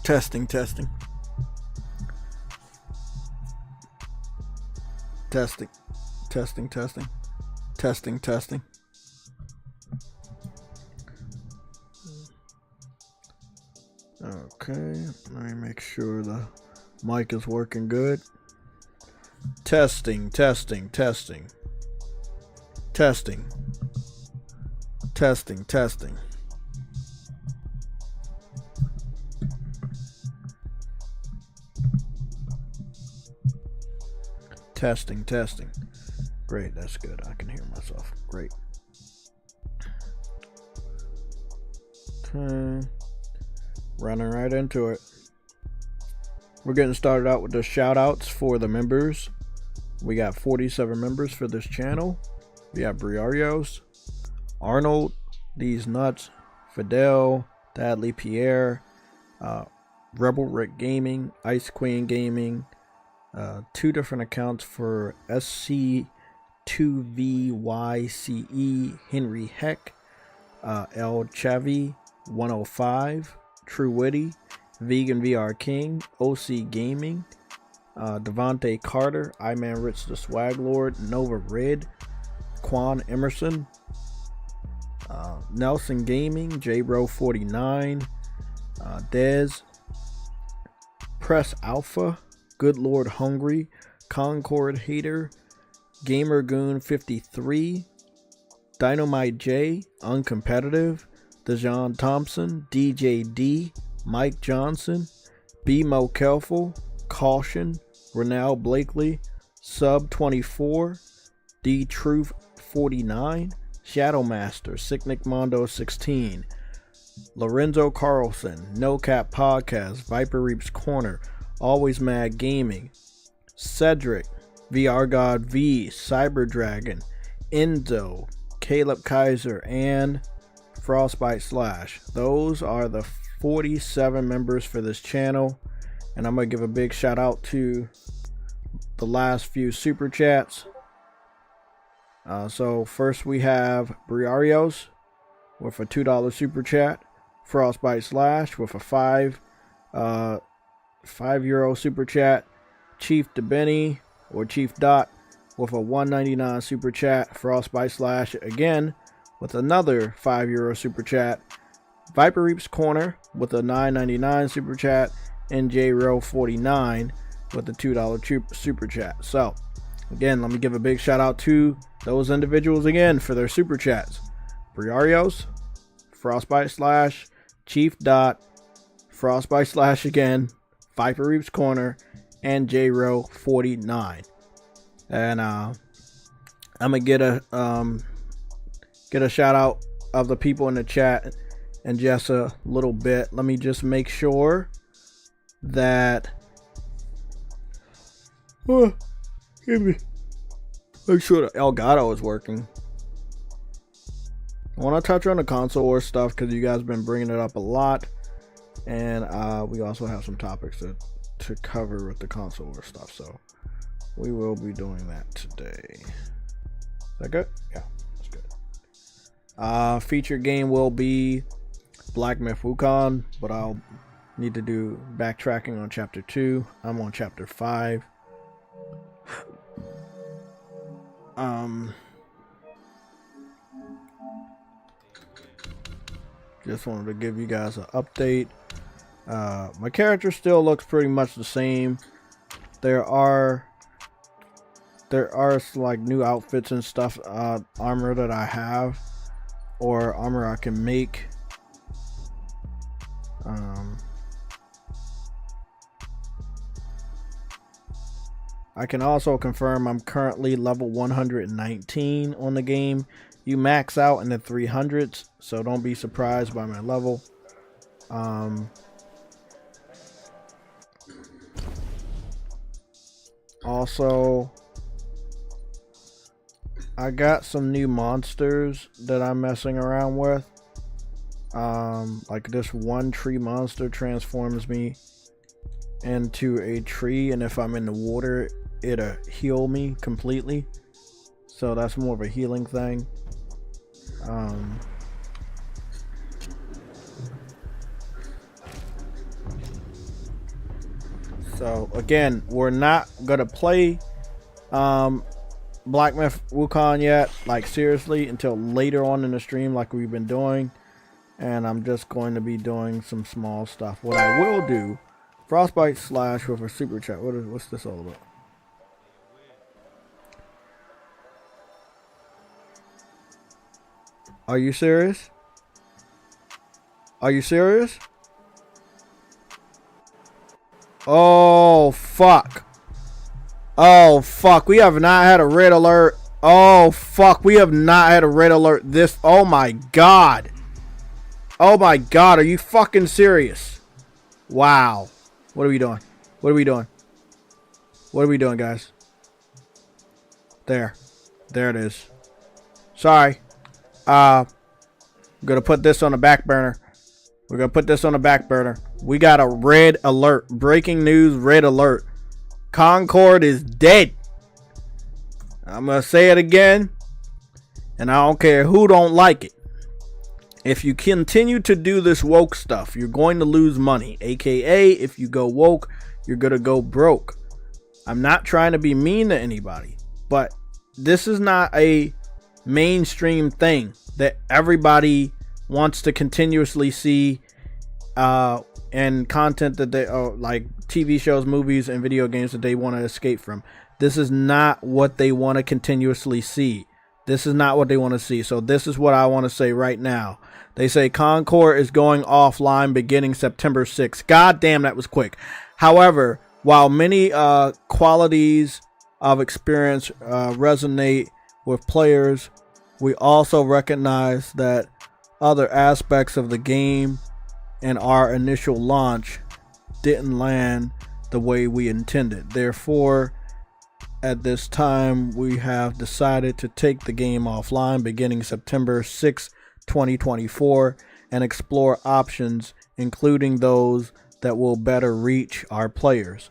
Testing. Okay, let me make sure the mic is working good. Testing. Testing. Great, that's good. I can hear myself. Great. Okay. Running right into it. We're getting started out with the shoutouts for the members. We got 47 members for this channel. We got Briarios, Arnold, These Nuts, Fidel, Dadley Pierre, Rebel Rick Gaming, Ice Queen Gaming, 2 different accounts for SC2VYCE, Henry Heck, El Chavi 105, True Witty, Vegan VR King, OC Gaming, Devontae Carter, I-Man Rich the Swag Lord, Nova Red, Quan Emerson, Nelson Gaming, JBro49, Dez, Press Alpha, Good Lord Hungry, Concord Hater, Gamergoon 53, Dynamite J, Uncompetitive, Dejan Thompson, DJ D, Mike Johnson, BMO Kelfel, Caution, Renell Blakely, Sub 24, D Truth 49, Shadowmaster, Sicknick Mondo 16, Lorenzo Carlson, No Cap Podcast, Viper Reaps Corner, Always Mad Gaming, Cedric, VR God V, Cyber Dragon, Enzo, Caleb Kaiser, and Frostbite Slash. Those are the 47 members for this channel, and I'm gonna give a big shout out to the last few super chats. So first we have Briarios with a $2 super chat, Frostbite Slash with a €5 super chat, Chief DeBenny or Chief Dot with a $1.99 super chat, Frostbite Slash again with another €5 super chat, Viper Reaps Corner with a $9.99 super chat, and JRow49 with a $2 super chat. So again, let me give a big shout out to those individuals again for their super chats: Briarios, Frostbite Slash, Chief Dot, Frostbite Slash again, Viper Reaps Corner, and JRow49. And I'm gonna get a shout out of the people in the chat in just a little bit. Let me just make sure that make sure the Elgato is working. I want to touch on the console war stuff because you guys have been bringing it up a lot, and we also have some topics to cover with the console war stuff, so we will be doing that today. Is that good? Yeah, that's good. Featured game will be Black Myth Wukong, but I'll need to do backtracking on chapter 2. I'm on chapter 5. Just wanted to give you guys an update. My character still looks pretty much the same. There are like new outfits and stuff, armor that I have, or armor I can make. I can also confirm I'm currently level 119 on the game. You max out in the 300s, so don't be surprised by my level. Also, I got some new monsters that I'm messing around with. Like this one tree monster transforms me into a tree, and if I'm in the water, it'll heal me completely. So that's more of a healing thing. So again, we're not gonna play Black Myth Wukong yet, like seriously, until later on in the stream, like we've been doing. And I'm just going to be doing some small stuff. What I will do, Frostbite Slash with a super chat. What's this all about? Are you serious? Are you serious? Oh, fuck. Oh, fuck. We have not had a red alert. Oh, fuck. We have not had a red alert this. Oh, my God. Oh, my God. Are you fucking serious? Wow. What are we doing? What are we doing? What are we doing, guys? There. There it is. Sorry. I'm going to put this on the back burner. We're going to put this on the back burner. We got a red alert. Breaking news, red alert. CONCORD is dead. I'm going to say it again. And I don't care who don't like it. If you continue to do this woke stuff, you're going to lose money. AKA, if you go woke, you're going to go broke. I'm not trying to be mean to anybody. But this is not a mainstream thing that everybody wants to continuously see and content that they like TV shows, movies, and video games that they want to escape from. This is not what they want to continuously see. This is not what they want to see. So this is what I want to say right now. They say CONCORD is going offline beginning September 6th. God damn, that was quick. However, while many qualities of experience resonate with players, we also recognize that other aspects of the game and our initial launch didn't land the way we intended. Therefore, at this time, we have decided to take the game offline beginning September 6, 2024, and explore options, including those that will better reach our players.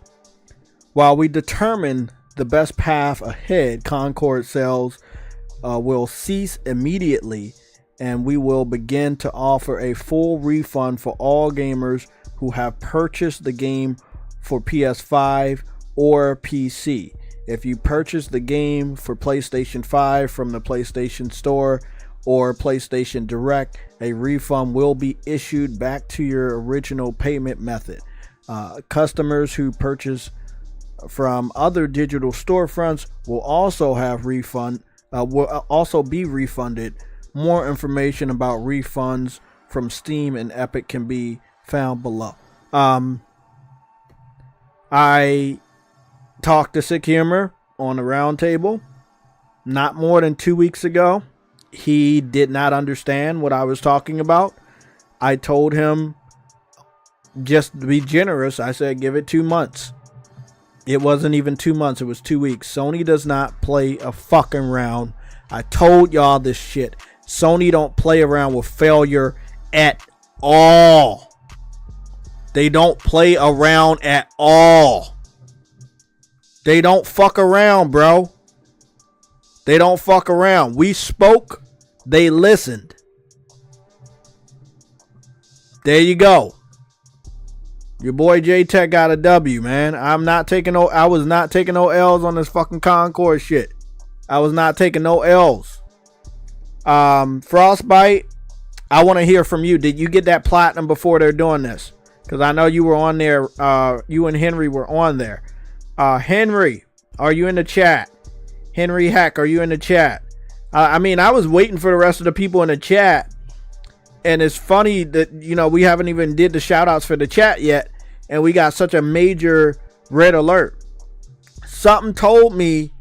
While we determine the best path ahead, CONCORD sales will cease immediately, and we will begin to offer a full refund for all gamers who have purchased the game for PS5 or PC. If you purchase the game for PlayStation 5 from the PlayStation Store or PlayStation Direct, a refund will be issued back to your original payment method. Customers who purchase from other digital storefronts will also be refunded. More information about refunds from Steam and Epic can be found below. I talked to Sick Humor on the round table not more than 2 weeks ago. He did not understand what I was talking about. I told him just to be generous. I said give it 2 months. It wasn't even 2 months. It was 2 weeks. Sony does not play a fucking round. I told y'all this shit. Sony don't play around with failure at all. They don't play around at all. They don't fuck around, bro. They don't fuck around. We spoke. They listened. There you go. Your boy JayTech got a W, man. I was not taking no L's on this fucking CONCORD shit. I was not taking no L's. Frostbite, I want to hear from you. Did you get that platinum before they're doing this? Because I know you were on there. You and Henry were on there. Henry, are you in the chat? Henry Heck, are you in the chat? I mean, I was waiting for the rest of the people in the chat. And it's funny that, you know, we haven't even did the shout outs for the chat yet. And we got such a major red alert. Something told me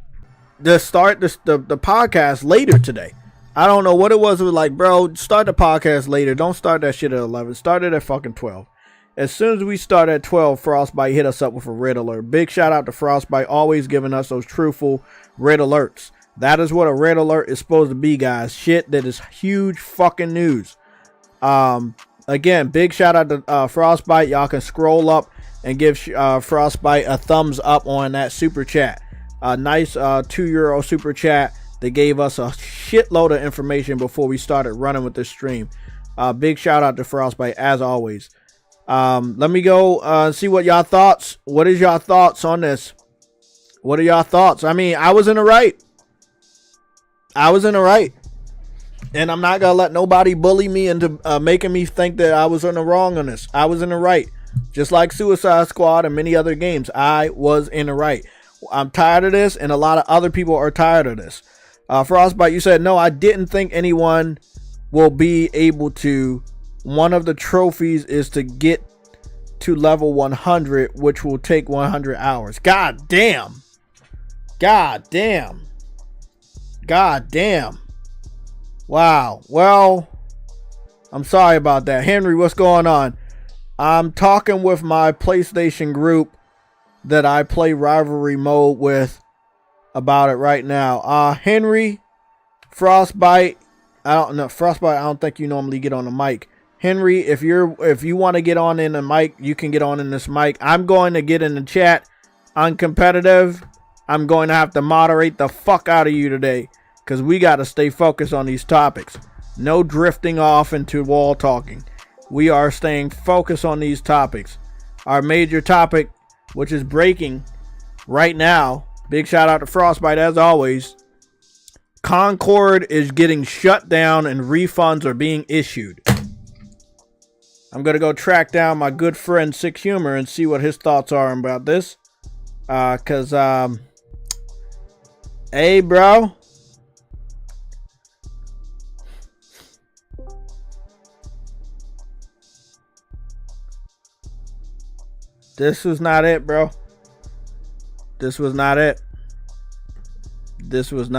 to start the podcast later today. I don't know what it was. It was like, bro, start the podcast later. Don't start that shit at 11. Start it at fucking 12. As soon as we start at 12, Frostbite hit us up with a red alert. Big shout out to Frostbite, always giving us those truthful red alerts. That is what a red alert is supposed to be, guys. Shit that is huge fucking news. Again, big shout out to Frostbite. Y'all can scroll up and give Frostbite a thumbs up on that super chat. A nice €2 super chat. They gave us a shitload of information before we started running with this stream. Big shout out to Frostbite as always. Let me go see what y'all thoughts. What is y'all thoughts on this? What are y'all thoughts? I mean, I was in the right. And I'm not going to let nobody bully me into making me think that I was in the wrong on this. I was in the right. Just like Suicide Squad and many other games, I was in the right. I'm tired of this, and a lot of other people are tired of this. Frostbite, you said, no, I didn't think anyone will be able to. One of the trophies is to get to level 100, which will take 100 hours. God damn. Wow. Well, I'm sorry about that. Henry, what's going on? I'm talking with my PlayStation group that I play rivalry mode with about it right now. Henry, Frostbite, I don't think you normally get on the mic. Henry, if you want to get on in the mic, you can get on in this mic. I'm going to get in the chat. Uncompetitive. I'm going to have to moderate the fuck out of you today because we got to stay focused on these topics. No drifting off into wall talking. We are staying focused on these topics. Our major topic, which is breaking right now. Big shout out to Frostbite as always. CONCORD is getting shut down and refunds are being issued. I'm going to go track down my good friend Six Humor and see what his thoughts are about this. Hey, bro. This was not it, bro. This was not it. This was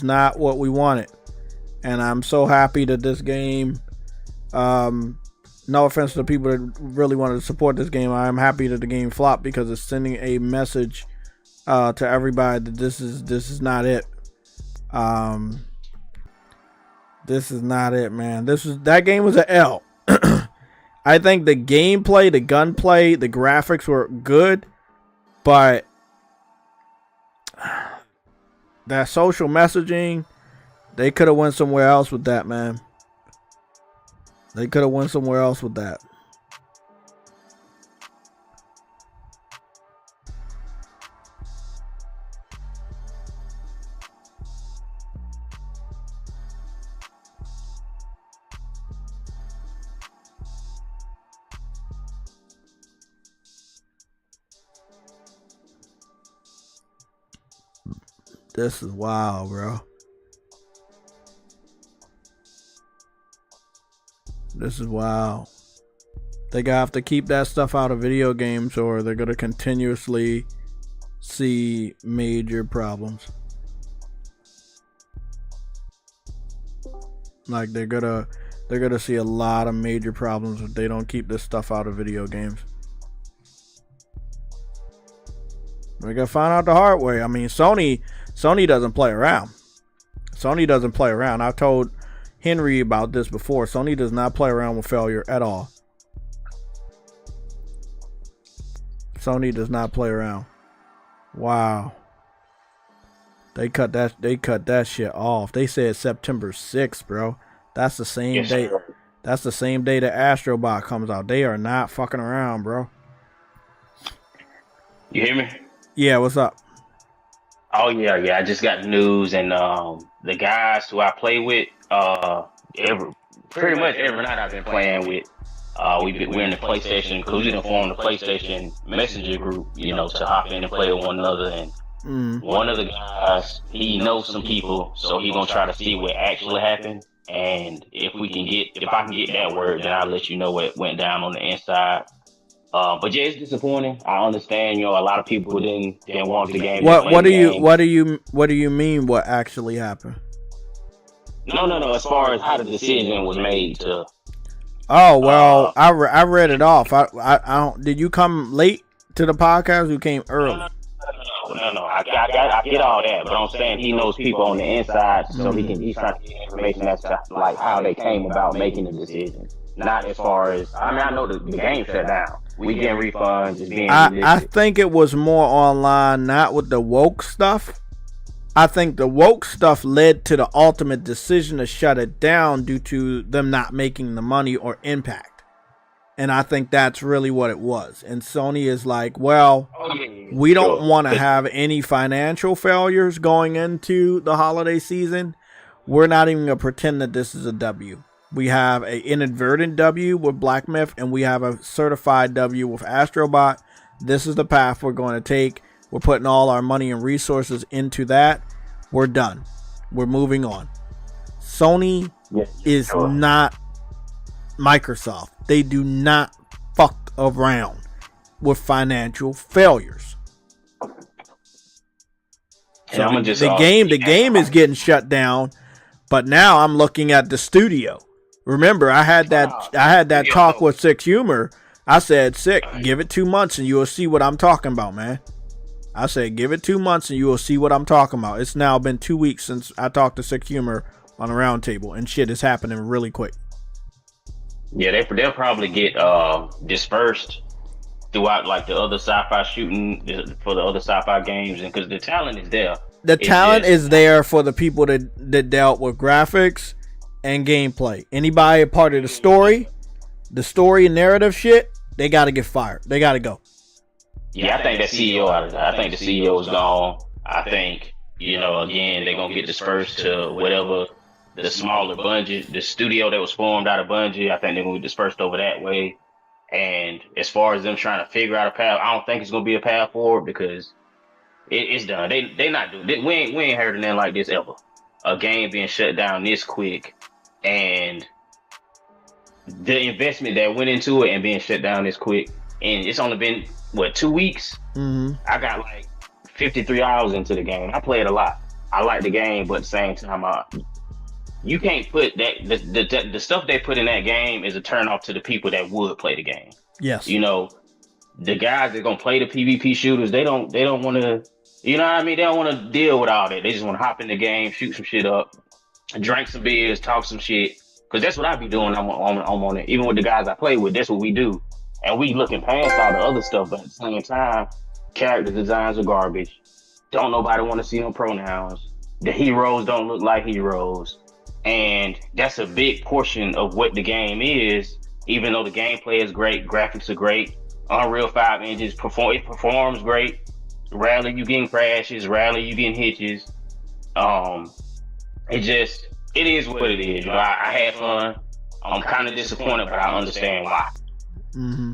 not what we wanted. And I'm so happy that this game, no offense to the people that really wanted to support this game, I'm happy that the game flopped because it's sending a message to everybody that this is not it. This is not it, man. That game was an L. I think the gameplay, the gunplay, the graphics were good, but that social messaging, they could have went somewhere else with that, man. They could have went somewhere else with that. This is wild, bro. This is wild. They gotta have to keep that stuff out of video games or they're gonna continuously see major problems. Like they're gonna see a lot of major problems if they don't keep this stuff out of video games. We're gonna find out the hard way. I mean, Sony doesn't play around. Sony doesn't play around. I've told Henry about this before. Sony does not play around with failure at all. Sony does not play around. Wow. They cut that shit off. They said September 6th, bro. That's the same day. That's the same day that Astrobot comes out. They are not fucking around, bro. You hear me? Yeah, what's up? Oh yeah. I just got the news, and the guys who I play with, pretty much every night I've been playing with. We're in the PlayStation, because we done formed the PlayStation Messenger group, to hop in and play with one another. And one of the guys, he knows some people, so he gonna try to see what actually happened. And if I can get that word, then I'll let you know what went down on the inside. But yeah, it's disappointing. I understand, a lot of people didn't want the game. What do you mean? What actually happened? No. As far as how the decision was made to. Oh well, I read it off. I don't. Did you come late to the podcast? You came early. No. I get all that, but I'm saying he knows people on the inside, so he's trying to get information that's like how they came about making the decision. Not as far as I know the game shut down. We getting refunds. It's being I think it was more online, not with the woke stuff. I think the woke stuff led to the ultimate decision to shut it down due to them not making the money or impact. And I think that's really what it was. And Sony is like, well, we don't want to have any financial failures going into the holiday season. We're not even going to pretend that this is a W. We have an inadvertent W with Black Myth, and we have a certified W with Astrobot. This is the path we're going to take. We're putting all our money and resources into that. We're done. We're moving on. Sony is not Microsoft. They do not fuck around with financial failures. So the game is getting shut down, but now I'm looking at the studio. Remember, I had that talk with Sick Humor. I said, Sick, give it 2 months and you will see what I'm talking about, man. I said, give it 2 months and you will see what I'm talking about. It's now been 2 weeks since I talked to Sick Humor on a round table, and shit is happening really quick. Yeah, they'll probably get dispersed throughout like the other sci-fi shooting for the other sci-fi games, and because the talent is there. The talent is there for the people that dealt with graphics and gameplay. Anybody a part of the story and narrative shit, they got to get fired. They got to go. Yeah, I think that CEO out of that. I think the CEO is gone. I think, again, they're going to get dispersed to whatever the smaller Bungie, the studio that was formed out of Bungie. I think they're going to be dispersed over that way. And as far as them trying to figure out a path, I don't think it's going to be a path forward because it's done. They not doing it. We ain't heard of nothing like this ever. A game being shut down this quick, and the investment that went into it and being shut down this quick. And it's only been, 2 weeks? Mm-hmm. I got like 53 hours into the game. I played a lot. I like the game, but at the same time, you can't put that the stuff they put in that game is a turn off to the people that would play the game. Yes. The guys that gonna play the PvP shooters, they don't want to, you know what I mean? They don't want to deal with all that. They just want to hop in the game, shoot some shit up, drink some beers, talk some shit. Cause that's what I be doing. I'm on it. Even with the guys I play with, that's what we do. And we looking past all the other stuff, but at the same time, character designs are garbage. Don't nobody want to see them pronouns. The heroes don't look like heroes. And that's a big portion of what the game is, even though the gameplay is great, graphics are great, Unreal 5 engines performs great. Rarely you getting crashes, rarely you getting hitches. It is what it is. I had fun. I'm kind of disappointed, but I understand why. Mm-hmm.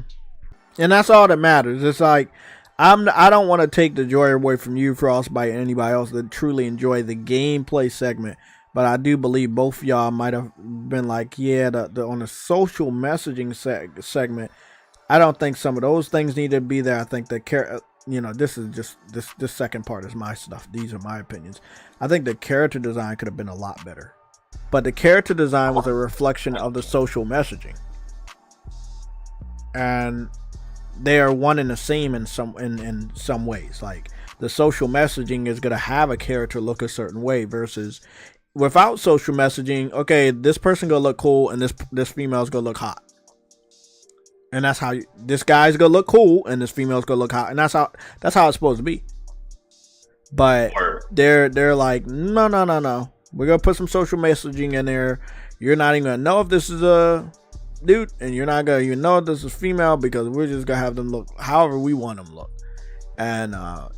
And that's all that matters. It's like I don't want to take the joy away from you, Frostbite, and anybody else that truly enjoy the gameplay segment. But I do believe both of y'all might have been like, yeah, the on the social messaging segment, I don't think some of those things need to be there. I think this is just this second part is my stuff. These are my opinions. I think the character design could have been a lot better, but the character design was a reflection of the social messaging, and they are one and the same in some ways. Like the social messaging is gonna have a character look a certain way versus. Without social messaging, okay, this person gonna look cool and this female's gonna look hot, and that's how this guy's gonna look cool and this female's gonna look hot, and that's how it's supposed to be. But they're like, no, we're gonna put some social messaging in there. You're not even gonna know if this is a dude, and you're not gonna even know if this is female because we're just gonna have them look however we want them to look, and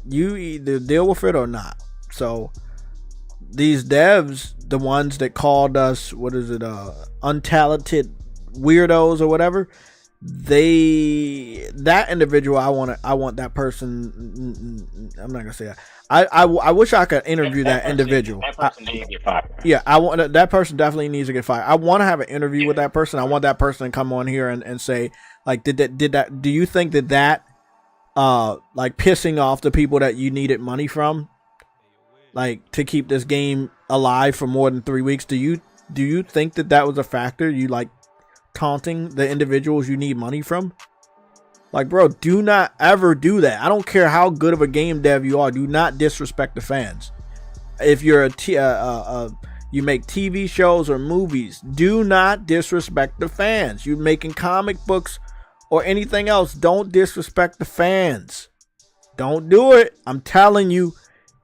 you either deal with it or not. So. These devs, the ones that called us, untalented weirdos or whatever, that individual, I want that person. I'm not gonna say that. I wish I could interview that individual. That person needs to get fired. Yeah, that person definitely needs to get fired. I want to have an interview with that person. I want that person to come on here and say, like, do you think that like pissing off the people that you needed money from? Like to keep this game alive for more than 3 weeks, do you think that was a factor? You like taunting the individuals you need money from? Like, bro, do not ever do that. I don't care how good of a game dev you are. Do not disrespect the fans. If you're you make TV shows or movies, do not disrespect the fans. You're making comic books or anything else. Don't disrespect the fans. Don't do it. I'm telling you.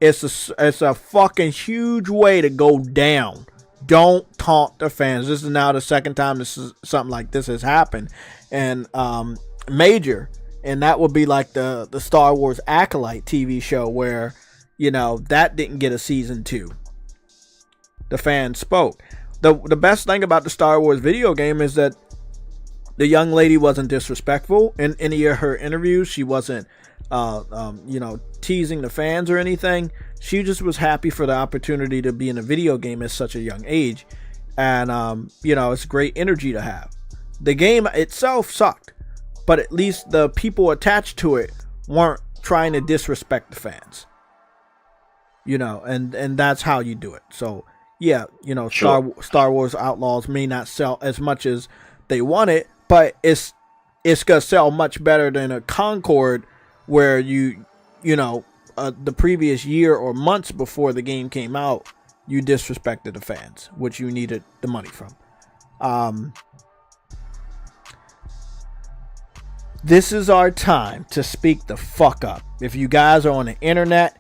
It's a fucking huge way to go down. Don't taunt the fans. This is now the second time something like this has happened. and Major, and that would be like the Star Wars Acolyte TV show where, you know, that didn't get a season 2. The fans spoke. The best thing about the Star Wars video game is that the young lady wasn't disrespectful in any of her interviews. She wasn't, you know, teasing the fans or anything. She just was happy for the opportunity to be in a video game at such a young age. And, you know, it's great energy to have. The game itself sucked, but at least the people attached to it weren't trying to disrespect the fans. You know, and that's how you do it. So, yeah, you know, sure. Star Wars Outlaws may not sell as much as they want it, but it's gonna sell much better than a Concord, where you know, the previous year or months before the game came out, you disrespected the fans, which you needed the money from. This is our time to speak the fuck up. If you guys are on the internet,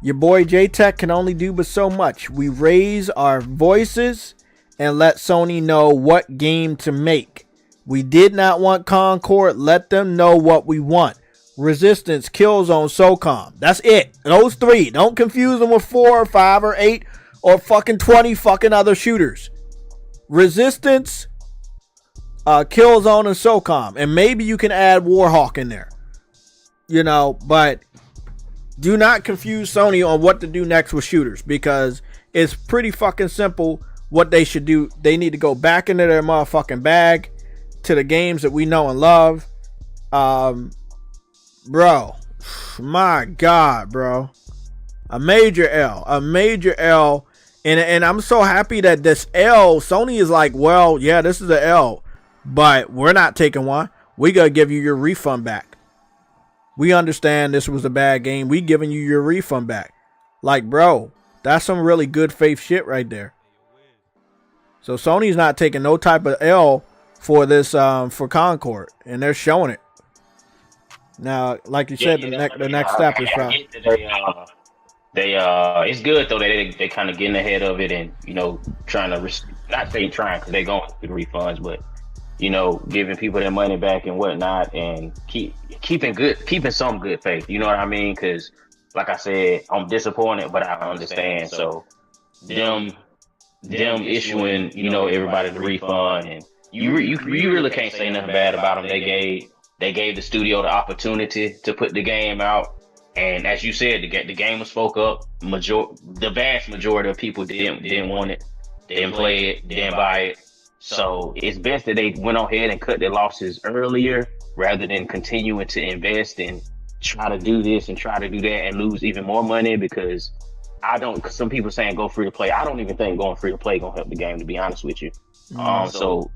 your boy JayTech can only do but so much. We raise our voices and let Sony know what game to make. We did not want Concord. Let them know what we want. Resistance, Killzone, SOCOM. That's it. Those 3. Don't confuse them with 4 or 5 or 8 or fucking 20 fucking other shooters. Resistance, Killzone, and SOCOM. And maybe you can add Warhawk in there. You know, but do not confuse Sony on what to do next with shooters, because it's pretty fucking simple what they should do. They need to go back into their motherfucking bag to the games that we know and love. Bro, my God, bro, a major L, and I'm so happy that this L, Sony is like, well, yeah, this is an L, but we're not taking one. We gotta give you your refund back. We understand this was a bad game. We giving you your refund back. Like, bro, that's some really good faith shit right there. So Sony's not taking no type of L for this, for Concord, and they're showing it. Now, like you said, the next step is probably it's good though that they kind of getting ahead of it, and, you know, trying to not say trying, because they're going through the refunds, but, you know, giving people their money back and whatnot, and keeping some good faith. You know what I mean? Because, like I said, I'm disappointed, but I understand. So them issuing, you know, everybody the refund, and you really can't say nothing bad about them. They gave the studio the opportunity to put the game out, and as you said, the game was spoke up. The vast majority of people didn't want it, didn't play it, didn't buy it. So it's best that they went ahead and cut their losses earlier, rather than continuing to invest and try to do this and try to do that and lose even more money. Because some people saying go free to play. I don't even think going free to play gonna help the game, to be honest with you. So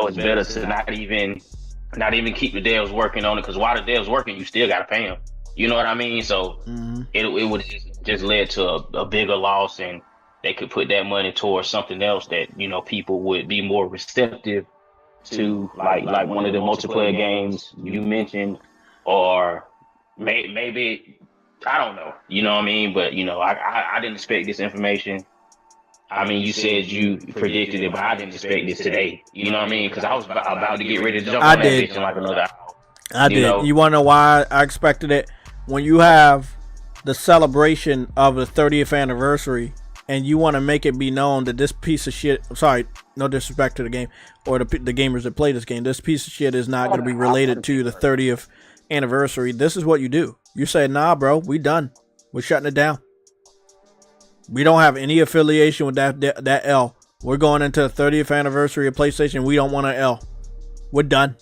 it's better to not even keep the devs working on it, because while the devs working, you still gotta pay them. You know what I mean? So it would just led to a bigger loss, and they could put that money towards something else that, you know, people would be more receptive to, like one of the multiplayer games you mentioned, or maybe, I don't know. You know what I mean? But, you know, I didn't expect this information. I mean, you said you predicted it, but I didn't expect this today. You know what I mean? Because I was about to get ready to jump on that bitch in like another hour. I did. You want to know why I expected it? When you have the celebration of the 30th anniversary, and you want to make it be known that this piece of shit, sorry, no disrespect to the game or the gamers that play this game, this piece of shit is not going to be related to the 30th anniversary. This is what you do. You say, nah, bro, we done. We're shutting it down. We don't have any affiliation with that L. We're going into the 30th anniversary of PlayStation. We don't want an L. We're done.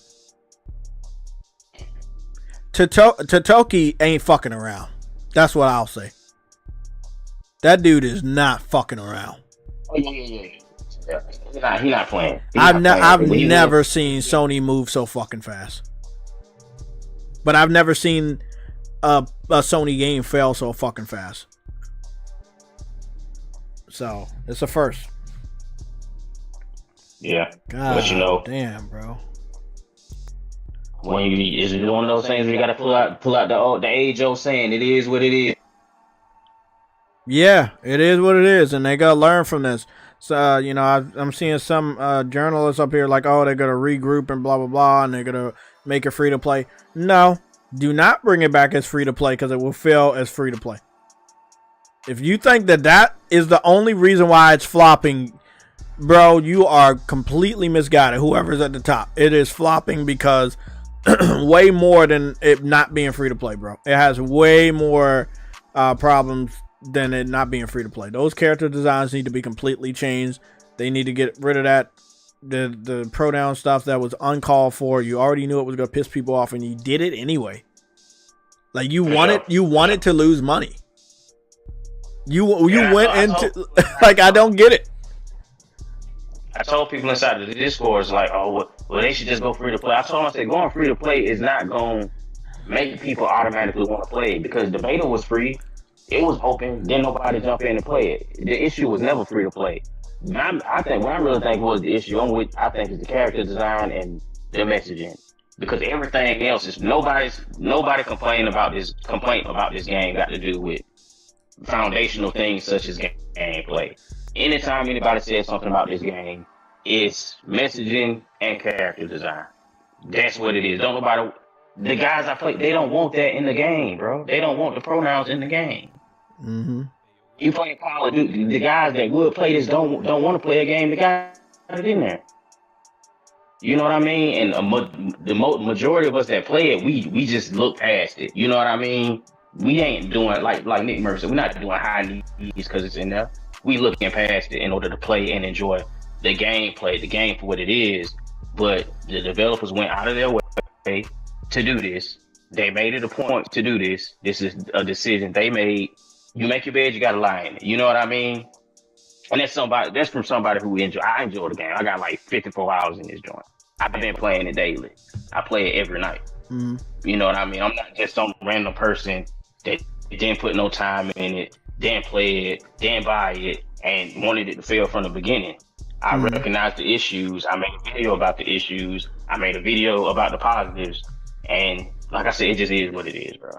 Totoki ain't fucking around. That's what I'll say. That dude is not fucking around. Oh, yeah. He's not playing. I've never seen Sony move so fucking fast. But I've never seen a Sony game fail so fucking fast. So it's a first. Yeah. God, but you know, damn, bro. When is it one of those things where you got to pull out the age-old saying, it is what it is. Yeah, it is what it is, and they gotta learn from this. So you know, I'm seeing some journalists up here like, oh, they're gonna regroup and blah blah blah, and they're gonna make it free to play. No, do not bring it back as free to play because it will fail as free to play. If you think that is the only reason why it's flopping, bro, you are completely misguided. Whoever's at the top, it is flopping because way more than it not being free to play, bro. It has way more problems than it not being free to play. Those character designs need to be completely changed. They need to get rid of that the pronoun stuff that was uncalled for. You already knew it was gonna piss people off, and you did it anyway. Like you wanted to lose money. You went into like I don't get it. I told people inside the Discord, it's like, oh, well, they should just go free to play. I told them, I said, going free to play is not going to make people automatically want to play it because the beta was free. It was open. Then nobody jump in and play it. The issue was never free to play. I think what I really think was the issue I think is the character design and the messaging, because everything else is nobody complaining about this game got to do with foundational things such as gameplay. Anytime anybody says something about this game, it's messaging and character design. That's what it is. The guys I play, they don't want that in the game, bro. They don't want the pronouns in the game. Mm-hmm. You play Call of Duty, the guys that would play this don't want to play a game. The guy got it in there. You know what I mean? And the majority of us that play it, we just look past it. You know what I mean? We ain't doing like Nick Murphy said, we're not doing high needs because it's in there. We looking past it in order to play and enjoy the gameplay, the game for what it is. But the developers went out of their way to do this. They made it a point to do this. This is a decision they made. You make your bed, you gotta lie in it. You know what I mean? And that's from somebody who I enjoy the game. I got like 54 hours in this joint. I've been playing it daily. I play it every night. Mm-hmm. You know what I mean? I'm not just some random person that didn't put no time in it, didn't play it, didn't buy it, and wanted it to fail from the beginning. I recognized the issues. I made a video about the issues. I made a video about the positives. And like I said, it just is what it is, bro.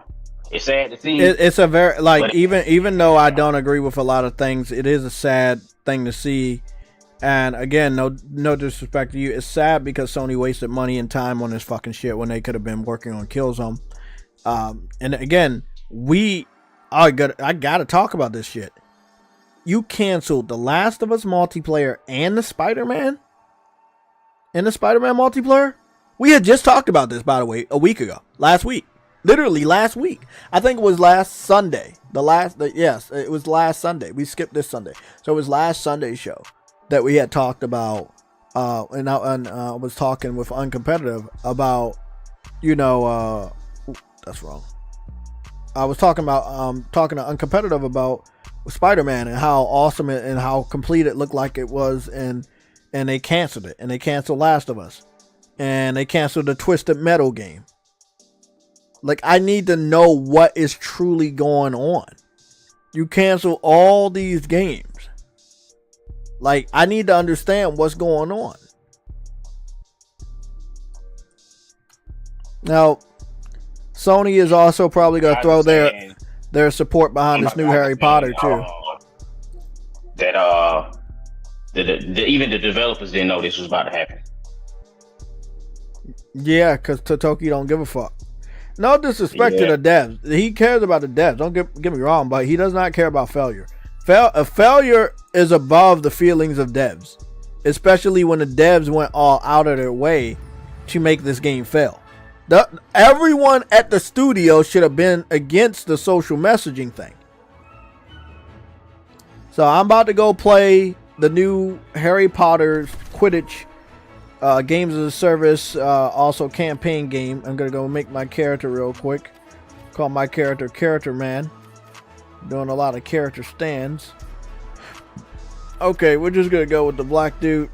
It's sad to see. It's a very, like, even though I don't agree with a lot of things, it is a sad thing to see. And again, no disrespect to you. It's sad because Sony wasted money and time on this fucking shit when they could have been working on Killzone. And again, I gotta talk about this shit. You canceled the Last of Us multiplayer and the Spider-Man? And the Spider-Man multiplayer? We had just talked about this, by the way, a week ago. Last week. Literally last week. I think it was last Sunday. Yes, it was last Sunday. We skipped this Sunday. So it was last Sunday's show that we had talked about. And I was talking with Uncompetitive about, that's wrong. I was talking to Uncompetitive about Spider-Man and how awesome and how complete it looked like it was, and they canceled it, and they canceled Last of Us, and they canceled the Twisted Metal game. Like, I need to know what is truly going on. You cancel all these games. Like, I need to understand what's going on. Now, Sony is also probably going to throw their support behind this new Harry Potter too. Even the developers didn't know this was about to happen. Yeah, because Totoki don't give a fuck. No disrespect to the devs. He cares about the devs. Don't get me wrong, but he does not care about failure. A failure is above the feelings of devs, especially when the devs went all out of their way to make this game fail. Everyone at the studio should have been against the social messaging thing. So I'm about to go play the new Harry Potter Quidditch games as a service, also campaign game. I'm gonna go make my character real quick. Call my character Man. Doing a lot of character stands. Okay, we're just gonna go with the black dude.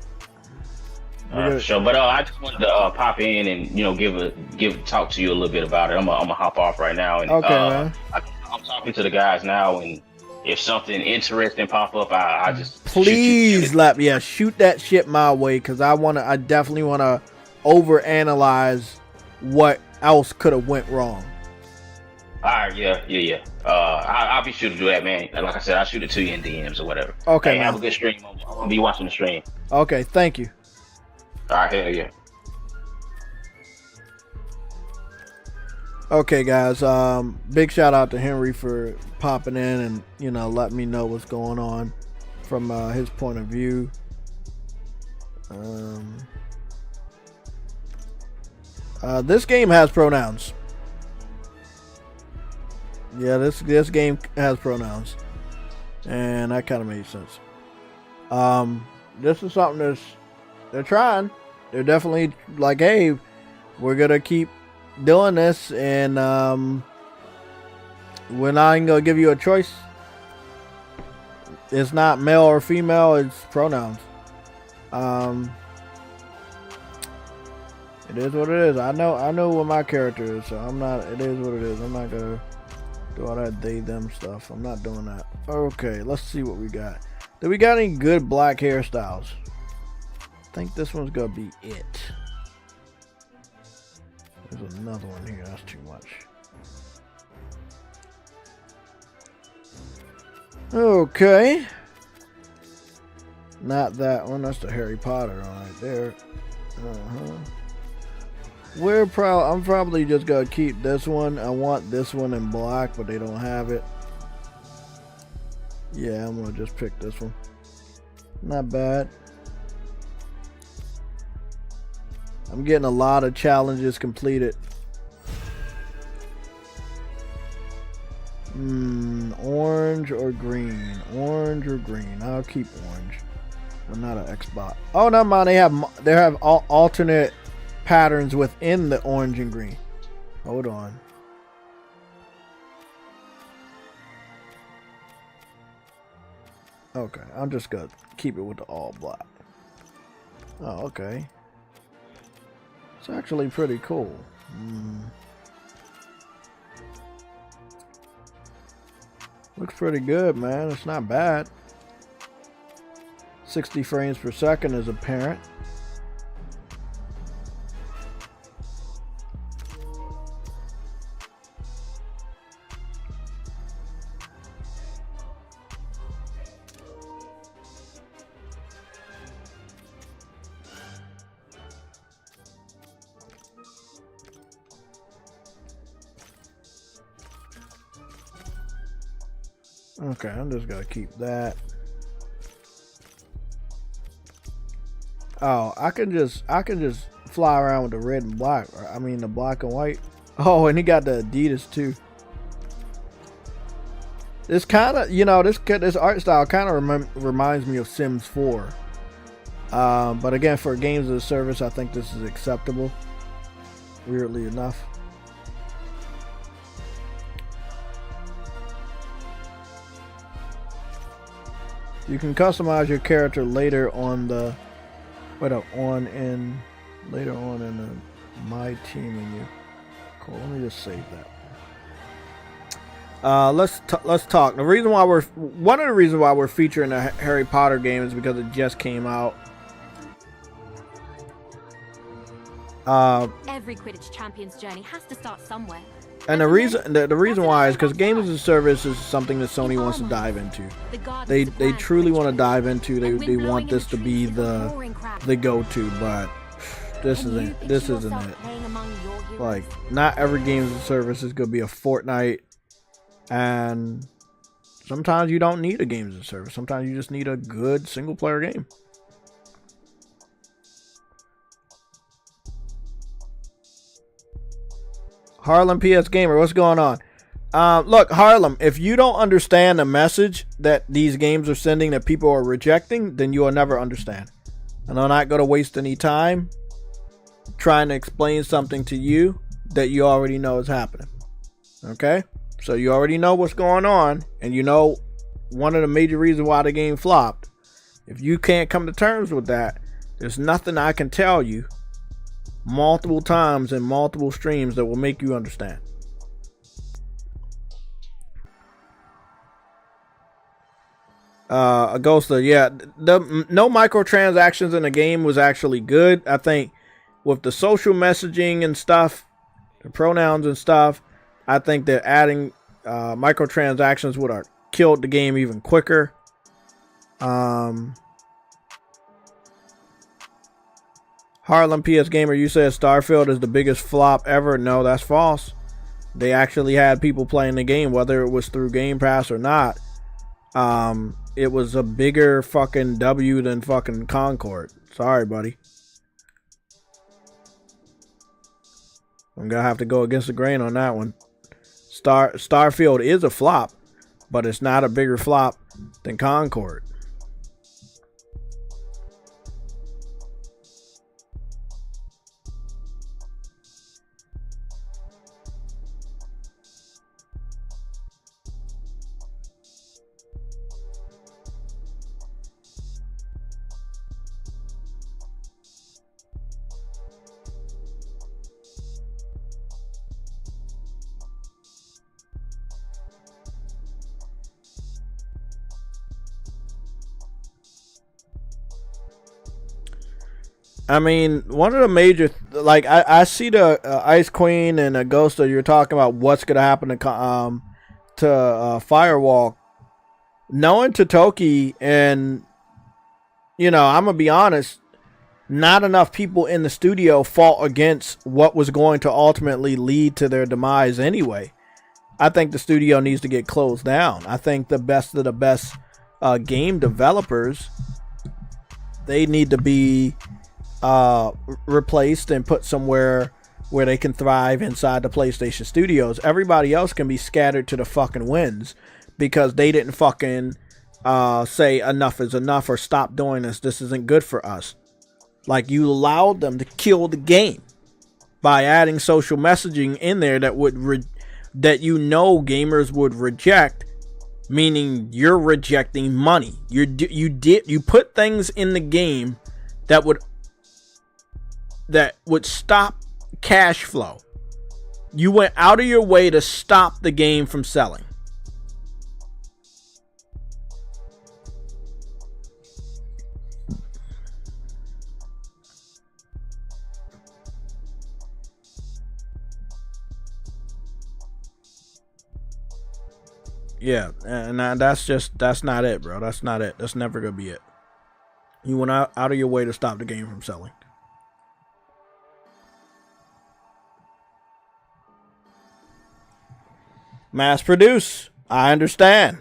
Sure, but I just wanted to pop in and talk to you a little bit about it. I'm gonna hop off right now, and okay, man. I'm talking to the guys now, and if something interesting pop up, I just please shoot that shit my way, because I definitely wanna overanalyze what else could have went wrong. Alright, yeah. I'll be sure to do that, man. Like I said, I'll shoot it to you in DMs or whatever. Okay, hey, man. Have a good stream. I'm gonna be watching the stream. Okay, thank you. Alright, hell yeah. Okay, guys. Big shout out to Henry for popping in and, you know, letting me know what's going on from his point of view. This game has pronouns. Yeah, this game has pronouns, and that kind of made sense. This is something they're trying. They're definitely like, hey, we're gonna keep doing this, and we're not gonna give you a choice. It's not male or female, it's pronouns. It is what it is. I know what my character is, so I'm not, it is what it is. I'm not gonna do all that they them stuff. I'm not doing that. Okay, let's see what we got. Do we got any good black hairstyles? I think this one's gonna be it. There's another one here. That's too much. Okay. Not that one. That's the Harry Potter right there. I'm probably just gonna keep this one. I want this one in black, but they don't have it. Yeah, I'm gonna just pick this one. Not bad. I'm getting a lot of challenges completed. Orange or green? Orange or green? I'll keep orange. But not an Xbox. Oh, never mind. They have alternate patterns within the orange and green. Hold on. Okay, I'm just gonna keep it with the all black. Oh, okay. It's actually pretty cool. Looks pretty good, man. It's not bad. 60 frames per second is apparent. Okay, I'm just gonna keep that. Oh, I can just fly around with the red and black. I mean the black and white. Oh, and he got the Adidas too. This kind of, you know, this art style kind of reminds me of Sims 4. But again, for games as a service, I think this is acceptable. Weirdly enough. You can customize your character later on the later on in the My Team menu. Cool. Let me just save that. Let's talk. One of the reasons why we're featuring a Harry Potter game is because it just came out. Every Quidditch champion's journey has to start somewhere. And the reason why is because games as a service is something that Sony wants to dive into. They truly want to dive into. They want this to be the go-to, but this isn't it. Like, not every game as a service is gonna be a Fortnite, and sometimes you don't need a game as a service. Sometimes you just need a good single player game. Harlem PS Gamer, what's going on? Look, Harlem, if you don't understand the message that these games are sending that people are rejecting, then you will never understand. And I'm not going to waste any time trying to explain something to you that you already know is happening. Okay? So you already know what's going on, and you know one of the major reasons why the game flopped. If you can't come to terms with that, there's nothing I can tell you multiple times in multiple streams that will make you understand. Agosta, yeah, no microtransactions in the game was actually good. I think with the social messaging and stuff, the pronouns and stuff, I think that adding microtransactions would have killed the game even quicker. Harlem PS Gamer, you said Starfield is the biggest flop ever. No, that's false. They actually had people playing the game, whether it was through Game Pass or not. It was a bigger fucking W than fucking Concord. Sorry, buddy. I'm gonna have to go against the grain on that one. Starfield is a flop, but it's not a bigger flop than Concord. I mean, one of the major, like, I see the Ice Queen and a Ghost that you're talking about what's going to happen to Firewall. Knowing Totoki, and, you know, I'm going to be honest, not enough people in the studio fought against what was going to ultimately lead to their demise anyway. I think the studio needs to get closed down. I think the best of the best game developers, they need to be replaced and put somewhere where they can thrive inside the PlayStation studios. Everybody else can be scattered to the fucking winds because they didn't fucking say enough is enough or stop doing this. This isn't good for us. Like, you allowed them to kill the game by adding social messaging in there that would that you know gamers would reject, meaning you're rejecting money. You put things in the game that would stop cash flow. You went out of your way to stop the game from selling. Yeah, and that's not it, bro. That's not it. That's never gonna be it. You went out of your way to stop the game from selling. Mass produce, I understand,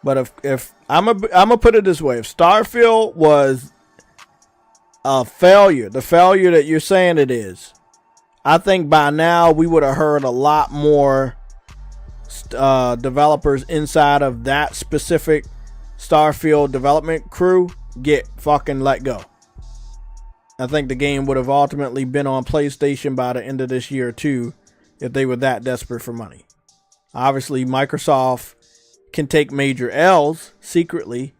but if I'm gonna put it this way, if Starfield was a failure, the failure that you're saying it is, I think by now we would have heard a lot more developers inside of that specific Starfield development crew get fucking let go. I think the game would have ultimately been on PlayStation by the end of this year too, if they were that desperate for money. Obviously, Microsoft can take major L's secretly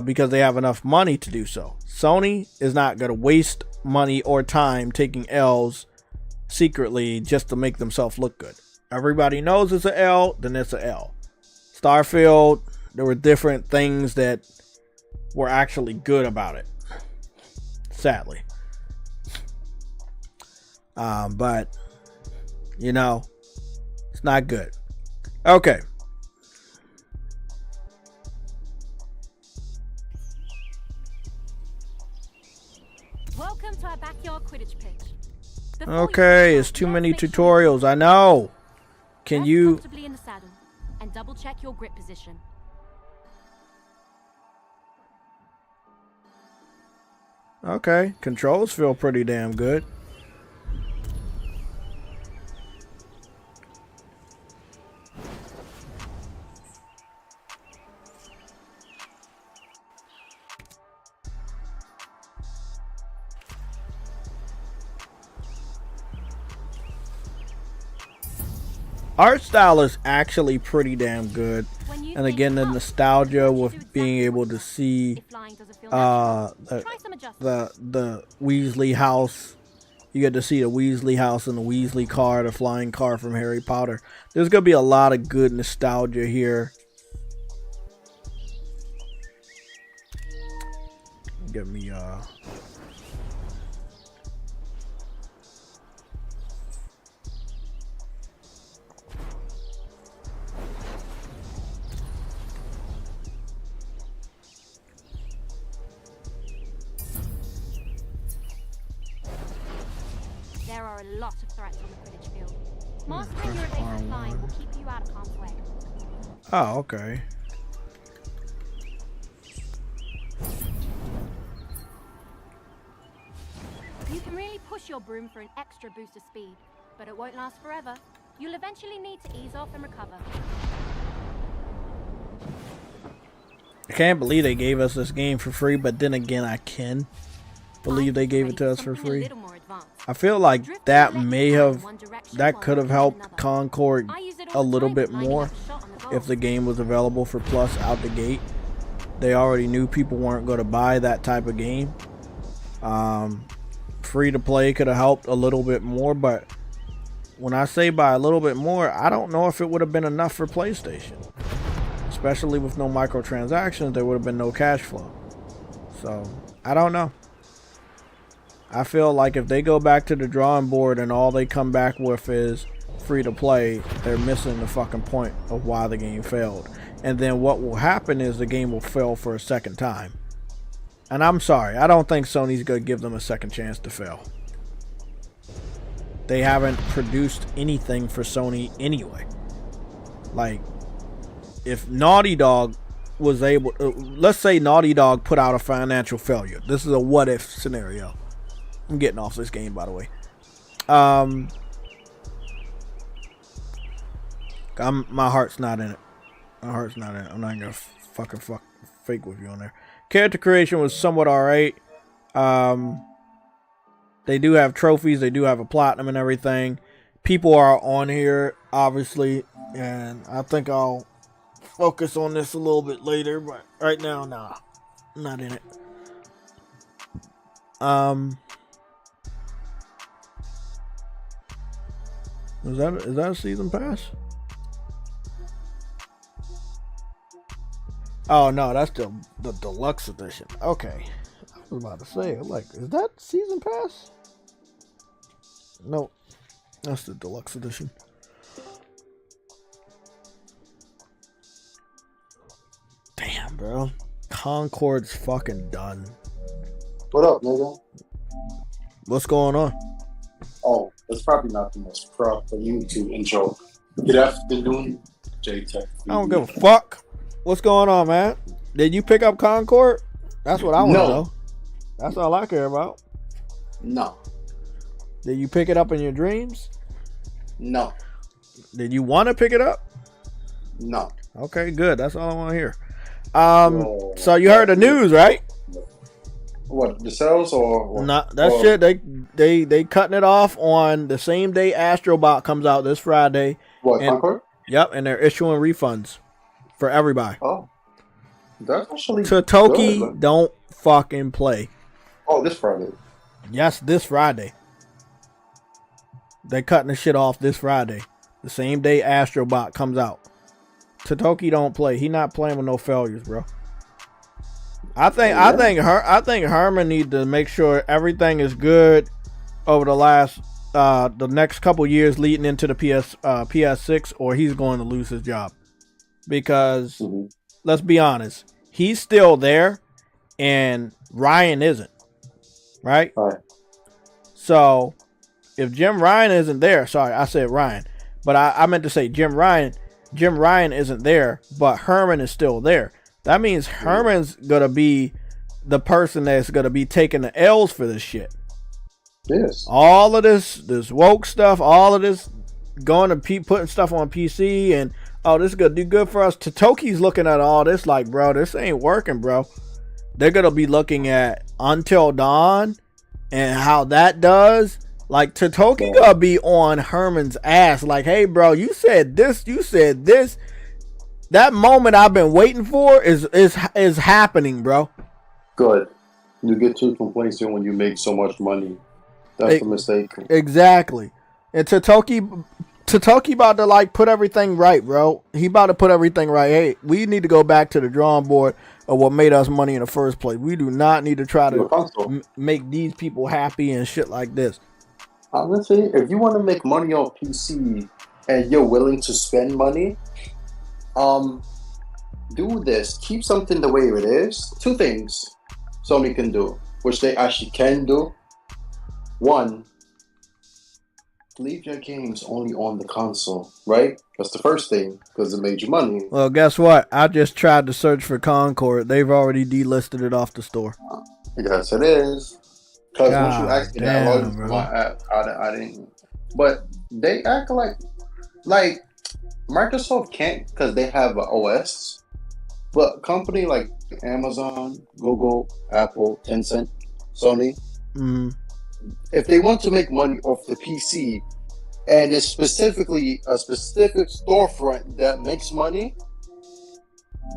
because they have enough money to do so. Sony is not going to waste money or time taking L's secretly just to make themselves look good. Everybody knows it's an L, then it's an L. Starfield, there were different things that were actually good about it. Sadly. But, you know, it's not good. Okay. Welcome to our backyard Quidditch pitch. Okay, it's too many tutorials. I know. Can you comfortably in the saddle and double check your grip position? Okay, controls feel pretty damn good. Art style is actually pretty damn good, and again the nostalgia with being able to see the Weasley house. You get to see the Weasley house and the Weasley car, the flying car from Harry Potter. There's gonna be a lot of good nostalgia here. Give me are a lot of threats on the Quidditch field. Mastering your evasive flying will keep you out of harm's way. Oh, okay. You can really push your broom for an extra boost of speed, but it won't last forever. You'll eventually need to ease off and recover. I can't believe they gave us this game for free, but then again, I can believe they gave it to us for free. I feel like that could have helped Concord a little bit more if the game was available for Plus out the gate. They already knew people weren't going to buy that type of game. Free to play could have helped a little bit more, but when I say by a little bit more, I don't know if it would have been enough for PlayStation. Especially with no microtransactions, there would have been no cash flow. So, I don't know. I feel like if they go back to the drawing board and all they come back with is free to play, they're missing the fucking point of why the game failed. And then what will happen is the game will fail for a second time. And I'm sorry, I don't think Sony's going to give them a second chance to fail. They haven't produced anything for Sony anyway. Like, if Naughty Dog was able, let's say Naughty Dog put out a financial failure. This is a what if scenario. I'm getting off this game, by the way. My heart's not in it. My heart's not in it. I'm not gonna fucking fake with you on there. Character creation was somewhat alright. They do have trophies. They do have a platinum and everything. People are on here, obviously, and I think I'll focus on this a little bit later. But right now, nah, I'm not in it. Is that a season pass? Oh no, that's the deluxe edition. Okay, I was about to say, like, is that season pass? No, that's the deluxe edition. Damn, bro, Concord's fucking done. What up, nigga? What's going on? Oh, it's probably not the most proper for you to intro. Good afternoon, JayTechTV. I don't give a fuck. What's going on, man? Did you pick up Concord? That's what I want to know. That's all I care about. No. Did you pick it up in your dreams? No. Did you want to pick it up? No. Okay, good. That's all I want to hear. So you heard the news, right? What, the sales or Nah, that shit. They cutting it off on the same day Astrobot comes out this Friday. What, Concord? Yep, and they're issuing refunds for everybody. Oh, that's actually Totoki good. don't fucking play. Oh, this Friday. Yes, this Friday. They cutting the shit off this Friday, the same day Astrobot comes out. Totoki don't play. He not playing with no failures, bro. I think Herman need to make sure everything is good over the next couple years leading into the PS6, or he's going to lose his job. Because let's be honest, he's still there, and Ryan isn't, right? All right. So if Jim Ryan isn't there, sorry, I said Ryan, but I meant to say Jim Ryan isn't there, but Herman is still there. That means Herman's gonna be the person that's gonna be taking the L's for this shit. Yes. All of this woke stuff, all of this going to putting stuff on PC, and oh, this is gonna do good for us. Totoki's looking at all this like, bro, this ain't working, bro. They're gonna be looking at Until Dawn and how that does. Like, Totoki gonna be on Herman's ass. Like, hey, bro, you said this. That moment I've been waiting for is happening, bro. Good. You get too complacent when you make so much money. That's a mistake. Exactly. And Totoki about to like put everything right, bro. He about to put everything right. Hey, we need to go back to the drawing board of what made us money in the first place. We do not need to try to make these people happy and shit like this. Honestly, if you want to make money on PC and you're willing to spend money, do this. Keep something the way it is. Two things Sony can do, which they actually can do. One, leave your games only on the console, right? That's the first thing, because it made you money. Well, guess what? I just tried to search for Concord. They've already delisted it off the store. Yes, it is. Because once you God ask me that, damn, for bro. my app, I didn't. But they act like Microsoft can't because they have an OS. But company like Amazon, Google, Apple, Tencent, Sony, if they want to make money off the PC, and it's specifically a specific storefront that makes money,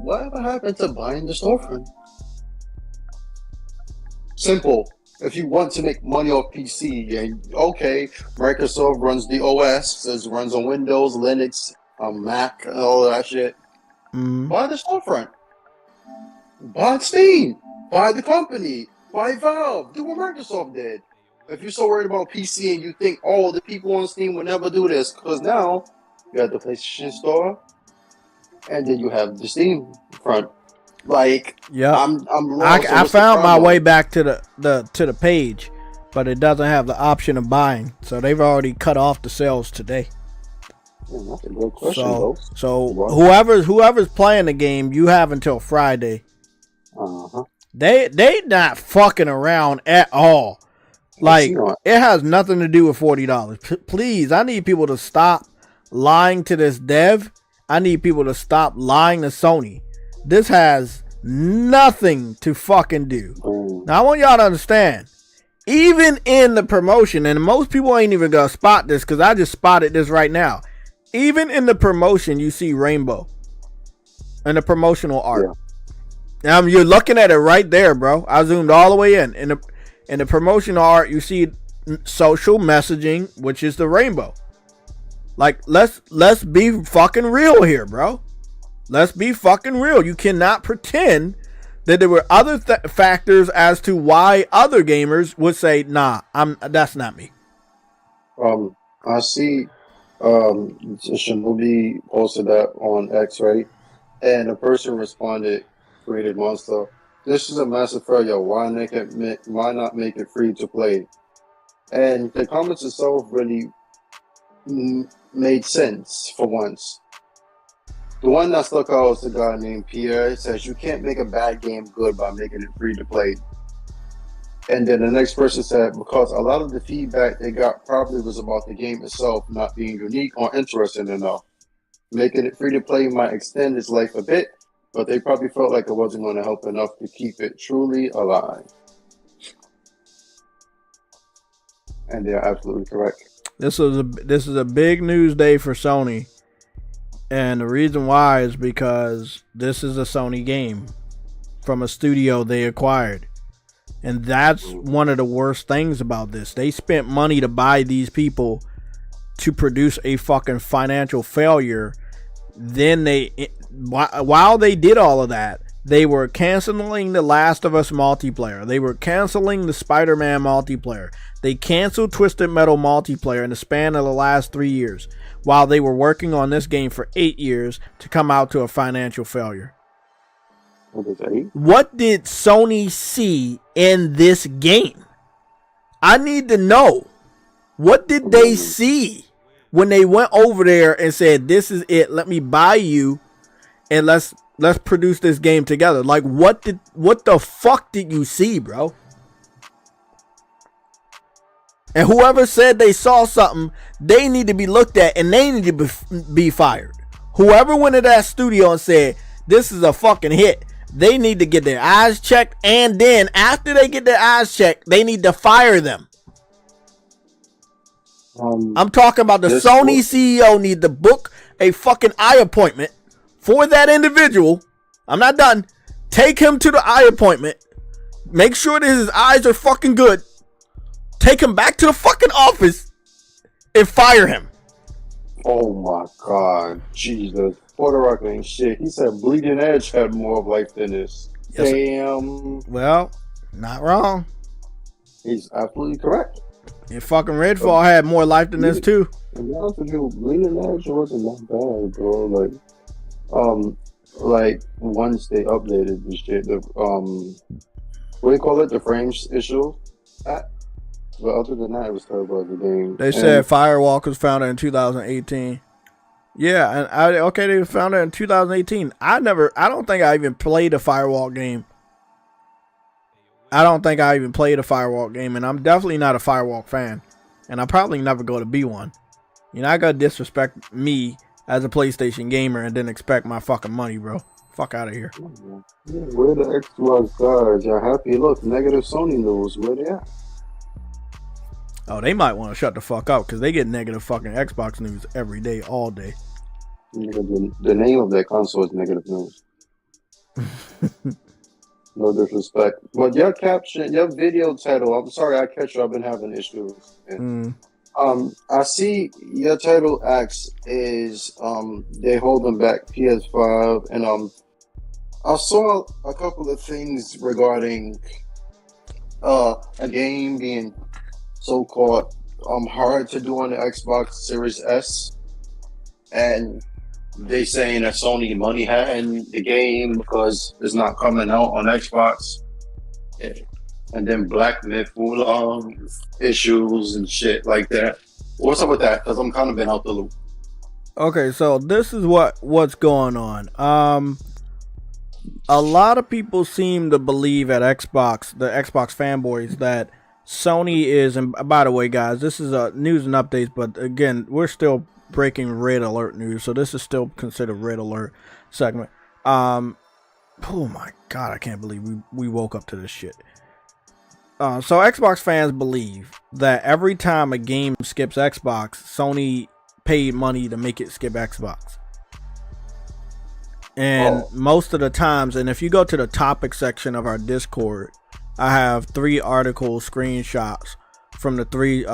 whatever happened to buying the storefront? Simple. If you want to make money off PC, and okay, Microsoft runs the OS, it runs on Windows, Linux, Mac, and all that shit. Buy the storefront. Buy Steam. Buy the company. Buy Valve. Do what Microsoft did. If you're so worried about PC and you think, oh, the people on Steam will never do this, because now you have the PlayStation Store, and then you have the Steam front. Like, yeah, I'm lost. I found my way back to the page, but it doesn't have the option of buying. So they've already cut off the sales today. That's a good question, so whoever's playing the game, you have until Friday. They not fucking around at all. Like, it has nothing to do with $40. Please, I need people to stop lying to this dev. I need people to stop lying to Sony. This has nothing to fucking do. Now, I want y'all to understand, even in the promotion, and most people ain't even gonna spot this because I just spotted this right now. Even in the promotion, you see rainbow and the promotional art. You're looking at it right there, bro. I zoomed all the way in. In the promotional art, you see social messaging, which is the rainbow. Like, let's be fucking real here, bro. Let's be fucking real. You cannot pretend that there were other factors as to why other gamers would say, nah, that's not me. I see Shinobi posted that on X, right? And a person responded, created Monster, this is a massive failure. Why not make it free to play? And the comments itself really made sense for once. The one that stuck out was the guy named Pierre. It says, you can't make a bad game good by making it free to play. And then the next person said, because a lot of the feedback they got probably was about the game itself not being unique or interesting enough. Making it free to play might extend its life a bit, but they probably felt like it wasn't going to help enough to keep it truly alive. And they're absolutely correct. This is a big news day for Sony. And the reason why is because this is a Sony game from a studio they acquired. And that's one of the worst things about this. They spent money to buy these people to produce a fucking financial failure. Then while they did all of that, they were canceling the Last of Us multiplayer. They were canceling the Spider-Man multiplayer. They canceled Twisted Metal multiplayer in the span of the last 3 years, while they were working on this game for 8 years to come out to a financial failure. What did Sony see in this game? I need to know. What did they see when they went over there and said, this is it, let me buy you and let's produce this game together? Like, what the fuck did you see, bro? And whoever said they saw something, they need to be looked at and they need to be fired. Whoever went to that studio and said, this is a fucking hit, they need to get their eyes checked. And then after they get their eyes checked, they need to fire them. I'm talking about the Sony CEO need to book a fucking eye appointment for that individual. I'm not done. Take him to the eye appointment. Make sure that his eyes are fucking good. Take him back to the fucking office and fire him. Oh my God, Jesus. Puerto Rico ain't shit. He said Bleeding Edge had more of life than this. Yes, damn. Well, not wrong. He's absolutely correct. And fucking Redfall had more life than this too. To be honest with you, Bleeding Edge wasn't that bad, bro. Like once they updated the shit, what do you call it? The frames issue. But other than that, it was terrible as a game. They said Firewalk was founded in 2018. Yeah, and okay, they were founded in 2018. I don't think I even played a Firewalk game. I don't think I even played a Firewalk game, and I'm definitely not a Firewalk fan. And I probably never go to be one. You're not gonna disrespect me as a PlayStation gamer and then expect my fucking money, bro. Fuck out of here. Where the Xbox guys? You're happy. Look, negative Sony news. Where they at? Oh, they might want to shut the fuck up because they get negative fucking Xbox news every day, all day. The name of that console is negative news. No disrespect. But your caption, your video title, I'm sorry I catch you, I've been having issues. I see your title X is they holding back PS5, and I saw a couple of things regarding a game being so-called hard to do on the Xbox Series S, and they saying that Sony money had the game because it's not coming out on Xbox. And then Black Myth Wukong issues and shit like that. What's up with that? Because I'm kind of been out the loop. Okay, so this is what's going on. A lot of people seem to believe at Xbox, the Xbox fanboys, that Sony is, and by the way, guys, this is news and updates, but again, we're still breaking red alert news, so this is still considered red alert segment. Oh my god, I can't believe we woke up to this shit. So Xbox fans believe that every time a game skips Xbox, Sony paid money to make it skip Xbox. And most of the times, and if you go to the topic section of our Discord, I have 3 article screenshots from the 3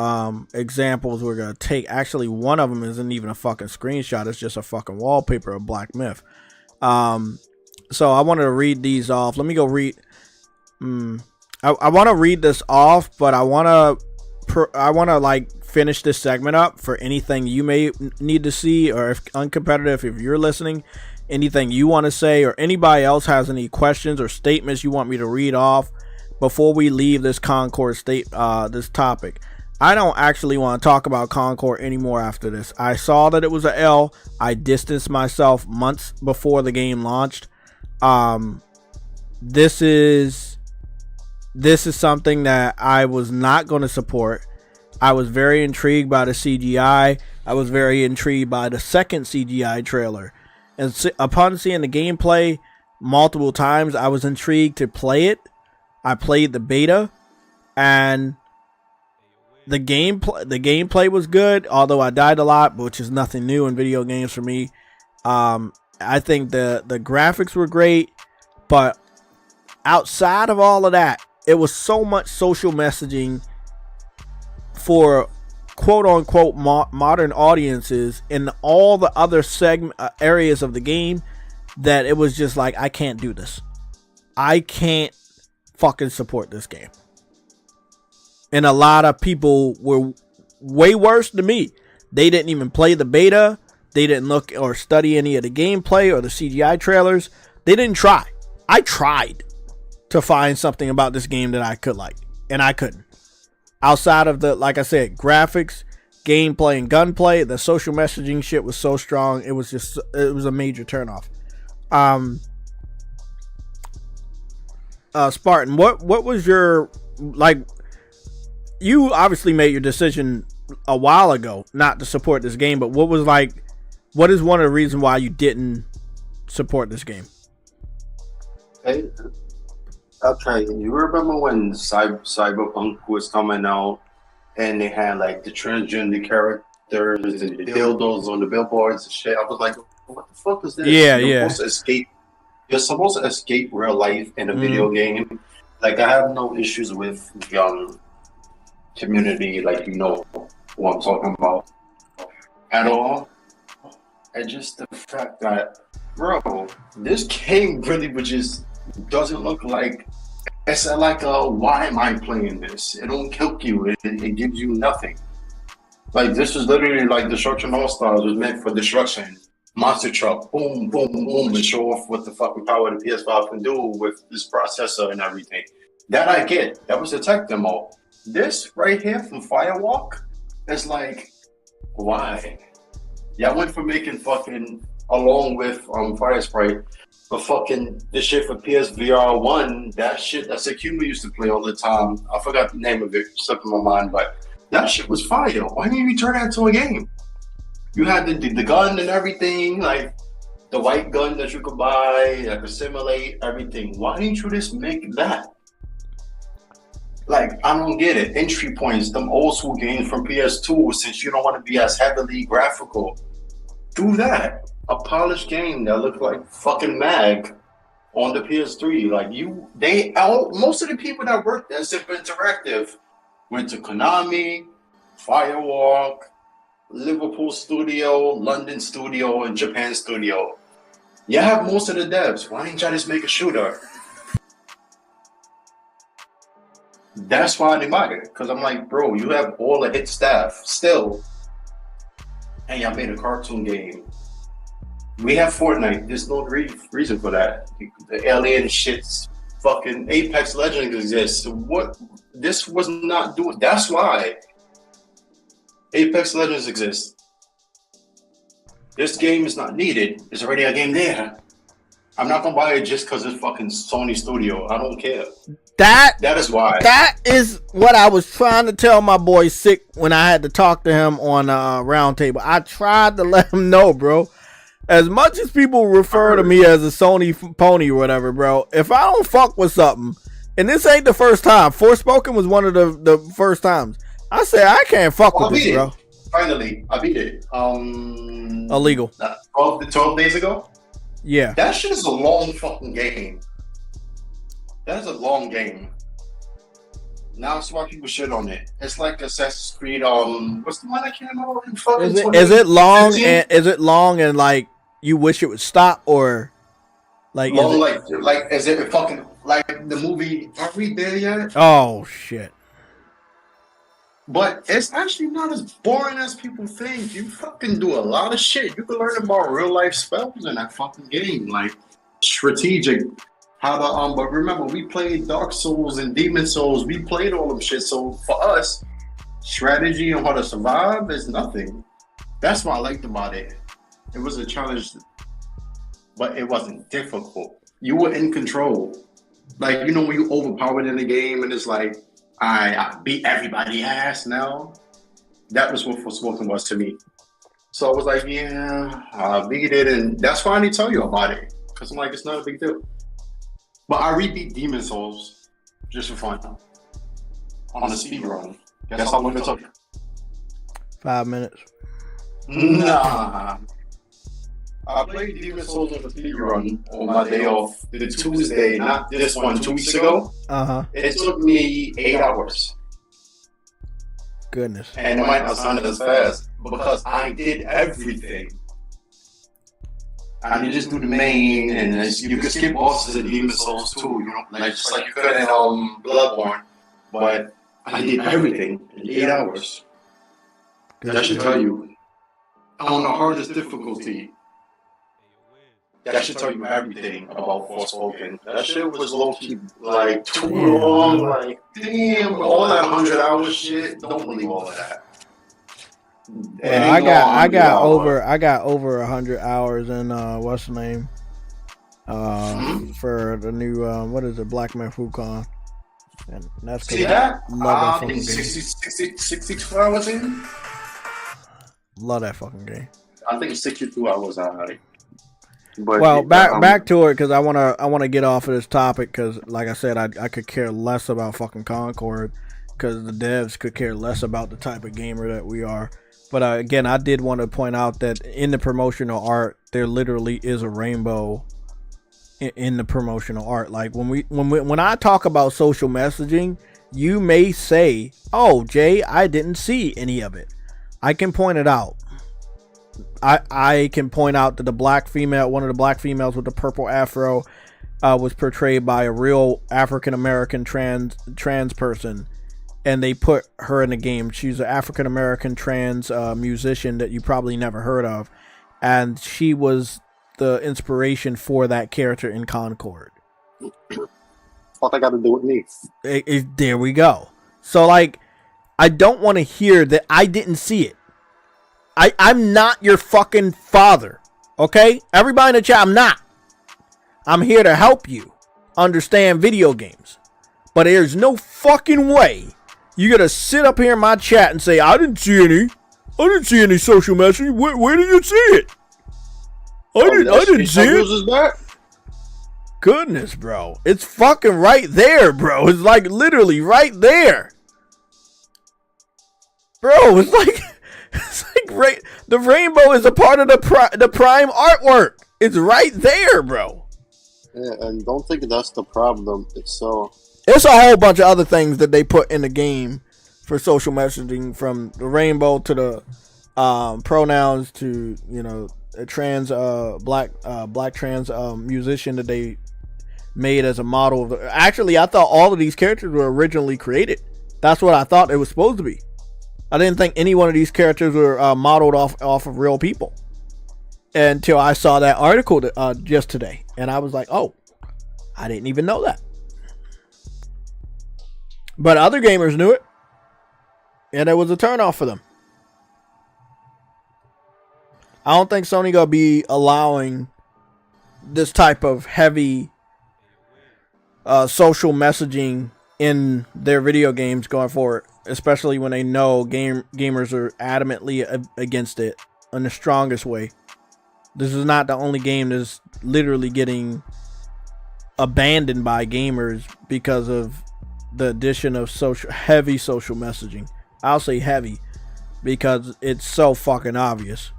examples we're going to take. Actually, one of them isn't even a fucking screenshot. It's just a fucking wallpaper of Black Myth. So I wanted to read these off. Let me go read. I want to read this off, but I want to like finish this segment up for anything you may need to see, or if uncompetitive, if you're listening, anything you want to say, or anybody else has any questions or statements you want me to read off before we leave this CONCORD this topic. I don't actually want to talk about CONCORD anymore after this. I saw that it was a L. I distanced myself months before the game launched. This is something that I was not going to support. I was very intrigued by the CGI. I was very intrigued by the second CGI trailer. And upon seeing the gameplay multiple times, I was intrigued to play it. I played the beta, and the gameplay was good, although I died a lot, which is nothing new in video games for me. I think the graphics were great, but outside of all of that, it was so much social messaging for quote-unquote modern audiences in all the other areas of the game that it was just like, I can't do this. I can't fucking support this game. And a lot of people were way worse than me. They didn't even play the beta. They didn't look or study any of the gameplay or the CGI trailers. They didn't try. I tried to find something about this game that I could like, and I couldn't. Outside of the, like I said, graphics, gameplay, and gunplay, the social messaging shit was so strong. It was a major turnoff. Spartan, what was your, like, you obviously made your decision a while ago not to support this game, but what is one of the reasons why you didn't support this game? Hey, okay, you remember when Cyberpunk was coming out and they had like the transgender characters and the dildos on the billboards and shit? I was like, what the fuck is this? Yeah, You're supposed to escape real life in a video game. Like, I have no issues with young community, like, you know who I'm talking about at all. And just the fact that, bro, this game really just doesn't look like, it's like why am I playing this? It don't kill you. It gives you nothing. Like, this is literally like Destruction All-Stars was meant for destruction. Monster truck, boom, boom, boom, and show off what the fucking power the PS5 can do with this processor and everything. That I get. That was a tech demo. This right here from Firewalk is like, why? Y'all went for making fucking, along with Fire Sprite, but fucking this shit for PSVR 1, that shit that Sekuma used to play all the time. I forgot the name of it, stuck in my mind, but that shit was fire. Why didn't you turn that into a game? You had the gun and everything, like the white gun that you could buy that could simulate everything. Why didn't you just make that? Like, I don't get it. Entry points, them old school games from PS2, since you don't want to be as heavily graphical, do that. A polished game that looked like fucking Mag on the PS3. Like, most of the people that worked at Zip Interactive went to Konami, Firewalk, Liverpool studio, London studio, and Japan studio. You have most of the devs. Why didn't y'all just make a shooter? That's why I didn't buy it. Because I'm like, bro, you have all the hit staff still. And y'all made a cartoon game. We have Fortnite. There's no reason for that. The alien shit's fucking Apex Legends exists. What? This was not doing. That's why Apex Legends exists. This game is not needed. There's already a game there. I'm not gonna buy it just because it's fucking Sony Studio. I don't care. That is why. That is what I was trying to tell my boy Sick when I had to talk to him on Roundtable. I tried to let him know, bro. As much as people refer to me as a Sony pony or whatever, bro, if I don't fuck with something, and this ain't the first time, Forspoken was one of the first times, I say I can't fuck with this, bro. Finally, I beat it. Illegal. 12 days ago? Yeah. That shit is a long fucking game. That is a long game. Now it's why people shit on it. It's like Assassin's Creed. What's the one that came out in fucking? Is it long? And is it long and like you wish it would stop, or like long? Is it fucking like the movie? Are we there yet? Oh shit! But it's actually not as boring as people think. You fucking do a lot of shit. You can learn about real life spells in that fucking game, like strategic. How to but remember, we played Dark Souls and Demon Souls. We played all them shit. So for us, strategy and how to survive is nothing. That's what I liked about it. It was a challenge, but it wasn't difficult. You were in control. Like, you know, when you overpowered in the game and it's like, I beat everybody ass now. That was what Forspoken was to me. So I was like, yeah, I beat it, and that's why I need to tell you about it. Because I'm like, it's not a big deal. But I rebeat Demon Souls just for fun on a speed run. Guess how long it took? 5 minutes. Nah. I played Demon Souls on a speed run on my day off. The Tuesday, not this one, 2 weeks ago. It took me 8 hours. Goodness. And it might not sound as fast because I did everything. And you just do the main, and you can skip bosses in Demon Souls too, you know, like just like you could in Bloodborne. But I did everything in 8 hours. That should tell you. On the hardest difficulty. That should tell you everything about Forspoken. That shit was low-key, like, too long, like, damn, all that 100 hours shit, don't believe all of that. Well, I got over 100 hours in what's the name? For the new what is it, Black Man Wukong. And that's see that? Love that fucking game. 62 hours in? Love that fucking game. I think it's 62 hours alright. But well, back to it, because I wanna get off of this topic, because like I said, I could care less about fucking Concord, because the devs could care less about the type of gamer that we are. But again, I did want to point out that in the promotional art, there literally is a rainbow in the promotional art. Like when I talk about social messaging, you may say, "Oh, Jay, I didn't see any of it." I can point it out. I can point out that one of the black females with the purple afro, was portrayed by a real African American trans person. And they put her in the game. She's an African-American trans musician that you probably never heard of. And she was the inspiration for that character in CONCORD. What that got to do with me? There we go. So like, I don't want to hear that I didn't see it. I'm not your fucking father. Okay? Everybody in the chat, I'm not. I'm here to help you understand video games. But there's no fucking way you're going to sit up here in my chat and say, I didn't see any social messaging. Where did you see it? I didn't see it. Goodness, bro. It's fucking right there, bro. It's like literally right there. Bro, it's like the rainbow is a part of the prime artwork. It's right there, bro. Yeah, and don't think that's the problem. It's a whole bunch of other things that they put in the game for social messaging, from the rainbow to the pronouns to, you know, a trans black trans musician that they made as a model of actually, I thought all of these characters were originally created. That's what I thought it was supposed to be. I didn't think any one of these characters were modeled off of real people until I saw that article just today, and I was like, oh, I didn't even know that. But other gamers knew it, and it was a turnoff for them. I don't think Sony gonna be allowing this type of heavy social messaging in their video games going forward, especially when they know gamers are adamantly against it in the strongest way. This is not the only game that's literally getting abandoned by gamers because of the addition of heavy social messaging. I'll say heavy because it's so fucking obvious.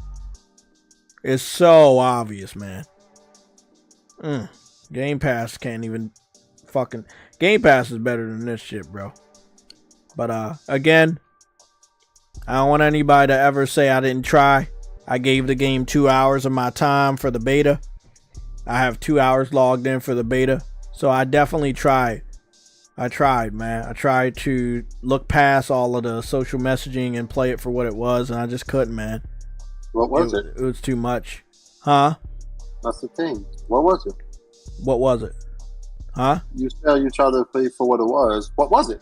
It's so obvious, man. Game Pass can't even fucking... Game Pass is better than this shit, bro. But again, I don't want anybody to ever say I didn't try. I gave the game 2 hours of my time for the beta. I have 2 hours logged in for the beta. So I definitely tried. I tried, man. I tried to look past all of the social messaging and play it for what it was, and I just couldn't, man. What was it? It was too much. Huh? That's the thing. What was it? What was it? Huh? You said you tried to play for what it was. What was it?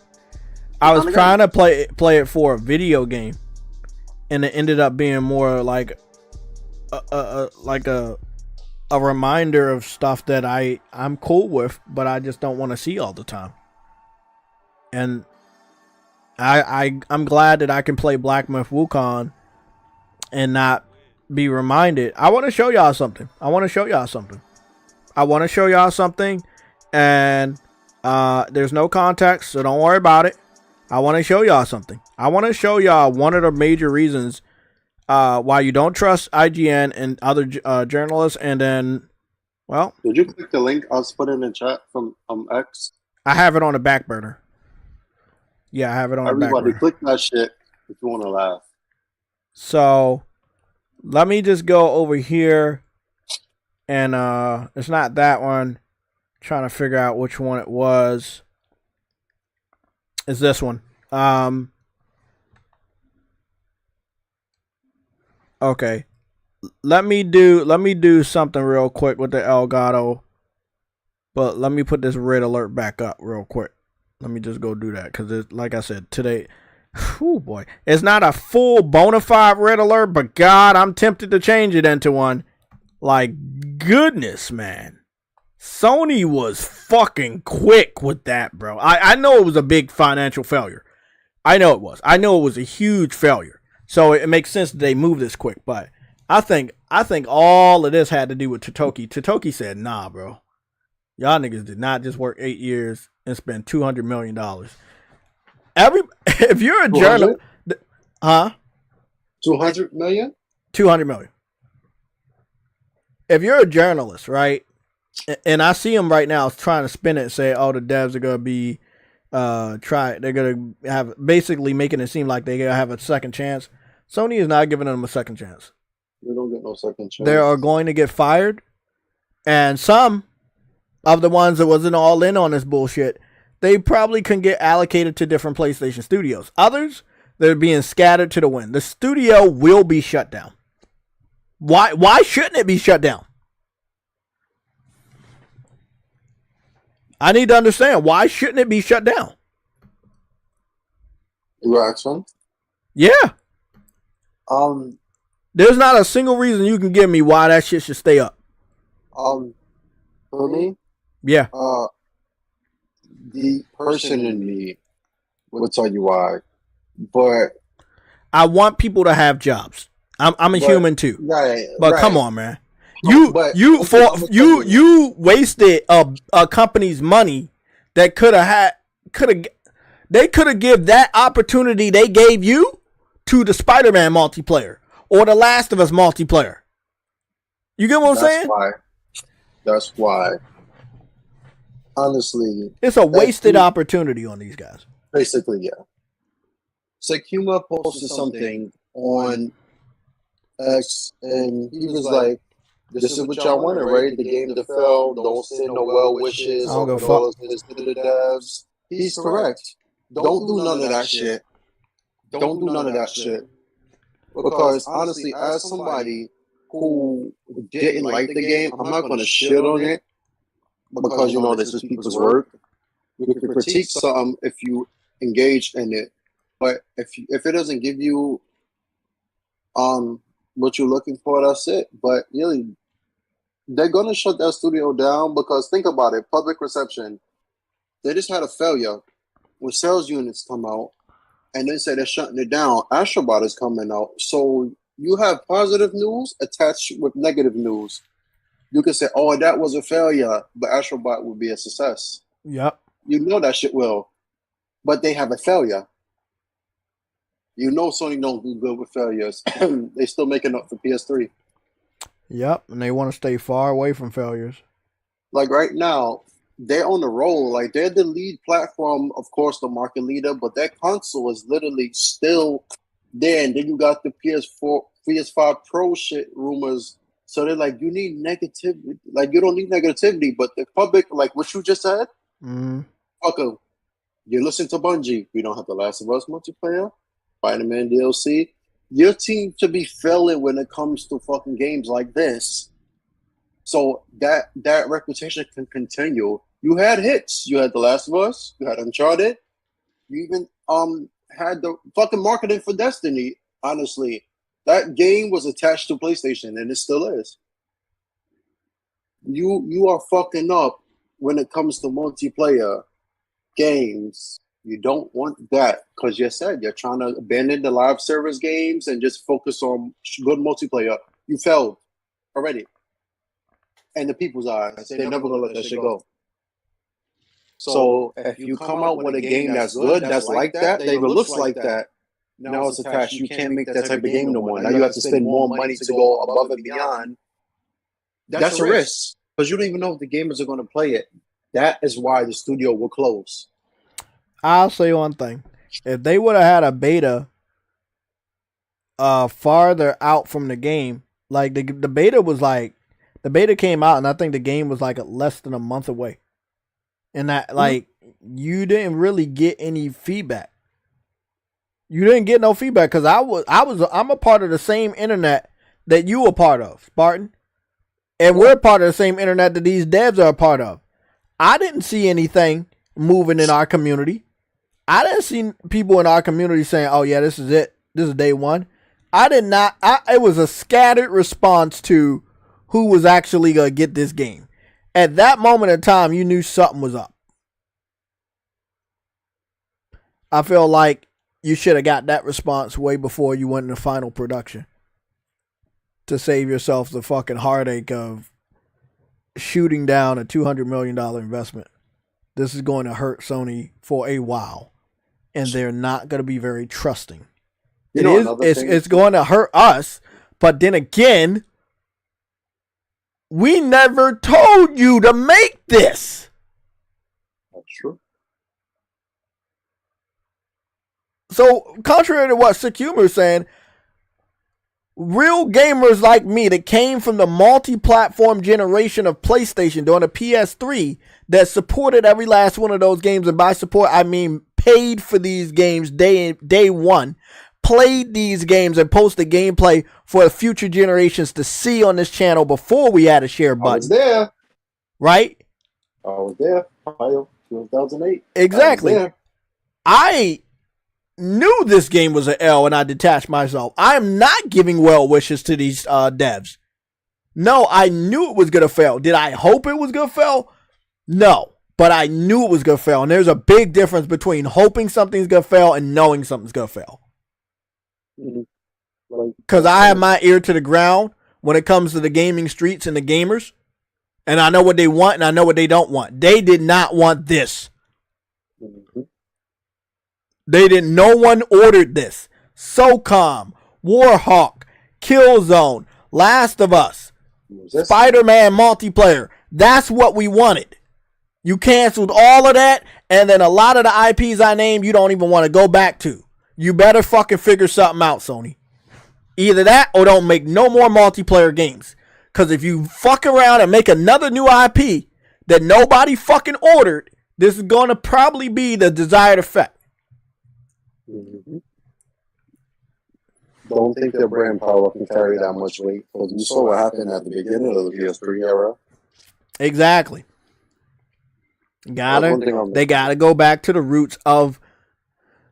I was trying to play it for a video game, and it ended up being more like a reminder of stuff that I'm cool with, but I just don't want to see all the time. And I'm glad that I can play Black Myth Wukong and not be reminded. I want to show y'all something. And there's no context, so don't worry about it. I want to show y'all something. I want to show y'all one of the major reasons why you don't trust IGN and other journalists. And then, well, did you click the link I was put in the chat from X? I have it on the back burner. Yeah, I have it on the back burner. Everybody click that shit if you want to laugh. So let me just go over here, and it's not that one. Trying to figure out which one it was. Is this one? Okay. Let me do something real quick with the Elgato. But let me put this red alert back up real quick. Let me just go do that, because it's, like I said, today, oh boy, it's not a full bona fide red alert, but God, I'm tempted to change it into one. Like, goodness, man. Sony was fucking quick with that, bro. I know it was a big financial failure. I know it was. I know it was a huge failure. So it makes sense that they moved this quick. But I think all of this had to do with Totoki. Totoki said, nah, bro. Y'all niggas did not just work 8 years and spend $200 million. If you're a journalist, huh? 200 million? 200 million. If you're a journalist, right? And I see them right now trying to spin it and say, oh, the devs are going to be, they're going to have, basically making it seem like they're going to have a second chance. Sony is not giving them a second chance. They don't get no second chance. They are going to get fired. And some of the ones that wasn't all in on this bullshit, they probably can get allocated to different PlayStation studios. Others, they're being scattered to the wind. The studio will be shut down. Why shouldn't it be shut down? I need to understand, why shouldn't it be shut down? You asked him? Yeah. Um, There's not a single reason you can give me why that shit should stay up. For me, Yeah. the person in me will tell you why, but I want people to have jobs. I'm a human too. Right. But come on, man. You wasted a company's money that they could have give that opportunity they gave you to the Spider-Man multiplayer or the Last of Us multiplayer. You get what I'm saying? That's why. Honestly, it's a wasted opportunity on these guys. Basically, yeah. Sakuma posted something on X, and he was like, "This is what y'all wanted, right? The game to fail. Don't send no well wishes. I don't give a fuck to the devs." He's correct. Don't do none of that shit. Don't do none of that shit. Because honestly, as somebody who didn't like the game, I'm not going to shit on it because you know this is people's work. You can critique something if you engage in it, but if it doesn't give you what you're looking for, that's it. But really, they're gonna shut that studio down because think about it, public reception. They just had a failure when sales units come out, and they say they're shutting it down. Astrobot is coming out, so you have positive news attached with negative news. You can say, "Oh, that was a failure," but Astrobot will be a success. Yep. You know that shit will, but they have a failure. You know Sony don't do good with failures. They still making up for PS3. Yep, and they want to stay far away from failures. Like right now, they're on the roll. Like they're the lead platform, of course, the market leader, but that console is literally still there. And then you got the PS4, PS5 Pro shit rumors. So they're like, you need negativity. Like you don't need negativity, but the public, like what you just said, fuck them. You listen to Bungie. We don't have the Last of Us multiplayer, Spider-Man DLC. Your team to be failing when it comes to fucking games like this. So that reputation can continue. You had hits. You had The Last of Us. You had Uncharted. You even had the fucking marketing for Destiny. Honestly, that game was attached to PlayStation, and it still is. You are fucking up when it comes to multiplayer games. You don't want that because you said you're trying to abandon the live service games and just focus on good multiplayer. You failed already. And the people's eyes, they're never gonna let that shit go. So if you come out with a game that's good, that's like that even looks like that, now it's attached. You can't make that type of game no more. Now you have to spend more money to go above and beyond. That's a risk because you don't even know if the gamers are going to play it. That is why the studio will close. I'll say one thing. If they would have had a beta farther out from the game, like the beta was like, the beta came out and I think the game was like less than a month away. And that like you didn't really get any feedback. You didn't get no feedback because I'm a part of the same internet that you were part of, Spartan. And we're part of the same internet that these devs are a part of. I didn't see anything moving in our community. I didn't see people in our community saying, "Oh yeah, this is it. This is day one." I did not. It was a scattered response to who was actually gonna get this game. At that moment in time, you knew something was up. I feel like you should have got that response way before you went into final production to save yourself the fucking heartache of shooting down a $200 million investment. This is going to hurt Sony for a while, and they're not going to be very trusting. It's going to hurt us, but then again, we never told you to make this. That's true. So, contrary to what Sick Humor is saying, real gamers like me that came from the multi-platform generation of PlayStation during the PS3 that supported every last one of those games, and by support, I mean paid for these games day one, played these games and posted gameplay for future generations to see on this channel before we had a share button. I was there. Right? I was there. 2008. Exactly. I knew this game was an L and I detached myself. I am not giving well wishes to these devs. No, I knew it was going to fail. Did I hope it was going to fail? No, but I knew it was going to fail. And there's a big difference between hoping something's going to fail and knowing something's going to fail. Because I have my ear to the ground when it comes to the gaming streets and the gamers. And I know what they want and I know what they don't want. They did not want this. They didn't. No one ordered this. SOCOM, Warhawk, Killzone, Last of Us, Spider-Man multiplayer. That's what we wanted. You canceled all of that, and then a lot of the IPs I named you don't even want to go back to. You better fucking figure something out, Sony. Either that or don't make no more multiplayer games. Because if you fuck around and make another new IP that nobody fucking ordered, this is going to probably be the desired effect. Don't think their brand power can carry that much weight, because you saw what happened at the beginning of the PS3 era. Exactly. They gotta go back to the roots of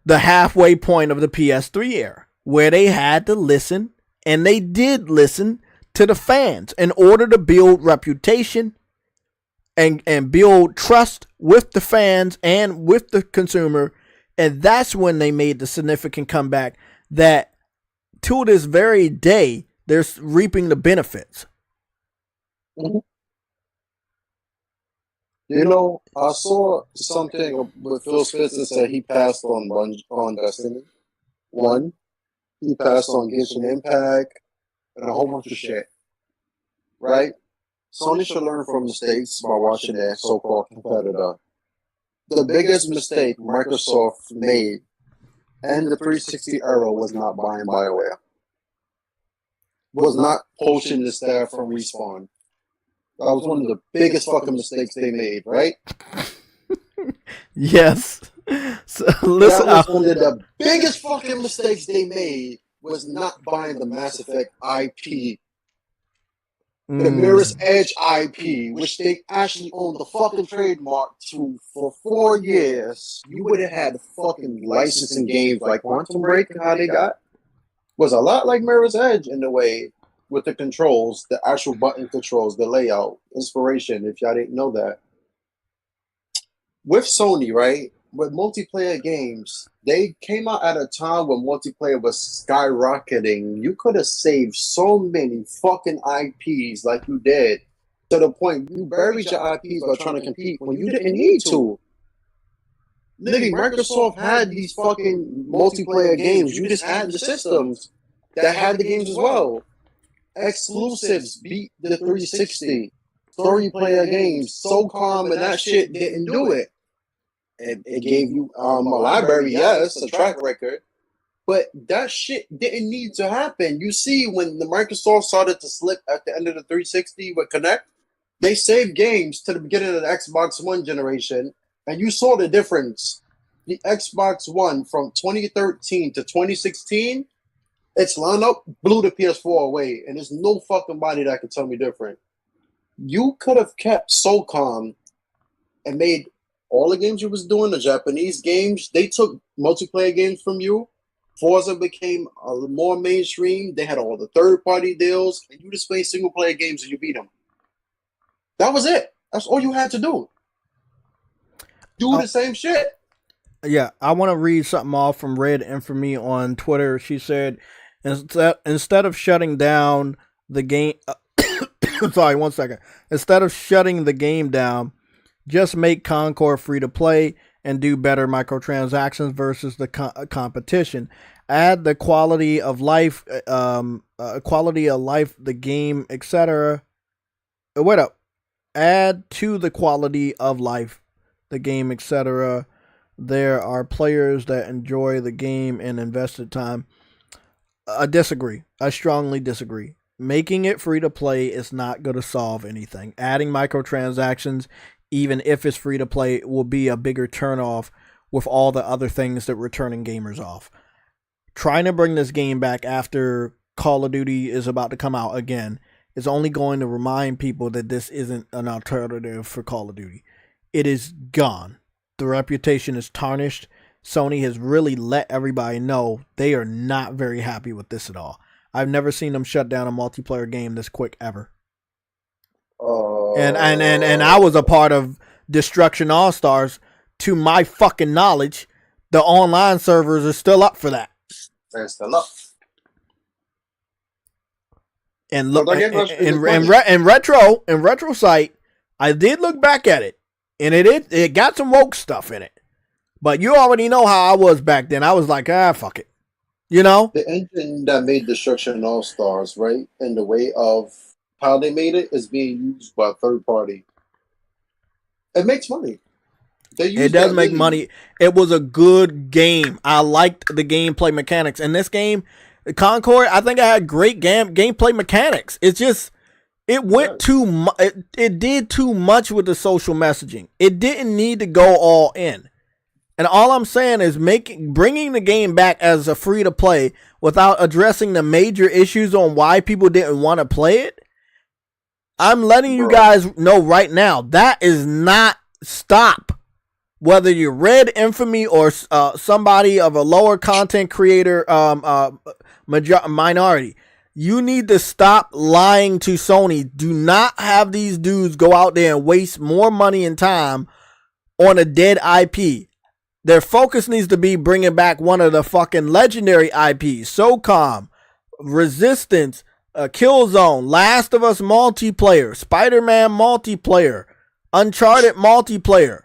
the halfway point of the PS3 era, where they had to listen, and they did listen to the fans in order to build reputation and build trust with the fans and with the consumer. And that's when they made the significant comeback that to this very day, they're reaping the benefits. You know, I saw something with Phil Spencer said he passed on Destiny 1. He passed on Genshin Impact and a whole bunch of shit. Right? Sony should learn from mistakes by watching their so-called competitor. The biggest mistake Microsoft made and the 360 era was not buying BioWare. Was not poaching the staff from Respawn. That was one of the biggest fucking mistakes they made, right? Yes. So, listen, that was one of the biggest fucking mistakes they made was not buying the Mass Effect IP. The Mirror's Edge IP, which they actually owned the fucking trademark to for 4 years. You would have had fucking licensing games like Quantum Break and how they got. Was a lot like Mirror's Edge in a way, with the controls, the actual button controls, the layout, inspiration, if y'all didn't know that. With Sony, right, with multiplayer games, they came out at a time when multiplayer was skyrocketing. You could have saved so many fucking IPs like you did, to the point you buried your IPs by trying to compete when you didn't need to. Nigga, Microsoft had these fucking multiplayer games. You just had the systems that had the games as well. Exclusives beat the 360. Story player games, SOCOM and that shit didn't do it. It gave you a library, yes, a track record, but that shit didn't need to happen. You see, when the Microsoft started to slip at the end of the 360 with Kinect, they saved games to the beginning of the Xbox One generation, and you saw the difference. The Xbox One from 2013 to 2016, its lineup blew the PS4 away, and there's no fucking body that can tell me different. You could have kept SOCOM and made all the games you was doing, the Japanese games, they took multiplayer games from you. Forza became more mainstream. They had all the third-party deals, and you just played single-player games and you beat them. That was it. That's all you had to do. Do the same shit. Yeah, I want to read something off from Red Infamy on Twitter. She said, instead of shutting down the game... sorry, 1 second. Instead of shutting the game down, just make CONCORD free to play and do better microtransactions versus the competition. Add the quality of life, the game, etc. Wait up. Add to the quality of life, the game, etc. There are players that enjoy the game and invested time. I disagree. I strongly disagree. Making it free to play is not going to solve anything. Adding microtransactions, even if it's free to play, will be a bigger turnoff with all the other things that we're turning gamers off. Trying to bring this game back after Call of Duty is about to come out again is only going to remind people that this isn't an alternative for Call of Duty. It is gone. The reputation is tarnished. Sony has really let everybody know they are not very happy with this at all. I've never seen them shut down a multiplayer game this quick ever. And I was a part of Destruction All Stars. To my fucking knowledge, the online servers are still up for that. They're still up. And look, in retro site, I did look back at it, and it got some woke stuff in it. But you already know how I was back then. I was like, fuck it. You know? The engine that made Destruction All Stars, right, in the way of how they made it, is being used by a third party. It makes money. It does make money. It was a good game. I liked the gameplay mechanics. In this game, Concord, I think I had great gameplay mechanics. It's just, it went too much. It did too much with the social messaging. It didn't need to go all in. And all I'm saying is bringing the game back as a free to play without addressing the major issues on why people didn't want to play it. I'm letting you guys know right now that is not stop. Whether you're Red Infamy or somebody of a lower content creator minority, you need to stop lying to Sony. Do not have these dudes go out there and waste more money and time on a dead IP. Their focus needs to be bringing back one of the fucking legendary IPs. SOCOM, Resistance, Killzone, Last of Us multiplayer, Spider-Man multiplayer, Uncharted multiplayer.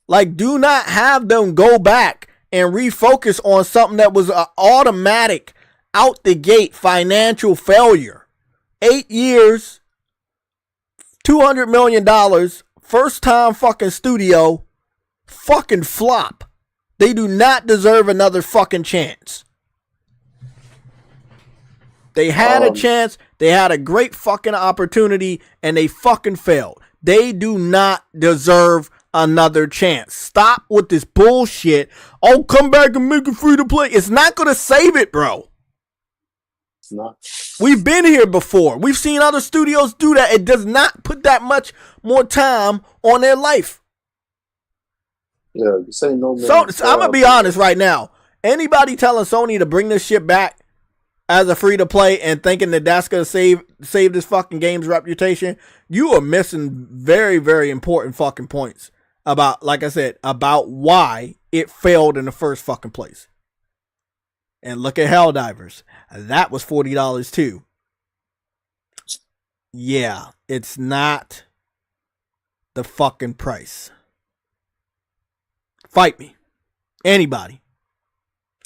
Like, do not have them go back and refocus on something that was an automatic, out the gate financial failure. 8 years, $200 million, first time fucking studio, fucking flop. They do not deserve another fucking chance. They had a chance, they had a great fucking opportunity, and they fucking failed. They do not deserve another chance. Stop with this bullshit. Oh, come back and make it free to play. It's not going to save it, bro. It's not. We've been here before. We've seen other studios do that. It does not put that much more time on their life. Yeah, you say no man. So I'm going to be honest right now. Anybody telling Sony to bring this shit back as a free to play and thinking that that's going to save this fucking game's reputation, you are missing very, very important fucking points about, like I said, about why it failed in the first fucking place. And look at Helldivers. That was $40 too. Yeah, it's not the fucking price. Fight me. Anybody.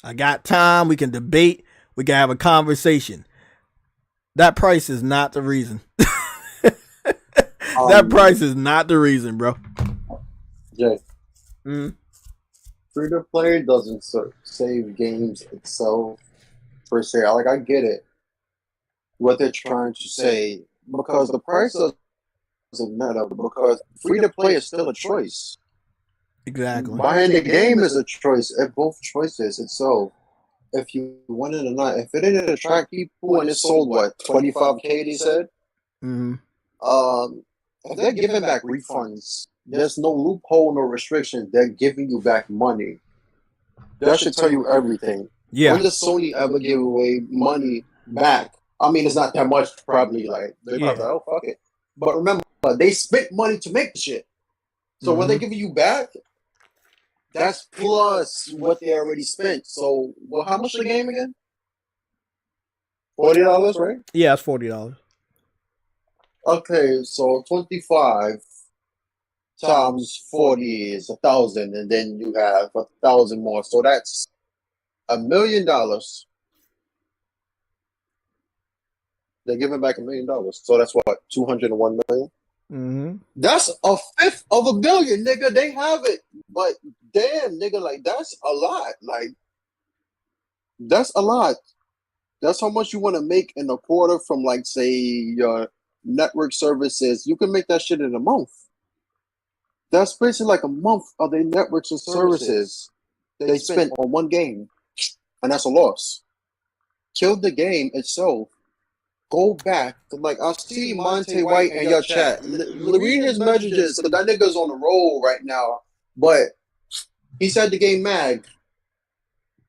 I got time. We can debate. We can have a conversation. That price is not the reason. That price is not the reason, bro. Jay. Free to play doesn't save games itself per se. Like, I get it, what they're trying to say, because the price doesn't matter, because free to play is still a choice. Exactly. Buying the game is a choice. At both choices itself. If you want it or not, if it didn't attract people and it sold what, 25K, they said. If they're giving back refunds, there's no loophole, no restriction. They're giving you back money. That should tell you everything. Yeah. When does Sony ever give away money back? I mean, it's not that much, probably. Like, they're probably like, oh, fuck it. But remember, they spent money to make the shit. So when they're giving you back, that's plus what they already spent. So, well, how much the game again? $40, right? Yeah, it's $40. Okay, so 25 times 40 is 1,000, and then you have 1,000 more. So that's $1 million. They're giving back $1 million. So that's what, 201 million? That's a fifth of $1 billion, nigga. They have it, but damn, nigga, like, that's a lot. Like, that's a lot. That's how much you want to make in a quarter from, like, say, your network services. You can make that shit in a month. That's basically like a month of their networks and services they spent on one game, and that's a loss. Kill the game itself. Go back. Like, I see Monte White in your chat. Reading his messages, because that nigga's on the roll right now. But He said the game Mag.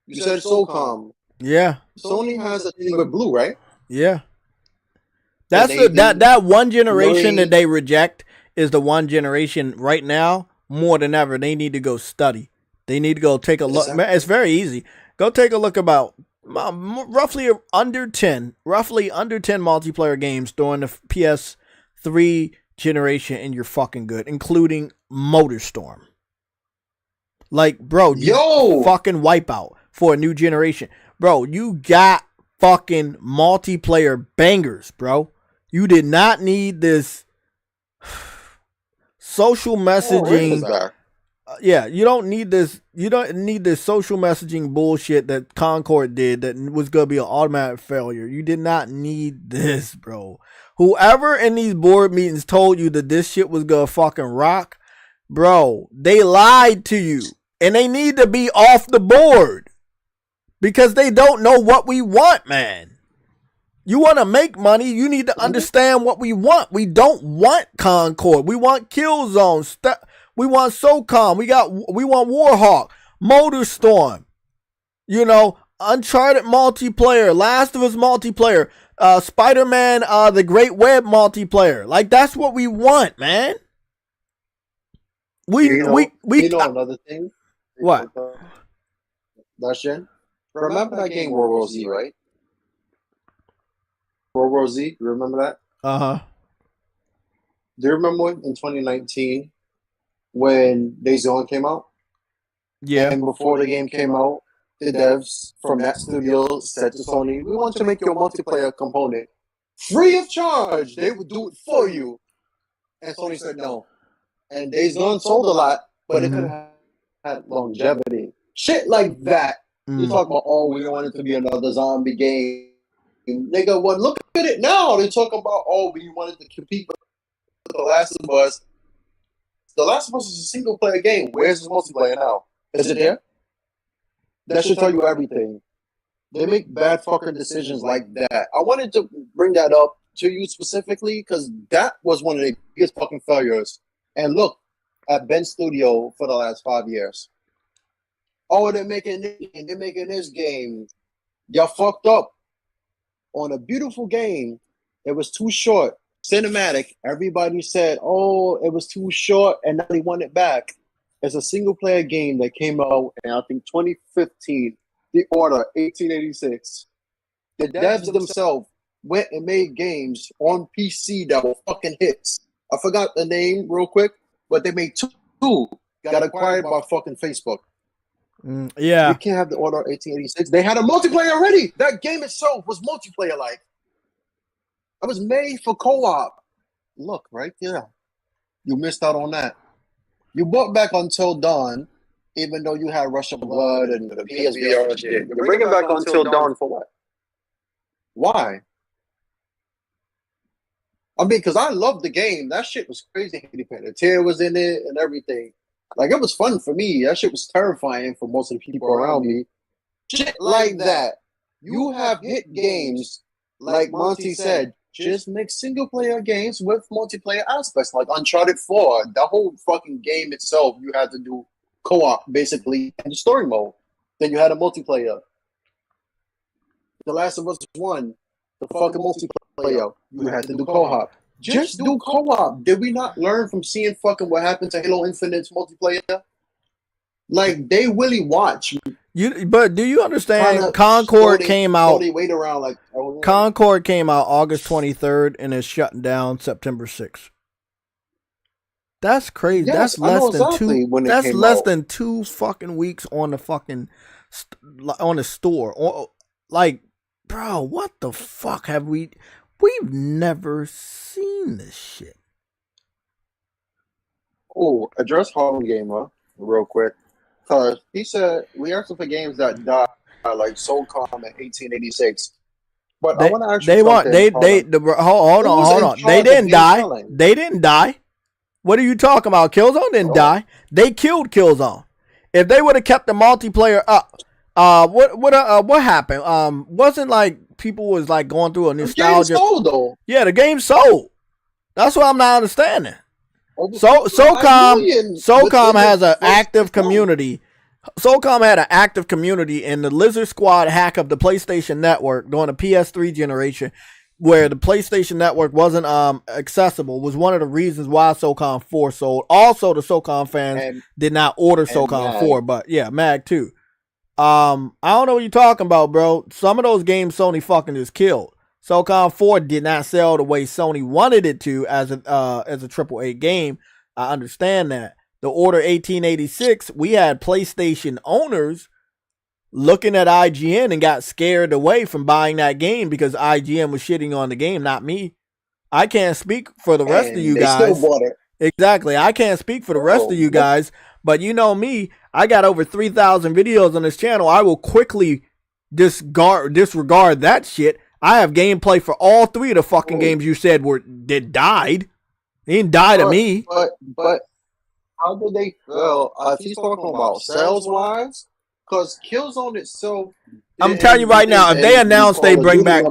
You said SOCOM. Yeah. Sony has a thing with Blue, right? Yeah. That's that one generation that they reject is the one generation right now more than ever. They need to go study. They need to go take a look. It's very easy. Go take a look about roughly under 10 multiplayer games during the PS3 generation, and you're fucking good, including Motorstorm. Like, bro, you fucking Wipeout for a new generation. Bro, you got fucking multiplayer bangers, bro. You did not need this social messaging. Yeah, you don't need this. You don't need this social messaging bullshit that CONCORD did that was going to be an automatic failure. You did not need this, bro. Whoever in these board meetings told you that this shit was going to fucking rock, bro, they lied to you. And they need to be off the board because they don't know what we want, man. You want to make money, you need to understand what we want. We don't want CONCORD. We want Killzone. We want SOCOM. We want Warhawk, Motorstorm. You know, Uncharted multiplayer, Last of Us multiplayer, Spider-Man, the Great Web multiplayer. Like, that's what we want, man. You know another thing? What? That's Jen. Remember that game World War Z, right? World War Z, you remember that? Uh-huh. Do you remember in 2019 when Days Gone came out? Yeah. And before the game came out, the devs from that studio said to Sony, we want to make your multiplayer component free of charge. They would do it for you. And Sony said no. And Days Gone sold a lot, but it could have had longevity. Shit like that. You talk about, we want it to be another zombie game. Nigga, well, look at it now. They talk about, we wanted to compete with The Last of Us. The Last of Us is a single player game. Where's the multiplayer now? Is it there? That should tell you everything. They make bad fucking decisions like that. I wanted to bring that up to you specifically because that was one of the biggest fucking failures. And look at Ben Studio for the last 5 years. They're making this game. Y'all fucked up on a beautiful game. It was too short. Cinematic. Everybody said, it was too short, and now they want it back. It's a single player game that came out in, I think, 2015. The Order, 1886. The devs themselves went and made games on PC that were fucking hits. I forgot the name real quick, but they made two. Got acquired by fucking Facebook. Yeah. You can't have The Order 1886. They had a multiplayer already. That game itself was multiplayer-like. It was made for co-op. Look, right there. You missed out on that. You brought back Until Dawn, even though you had Rush of Blood and the PSVR shit. You're bringing back Until Dawn for what? Why? I mean, because I loved the game. That shit was crazy. The tear was in it and everything. Like, it was fun for me. That shit was terrifying for most of the people around me. Shit like that. You have hit games, like Monty said, just make single-player games with multiplayer aspects, like Uncharted 4. The whole fucking game itself, you had to do co-op, basically, in the story mode. Then you had a multiplayer. The Last of Us 1, the fucking multiplayer, you had to do co-op. Just do co-op. Did we not learn from seeing fucking what happened to Halo Infinite's multiplayer? Like, they really watch. But do you understand? CONCORD came out. Wait around like CONCORD came out August 23rd and is shutting down September 6th. That's crazy. Yes, that's less than exactly two. That's less than 2 fucking weeks on the fucking on the store. Like, bro, what the fuck have we? We've never seen this shit. Address Harlem Gamer real quick. Because he said, we asked him for games that die, like SOCOM in 1886. But I want to actually hold on. They didn't die. They didn't die. What are you talking about? Killzone didn't die. They killed Killzone. If they would have kept the multiplayer up, what happened? Wasn't like people was like going through a nostalgia. The game sold, though. Yeah, the game sold. That's what I'm not understanding. SOCOM has an active community SOCOM had an active community, and the Lizard Squad hack of the PlayStation Network during the PS3 generation, where the PlayStation Network wasn't accessible, was one of the reasons why SOCOM 4 sold. Also, the SOCOM fans did not order SOCOM 4, but yeah, MAG too. I don't know what you're talking about, bro. Some of those games Sony fucking just killed. SOCOM 4 did not sell the way Sony wanted it to as a AAA game. I understand that. The Order 1886, we had PlayStation owners looking at IGN and got scared away from buying that game because IGN was shitting on the game, not me. I can't speak for the rest of you guys. Still bought it. Exactly. I can't speak for the rest of you guys, but you know me, I got over 3,000 videos on this channel. I will quickly disregard that shit. I have gameplay for all three of the fucking games you said died. They didn't die to me. But how did they feel? If he's talking about sales-wise, because Killzone itself... I'm telling you right now, if they announce they bring back...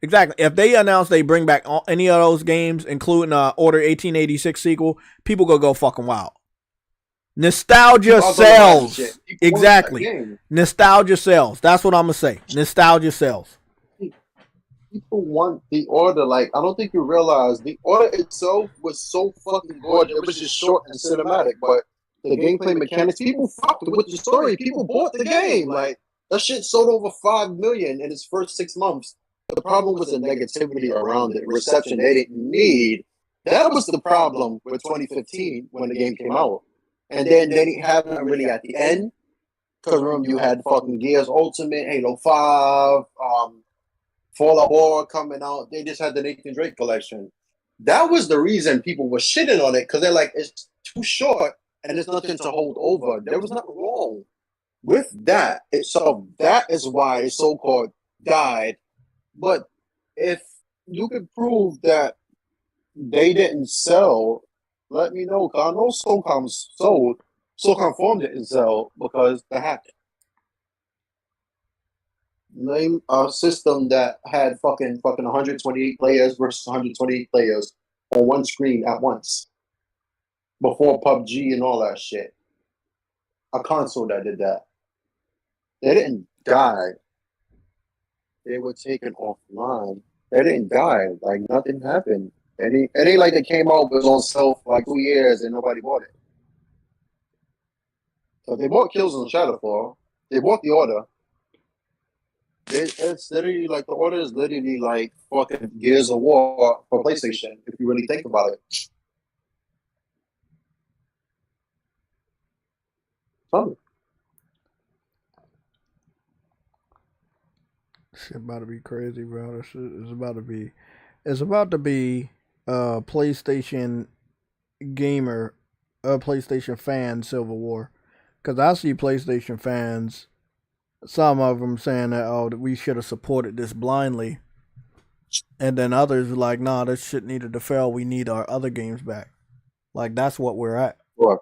Exactly. If they announce they bring back any of those games, including Order 1886 sequel, people gonna go fucking wild. Nostalgia sells. Exactly. Nostalgia sells. That's what I'm gonna say. Nostalgia sells. People want the Order. Like, I don't think you realize the Order itself was so fucking gorgeous. It was just short and cinematic, but the gameplay mechanics, people fucked with the story. People bought the game. Like, that shit sold over 5 million in its first 6 months. The problem was the negativity around it, reception they didn't need. That was the problem with 2015 when the game came out. And then they didn't have it really at the end. Because remember, you had fucking Gears Ultimate, Halo 5, Fallout 4 coming out. They just had the Nathan Drake collection. That was the reason people were shitting on it, because they're like, it's too short and there's nothing to hold over. There was nothing wrong with that. So that is why the so-called died. But if you could prove that they didn't sell, let me know. Because I know SOCOM sold. SOCOM 4 didn't sell because they hacked it. Name a system that had fucking 128 players versus 128 players on one screen at once. Before PUBG and all that shit. A console that did that. They didn't die. They were taken offline. They didn't die. Like, nothing happened. It ain't like they came out, was on sale for like 2 years and nobody bought it. So they bought Killzone Shadowfall. They bought the Order. It's literally like, the Order is literally like fucking Gears of War for PlayStation, if you really think about it. Something. Shit about to be crazy, bro. This shit is about to be. It's about to be PlayStation gamer, PlayStation fan civil war. Because I see PlayStation fans, some of them saying that, we should have supported this blindly. And then others are like, nah, this shit needed to fail. We need our other games back. Like, that's what we're at. What?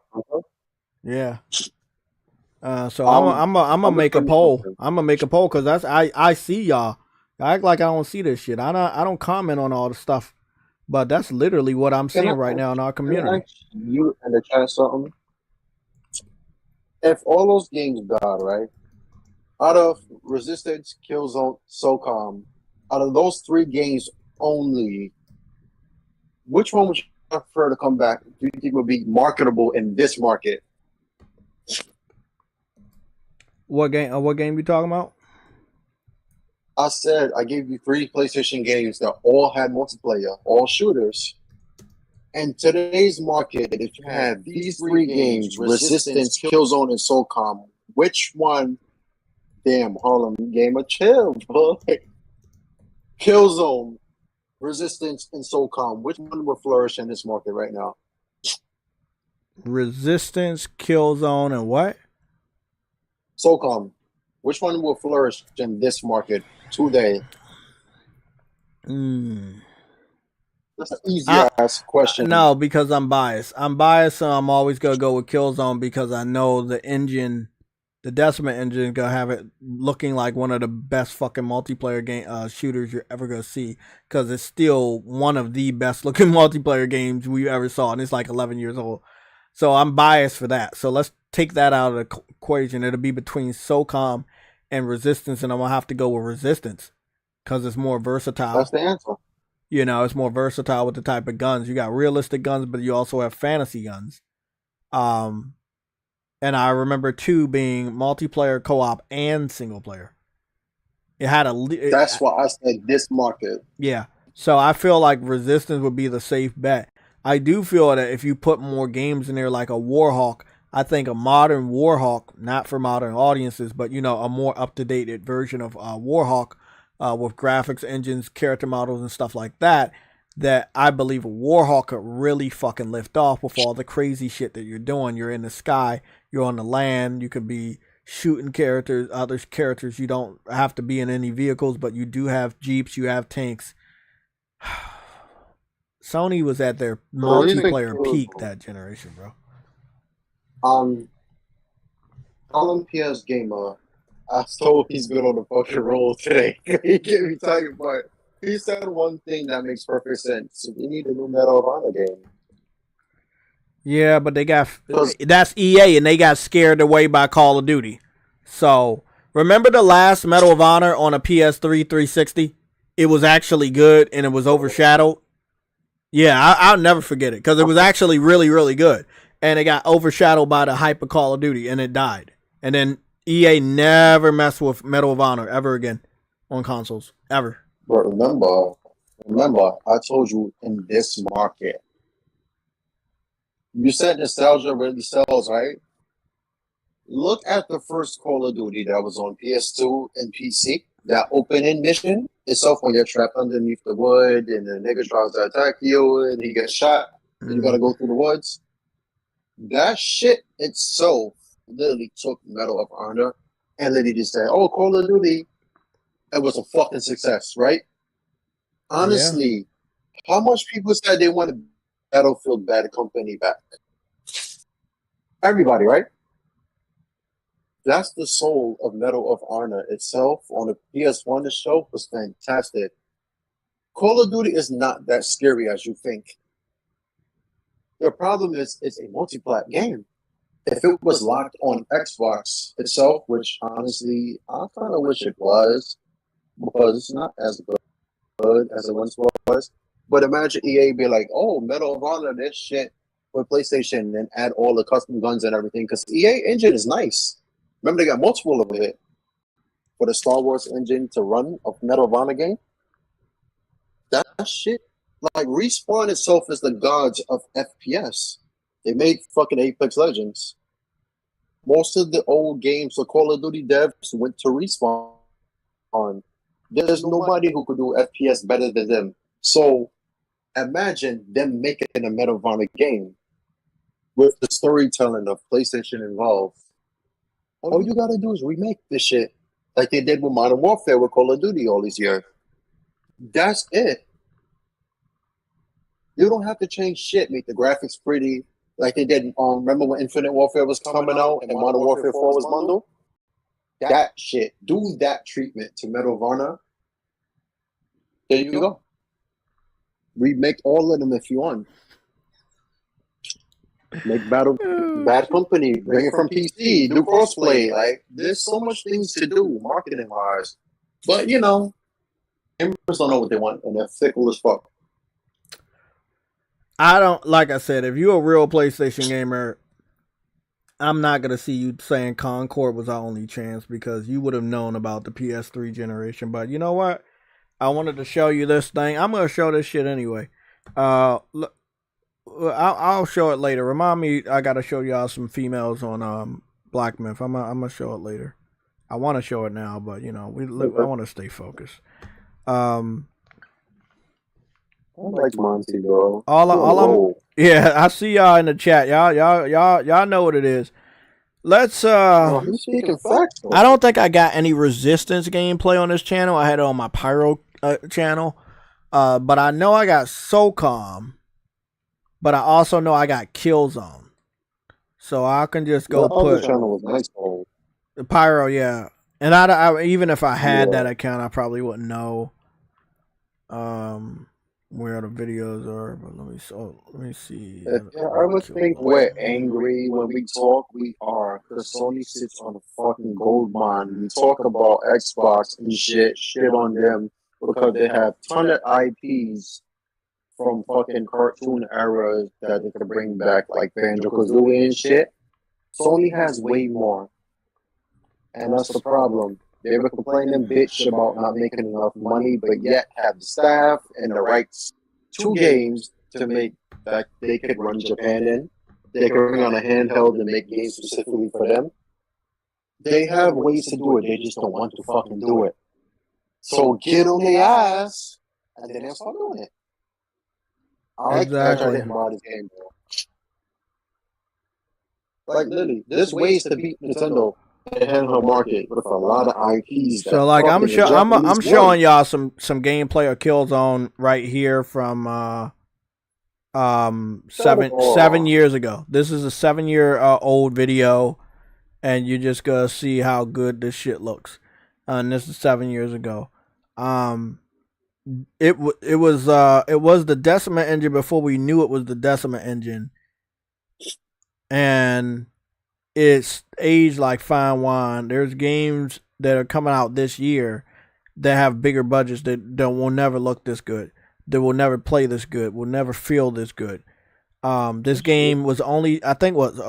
Yeah. So I'm gonna make a poll. I'm gonna make a poll because I see y'all. I act like I don't see this shit. I don't comment on all the stuff, but that's literally what I'm seeing right now in our community. You in the chat something? If all those games died, right? Out of Resistance, Killzone, SOCOM, out of those 3 games only, which one would you prefer to come back? Do you think would be marketable in this market? What game you talking about? I said I gave you 3 PlayStation games that all had multiplayer, all shooters. In today's market, if you have these 3 games, Resistance, Killzone, and SOCOM, which one? Damn, Harlem Gamer, chill, bro. Killzone, Resistance, and SOCOM, which one will flourish in this market right now? Resistance, Killzone, and what? SOCOM, which one will flourish in this market today? That's an easy ass question. No, because I'm biased. So I'm always gonna go with Killzone because I know the engine, the Decima engine, gonna have it looking like one of the best fucking multiplayer game shooters you're ever gonna see. Because it's still one of the best looking multiplayer games we ever saw, and it's like 11 years old. So I'm biased for that. So let's take that out of the equation, it'll be between SOCOM and Resistance, and I'm gonna have to go with Resistance because it's more versatile. That's the answer. You know, it's more versatile with the type of guns. You got realistic guns, but you also have fantasy guns. And I remember 2 being multiplayer, co-op, and single player. It had That's why I said this market. Yeah. So I feel like Resistance would be the safe bet. I do feel that if you put more games in there like a Warhawk, I think a modern Warhawk, not for modern audiences, but, you know, a more up-to-date version of Warhawk with graphics engines, character models, and stuff like that, that I believe a Warhawk could really fucking lift off with all the crazy shit that you're doing. You're in the sky, you're on the land, you could be shooting characters, other characters. You don't have to be in any vehicles, but you do have Jeeps, you have tanks. Sony was at their multiplayer peak that generation, bro. Colin PS Gamer, I told he's been on the fucking roll today. He can't be talking about it. He said one thing that makes perfect sense. We need a new Medal of Honor game. Yeah, but that's EA, and they got scared away by Call of Duty. So remember the last Medal of Honor on a PS3 360? It was actually good, and it was overshadowed. Yeah, I'll never forget it because it was actually really, really good. And it got overshadowed by the hype of Call of Duty, and it died. And then EA never messed with Medal of Honor ever again on consoles, ever. But remember, I told you in this market, you said nostalgia really sells, right? Look at the first Call of Duty that was on PS2 and PC. That opening mission itself, when you're trapped underneath the wood and the nigga tries to attack you and he gets shot, and you gotta go through the woods. That shit itself literally took Medal of Honor and literally just said, "Oh, Call of Duty," it was a fucking success, right? Honestly, how much people said they wanted Battlefield Bad Company back? Everybody, right? That's the soul of Medal of Honor itself. On the PS1, the show was fantastic. Call of Duty is not that scary as you think. The problem is it's a multi-plat game. If it was locked on Xbox itself, which honestly I kind of wish it was, because it's not as good as it once was. But imagine EA be like, "Oh, Medal of Honor, this shit for PlayStation," and add all the custom guns and everything. Because EA engine is nice. Remember, they got multiple of it for the Star Wars engine to run a Medal of Honor game. That shit, like Respawn itself is the gods of FPS. They made fucking Apex Legends. Most of the old games for Call of Duty devs went to Respawn. There's nobody who could do FPS better than them. So imagine them making a Medal of Honor game with the storytelling of PlayStation involved. All you gotta do is remake this shit like they did with Modern Warfare with Call of Duty all these years. That's it. You don't have to change shit, make the graphics pretty, like they did. Remember when Infinite Warfare was coming out and Modern Warfare 4 was bundled? That shit. Do that treatment to Medal of Honor. There you go. Remake all of them if you want. Make Bad Company, bring it from PC, do crossplay. Like, there's so much things to do marketing wise. But you know, gamers don't know what they want and they're fickle as fuck. I don't, like I said, if you're a real PlayStation gamer, I'm not going to see you saying Concord was our only chance because you would have known about the PS3 generation. But you know what? I wanted to show you this thing. I'm going to show this shit anyway. Look, I'll show it later. Remind me, I got to show y'all some females on Black Myth. I'm going to show it later. I want to show it now, but you know, I want to stay focused. I like Monty, bro. Yeah, I see y'all in the chat. Y'all know what it is. Let's he's speaking facts. I don't think I got any Resistance gameplay on this channel. I had it on my Pyro channel. But I know I got SOCOM. But I also know I got Killzone. So I can just go put channel was nice. the Pyro, yeah. And I even if I had that account, I probably wouldn't know where the videos are, but let me see. I would think we're angry when we talk. We are, because Sony sits on a fucking gold mine. We talk about Xbox and shit on them because they have ton of IPs from fucking cartoon eras that they can bring back, like Banjo-Kazooie and shit. Sony has way more, and that's the problem. They were complaining bitch about not making enough money, but yet have the staff and the rights to games to make that they could run Japan in. They could bring on a handheld and make games specifically for them. They have ways to do it. They just don't want to fucking do it. So get on their ass, and then they'll start doing it. I like that I didn't buy this game, bro. Like, literally, there's ways to beat Nintendo in the handheld market with a lot of IPs. So, like, I'm showing y'all some gameplay of Killzone right here from 7 years ago. This is a 7-year old video, and you just gonna see how good this shit looks. And this is 7 years ago. It was the Decima engine before we knew it was the Decima engine, and it's aged like fine wine. There's games that are coming out this year that have bigger budgets that will never look this good. That will never play this good. Will never feel this good. This game was only, I think, was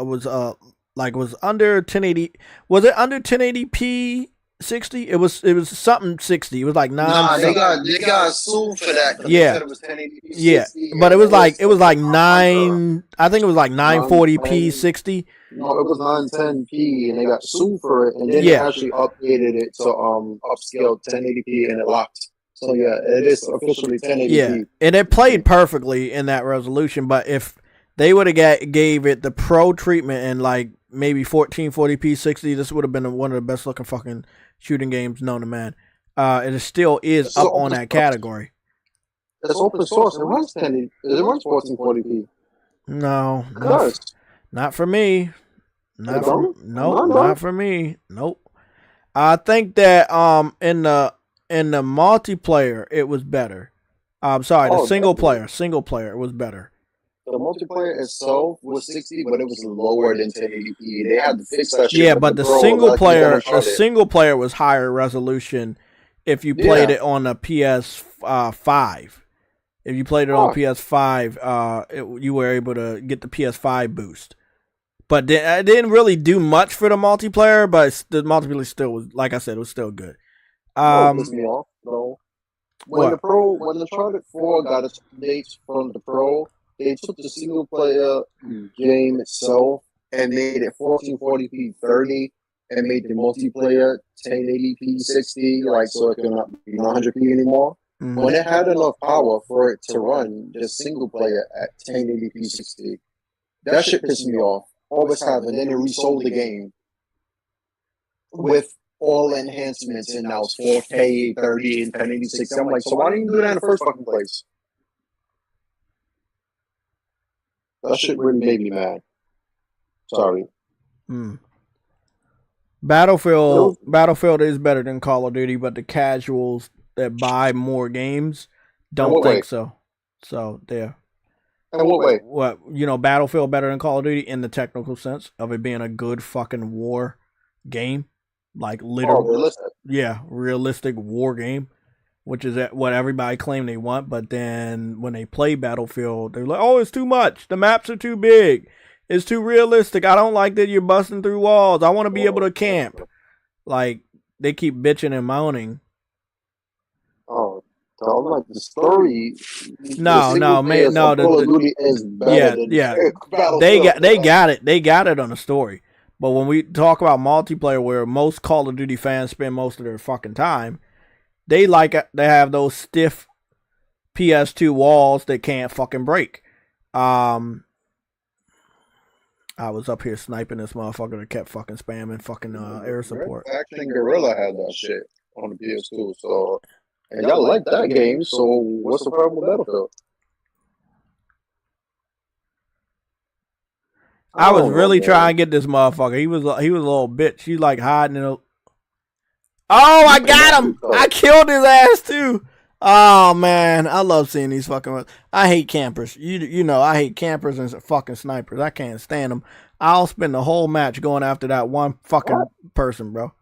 under 1080. Was it under 1080p 60? It was something 60. It was like 9. Nah, they got sued for that. Yeah, they said it was 1080p 60, yeah, but it was like 9. I think it was like 940p 60. No, it was 910p, and they got sued for it, and then they actually updated it to upscale 1080p, and it locked. So yeah, it is officially 1080p. Yeah, and it played perfectly in that resolution. But if they would have gave it the pro treatment and like maybe 1440p 60, this would have been one of the best looking fucking shooting games known to man. It still is up on that category. It's open source. It runs 1080. It runs 1440p. No, not for me. Not for me. Nope. I think that in the multiplayer it was better. I'm sorry, the single player it was better. The multiplayer itself was 60, but it was lower than 1080p. They had to fix that shit. Yeah, but the single player was higher resolution if you played it on a PS5. If you played it on PS5, you were able to get the PS5 boost. But it didn't really do much for the multiplayer, but the multiplayer still was, like I said, it was still good. Pissed me off, though. When the Uncharted 4 got its updates from the Pro, they took the single player game itself and made it 1440p 30 and made the multiplayer 1080p 60, like so it cannot be 100p anymore. Mm-hmm. When it had enough power for it to run the single player at 1080p 60, that shit pissed me off. Always have, and then they resold the game with all enhancements, and now it's 4K 30 and 1086. I'm like, so why didn't you do that in the first fucking place? That shit really made me mad. Sorry. Battlefield is better than Call of Duty, but the casuals that buy more games don't think so. So there. In what way? What, Battlefield better than Call of Duty in the technical sense of it being a good fucking war game, like literally, realistic war game, which is what everybody claim they want. But then when they play Battlefield, they're like, "Oh, it's too much. The maps are too big. It's too realistic. I don't like that you're busting through walls. I want to be able to camp." Like they keep bitching and moaning. Oh. So like the story. No. They got it. They got it on the story. But when we talk about multiplayer, where most Call of Duty fans spend most of their fucking time, they have those stiff PS2 walls that can't fucking break. I was up here sniping this motherfucker that kept fucking spamming fucking air support. Action Gorilla had that shit on the PS2, so. And y'all like that game, so what's the problem with Battlefield? I was really trying to get this motherfucker. He was a little bitch. He's like hiding in a... Oh, I got him! I killed his ass too! Oh man, I love seeing these fucking. I hate campers. You know I hate campers and fucking snipers. I can't stand them. I'll spend the whole match going after that one fucking person, bro.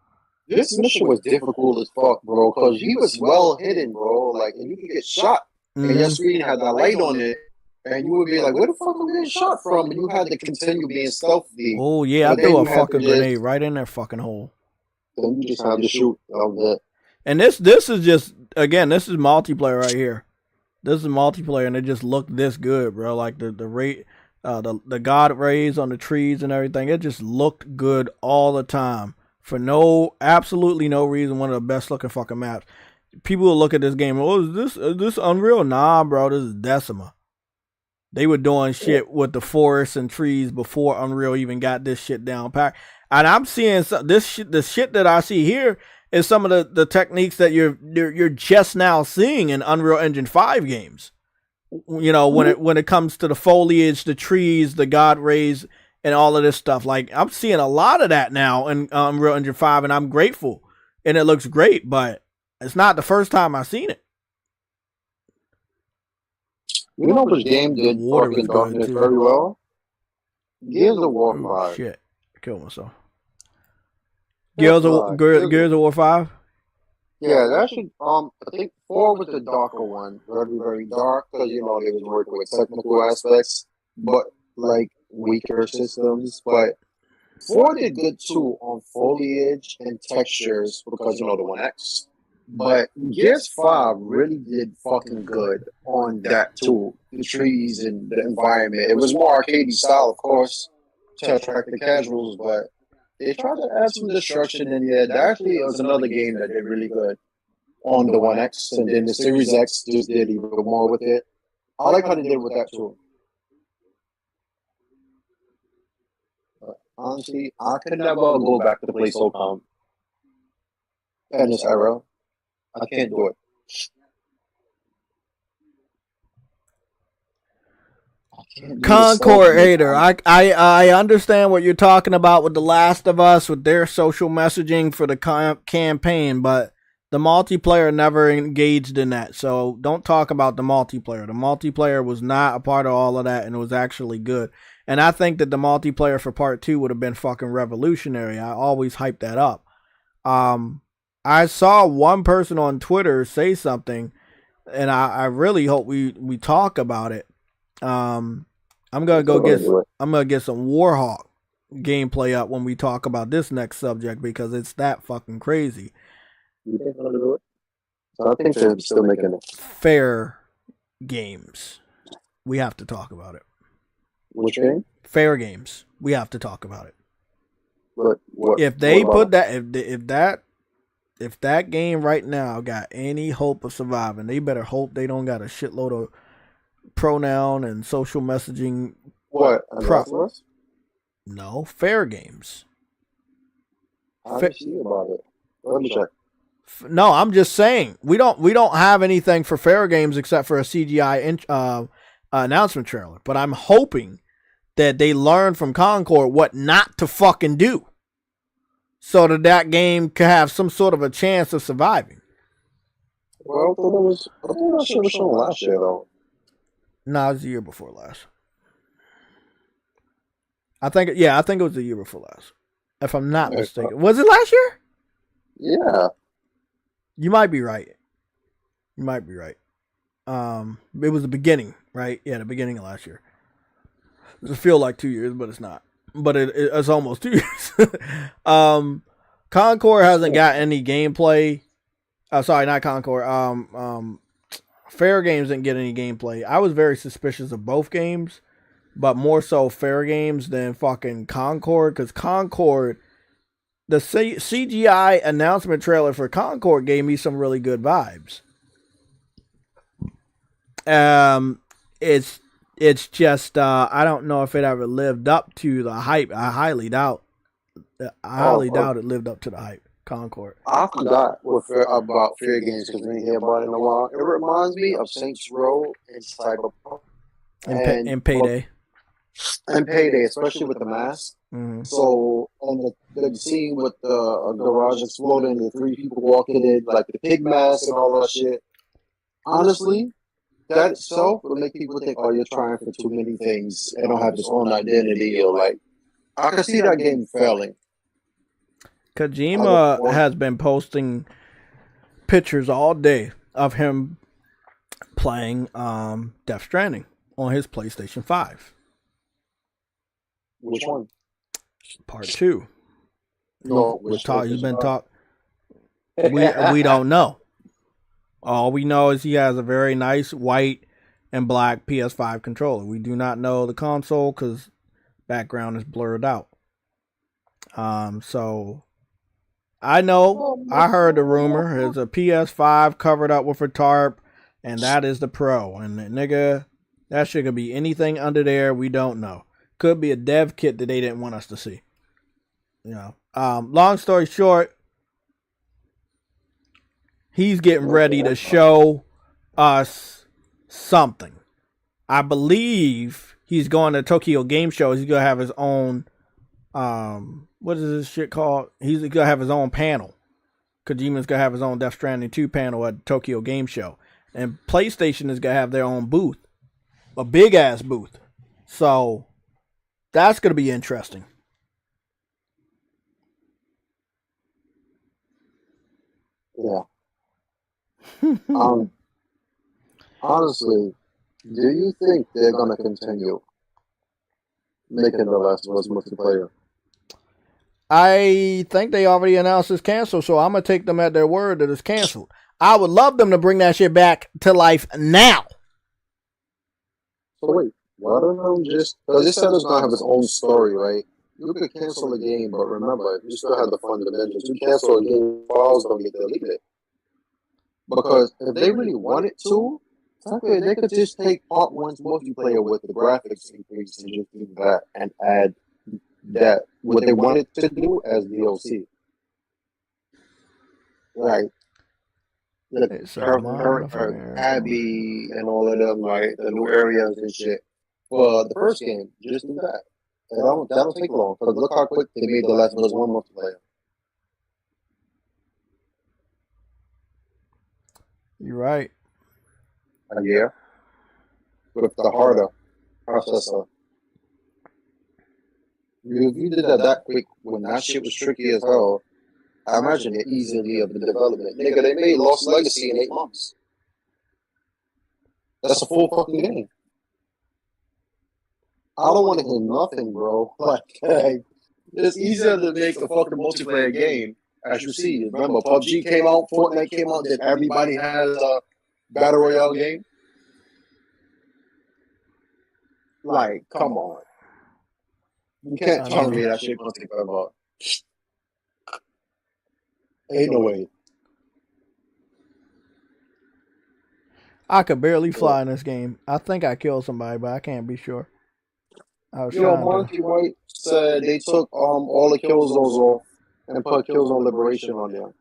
This mission was difficult as fuck, bro, because he was well hidden, bro. Like, and you could get shot, and your screen had that light on it, and you would be like, "Where the fuck am I getting shot from?" And you had to continue being stealthy. Oh yeah, I threw a fucking grenade right in their fucking hole. Then you just had to shoot. And this is just, again, this is multiplayer right here. This is multiplayer, and it just looked this good, bro. Like the rate, the god rays on the trees and everything. It just looked good all the time for absolutely no reason. One of the best looking fucking maps. People will look at this game. Oh, is this Unreal? Nah, bro. This is Decima. They were doing shit with the forests and trees before Unreal even got this shit down packed. And I'm seeing the shit that I see here is some of the techniques that you're just now seeing in Unreal Engine 5 games. You know, when it comes to the foliage, the trees, the god rays, and all of this stuff. Like, I'm seeing a lot of that now in Unreal Engine 5, and I'm grateful. And it looks great, but it's not the first time I've seen it. You know which game did fucking Darkness very well? Gears of War 5. Shit. I killed myself. Gears of War 5? Yeah, that should, I think 4 was the darker one. Very, very dark, because, you know, they was working with technical aspects, but, like, weaker systems. But 4 did good, too, on foliage and textures, because, you know, the 1X. But Gears 5 really did fucking good on that, too. The trees and the environment. It was more arcade style, of course, to attract the casuals, but they tried to add some destruction in there. That actually was another game that did really good on the 1X, and then the Series X just did even more with it. I like how they did with that too. But honestly, I could never go back to play SOCOM in this era. I can't do it. Concord hater. I understand what you're talking about with The Last of Us, with their social messaging for the campaign, but the multiplayer never engaged in that. So don't talk about the multiplayer. The multiplayer was not a part of all of that, and it was actually good. And I think that the multiplayer for part 2 would have been fucking revolutionary. I always hype that up. I saw one person on Twitter say something, and I really hope we talk about it. I'm gonna get some Warhawk gameplay up when we talk about this next subject, because it's that fucking crazy. You think I'm gonna do it? So I think they're still making it. Fair games. We have to talk about it. Which game? Fair games. We have to talk about it. What if they put that, if that game right now got any hope of surviving, they better hope they don't got a shitload of pronoun and social messaging. What? No, fair games. I didn't see about it. Let me check. No, I'm just saying we don't have anything for fair games except for a CGI announcement trailer. But I'm hoping that they learn from Concord what not to fucking do, so that game could have some sort of a chance of surviving. Well, I thought that shit was shown last year though. No, it was the year before last. I think it was the year before last. If I'm not mistaken. Was it last year? Yeah. You might be right. It was the beginning, right? Yeah, the beginning of last year. It feels like 2 years, but it's not. But it's almost 2 years. Concord hasn't got any gameplay. Sorry, not Concord. Fair Games didn't get any gameplay. I was very suspicious of both games, but more so Fair Games than fucking Concord, because Concord, the CGI announcement trailer for Concord gave me some really good vibes. It's just I don't know if it ever lived up to the hype. I highly doubt it lived up to the hype. Concord. I forgot about Fair Games because we didn't hear about it in a while. It reminds me of Saints Row and Cyberpunk and Payday. And Payday, especially with the mask. Mm-hmm. So, and the scene with the garage exploding, the 3 people walking in, like the pig mask and all that shit. honestly, that itself will make people think, oh, you're trying for too many things and don't have its own identity, or like, I can see that game failing. Kojima has been posting pictures all day of him playing Death Stranding on his PlayStation 5. Which one? Part 2. No, we don't know. All we know is he has a very nice white and black PS5 controller. We do not know the console because background is blurred out. So I know, I heard the rumor. It's a PS5 covered up with a tarp, and that is the Pro. And nigga, that shit could be anything under there. We don't know. Could be a dev kit that they didn't want us to see. Long story short, he's getting ready to show us something. I believe he's going to Tokyo Game Show. He's going to have his own, what is this shit called? He's going to have his own panel. Kojima's going to have his own Death Stranding 2 panel at Tokyo Game Show. And PlayStation is going to have their own booth. A big-ass booth. So, that's going to be interesting. Yeah. Honestly, do you think they're gonna continue making The Last of Us multiplayer? I think they already announced it's canceled, so I'm gonna take them at their word that it's canceled. I would love them to bring that shit back to life now. So wait, why don't they just, because this said it's gonna have its own story, right? You could cancel the game, but remember, you still have the fundamentals. You cancel a game, files don't get deleted. Because if they really wanted to, they could just take part one's multiplayer with the graphics increase and just do that and add that what they wanted to do as DLC. Like the Abbey and all of them, like the new areas and shit. For the first game, just do that. That'll take long. Because look how quick they made The Last of Us 1 multiplayer. You're right. A year. With the harder processor. If you did that quick when that shit was tricky as hell, I imagine it easily of the development. Nigga, they made Lost Legacy in 8 months. That's a full fucking game. I don't want to hear nothing, bro. Like, it's easier to make a fucking multiplayer game. As you see, remember, PUBG came out, Fortnite came out, then everybody has a Battle Royale game. Like, come on. You can't tell me that shit gonna take forever. Ain't no way. I could barely fly in this game. I think I killed somebody, but I can't be sure. Monkey White said they took all the kill zones off and put Killzone Liberation on there.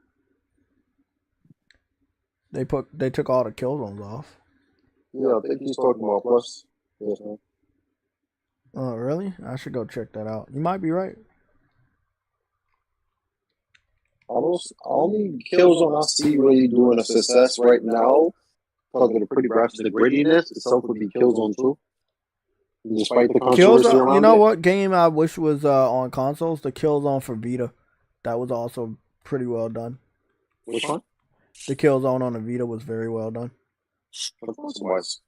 They took all the kill zones off. Yeah, I think he's talking about plus. Yes, man. Oh, really? I should go check that out. You might be right. Only Killzone I see really doing a success right now, because of the pretty graphics, the grittiness, itself would be Killzone 2. Despite the controversy around it. You know what game I wish was on consoles? The Killzone for Vita. That was also pretty well done. Which one? The Killzone on the Vita was very well done. Of course it was.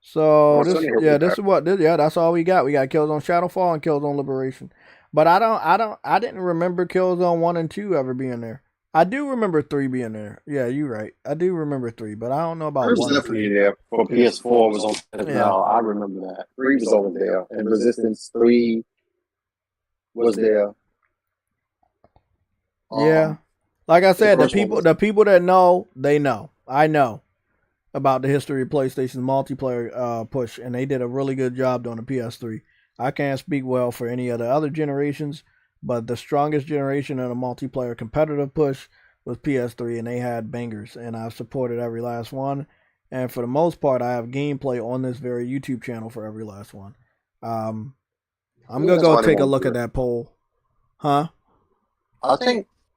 So that's all we got. We got Killzone Shadowfall and Killzone Liberation. But I didn't remember Killzone 1 and 2 ever being there. I do remember 3 being there. Yeah, you're right. I do remember 3, but I don't know about 1. 3 was definitely there. For PS4 was on. Yeah. No, I remember that. 3 was over there, and Resistance 3 was there. Yeah, like I said, the people that know, they know. I know about the history of PlayStation's multiplayer push, and they did a really good job on the PS3. I can't speak well for any of the other generations, but the strongest generation of the multiplayer competitive push was PS3, and they had bangers, and I've supported every last one. And for the most part, I have gameplay on this very YouTube channel for every last one. I'm gonna go take a look at that poll. Huh?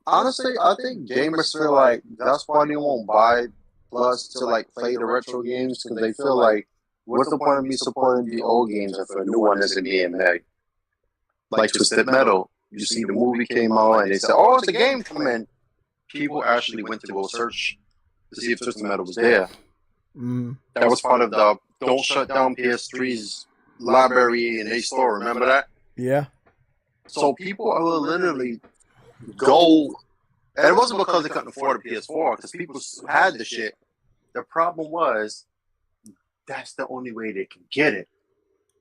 Honestly, I think gamers feel like that's why they won't buy Plus to like play the retro games because they feel like, what's the point of me supporting the old games if a new one isn't being made? Like Twisted Metal, you see the movie came out and they said, "Oh, it's a game coming." People actually went to go search to see if Twisted Metal was there. That was part of the Don't Shut Down PS3's library in a store. Remember that? Yeah. So people will literally go, and it wasn't because they couldn't afford a PS4, because people had the shit. The problem was, that's the only way they can get it.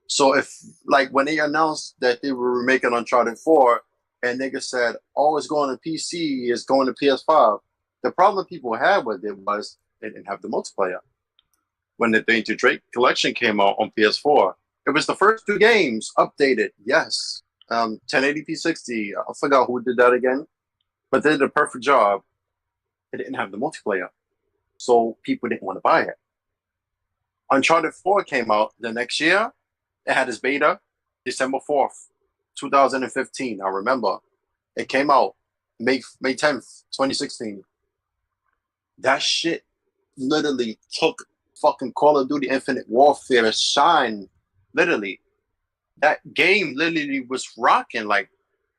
So if, like, when they announced that they were making Uncharted 4, and niggas said, "Oh, it's going to PC, it's going to PS5," the problem people had with it was they didn't have the multiplayer. When the Danger Drake collection came out on PS4, it was the first 2 games updated. Yes, 1080p 60. I forgot who did that again, but they did a perfect job. They didn't have the multiplayer, so people didn't want to buy it. Uncharted 4 came out the next year. It had its beta, December 4th, 2015. I remember it came out May 10th, 2016. That shit literally took fucking Call of Duty Infinite Warfare shine. Literally, that game literally was rocking. Like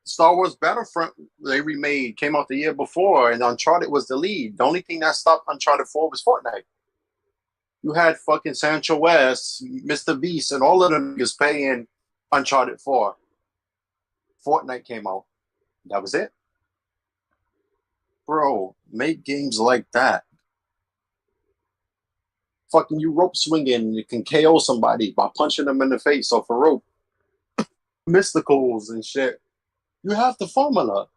Star Wars Battlefront, they remade, came out the year before, and Uncharted was the lead. The only thing that stopped Uncharted 4 was Fortnite. You had fucking Sancho West, Mr. Beast, and all of them niggas paying Uncharted 4. Fortnite came out. That was it. Bro, make games like that. Fucking you rope swinging, you can KO somebody by punching them in the face off a rope. Mysticals and shit. You have the formula.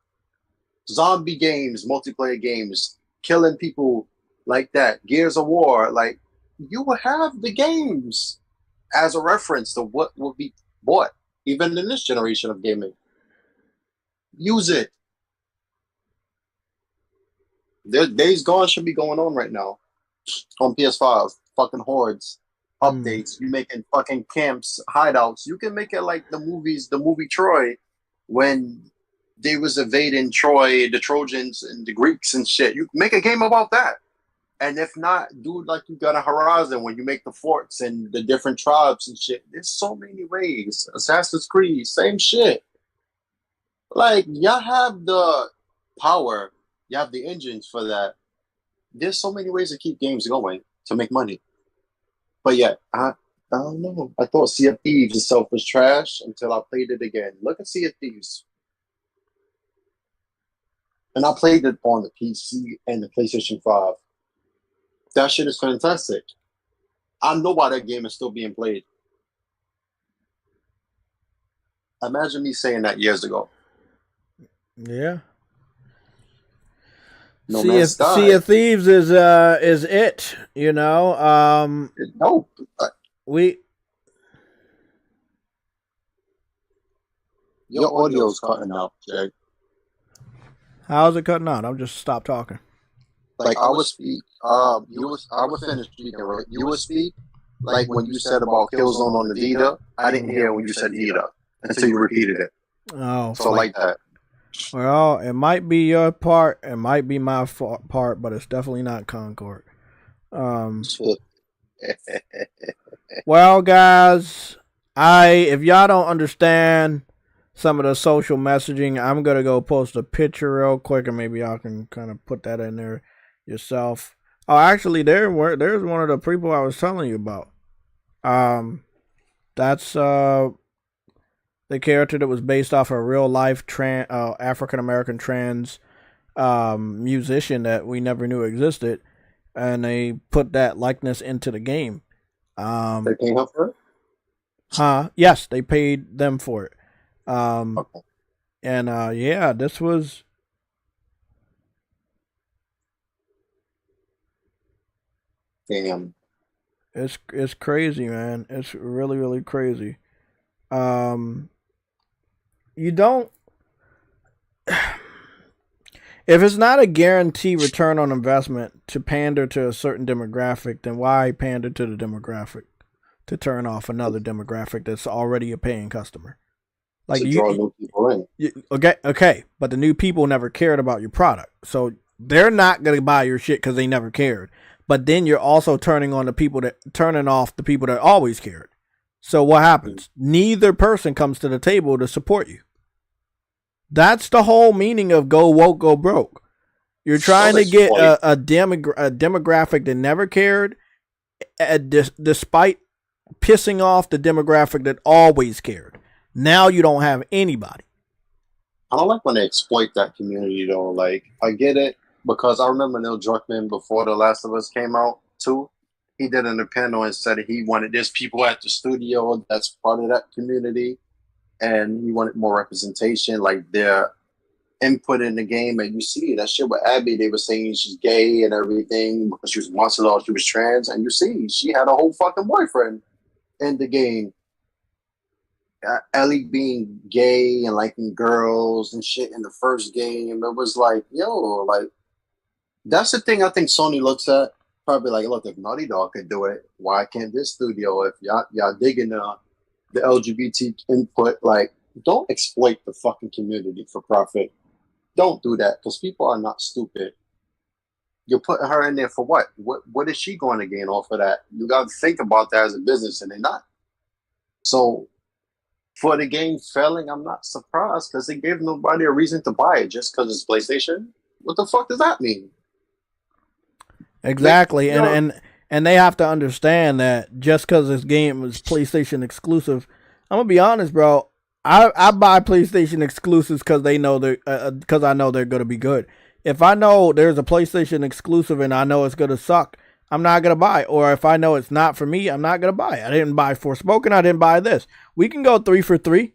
Zombie games, multiplayer games, killing people like that. Gears of War, like, you will have the games as a reference to what will be bought, even in this generation of gaming. Use it. Days Gone should be going on right now on PS5. Fucking hordes, updates. You making fucking camps, hideouts. You can make it like the movies, the movie Troy, when they was invading Troy, the Trojans and the Greeks and shit. You make a game about that. And if not, do like you got a Horizon when you make the forts and the different tribes and shit. There's so many ways. Assassin's Creed, same shit. Like, y'all have the power. You have the engines for that. There's so many ways to keep games going to make money. But yeah, I don't know. I thought Sea of Thieves itself was trash until I played it again. Look at Sea of Thieves. And I played it on the PC and the PlayStation 5. That shit is fantastic. I know why that game is still being played. Imagine me saying that years ago. Yeah. No Sea of Thieves is it, you know. No. Your audio's cutting out, Jay. How's it cutting out? I'll just stop talking. Like I would speak, I would finish speaking, right? You would speak, like when you said about Killzone on the Vita, I didn't hear when you said Vita until you repeated it. Oh. So like that. Well, it might be your part, it might be my part, but it's definitely not Concord. Well, guys, if y'all don't understand some of the social messaging, I'm gonna go post a picture real quick, and maybe y'all can kind of put that in there yourself. Oh, actually, there's one of the people I was telling you about. That's the character that was based off a real life African American trans musician that we never knew existed, and they put that likeness into the game. They paid him for it? Yes, they paid them for it. Okay. And yeah, this was. Damn. It's crazy, man. It's really, really crazy. You don't. If it's not a guaranteed return on investment to pander to a certain demographic, then why pander to the demographic to turn off another demographic that's already a paying customer? Like to draw new people in. Okay, but the new people never cared about your product, so they're not gonna buy your shit because they never cared. but then you're also turning off the people that always cared. So what happens? Neither person comes to the table to support you. That's the whole meaning of go woke, go broke. You're trying to get a demographic that never cared, despite pissing off the demographic that always cared. Now you don't have anybody. I don't like when they exploit that community, though. Like, I get it, because I remember Neil Druckmann, before The Last of Us came out, too, he did in a panel and said he wanted there's people at the studio that's part of that community, and he wanted more representation, like their input in the game. And you see that shit with Abby, they were saying she's gay and everything because she was monster law, she was trans, and you see she had a whole fucking boyfriend in the game. Ellie being gay and liking girls and shit in the first game, it was like, yo, like, that's the thing I think Sony looks at. Probably like, look, if Naughty Dog could do it, why can't this studio? If y'all digging the LGBT input, like, don't exploit the fucking community for profit. Don't do that, because people are not stupid. You're putting her in there for what? What is she going to gain off of that? You got to think about that as a business, and they're not. So for the game failing, I'm not surprised, because it gave nobody a reason to buy it just because it's PlayStation. What the fuck does that mean? Exactly, and they have to understand that just because this game is PlayStation exclusive, I'm gonna be honest, bro. I buy PlayStation exclusives because I know they're gonna be good. If I know there's a PlayStation exclusive and I know it's gonna suck, I'm not gonna buy it. Or if I know it's not for me, I'm not gonna buy it. I didn't buy Forspoken. I didn't buy this. We can go 3 for 3.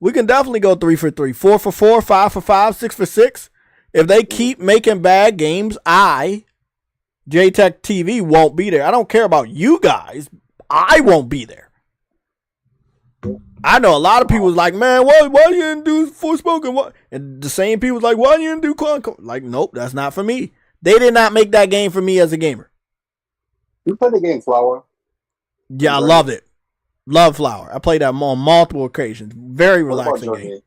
We can definitely go 3 for 3, 4 for 4, 5 for 5, 6 for 6. If they keep making bad games, JayTechTV won't be there. I don't care about you guys. I won't be there. I know a lot of people was like, man, why you didn't do Forspoken? What? And the same people was like, why you didn't do CONCORD? Like, nope, that's not for me. They did not make that game for me as a gamer. You played the game Flower? Yeah, I loved it. Love Flower. I played that on multiple occasions. Very relaxing game.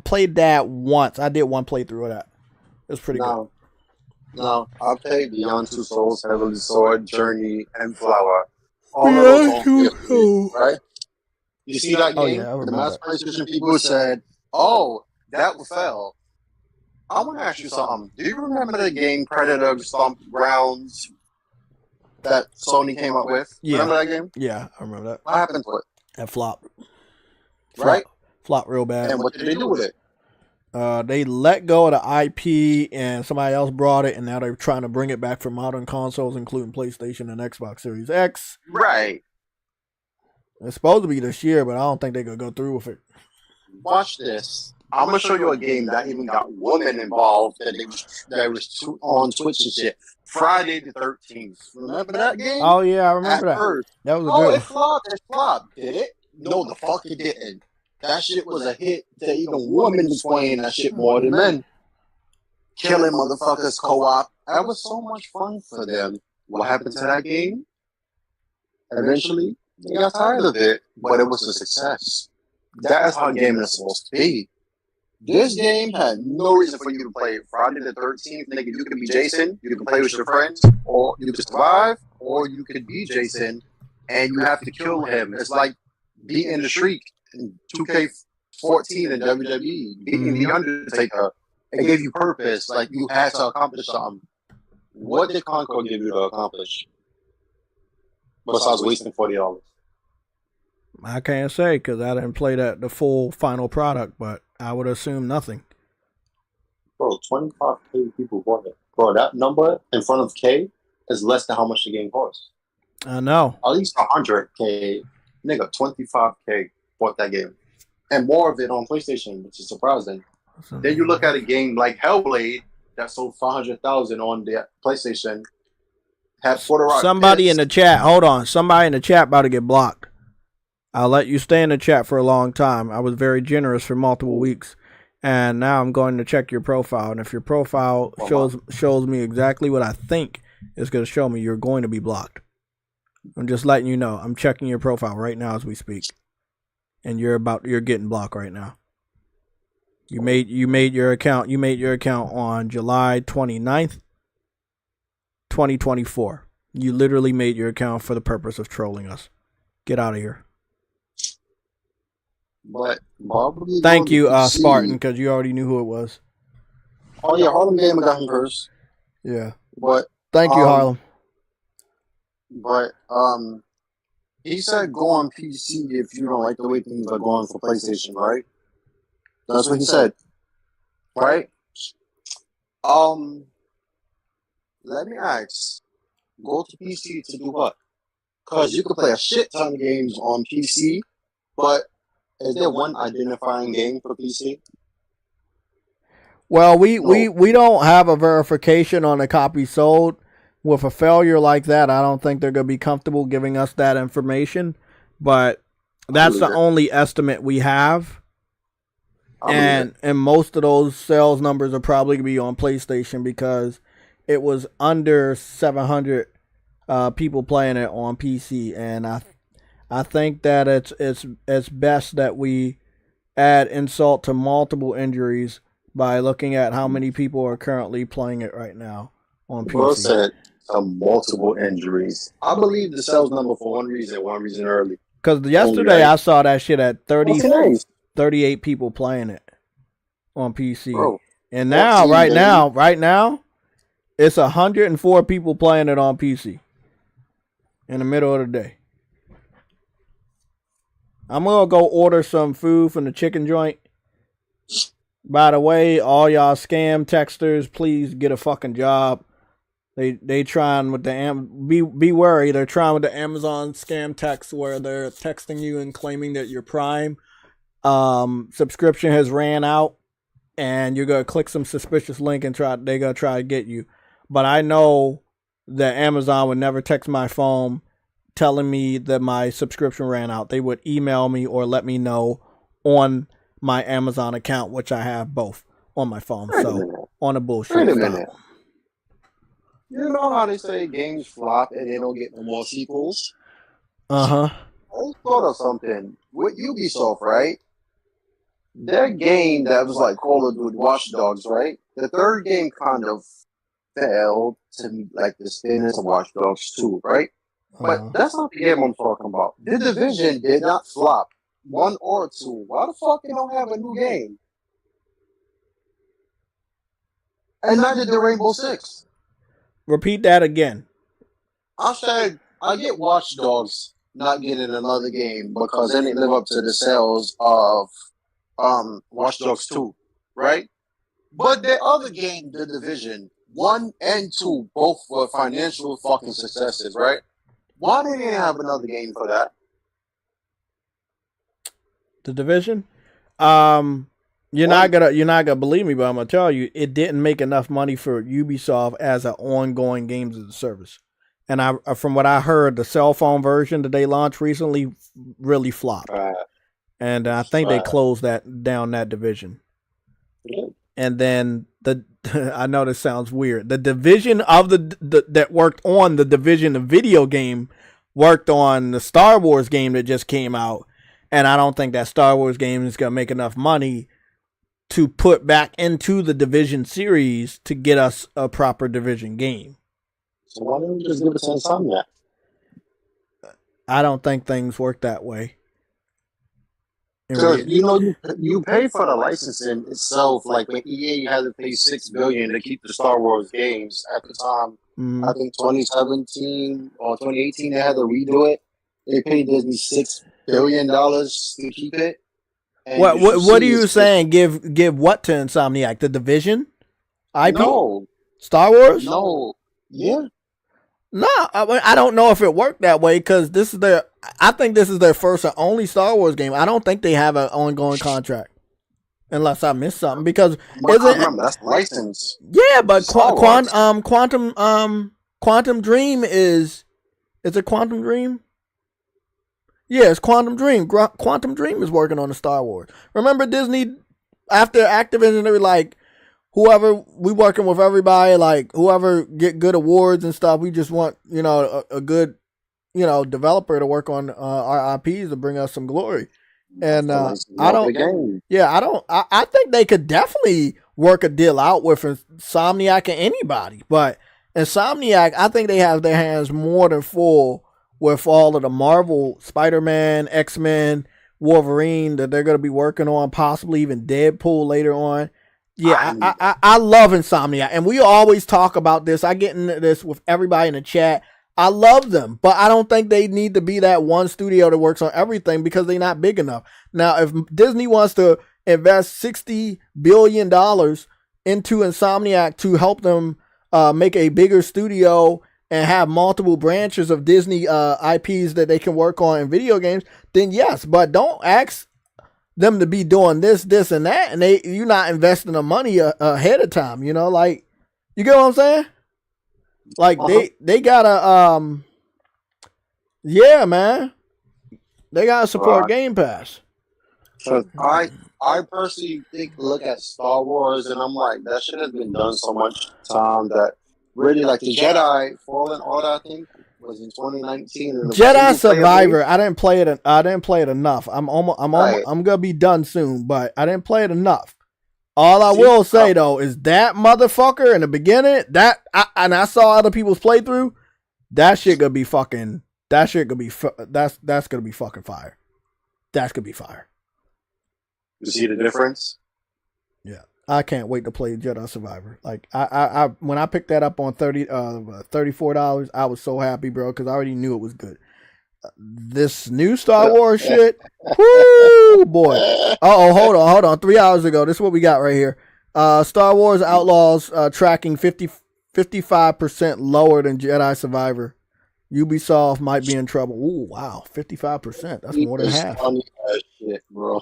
Played that once. I did one playthrough of that. It was pretty good. No, I played Beyond Two Souls, Heavenly Sword, Journey, and Flower. All of those on PS3, right? You see that game? Yeah, the mass PlayStation people said, "Oh, that fell." I want to ask you something. Do you remember the game Predator Stomp Grounds that Sony came up with? Yeah. Remember that game? Yeah, I remember that. What happened to it? That flopped. Right? Flopped real bad. And what did they do with it? They let go of the IP and somebody else brought it, and now they're trying to bring it back for modern consoles, including PlayStation and Xbox Series X. Right. It's supposed to be this year, but I don't think they're going to go through with it. Watch this. I'm going to show you a game that even got women involved that was on Twitch and shit. Friday the 13th. Remember that game? Oh, yeah, I remember that. First. That was a good. It flopped. Did it? No, the fuck it didn't. That shit was a hit that even women was playing that shit more than men. Killing motherfuckers co-op. That was so much fun for them. What happened to that game? Eventually, they got tired of it, but it was a success. That's how gaming is supposed to be. This game had no reason for you to play it. Friday the 13th, nigga, you could be Jason, you can play with your friends, or you could survive, or you could be Jason, and you have to kill him. It's like beating the Shriek in 2K14 in WWE, beating The Undertaker. It gave you purpose, like you had to accomplish something. What did CONCORD give you to accomplish? Besides wasting $40. I can't say because I didn't play the full final product, but I would assume nothing. Bro, 25K people bought it. Bro, that number in front of K is less than how much the game costs. I know. At least 100K. Nigga, 25K bought that game. And more of it on PlayStation, which is surprising. Then you look at a game like Hellblade that sold 500,000 on the PlayStation. Had somebody in the chat, hold on. Somebody in the chat about to get blocked. I'll let you stay in the chat for a long time. I was very generous for multiple weeks. And now I'm going to check your profile. And if your profile shows me exactly what I think it's going to show me, you're going to be blocked. I'm just letting you know. I'm checking your profile right now as we speak. And you're getting blocked right now. You made your account on July 29th. 2024. You literally made your account for the purpose of trolling us. Get out of here. But thank you, Spartan, because you already knew who it was. Oh yeah, Harlem Gamer got him first. Yeah. But thank you, Harlem. But he said go on PC if you don't like the way things are going for PlayStation, right? That's what he said. Right? Let me ask. Go to PC to do what? Because you can play a shit ton of games on PC, but is there one identifying game for PC? Well, we don't have a verification on a copy sold. With a failure like that, I don't think they're going to be comfortable giving us that information. But that's the only estimate we have. And most of those sales numbers are probably going to be on PlayStation because it was under 700 people playing it on PC. And I think that it's best that we add insult to multiple injuries by looking at how many people are currently playing it right now on PC. Bro said multiple injuries. I believe the sales number for one reason early. Because yesterday I saw that shit at 38 people playing it on PC. Bro, and now, right now, it's 104 people playing it on PC in the middle of the day. I'm going to go order some food from the chicken joint. By the way, all y'all scam texters, please get a fucking job. They trying with the be worried. They're trying with the Amazon scam text where they're texting you and claiming that your Prime subscription has ran out, and you're gonna click some suspicious link and they're gonna try to get you. But I know that Amazon would never text my phone telling me that my subscription ran out. They would email me or let me know on my Amazon account, which I have both on my phone. So on a bullshit. Wait a minute. You know how they say games flop and they don't get no more sequels? Uh-huh. I thought of something. With Ubisoft, right? Their game that was like Call of Duty Watch Dogs, right? The third game kind of failed to me like the standards of Watch Dogs 2, right? But that's not the game I'm talking about. The Division did not flop. 1 or 2. Why the fuck they don't have a new game? And neither did Rainbow Six. Repeat that again. I said, I get Watch Dogs not getting another game because they didn't live up to the sales of Watch Dogs 2, right? But the other game, The Division, 1 and 2, both were financial fucking successes, right? Why didn't they have another game for that? The Division? You're not gonna believe me, but I'm gonna tell you, it didn't make enough money for Ubisoft as an ongoing games as a service. And from what I heard, the cell phone version that they launched recently really flopped. And I think they closed down that division. And then I know this sounds weird. The division of that worked on the Division of video game worked on the Star Wars game that just came out. And I don't think that Star Wars game is gonna make enough money to put back into the Division series to get us a proper Division game. So why don't we just give us Insomniac? I don't think things work that way. Because you pay for the licensing itself. Like when EA had to pay $6 billion to keep the Star Wars games at the time. Mm-hmm. I think 2017 or 2018 they had to redo it. They paid Disney $6 billion to keep it. What are you saying? Give what to Insomniac? The Division IP? No. Star Wars? No. Yeah. No, I don't know if it worked that way because I think this is their first and only Star Wars game. I don't think they have an ongoing contract, unless I missed something. Because that's licensed. Yeah, but Quantum Dream is it Quantum Dream? Yeah, it's Quantum Dream. Quantum Dream is working on the Star Wars. Remember Disney after Activision? They were like, whoever we working with everybody, like whoever get good awards and stuff. We just want a good developer to work on our IPs to bring us some glory. And I think they could definitely work a deal out with Insomniac and anybody. But Insomniac, I think they have their hands more than full with all of the Marvel, Spider-Man, X-Men, Wolverine that they're going to be working on, possibly even Deadpool later on. Yeah, I love Insomniac, and we always talk about this. I get into this with everybody in the chat. I love them, but I don't think they need to be that one studio that works on everything because they're not big enough. Now, if Disney wants to invest $60 billion into Insomniac to help them make a bigger studio and have multiple branches of Disney IPs that they can work on in video games, then yes, but don't ask them to be doing this, and that, and you're not investing the money ahead of time, you know, like, you get what I'm saying? Like, they gotta, yeah, man, they gotta support Game Pass. So I personally look at Star Wars, and I'm like, that shit has been done so much time that really, like, the Jedi Fallen Order, I think, was in 2019. And Jedi Survivor, I didn't play it enough. I'm gonna be done soon, but I didn't play it enough. All I will say though is that motherfucker in the beginning, I saw other people's playthrough. That's gonna be fucking fire. That's gonna be fire. You see the difference? Yeah. I can't wait to play Jedi Survivor. Like I when I picked that up on $34, I was so happy, bro, because I already knew it was good. This new Star Wars shit, whoo, boy. Hold on. 3 hours ago, this is what we got right here. Star Wars Outlaws tracking 55% lower than Jedi Survivor. Ubisoft might be in trouble. Ooh, wow, 55%. That's more than half. Funny as shit, bro.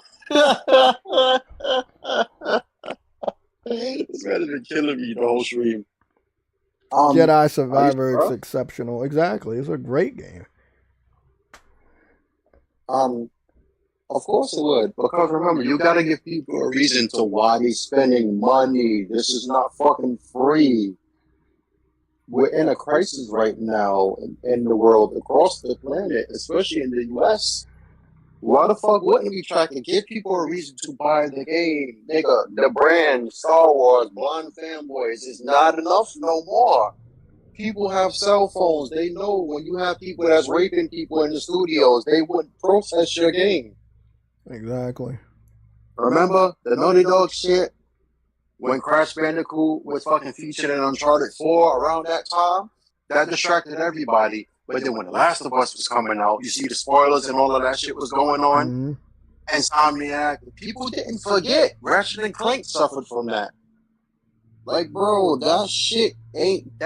This man has been killing me the whole stream. Jedi Survivor is exceptional. Exactly, it's a great game. Of course it would, because remember, you gotta give people a reason to why they're spending money. This is not fucking free. We're in a crisis right now in the world, across the planet, especially in the US. Why the fuck wouldn't we try to give people a reason to buy the game? Nigga, the brand, Star Wars, blind fanboys is not enough no more. People have cell phones. They know when you have people that's raping people in the studios, they wouldn't process your game. Exactly. Remember the Naughty Dog shit? When Crash Bandicoot was fucking featured in Uncharted 4 around that time? That distracted everybody. But then when The Last of Us was coming out, you see the spoilers and all of that shit was going on. Mm-hmm. Insomniac, people didn't forget. Ratchet & Clank suffered from that. Like, bro, that shit ain't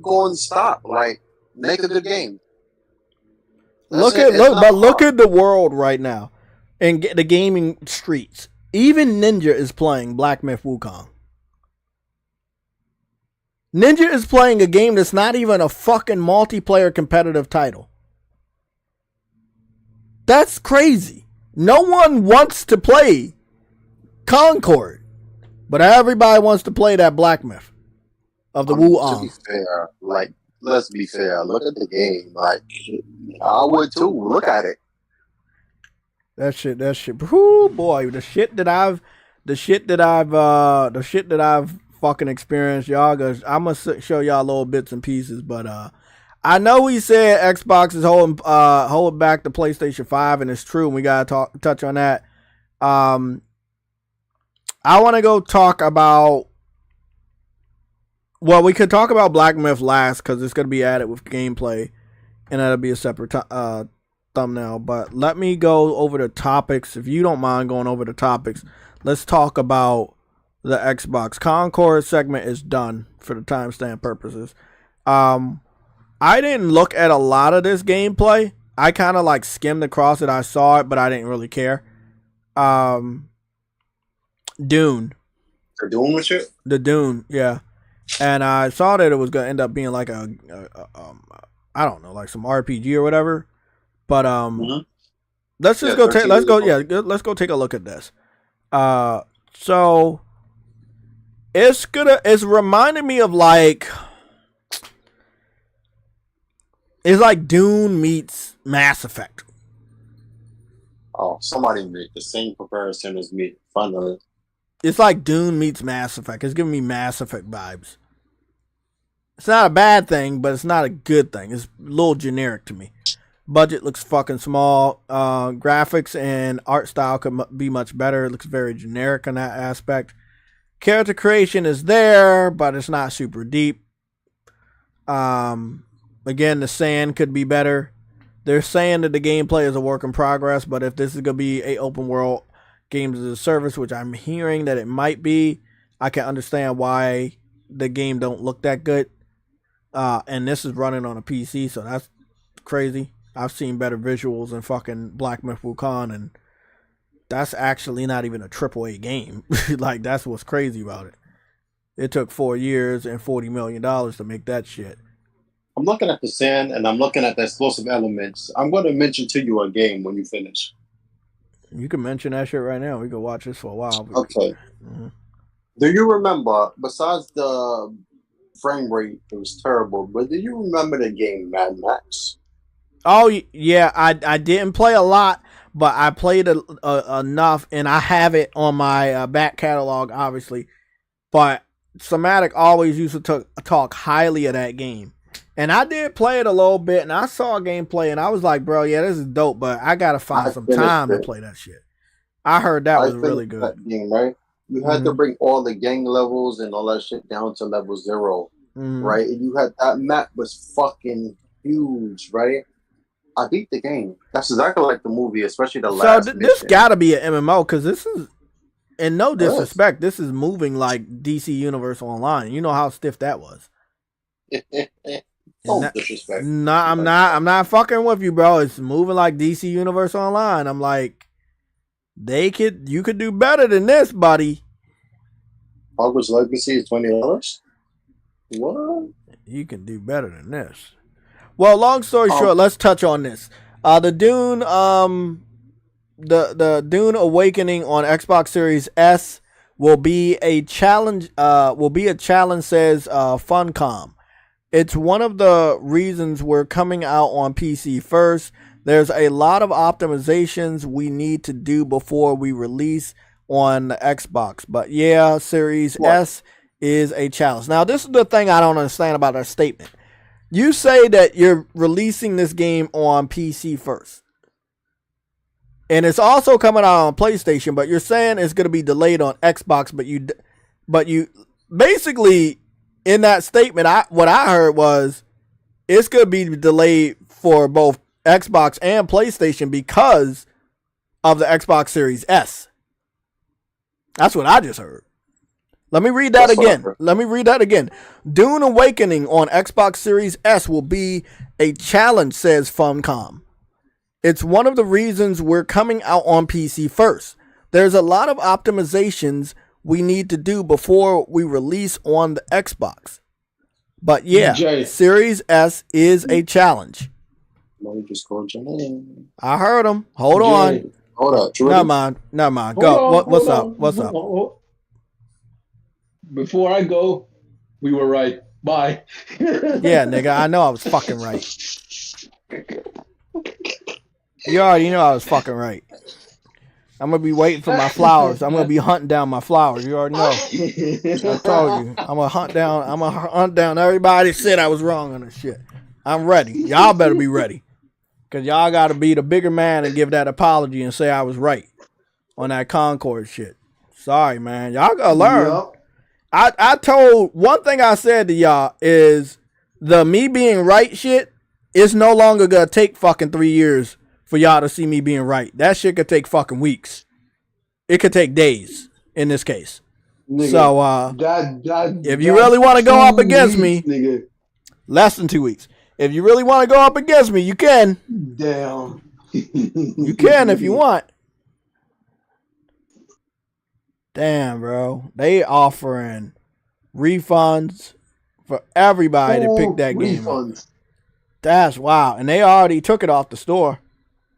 going to stop. Like, make a good game. Look at the world right now and get the gaming streets. Even Ninja is playing Black Myth Wukong. Ninja is playing a game that's not even a fucking multiplayer competitive title. That's crazy. No one wants to play Concord, but everybody wants to play that Black Myth of the Wukong. To be fair, like, let's be fair. Look at the game. Like, I would too. Look at it. That shit. Whoo, boy, the shit that I've fucking experienced, y'all. I'm gonna show y'all little bits and pieces, but I know we said Xbox is holding back the PlayStation 5, and it's true. And we gotta touch on that. I want to go talk about. Well, we could talk about Black Myth last because it's gonna be added with gameplay, and that'll be a separate thumbnail. But let me go over the topics. If you don't mind going over the topics, let's talk about the Xbox. Concord segment is done for the timestamp purposes. I didn't look at a lot of this gameplay. I kind of like skimmed across it. I saw it, but I didn't really care. Dune. The Dune with it? The Dune, yeah. And I saw that it was going to end up being like I don't know, like some RPG or whatever. But let's just go take let's go take a look at this. So it's reminding me of like, it's like Dune meets Mass Effect. Oh, somebody made the same comparison as me. Finally. It's like Dune meets Mass Effect. It's giving me Mass Effect vibes. It's not a bad thing, but it's not a good thing. It's a little generic to me. Budget looks fucking small. Graphics and art style could be much better. It looks very generic in that aspect. Character creation is there, but it's not super deep. Again, the sand could be better. They're saying that the gameplay is a work in progress, but if this is going to be a open world games as a service, which I'm hearing that it might be, I can understand why the game don't look that good. And this is running on a PC, so that's crazy. I've seen better visuals than fucking Black Myth Wukong, and that's actually not even a AAA game. Like, that's what's crazy about it. It took 4 years and $40 million to make that shit. I'm looking at the sand, and I'm looking at the explosive elements. I'm going to mention to you a game when you finish. You can mention that shit right now. We can watch this for a while. Okay. Mm-hmm. Do you remember, besides the frame rate, it was terrible, but do you remember the game Mad Max? Oh, yeah. I didn't play a lot, but I played enough, and I have it on my back catalog, obviously. But Somatic always used to talk highly of that game. And I did play it a little bit, and I saw gameplay, and I was like, bro, yeah, this is dope, but I got to find some time to play that shit. I heard that was really good. That game, right? You had to bring all the gang levels and all that shit down to level 0, right? And you had that map was fucking huge, right? I beat the game. That's exactly like the movie, especially the last. So this got to be an MMO, because this is, and no disrespect, this is moving like DC Universe Online. You know how stiff that was. No disrespect. Nah, I'm not fucking with you, bro. It's moving like DC Universe Online. I'm like, you could do better than this, buddy. Hogwarts Legacy is $20. What? You can do better than this. Well, long story short, let's touch on this. The Dune, the Dune Awakening on Xbox Series S will be a challenge. Says Funcom. It's one of the reasons we're coming out on PC first. There's a lot of optimizations we need to do before we release on the Xbox. But yeah, Series S is a challenge. Now, this is the thing I don't understand about that statement. You say that you're releasing this game on PC first. And it's also coming out on PlayStation, but you're saying it's going to be delayed on Xbox, but you basically, in that statement, what I heard was it's going to be delayed for both Xbox and PlayStation because of the Xbox Series S. That's what I just heard. Let me read that again. Dune Awakening on Xbox Series S will be a challenge, says Funcom. It's one of the reasons we're coming out on PC first. There's a lot of optimizations we need to do before we release on the Xbox. But yeah, Series S is a challenge. Let me just call your name. I heard him. Hold on. Hold up. Never mind. Go. What's up? Before I go, we were right. Bye. Yeah, nigga, I know I was fucking right. You already know I was fucking right. I'm going to be waiting for my flowers. I'm going to be hunting down my flowers. You already know. I told you. I'm going to hunt down everybody that said I was wrong on this shit. I'm ready. Y'all better be ready. Because y'all got to be the bigger man and give that apology and say I was right on that CONCORD shit. Sorry, man. Y'all got to learn. Yep. I told, one thing I said to y'all is the me being right shit is no longer going to take fucking 3 years for y'all to see me being right. That shit could take fucking weeks. It could take days in this case. Nigga, so if you really want to go up against me, nigga. Less than 2 weeks. If you really want to go up against me, you can. Damn. You can if you want. Damn, bro. They offering refunds for everybody to pick that game up. That's wild. And they already took it off the store.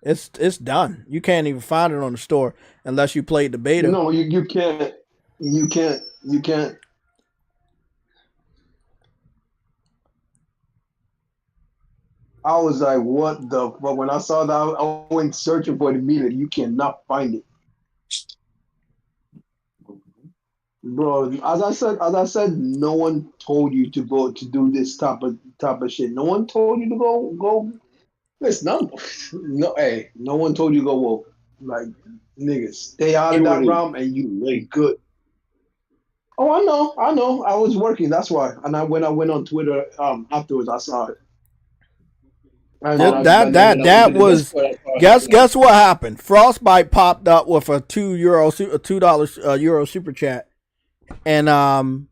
It's done. You can't even find it on the store unless you played the beta. No, you can't. You can't. I was like, what the fuck? When I saw that, I went searching for it immediately. You cannot find it. Bro, as I said, no one told you to go to do this type of shit. No one told you to go. Listen, no, hey, no one told you to go. Well, like niggas, stay out of that realm, and you really good. Oh, I know. I was working. That's why. And when I went on Twitter, afterwards, I saw it. And That was guess what happened? Frostbite popped up with a $2 euro super chat, and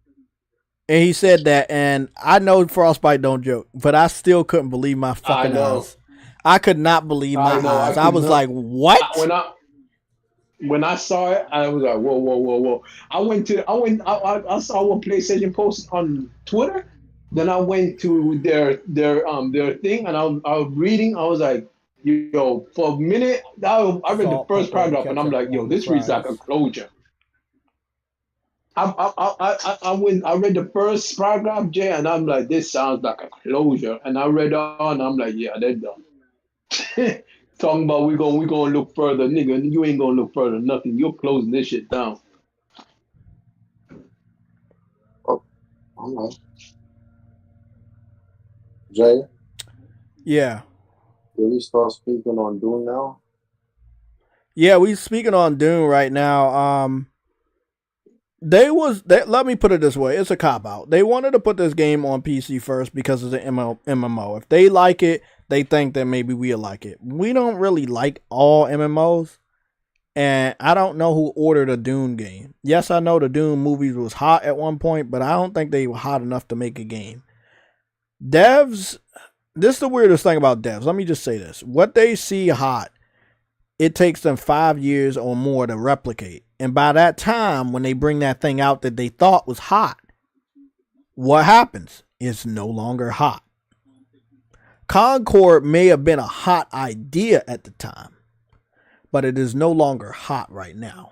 he said that, and I know Frostbite don't joke, but I still couldn't believe my fucking eyes. I could not believe my eyes. I was like, what? When I saw it, I was like, whoa. I saw one PlayStation post on Twitter. Then I went to their thing, and I was reading. I was like, yo, for a minute, I read the first paragraph, and I'm like, yo, this reads like a closure. I read the first paragraph, Jay, and I'm like, this sounds like a closure. And I read on, I'm like, yeah, they're done. Talking about we gonna look further, nigga. You ain't gonna look further, nothing. You're closing this shit down. Oh, all right. Jay? Yeah. Did we start speaking on Doom now? Yeah, we speaking on Doom right now. Let me put it this way, it's a cop-out. They wanted to put this game on PC first because it's an MMO. If they like it, they think that maybe we'll like it. We don't really like all MMOs, and I don't know who ordered a Doom game. Yes, I know the Doom movies was hot at one point, but I don't think they were hot enough to make a game. Devs, this is the weirdest thing about devs. Let me just say this. What they see hot, it takes them 5 years or more to replicate. And by that time, when they bring that thing out that they thought was hot, what happens? It's no longer hot. CONCORD may have been a hot idea at the time, but it is no longer hot right now.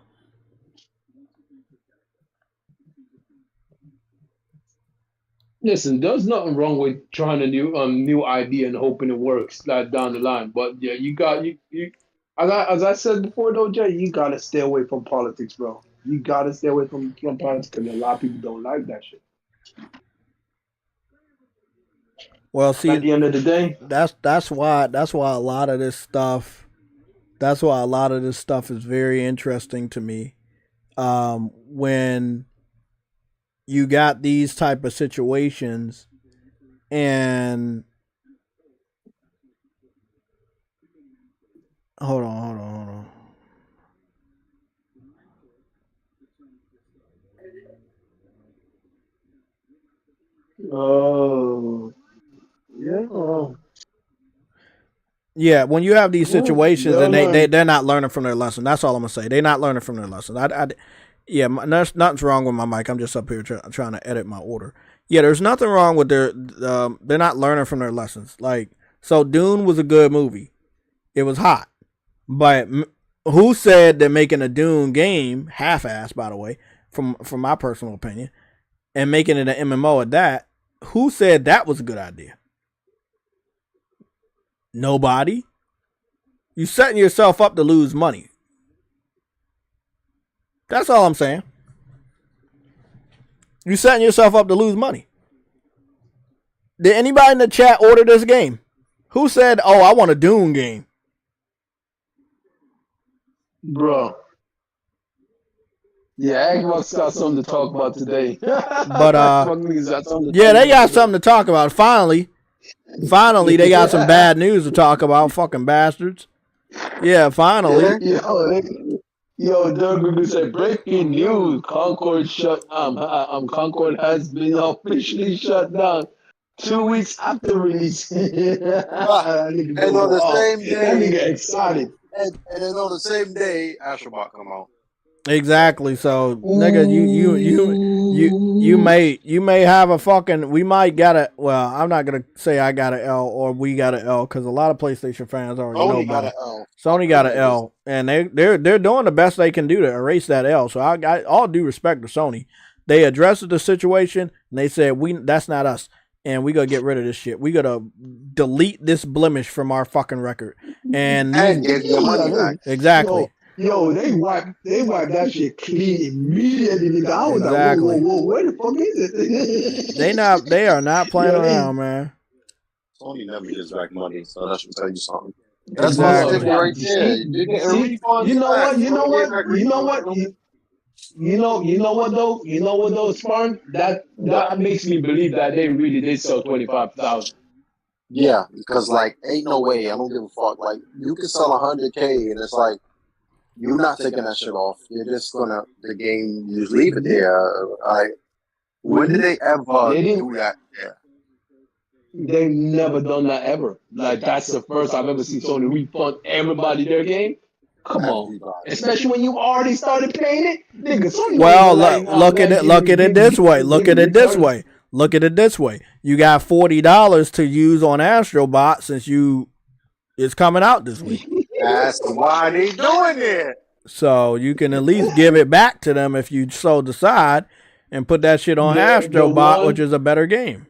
Listen, there's nothing wrong with trying a new idea and hoping it works down the line. But yeah, as I said before, though, Jay, you gotta stay away from politics, bro. You gotta stay away from politics because a lot of people don't like that shit. Well, see, at the end of the day, that's why a lot of this stuff. That's why a lot of this stuff is very interesting to me. When you got these type of situations, and hold on. Oh, yeah. Yeah, when you have these situations and they're not learning from their lesson. That's all I'm gonna say. They're not learning from their lesson. Nothing's wrong with my mic. I'm just up here trying to edit my order. Yeah, there's nothing wrong with they're not learning from their lessons. Like, so Dune was a good movie. It was hot. But who said that making a Dune game, half-assed by the way, from my personal opinion, and making it an MMO at that, who said that was a good idea? Nobody. You setting yourself up to lose money. That's all I'm saying. You setting yourself up to lose money. Did anybody in the chat order this game? Who said, "Oh, I want a Doom game"? Bro. Yeah, Xbox got something to talk about today. But yeah, they got something to talk about. Finally, they got some bad news to talk about. Fucking bastards. Yeah, finally. Yo, Doug said breaking news: CONCORD CONCORD has been officially shut down 2 weeks after release. And on the same day, that nigga excited. And then on the same day, Astrobot come out. Exactly. So, nigga, you may have a fucking. We might got a. Well, I'm not gonna say I got an L or we got an L because a lot of PlayStation fans already know about it. Sony got an L, and they're doing the best they can do to erase that L. So I all due respect to Sony. They addressed the situation and they said that's not us, and we gotta get rid of this shit. We gotta delete this blemish from our fucking record and get your money back. Exactly. Yo, they wiped that shit clean immediately, nigga. I was like, whoa, where the fuck is it? They are not playing Yo, around, man. Sony never gives back money, so that should tell you something. That's That's Exactly. positivity right there. You're getting refunds. You know what? back. You know Sony gave what? back You know refunds, what? bro. You know what though? You know what though, Sparn? That makes me believe that they really did sell 25,000. Yeah, because like, ain't no way. I don't give a fuck. Like, you can sell 100K, and it's like you're not taking that shit off. You're just gonna the game. You just leave it there. When did they ever They didn't. do that? Yeah. They've never done that ever. Like that's the first I've ever seen Sony refund everybody their game. Come on, Everybody. especially when you already started playing it, nigga. Sony Well, like, look at it. Look at it this way. Look at it this way. Look at it this way. You got $40 to use on Astrobot since it's coming out this week. That's why they doing it. So you can at least give it back to them if you so decide, and put that shit on Astrobot, which is a better game.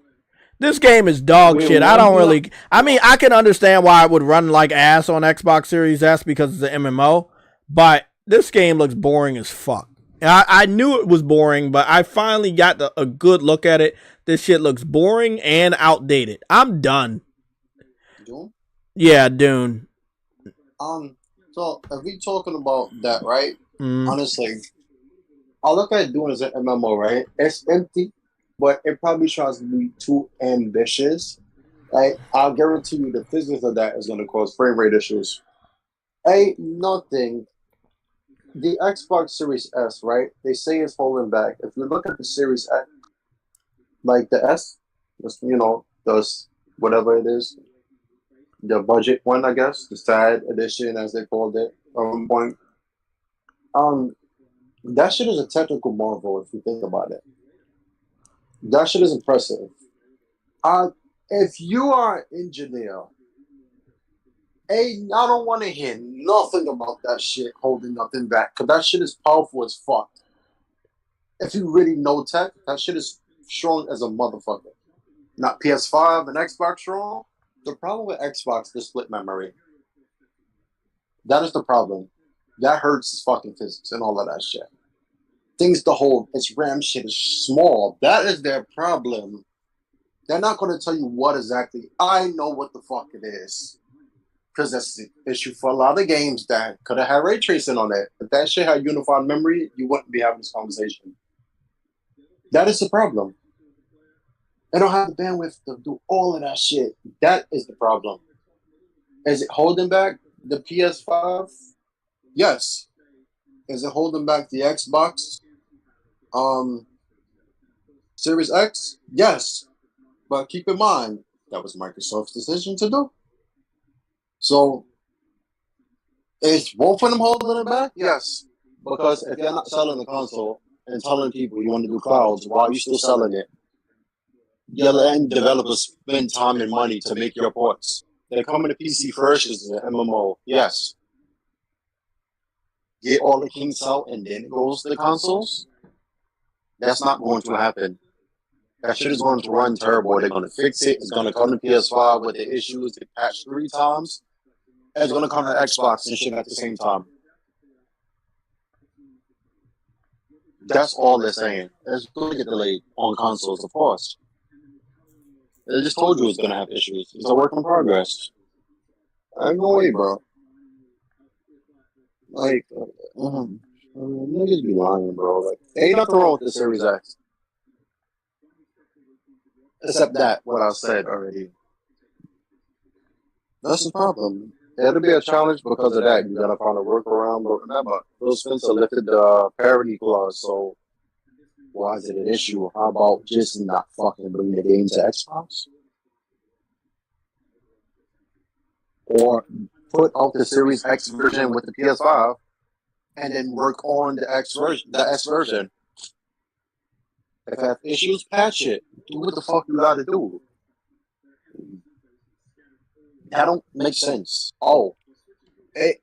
This game is dog shit. I don't really. I mean, I can understand why it would run like ass on Xbox Series S because it's an MMO, but this game looks boring as fuck. I knew it was boring, but I finally got a good look at it. This shit looks boring and outdated. I'm done. Dune? Yeah, Dune. So if we talking about that, right? Honestly, I look at Dune as an MMO, right? It's empty, but it probably tries to be too ambitious. Like, I'll guarantee you the physics of that is going to cause frame rate issues. Ain't nothing. The Xbox Series S, right? They say it's holding back. If you look at the Series X, like the S, does whatever it is, the budget one, I guess, the side edition, as they called it at one point. That shit is a technical marvel if you think about it. That shit is impressive. If you are an engineer, I don't want to hear nothing about that shit holding nothing back, because that shit is powerful as fuck. If you really know tech, that shit is strong as a motherfucker. Not PS5 and Xbox strong. The problem with Xbox is split memory. That is the problem. That hurts its fucking physics and all of that shit. Things to hold, its RAM shit is small. That is their problem. They're not going to tell you what exactly. I know what the fuck it is. Because that's the issue for a lot of games that could have had ray tracing on it. If that shit had unified memory, you wouldn't be having this conversation. That is the problem. They don't have the bandwidth to do all of that shit. That is the problem. Is it holding back the PS5? Yes. Is it holding back the Xbox Series X? Yes. But keep in mind, that was Microsoft's decision to do. So, is both of them holding it back? Yes. Because if you're not selling the console and telling people you want to do clouds, why are you still selling it? You're letting developers spend time and money to make your ports. They're coming to PC first as an MMO. Yes. Get all the kinks out and then it goes to the consoles? That's not going to happen. That shit is going to run terrible. They're going to fix it. It's going to come to PS5 with the issues. They patch 3 times. And it's going to come to Xbox and shit at the same time. That's all they're saying. It's going to get delayed on consoles, of course. They just told you it's going to have issues. It's a work in progress. Ain't no way, bro. Like, niggas be lying, bro. Like, ain't nothing wrong with the Series X. Except that, what I said already. That's the problem. It'll be a challenge because of that. You gotta find a workaround. But remember, Phil Spencer lifted the parity clause, so why is it an issue? How about just not fucking bring the game to Xbox? Or put out the Series X version with the PS5 and then work on the S version. If you have issues, patch it. Do what the fuck you gotta do. That don't make sense. Oh, the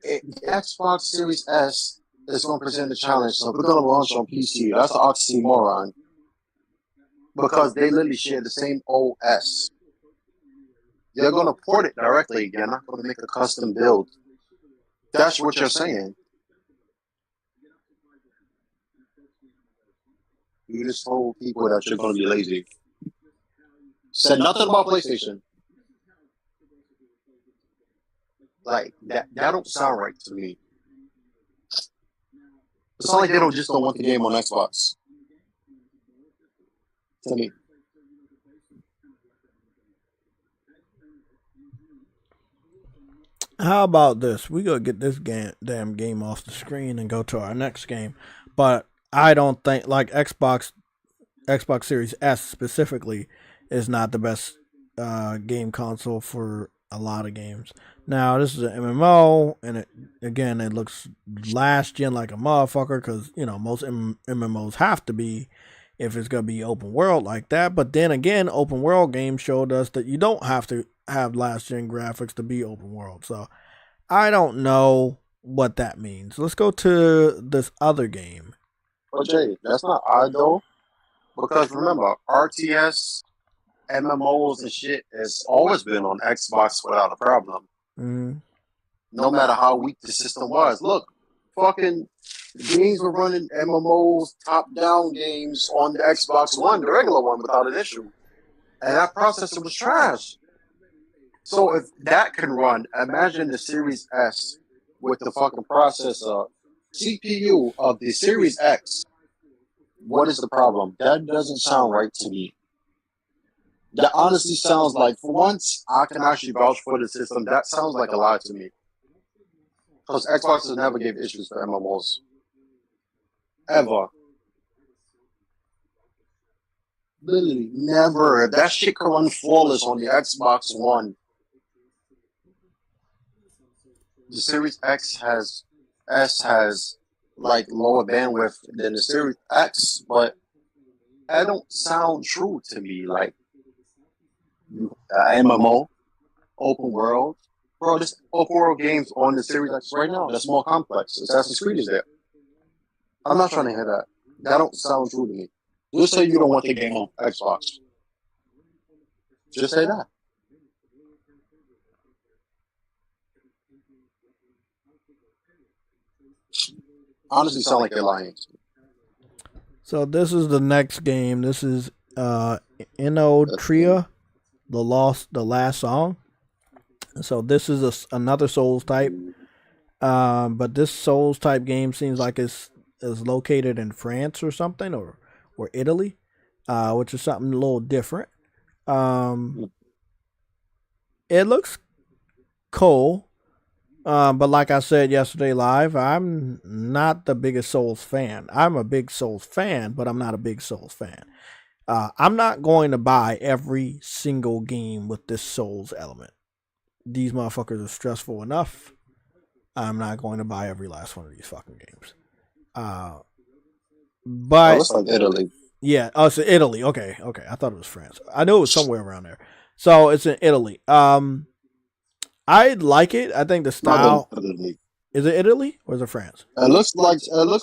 Xbox Series S is going to present a challenge, so we're going to launch on PC. That's an oxymoron. Because they literally share the same OS. They're going to port it directly. They're not going to make a custom build. That's what you're saying. You just told people that you're going to be lazy. Said nothing about PlayStation. Like, that don't sound right to me. It's not like they just don't want the game on Xbox. To me. How about this? We gonna get this damn game off the screen and go to our next game. But I don't think, like, Xbox Series S specifically is not the best game console for a lot of games. Now, this is an MMO, and it looks last gen like a motherfucker, because, you know, most MMOs have to be if it's going to be open world like that. But then again, open world games showed us that you don't have to have last gen graphics to be open world. So I don't know what that means. Let's go to this other game. But Jay, that's not odd though, because remember, RTS, MMOs and shit has always been on Xbox without a problem. No matter how weak the system was. Look, fucking games were running MMOs, top-down games on the Xbox One, the regular one, without an issue. And that processor was trash. So if that can run, imagine the Series S with the fucking processor, CPU of the Series X. What is the problem? That doesn't sound right to me. That honestly sounds like, for once, I can actually vouch for the system. That sounds like a lie to me. Because Xbox has never gave issues for MMOs. Ever. Literally, never. If that shit can run flawless on the Xbox One, the Series S has like lower bandwidth than the Series X, but that don't sound true to me. Like, MMO, open world. Bro, this open world games on the Series X right now, that's more complex. Assassin's Creed is there. I'm not trying to hear that. That don't sound true to me. Just say you don't want the game on Xbox. Just say that. Honestly, sound like they're lying. So this is the next game. This is Tria, the last song. So this is another Souls type, but this Souls type game seems like it's located in France or something, or Italy, which is something a little different. It looks cool, but like I said yesterday live, I'm not the biggest Souls fan. I'm a big Souls fan, but I'm not a big Souls fan. I'm not going to buy every single game with this Souls element. These motherfuckers are stressful enough. I'm not going to buy every last one of these fucking games. But it's like Italy. Yeah, it's Italy. Okay. I thought it was France. I knew it was somewhere around there. So it's in Italy. I like it. I think the style. Is it Italy or is it France? It looks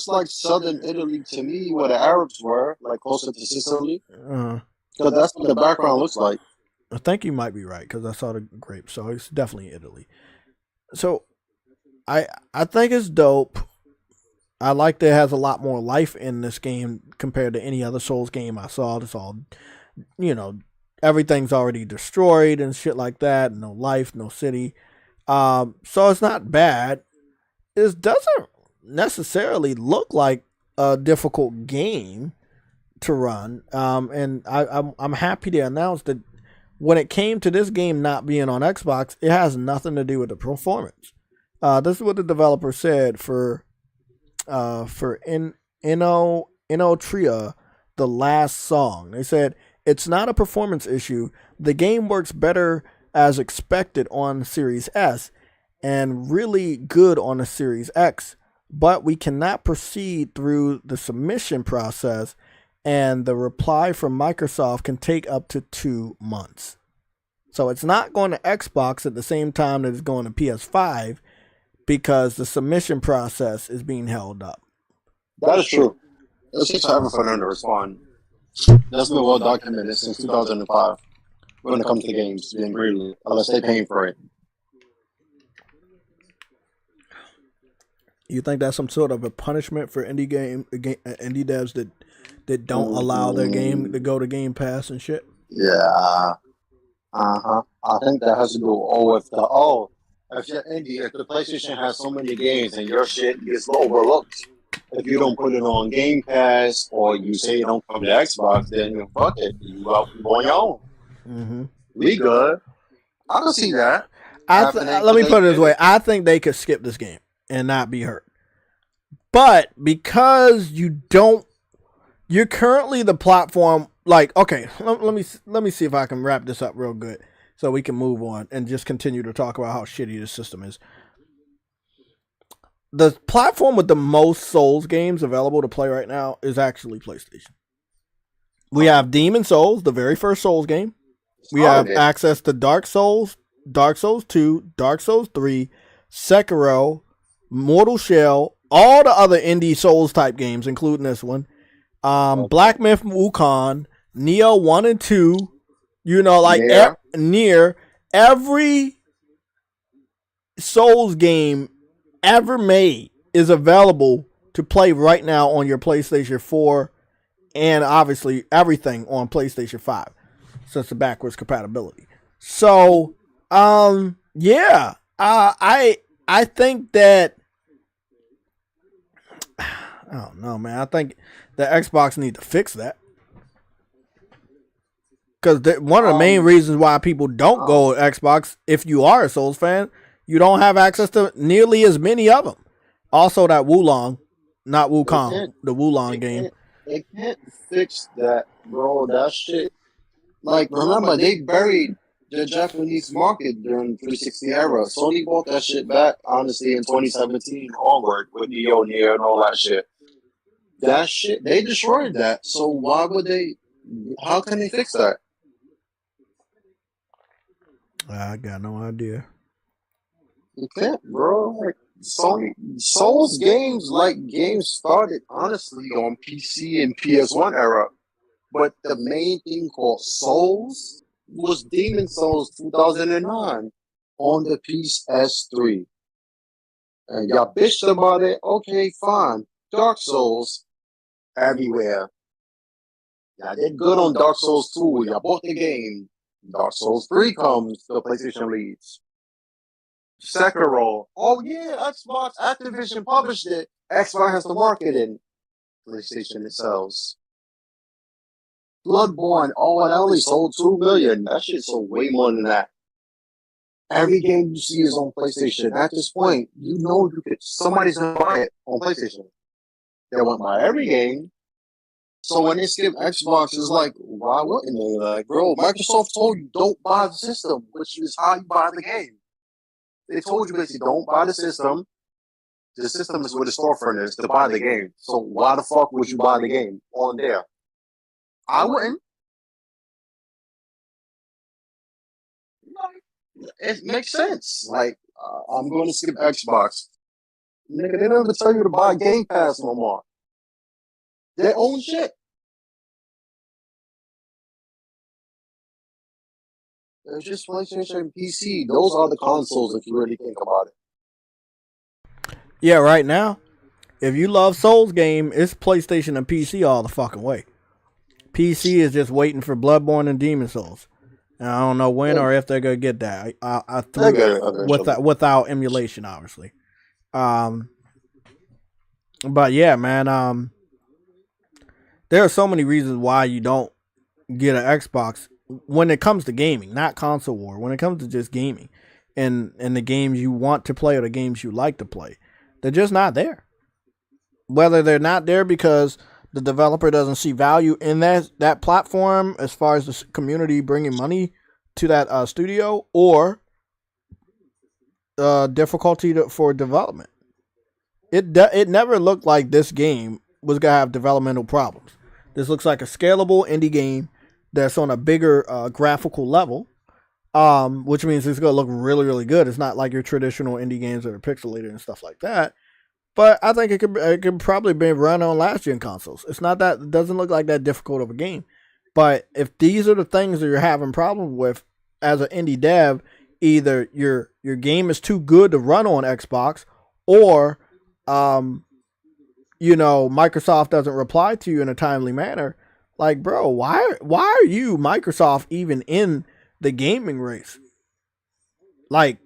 like southern Italy to me, where the Arabs were, like closer to Sicily. Because that's what the background looks like. I think you might be right, because I saw the grapes, so it's definitely Italy. So I think it's dope. I like that it has a lot more life in this game compared to any other Souls game I saw. It's all, everything's already destroyed and shit like that. No life, no city. So it's not bad. It doesn't necessarily look like a difficult game to run. And I'm happy to announce that when it came to this game not being on Xbox, it has nothing to do with the performance. This is what the developer said for Tria, the last song. They said, it's not a performance issue. The game works better as expected on Series S and really good on the Series X, but we cannot proceed through the submission process, and the reply from Microsoft can take up to 2 months. So it's not going to Xbox at the same time that it's going to PS5 because the submission process is being held up. That is true. It takes forever for them to respond. That's been well documented since 2005 when it comes to games being greedy, unless they're paying for it. You think that's some sort of a punishment for indie devs that don't allow their game to go to Game Pass and shit? Yeah. I think that has to do all with if you're indie, if the PlayStation has so many games and your shit gets overlooked, if you don't put it on Game Pass or you say you don't come to Xbox, then fuck it, you go on your own. Mm-hmm. We good. I can see that. Let me put it this way: I think they could skip this game and not be hurt. But because you're currently the platform. Like, okay, let me see if I can wrap this up real good so we can move on and just continue to talk about how shitty the system is. The platform with the most Souls games available to play right now is actually PlayStation. We have Demon Souls, the very first Souls game. We have access to Dark Souls, Dark Souls 2, Dark Souls 3, Sekiro, Mortal Shell, all the other indie Souls type games, including this one. Black Myth Wukong, Neo 1 and 2, you know, like Nier, every Souls game ever made is available to play right now on your PlayStation 4 and obviously everything on PlayStation 5 since the backwards compatibility. So, yeah, I think that, I don't know, man. I think the Xbox need to fix that. Because one of the main reasons why people don't go to Xbox, if you are a Souls fan, you don't have access to nearly as many of them. Also, that Wukong, not Wukong, the Wukong game. They can't fix that, bro. That shit. Like, remember, they buried the Japanese market during the 360 era. Sony bought that shit back, honestly, in 2017 onward with Neo Nier and all that shit. That shit, they destroyed that. So why would they? How can they fix that? I got no idea. You can't, bro. Like, Sony Souls games, like games started honestly on PC and PS1 era, but the main thing called Souls was Demon Souls 2009 on the PS3, and y'all bitched about it. Okay, fine. Dark Souls everywhere. Y'all did good on Dark Souls 2. Y'all bought the game. Dark Souls 3 comes, the PlayStation leads. Sekiro. Oh yeah, Xbox, Activision published it. Xbox has to market it. PlayStation it sells. Bloodborne, oh, it only sold 2 million. That shit sold way more than that. Every game you see is on PlayStation. At this point, you know somebody's gonna buy it on PlayStation. They won't buy every game. So when they skip Xbox, it's like, why wouldn't they? Like, bro, Microsoft told you don't buy the system, which is how you buy the game. They told you basically don't buy the system. The system is where the storefront is to buy the game. So why the fuck would you buy the game on there? I wouldn't. It makes sense. Like, I'm going to skip Xbox. Nigga, they don't even tell you to buy Game Pass no more. Their own shit. It's just PlayStation and PC. Those are the consoles if you really think about it. Yeah, right now, if you love Souls game, it's PlayStation and PC all the fucking way. PC is just waiting for Bloodborne and Demon Souls. And I don't know when or if they're gonna get that. I threw it without emulation, obviously. But yeah, man. There are so many reasons why you don't get an Xbox when it comes to gaming, not console war. When it comes to just gaming, and the games you want to play or the games you like to play, they're just not there. Whether they're not there because the developer doesn't see value in that platform as far as the community bringing money to that studio, or difficulty for development. It never looked like this game was going to have developmental problems. This looks like a scalable indie game that's on a bigger graphical level, which means it's going to look really, really good. It's not like your traditional indie games that are pixelated and stuff like that. But I think it could probably be run on last gen consoles. It doesn't look like that difficult of a game. But if these are the things that you're having problems with as an indie dev, either your game is too good to run on Xbox, or you know, Microsoft doesn't reply to you in a timely manner. Like, bro, why are you, Microsoft, even in the gaming race? Like,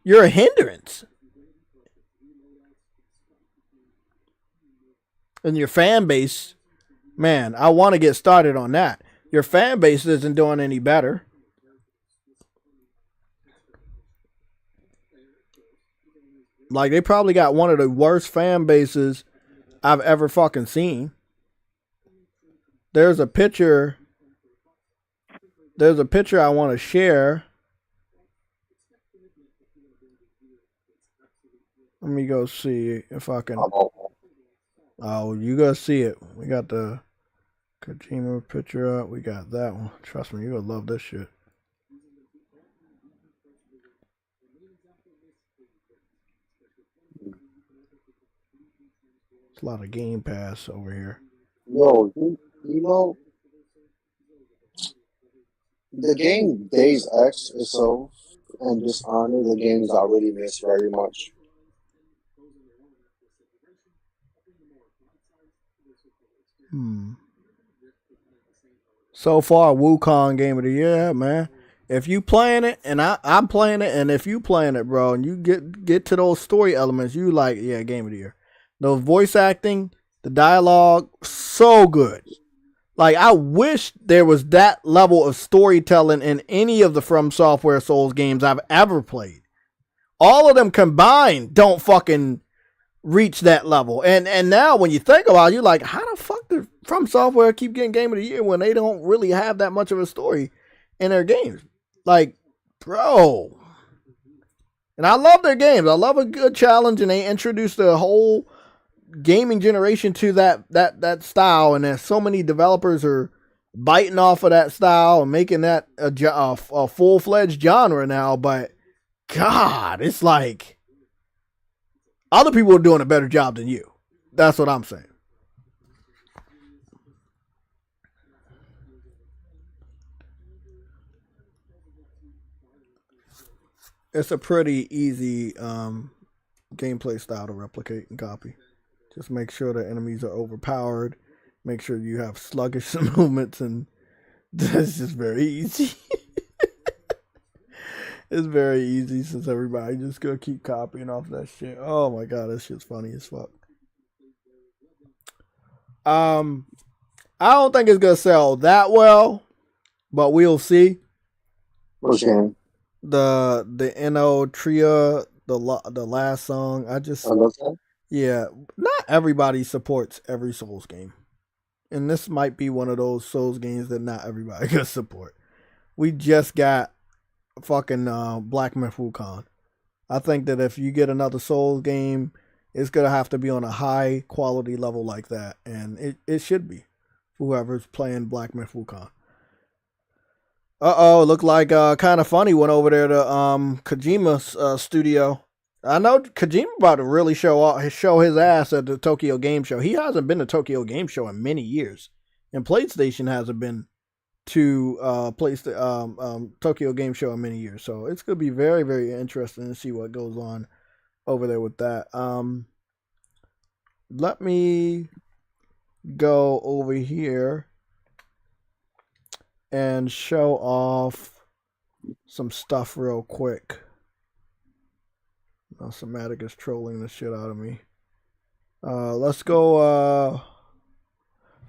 you're a hindrance. And your fan base, man, I want to get started on that. Your fan base isn't doing any better. Like, they probably got one of the worst fan bases I've ever fucking seen. There's a picture I want to share. Let me go see if I can. Oh, you gotta see it. We got the Kojima picture up. We got that one. Trust me, you're gonna love this shit. It's a lot of Game Pass over here. Yo, you know, the game Days X is so, and Dishonored, the games I really miss very much. So far, Wukong Game of the Year, man. If you playing it, and I'm playing it, and if you playing it, bro, and you get to those story elements, you like, yeah, Game of the Year. Those voice acting, the dialogue, so good. Like, I wish there was that level of storytelling in any of the From Software Souls games I've ever played. All of them combined don't fucking reach that level. And now when you think about it, you're like, how the fuck did From Software keep getting Game of the Year when they don't really have that much of a story in their games? Like, bro. And I love their games. I love a good challenge, and they introduced the whole gaming generation to that style, and there's so many developers are biting off of that style and making that a full-fledged genre now. But God, it's like other people are doing a better job than you. That's what I'm saying. It's a pretty easy gameplay style to replicate and copy. Just make sure the enemies are overpowered. Make sure you have sluggish movements, and it's just very easy. It's very easy since everybody just gonna keep copying off that shit. Oh my god, that shit's funny as fuck. I don't think it's gonna sell that well, but we'll see. Which game? The No Tria, the last song. Yeah, not everybody supports every Souls game. And this might be one of those Souls games that not everybody can support. We just got fucking Black Myth Wukong. I think that if you get another Souls game, it's going to have to be on a high quality level like that. And it should be. Whoever's playing Black Myth Wukong. Look like Kind of Funny went over there to Kojima's studio. I know Kojima about to really show his ass at the Tokyo Game Show. He hasn't been to Tokyo Game Show in many years, and PlayStation hasn't been to Tokyo Game Show in many years. So it's gonna be very, very interesting to see what goes on over there with that. Let me go over here and show off some stuff real quick. Somatic is trolling the shit out of me. Let's go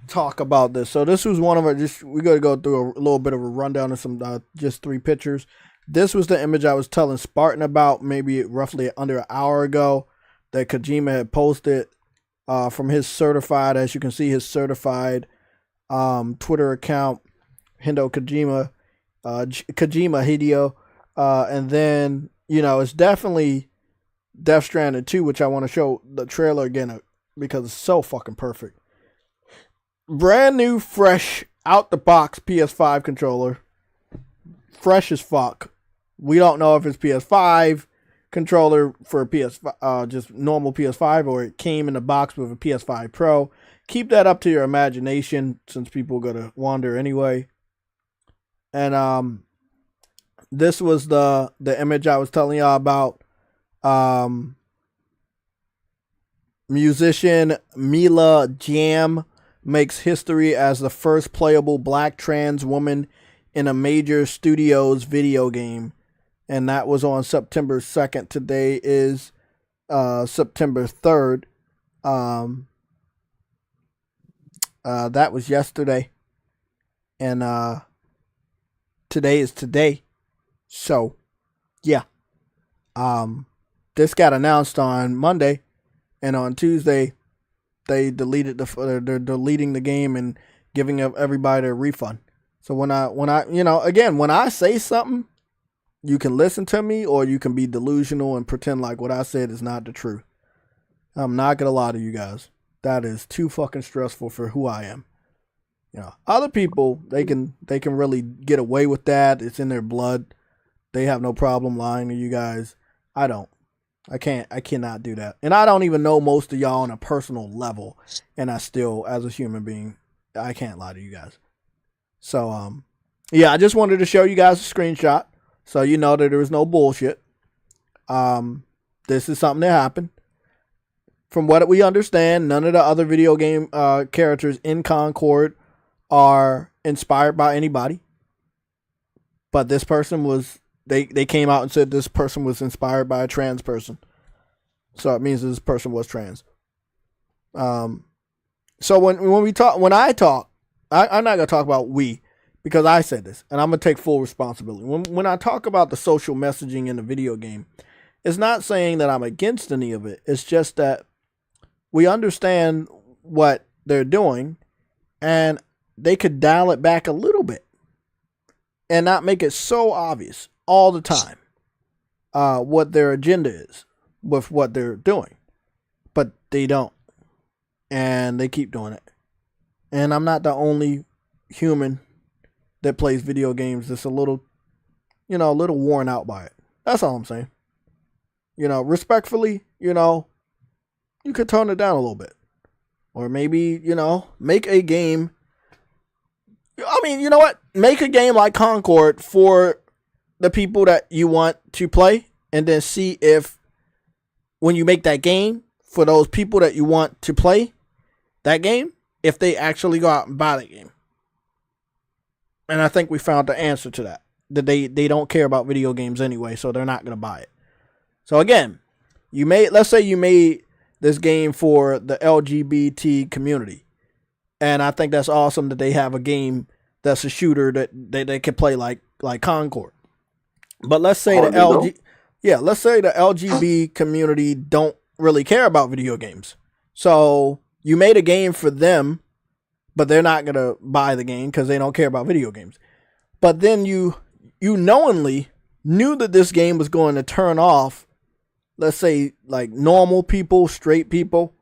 talk about this. So this was one of our, we got to go through a little bit of a rundown of some just 3 pictures. This was the image I was telling Spartan about maybe roughly under an hour ago that Kojima had posted from his certified, as you can see, his certified Twitter account, Hideo Kojima, Hideo, and then, you know, it's definitely Death Stranding 2, which I want to show the trailer again because it's so fucking perfect. Brand new, fresh, out the box PS5 controller. Fresh as fuck. We don't know if it's PS5 controller for just normal PS5, or it came in the box with a PS5 Pro. Keep that up to your imagination, since people are gonna wander anyway. And this was the image I was telling y'all about. Musician Mila Jam makes history as the first playable black trans woman in a major studio's video game. And that was on September 2nd. Today is September 3rd. That was yesterday. And today is today. So, yeah. This got announced on Monday. And on Tuesday, they deleted they're deleting the game and giving everybody a refund. So when I when I say something, you can listen to me or you can be delusional and pretend like what I said is not the truth. I'm not gonna lie to you guys. That is too fucking stressful for who I am. Other people, they can really get away with that. It's in their blood. They have no problem lying to you guys. I don't. I cannot do that. And I don't even know most of y'all on a personal level. And I still, as a human being, I can't lie to you guys. So, yeah, I just wanted to show you guys a screenshot so you know that there was no bullshit. This is something that happened. From what we understand, none of the other video game characters in Concord are inspired by anybody. But this person was... They came out and said this person was inspired by a trans person. So it means this person was trans. So when I talk, I'm not going to talk about we, because I said this, and I'm going to take full responsibility. When I talk about the social messaging in the video game, it's not saying that I'm against any of it. It's just that we understand what they're doing, and they could dial it back a little bit and not make it so obvious all the time what their agenda is with what they're doing. But they don't. And they keep doing it. And I'm not the only human that plays video games that's a little worn out by it. That's all I'm saying. Respectfully, you could tone it down a little bit. Or maybe, make a game. I mean, you know what? Make a game like Concord for the people that you want to play, and then see if when you make that game for those people that you want to play that game, if they actually go out and buy the game. And I think we found the answer to that. That they don't care about video games anyway, so they're not going to buy it. So again, let's say you made this game for the LGBT community. And I think that's awesome that they have a game that's a shooter that they can play like Concord. But let's say the LGBT community don't really care about video games. So you made a game for them, but they're not going to buy the game because they don't care about video games. But then you knowingly knew that this game was going to turn off, let's say, like normal people, straight people,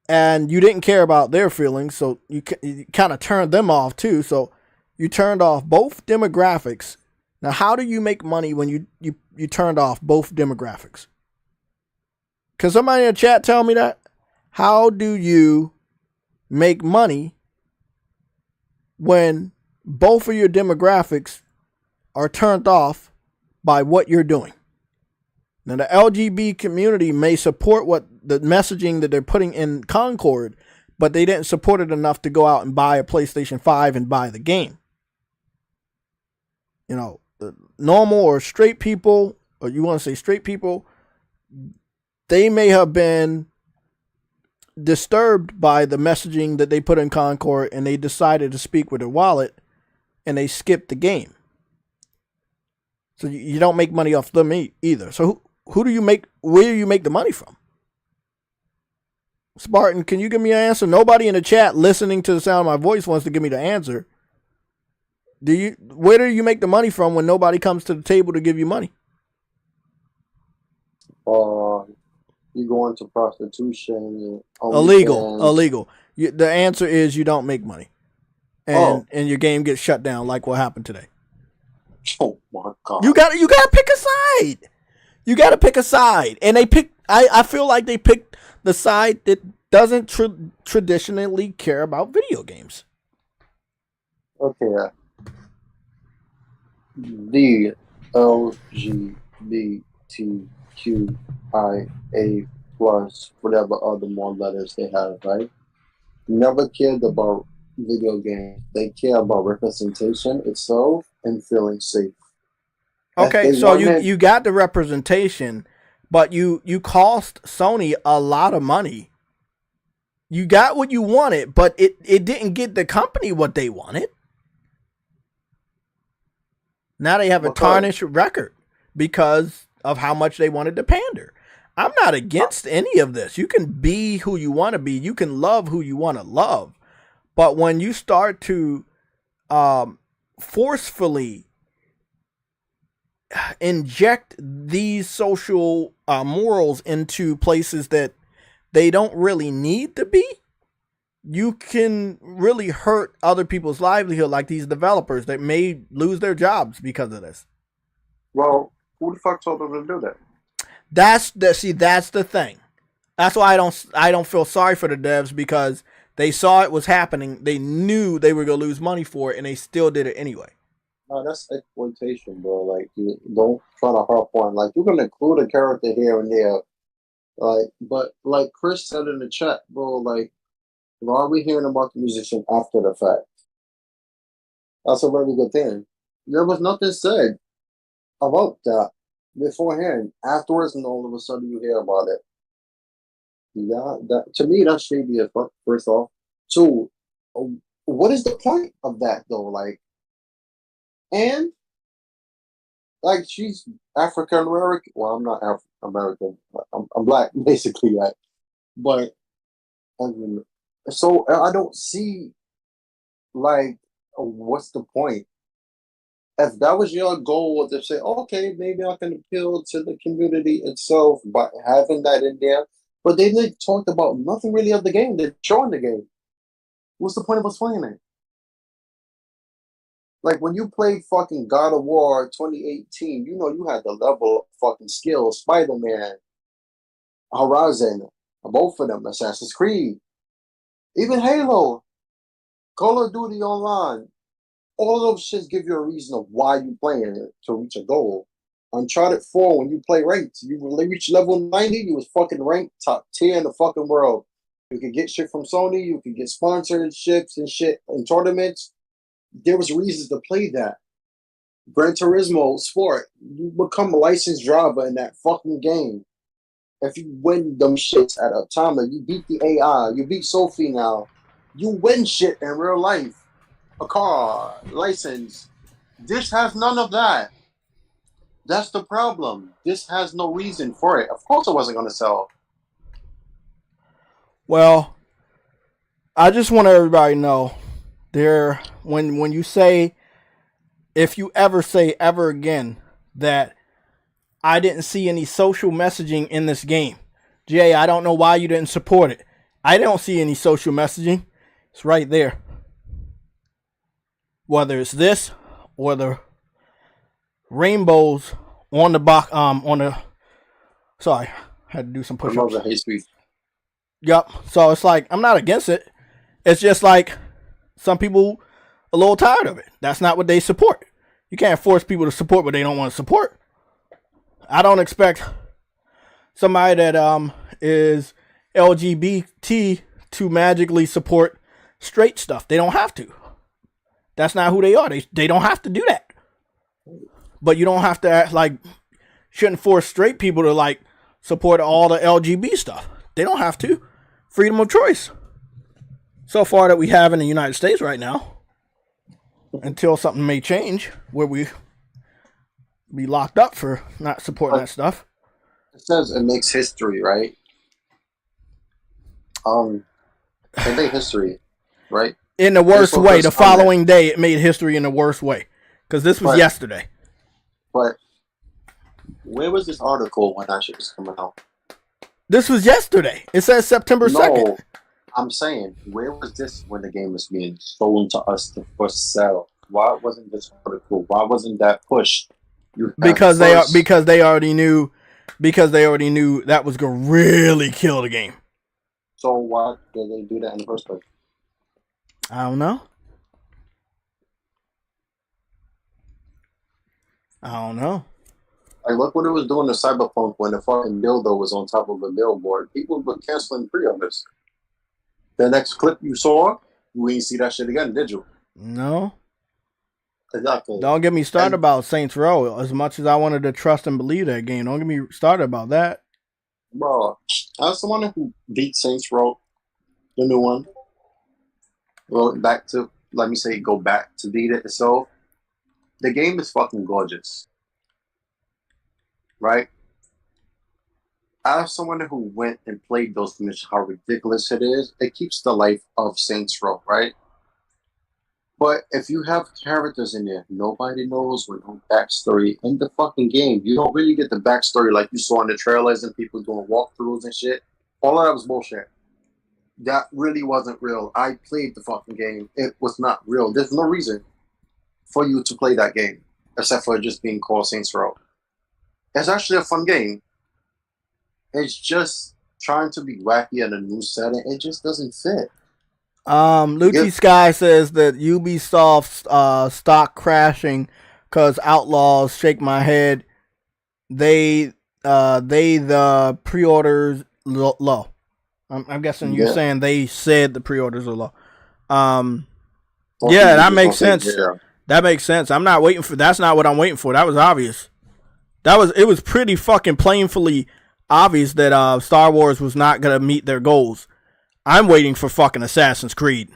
and you didn't care about their feelings, so you kind of turned them off too. So you turned off both demographics. Now, how do you make money when you turned off both demographics? Can somebody in the chat tell me that? How do you make money when both of your demographics are turned off by what you're doing? Now, the LGBT community may support what the messaging that they're putting in Concord, but they didn't support it enough to go out and buy a PlayStation 5 and buy the game. The normal or straight people, or you want to say straight people, they may have been disturbed by the messaging that they put in Concord, and they decided to speak with their wallet, and they skipped the game. So you don't make money off them either. So where do you make the money from? Spartan, can you give me an answer? Nobody in the chat listening to the sound of my voice wants to give me the answer. Where do you make the money from when nobody comes to the table to give you money? You go into prostitution. Illegal. The answer is you don't make money. And your game gets shut down like what happened today. Oh my God. You gotta pick a side. You gotta pick a side. And I feel like they picked the side that doesn't traditionally care about video games. Okay. The LGBTQIA plus whatever other more letters they have, right? Never cared about video games. They care about representation itself and feeling safe. If Okay, they so wanted, you got the representation, but you cost Sony a lot of money. You got what you wanted, but it didn't get the company what they wanted. Now they have a tarnished record because of how much they wanted to pander. I'm not against any of this. You can be who you want to be. You can love who you want to love. But when you start to forcefully inject these social morals into places that they don't really need to be, you can really hurt other people's livelihood, like these developers that may lose their jobs because of this. well, who the fuck told them to do that? That's the thing. That's why I don't feel sorry for the devs, because they saw it was happening. They knew they were gonna lose money for it, and they still did it anyway. No, that's exploitation, bro. Like, you don't try to harp on. Like, you can include a character here and there, like, but like Chris said in the chat, bro. Like, why are we hearing about the musician after the fact? That's a very good thing. There was nothing said about that beforehand. Afterwards, and all of a sudden you hear about it. Yeah, that to me that's shady as fuck. First off, two, what is the point of that though? Like, and like she's African American. Well, I'm not African American. I'm black basically, right? But I mean, so I don't see like what's the point? If that was your goal to say, okay, maybe I can appeal to the community itself by having that in there, but they didn't talk about nothing really of the game. They're showing the game. What's the point of us playing it? Like when you played fucking God of War 2018, you know you had the level of fucking skill. Spider-Man, Horizon, both of them, Assassin's Creed, even Halo, Call of Duty Online. All of those shits give you a reason of why you playing it to reach a goal. Uncharted 4, when you play ranked, you reach level 90, you was fucking ranked top tier in the fucking world. You could get shit from Sony, you could get sponsorships and shit and tournaments. There was reasons to play that. Gran Turismo Sport, you become a licensed driver in that fucking game. If you win them shits at a time, like you beat the AI, you beat Sophie now, you win shit in real life. A car, license. This has none of that. That's the problem. This has no reason for it. Of course it wasn't going to sell. Well, I just want everybody to know, when you say, if you ever say ever again that I didn't see any social messaging in this game, Jay, I don't know why you didn't support it. I don't see any social messaging. It's right there. Whether it's this or the rainbows on the box, sorry, had to do some push-ups. Hate speech. Yep. So it's like, I'm not against it. It's just like some people a little tired of it. That's not what they support. You can't force people to support what they don't want to support. I don't expect somebody that is LGBT to magically support straight stuff. They don't have to. That's not who they are. They don't have to do that. But you don't have to act like, shouldn't force straight people to like support all the LGBT stuff. They don't have to. Freedom of choice. So far that we have in the United States right now. Until something may change where we be locked up for not supporting that stuff. It says it makes history, right? It made history, right? In the worst way. The following day, it made history in the worst way. Because this was yesterday. But where was this article when that shit was coming out? This was yesterday. It says September 2nd. No, I'm saying, where was this when the game was being sold to us to first sell? Why wasn't this article? Why wasn't that pushed? Because they already knew that was gonna really kill the game. So why did they do that in the first place? I don't know. Like, look what it was doing to Cyberpunk when the fucking dildo was on top of a billboard. People were canceling pre-orders. The next clip you saw, you ain't see that shit again, did you? No. Exactly. Don't get me started about Saints Row. As much as I wanted to trust and believe that game, don't get me started about that. Bro, as someone who beat Saints Row, the new one, well, back to, let me say, go back to beat it itself, the game is fucking gorgeous. Right? As someone who went and played those missions, how ridiculous it is, it keeps the life of Saints Row, right? But if you have characters in there, nobody knows with no backstory in the fucking game. You don't really get the backstory like you saw in the trailers and people doing walkthroughs and shit. All of that was bullshit. That really wasn't real. I played the fucking game. It was not real. There's no reason for you to play that game except for just being called Saints Row. It's actually a fun game. It's just trying to be wacky in a new setting. It just doesn't fit. Lucci Sky says that Ubisoft stock crashing because Outlaws shake my head. They the pre-orders low. I'm guessing you're saying they said the pre-orders are low. Yeah, that makes sense. That makes sense. I'm not waiting for. That's not what I'm waiting for. That was obvious. It was pretty fucking plainly obvious that Star Wars was not gonna meet their goals. I'm waiting for fucking Assassin's Creed.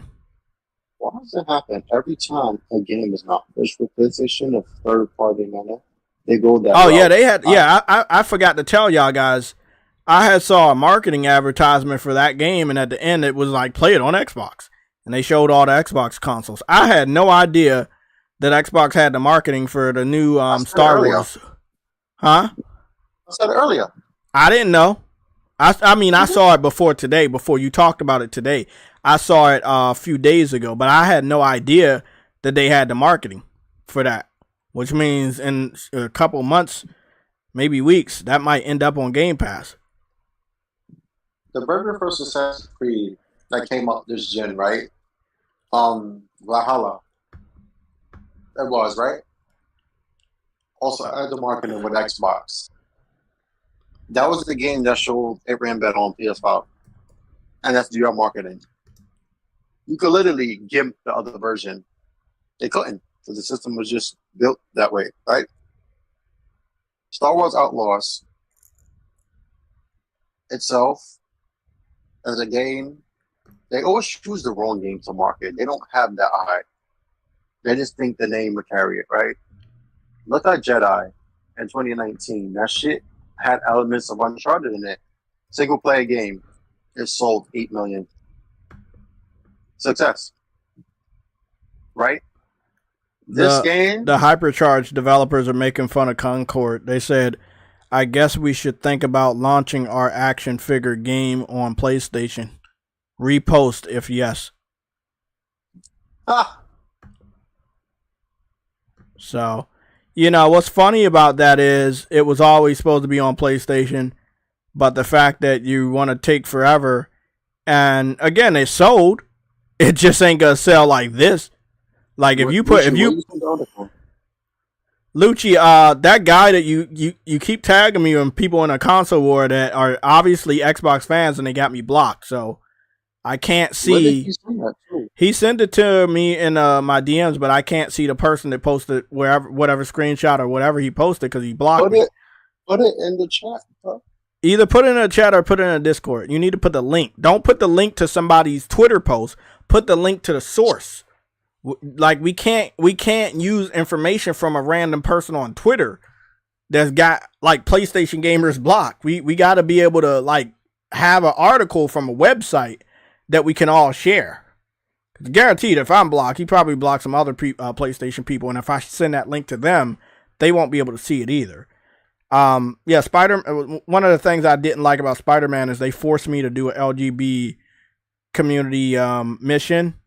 Why does it happen every time a game is not pushed for PlayStation of third-party manner? They go that. Oh yeah, they had. Yeah, I forgot to tell y'all guys. I had saw a marketing advertisement for that game, and at the end it was like play it on Xbox, and they showed all the Xbox consoles. I had no idea that Xbox had the marketing for the new Star Wars. Huh? I said earlier. I didn't know. I mean, I saw it before today, before you talked about it today. I saw it a few days ago, but I had no idea that they had the marketing for that, which means in a couple months, maybe weeks, that might end up on Game Pass. The very first Assassin's Creed that came up this gen, right? Valhalla. It was, right? Also, I had the marketing with Xbox. That was the game that showed it ran better on PS5. And that's your marketing. You could literally gimp the other version. They couldn't, because the system was just built that way, right? Star Wars Outlaws itself, as a game, they always choose the wrong game to market. They don't have that eye. They just think the name would carry it, right? Look at Jedi in 2019. That shit had elements of Uncharted in it. Single player game. It sold 8 million. Success. Right? This game. The Hypercharged developers are making fun of Concord. They said, I guess we should think about launching our action figure game on PlayStation. Repost if yes. Ah. So, you know, what's funny about that is it was always supposed to be on PlayStation, but the fact that you want to take forever, and again, it sold, it just ain't gonna sell like this. Like if you Lucci, that guy that you keep tagging me and people in a console war that are obviously Xbox fans and they got me blocked, so I can't see. He sent it to me in my DMs, but I can't see the person that posted whatever screenshot or whatever he posted because he blocked me. Put it in the chat, bro. Either put it in the chat or put it in a Discord. You need to put the link. Don't put the link to somebody's Twitter post. Put the link to the source. Like we can't use information from a random person on Twitter that's got like PlayStation gamers blocked. We got to be able to like have an article from a website that we can all share. Guaranteed, if I'm blocked, he probably blocked some other PlayStation people, and if I send that link to them, they won't be able to see it either. Yeah, one of the things I didn't like about Spider-Man is they forced me to do an LGB community mission,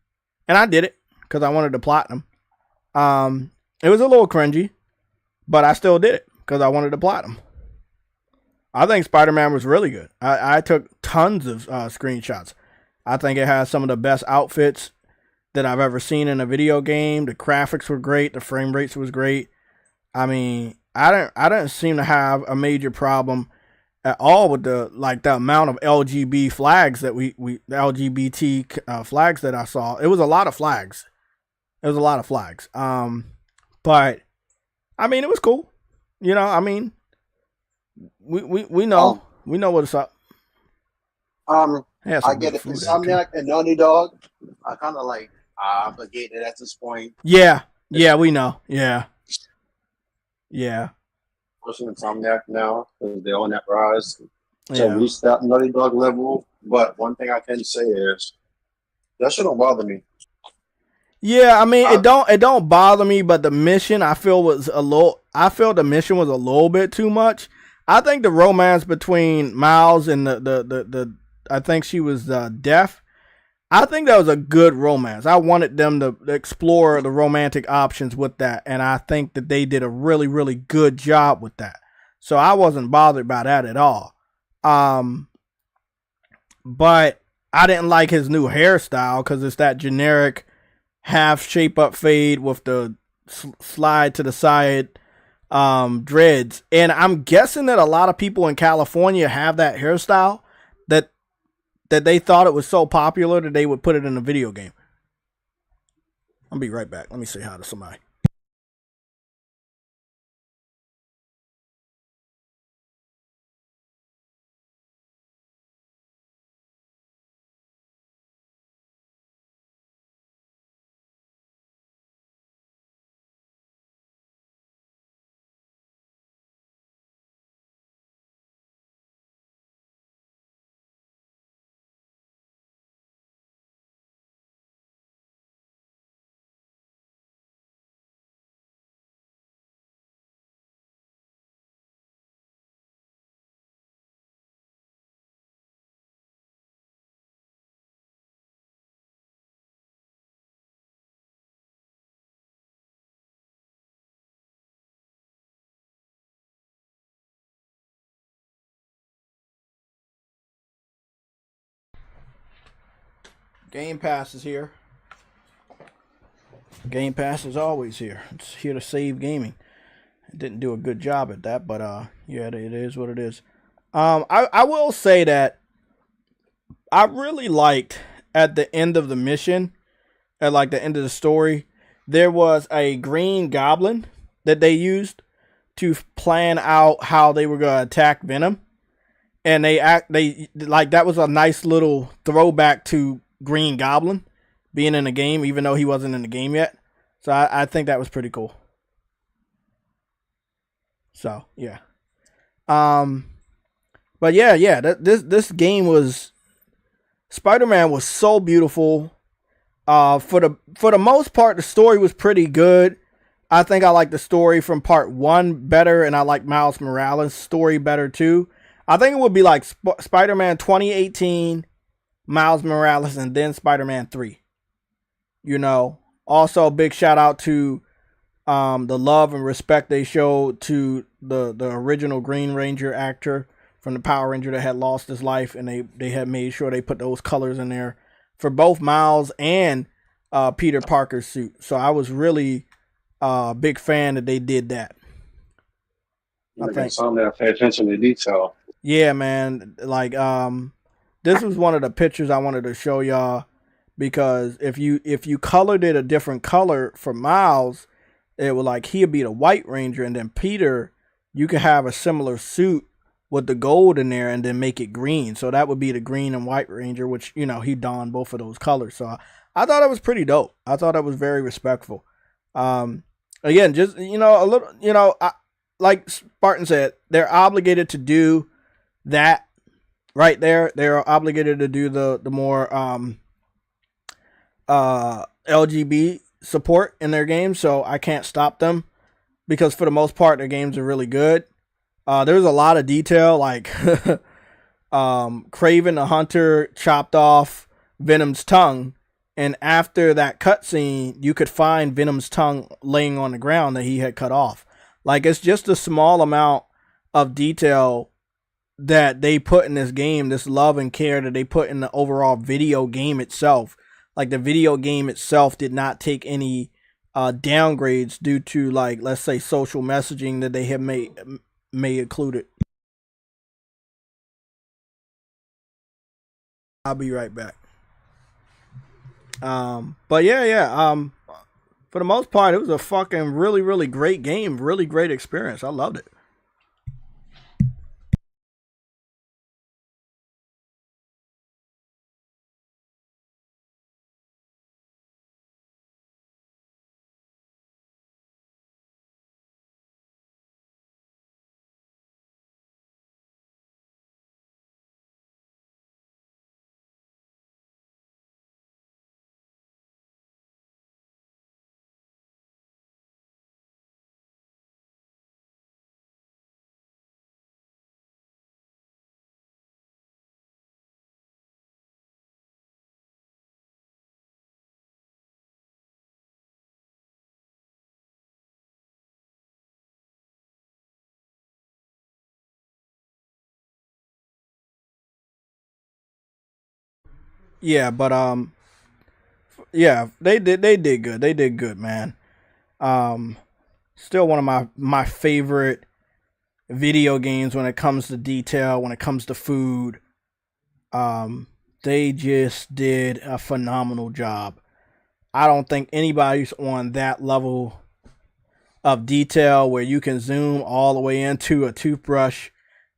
and I did it because I wanted to platinum. It was a little cringy, but I still did it because I wanted to platinum. I think Spider-Man was really good. I took tons of screenshots. I think it has some of the best outfits that I've ever seen in a video game. The graphics were great. The frame rates was great. I mean, I didn't seem to have a major problem at all with the amount of LGB flags that the LGBT flags that I saw. It was a lot of flags. But I mean, it was cool. You know, I mean, we know what's up. I get it. Insomniac and Naughty Dog are kind of like obligated at this point. Yeah, we know. Yeah. Pushing Insomniac now because they're on that rise to reach that Naughty Dog level. But one thing I can say is that shouldn't bother me. Yeah, I mean, it don't bother me, but the mission I feel the mission was a little bit too much. I think the romance between Miles and the I think she was deaf. I think that was a good romance. I wanted them to explore the romantic options with that, and I think that they did a really, really good job with that. So I wasn't bothered by that at all. But I didn't like his new hairstyle because it's that generic half shape up fade with the slide to the side dreads. And I'm guessing that a lot of people in California have that hairstyle that they thought it was so popular that they would put it in a video game. I'll be right back. Let me say hi to somebody. Game Pass is here. Game Pass is always here. It's here to save gaming. It didn't do a good job at that, but yeah, it is what it is. I will say that I really liked at the end of the mission, at like the end of the story, there was a green goblin that they used to plan out how they were gonna attack Venom, and that was a nice little throwback to Green Goblin being in the game, even though he wasn't in the game yet. So I think that was pretty cool. So yeah, but yeah, this game was Spider-Man was so beautiful. For the most part, the story was pretty good. I think I like the story from part 1 better, and I like Miles Morales' story better too. I think it would be like Spider-Man 2018. Miles Morales, and then Spider-Man 3. You know, also a big shout out to the love and respect they showed to the original Green Ranger actor from the Power Ranger that had lost his life, and they had made sure they put those colors in there for both Miles and Peter Parker's suit. So I was really a big fan that they did that. I think something that pay attention to detail. Yeah, man. Like this was one of the pictures I wanted to show y'all, because if you colored it a different color for Miles, it would like he'd be the White Ranger, and then Peter, you could have a similar suit with the gold in there and then make it green. So that would be the Green and White Ranger, which, you know, he donned both of those colors. So I thought it was pretty dope. I thought it was very respectful. Again, just, you know, a little, you know, like Spartan said, they're obligated to do that. Right there, they're obligated to do the more LGB support in their games, so I can't stop them, because for the most part their games are really good. There's a lot of detail, like Kraven the Hunter chopped off Venom's tongue, and after that cutscene you could find Venom's tongue laying on the ground that he had cut off. Like, it's just a small amount of detail that they put in this game, this love and care that they put in the overall video game itself. Like, the video game itself did not take any downgrades due to, like, let's say social messaging that they have may included. I'll be right back. But yeah. For the most part, it was a fucking really, really great game. Really great experience. I loved it. Yeah, but yeah, they did good. They did good, man. Still one of my favorite video games when it comes to detail, when it comes to food. They just did a phenomenal job. I don't think anybody's on that level of detail where you can zoom all the way into a toothbrush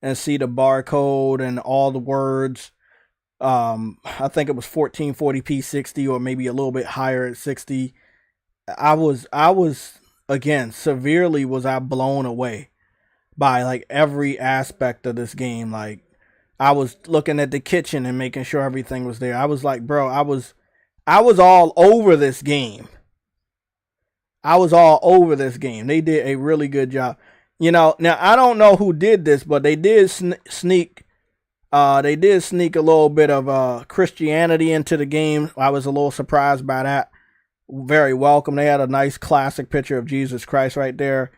and see the barcode and all the words. I think it was 1440p 60 or maybe a little bit higher at 60. I was again severely was I blown away by like every aspect of this game. Like I was looking at the kitchen and making sure everything was there. I was like, bro, I was all over this game. I was all over this game. They did a really good job. You know, now I don't know who did this, but they did sneak a little bit of Christianity into the game. I was a little surprised by that. Very welcome. They had a nice classic picture of Jesus Christ right there,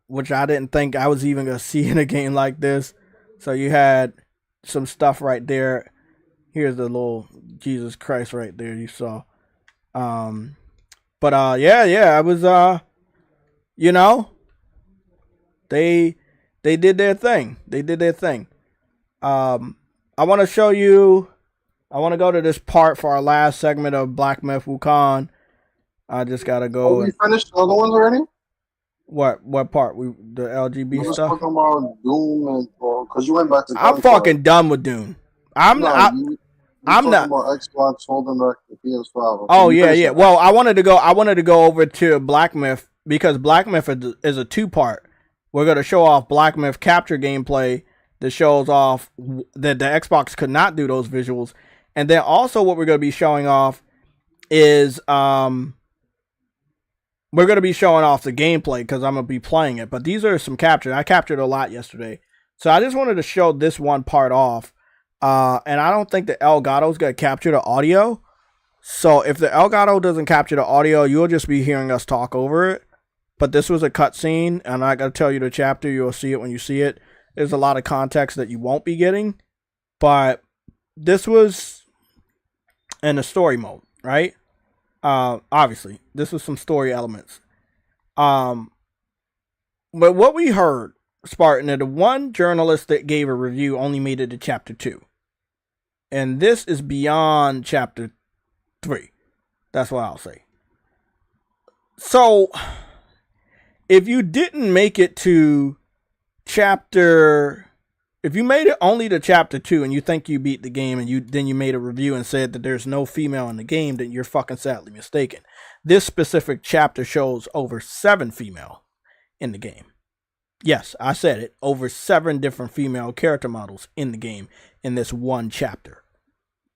which I didn't think I was even going to see in a game like this. So you had some stuff right there. Here's the little Jesus Christ right there you saw. But yeah, I was you know, they did their thing. They did their thing. I want to show you. I want to go to this part for our last segment of Black Myth Wukong. I just gotta go. We finished the other ones already? What part? The LGB stuff. stuff. Talking about Doom and because you went back to. I'm fucking done with Doom. I'm not about Xbox holding back the PS5. Oh yeah. Well, I wanted to go over to Black Myth because Black Myth is a two-part. We're gonna show off Black Myth capture gameplay that shows off that the Xbox could not do those visuals, and then also what we're gonna be showing off is we're gonna be showing off the gameplay because I'm gonna be playing it. But these are some captures. I captured a lot yesterday, so I just wanted to show this one part off. And I don't think the Elgato's gonna capture the audio. So if the Elgato doesn't capture the audio, you'll just be hearing us talk over it. But this was a cutscene, and I gotta tell you the chapter. You'll see it when you see it. There's a lot of context that you won't be getting, but this was in the story mode, right? Obviously, this was some story elements. But what we heard, Spartan, that the one journalist that gave a review only made it to chapter 2. And this is beyond chapter 3. That's what I'll say. So, if you didn't make it to if you made it only to chapter 2 and you think you beat the game and then you made a review and said that there's no female in the game, then you're fucking sadly mistaken. This specific chapter shows over 7 female in the game. Yes, I said it. Over 7 different female character models in the game in this one chapter.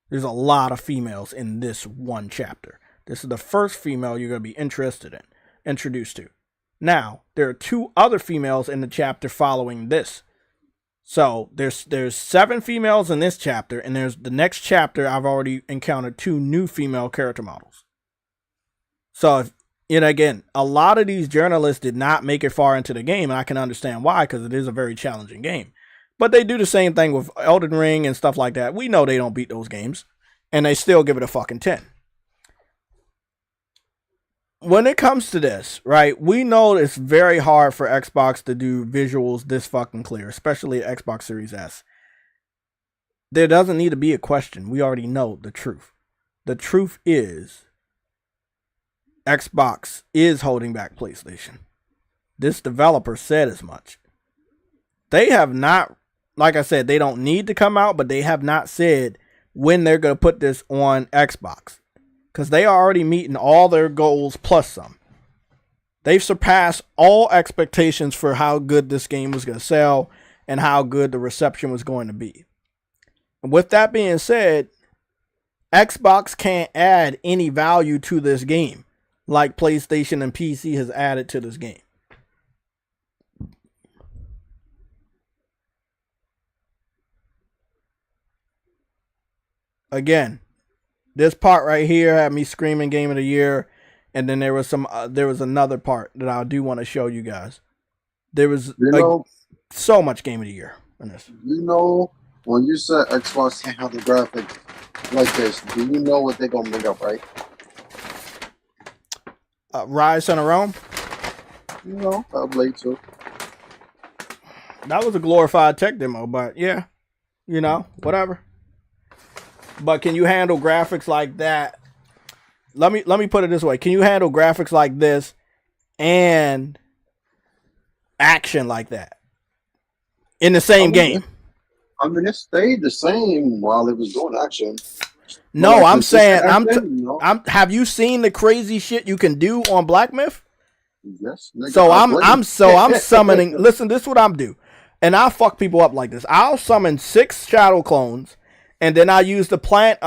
There's a lot of females in this one chapter. This is the first female you're going to be introduced to. Now, there are 2 other females in the chapter following this. So, there's 7 females in this chapter, and there's the next chapter I've already encountered 2 new female character models. So, again, a lot of these journalists did not make it far into the game, and I can understand why, because it is a very challenging game. But they do the same thing with Elden Ring and stuff like that. We know they don't beat those games, and they still give it a fucking 10. when it comes to this, right, we know it's very hard for Xbox to do visuals this fucking clear, especially Xbox Series S. There doesn't need to be a question. We already know the truth. The truth is Xbox is holding back PlayStation. This developer said as much. They have not, like I said, they don't need to come out, but they have not said when they're going to put this on Xbox. Because they are already meeting all their goals plus some. They've surpassed all expectations for how good this game was going to sell and how good the reception was going to be. And with that being said, Xbox can't add any value to this game like PlayStation and PC has added to this game. Again, this part right here had me screaming Game of the Year, and then there was another part that I do want to show you guys. There was so much Game of the Year in this. You know, when you said Xbox can't have the graphics like this, do you know what they're gonna bring up, right? Rise Son of Rome? You know, I played too. That was a glorified tech demo, but yeah, you know, whatever. But can you handle graphics like that? Let me put it this way. Can you handle graphics like this and action like that in the same game? I mean, it stayed the same while it was doing action. No, I'm saying, have you seen the crazy shit you can do on Black Myth? Yes. So I'm summoning. Listen, this is what I'm do, and I'll fuck people up like this. I'll summon 6 shadow clones, and then I use the plant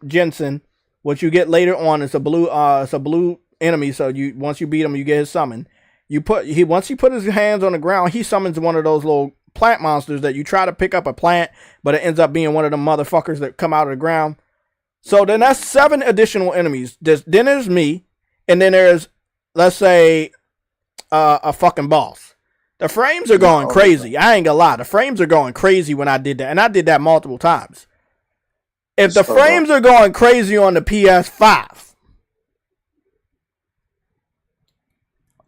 Jensen, which you get later on. It's a blue enemy. So once you beat him, you get his summon. Once he put his hands on the ground, he summons one of those little plant monsters that you try to pick up a plant, but it ends up being one of the motherfuckers that come out of the ground. So then that's 7 additional enemies. Then there's me, and then there's, let's say, a fucking boss. The frames are going crazy. I ain't gonna lie. The frames are going crazy when I did that, and I did that multiple times. If the frames are going crazy on the PS5,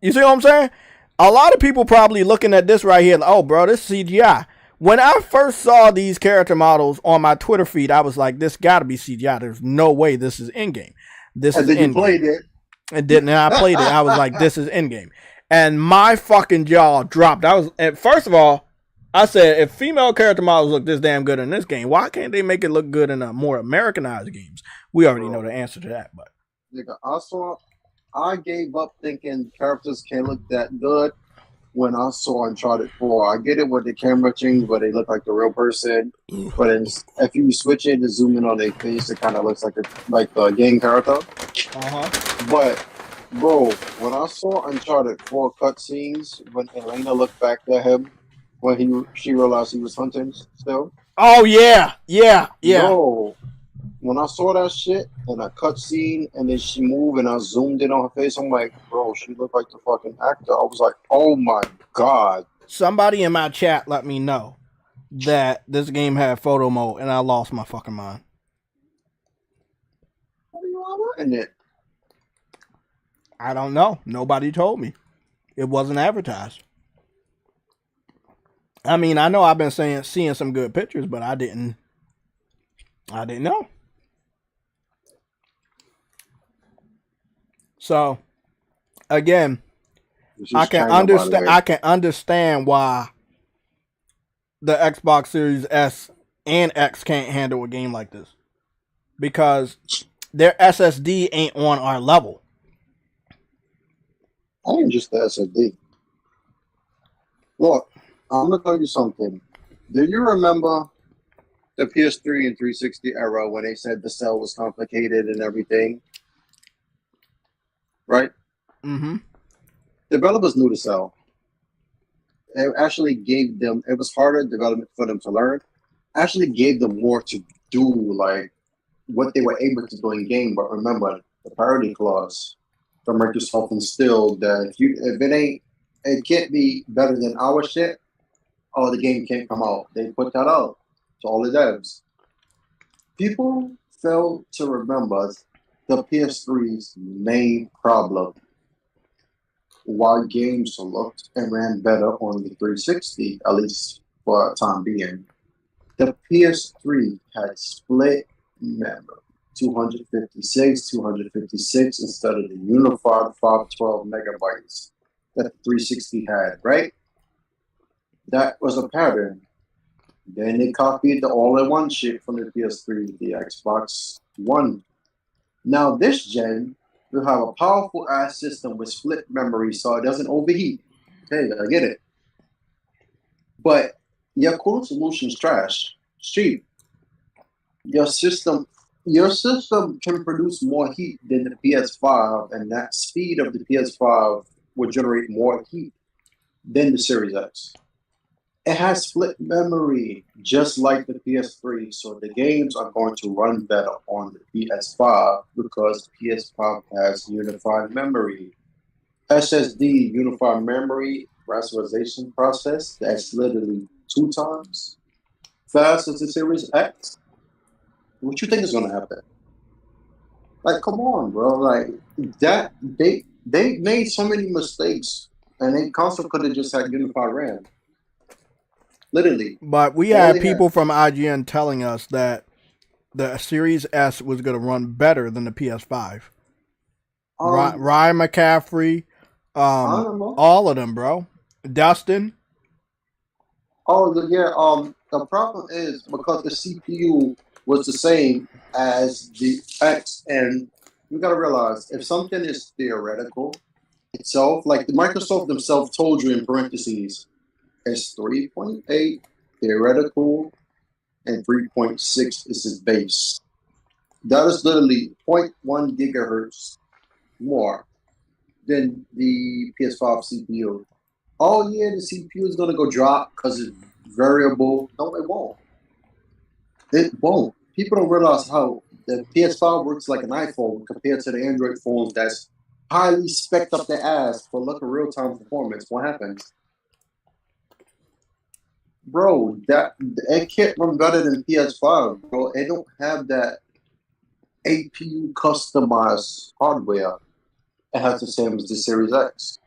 you see what I'm saying? A lot of people probably looking at this right here, like, oh, bro, this is CGI. When I first saw these character models on my Twitter feed, I was like, this got to be CGI. There's no way this is in-game. This is in-game. Played it. And I played it. I was like, this is in-game. And my fucking jaw dropped. First of all, I said, if female character models look this damn good in this game, why can't they make it look good in a more Americanized games? We already know the answer to that, but. Nigga, I gave up thinking characters can't look that good when I saw Uncharted 4. I get it with the camera change, but they look like the real person. But if you switch it to zoom in on their face, it kind of looks like the game character. But, bro, when I saw Uncharted 4 cutscenes, when Elena looked back at him, when she realized he was hunting still. Oh, yeah. Bro, when I saw that shit in a cutscene and then she moved and I zoomed in on her face, I'm like, bro, she looked like the fucking actor. I was like, oh my God. Somebody in my chat let me know that this game had photo mode and I lost my fucking mind. What are you in it? I don't know. Nobody told me. It wasn't advertised. I mean, I know I've been seeing some good pictures, but I didn't know. So, again, I can understand why the Xbox Series S and X can't handle a game like this, because their SSD ain't on our level. I ain't just the SSD. Look, I'm gonna tell you something. Do you remember the PS3 and 360 era when they said the cell was complicated and everything? Right? Mm-hmm. Developers knew the cell. It actually gave them, it was harder development for them to learn. Actually gave them more to do, like what they were able to do in game. But remember, the parity clause from Microsoft instilled that it can't be better than our shit, or the game can't come out. They put that out to all the devs. People fail to remember the PS3's main problem why games looked and ran better on the 360, at least for a time being. The PS3 had split memory, 256 instead of the unified 512 megabytes that the 360 had, right? That was a pattern. Then they copied the all-in-one shit from the PS3, the Xbox One. Now this gen will have a powerful ass system with split memory so it doesn't overheat. Okay, I get it. But your cooling solution's trash. It's cheap. Your system can produce more heat than the PS5, and that speed of the PS5 will generate more heat than the Series X. It has split memory, just like the PS3, so the games are going to run better on the PS5 because PS5 has unified memory. SSD, unified memory rasterization process, that's literally 2 times fast as the Series X. What you think is going to happen? Like, come on, bro. Like, that, they made so many mistakes, and they console could have just had unified RAM. Literally. But we had people from IGN telling us that the Series S was going to run better than the PS5. Ryan McCaffrey, all of them, bro. Dustin. Oh, yeah. The problem is because the CPU was the same as the X, and you got to realize if something is theoretical itself, like the Microsoft themselves told you in parentheses, it's 3.8 theoretical and 3.6 is its base. That is literally 0.1 gigahertz more than the PS5 CPU. Oh yeah, the CPU is gonna go drop because it's variable. No, it won't. It won't. People don't realize how the PS5 works like an iPhone compared to the Android phones that's highly spec'd up their ass for look at real-time performance. What happens? Bro, it can't run better than PS5, bro. It don't have that APU customized hardware. It has the same as the Series X.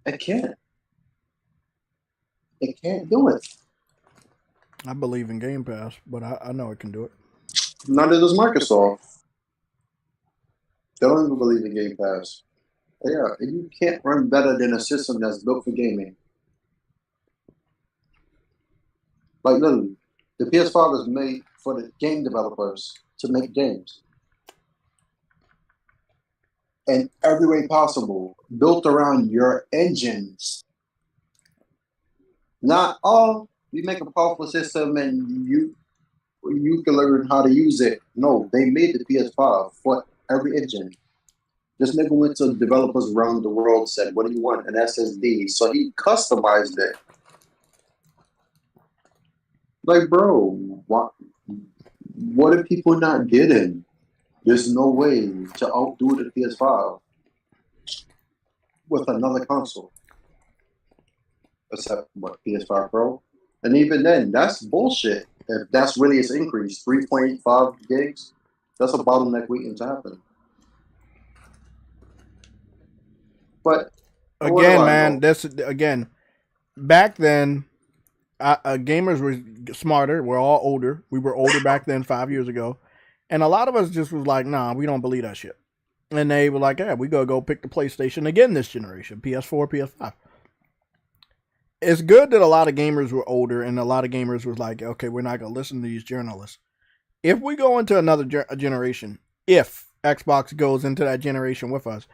It can't. It can't do it. I believe in Game Pass, but I know it can do it. Neither does Microsoft. They don't even believe in Game Pass. Yeah, you can't run better than a system that's built for gaming. Like literally, the PS5 is made for the game developers to make games. In every way possible, built around your engines. Not, you make a powerful system and you can learn how to use it. No, they made the PS5 for every engine. This nigga went to developers around the world, said, what do you want? An SSD. So he customized it. Like, bro, what are people not getting? There's no way to outdo the PS5 with another console. Except, what, PS5 Pro? And even then, that's bullshit. If that's really its increase, 3.5 gigs, that's a bottleneck waiting to happen. But again, man, back then, gamers were smarter. We're all older. We were older back then, 5 years ago. And a lot of us just was like, nah, we don't believe that shit. And they were like, yeah, we gotta go pick the PlayStation again this generation, PS4, PS5. It's good that a lot of gamers were older and a lot of gamers was like, okay, we're not gonna listen to these journalists. If we go into another generation, if Xbox goes into that generation with us,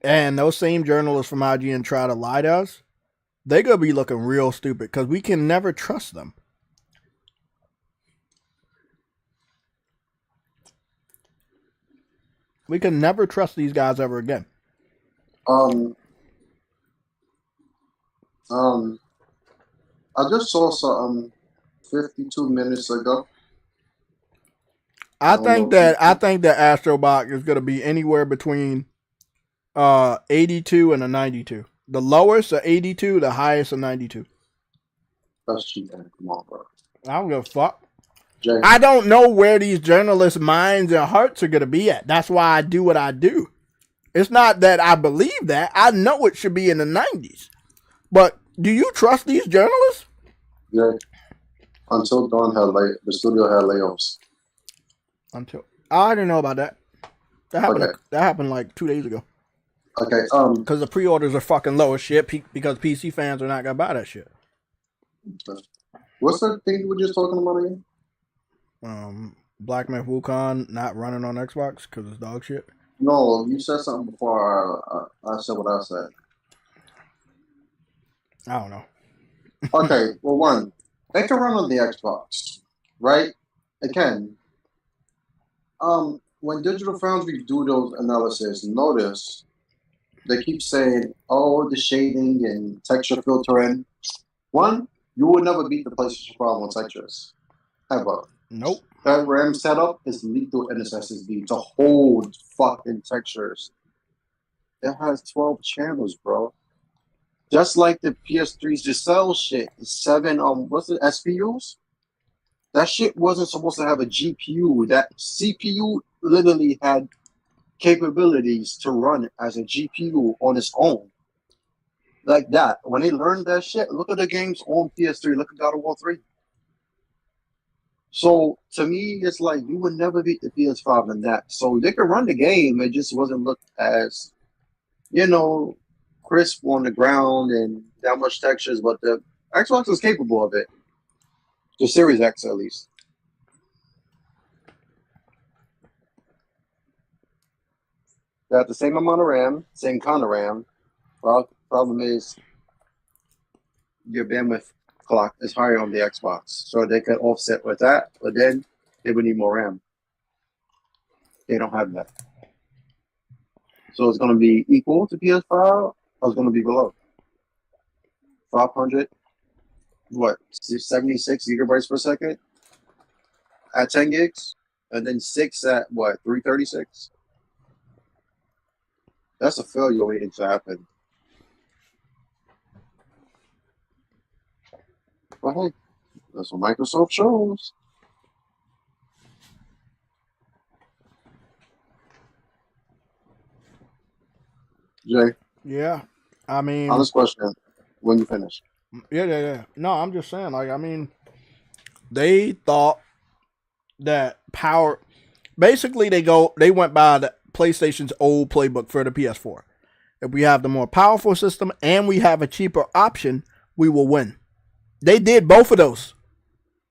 and those same journalists from IGN try to lie to us, they're going to be looking real stupid because we can never trust them. We can never trust these guys ever again. I just saw something 52 minutes ago. I think that Astrobot is going to be anywhere between 82 and a 92. The lowest a 82, the highest a 92. That's cheap, man. Come on, bro. I don't give a fuck. Jay. I don't know where these journalists' minds and hearts are going to be at. That's why I do what I do. It's not that I believe that. I know it should be in the 90s. But do you trust these journalists? Yeah. Until Dawn had the studio had layoffs. I didn't know about that. That happened. Okay. That happened like 2 days ago. Okay. Because the pre-orders are fucking low as shit. Because PC fans are not gonna buy that shit. What's that thing you were just talking about again? Black Myth Wukong not running on Xbox because it's dog shit. No, you said something before I said what I said. I don't know. Okay, well, one, they can run on the Xbox, right? It can. When Digital Foundry do those analysis, notice they keep saying, "Oh, the shading and texture filtering." One, you will never beat the PlayStation 5 on textures, ever. Nope. That RAM setup is lethal in its SSD to hold fucking textures. It has 12 channels, bro. Just like the PS3's Giselle shit, the 7 what's it, SPUs? That shit wasn't supposed to have a GPU. That CPU literally had capabilities to run as a GPU on its own. Like that. When they learned that shit, look at the games on PS3. Look at God of War 3. So to me, it's like you would never beat the PS5 in that. So they could run the game. It just wasn't look as, crisp on the ground and that much textures. But the Xbox is capable of it. The Series X, at least. They have the same amount of RAM, same kind of RAM. Problem is, your bandwidth clock is higher on the Xbox, so they could offset with that, but then they would need more RAM. They don't have that. So it's going to be equal to PS5, or it's going to be below. 500, 76 gigabytes per second at 10 gigs, and then 6 at 336? That's a failure waiting to happen. But hey, that's what Microsoft shows. Jay? Yeah. I mean... Honest question. When you finish? Yeah. No, I'm just saying, they thought that power... Basically, they went by the PlayStation's old playbook for the PS4. If we have the more powerful system and we have a cheaper option, we will win. They did both of those.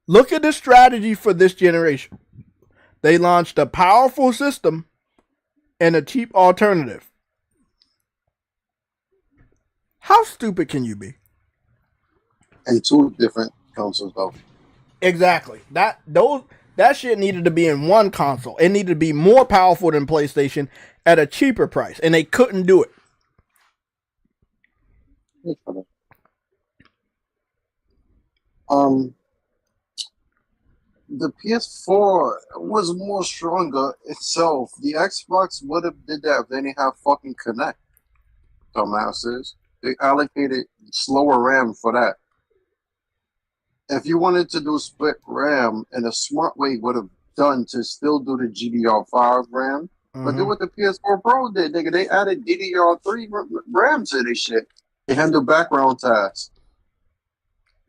Look at the strategy for this generation. They launched a powerful system and a cheap alternative. How stupid can you be? And 2 different consoles, though. Exactly. That shit needed to be in one console. It needed to be more powerful than PlayStation at a cheaper price, and they couldn't do it. The PS4 was more stronger itself. The Xbox would have did that if they didn't have fucking Connect. Dumbasses. They allocated slower RAM for that. If you wanted to do split RAM in a smart way, would have done to still do the GDR5 RAM. But do what the PS4 Pro did, nigga. They added DDR3 RAM to this shit. They handle background tasks.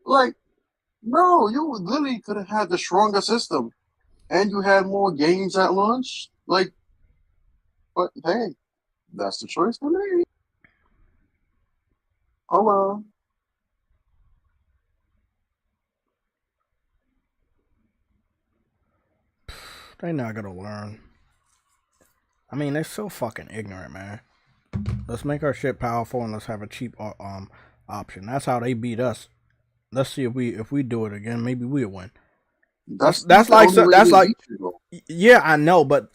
Like, bro, you literally could have had the stronger system, and you had more games at launch. Like, but hey, that's the choice for me. Oh well. They not gonna learn. I mean, they're so fucking ignorant, man. Let's make our shit powerful and let's have a cheap option. That's how they beat us. Let's see if we do it again. Maybe we'll win. That's like yeah, I know, but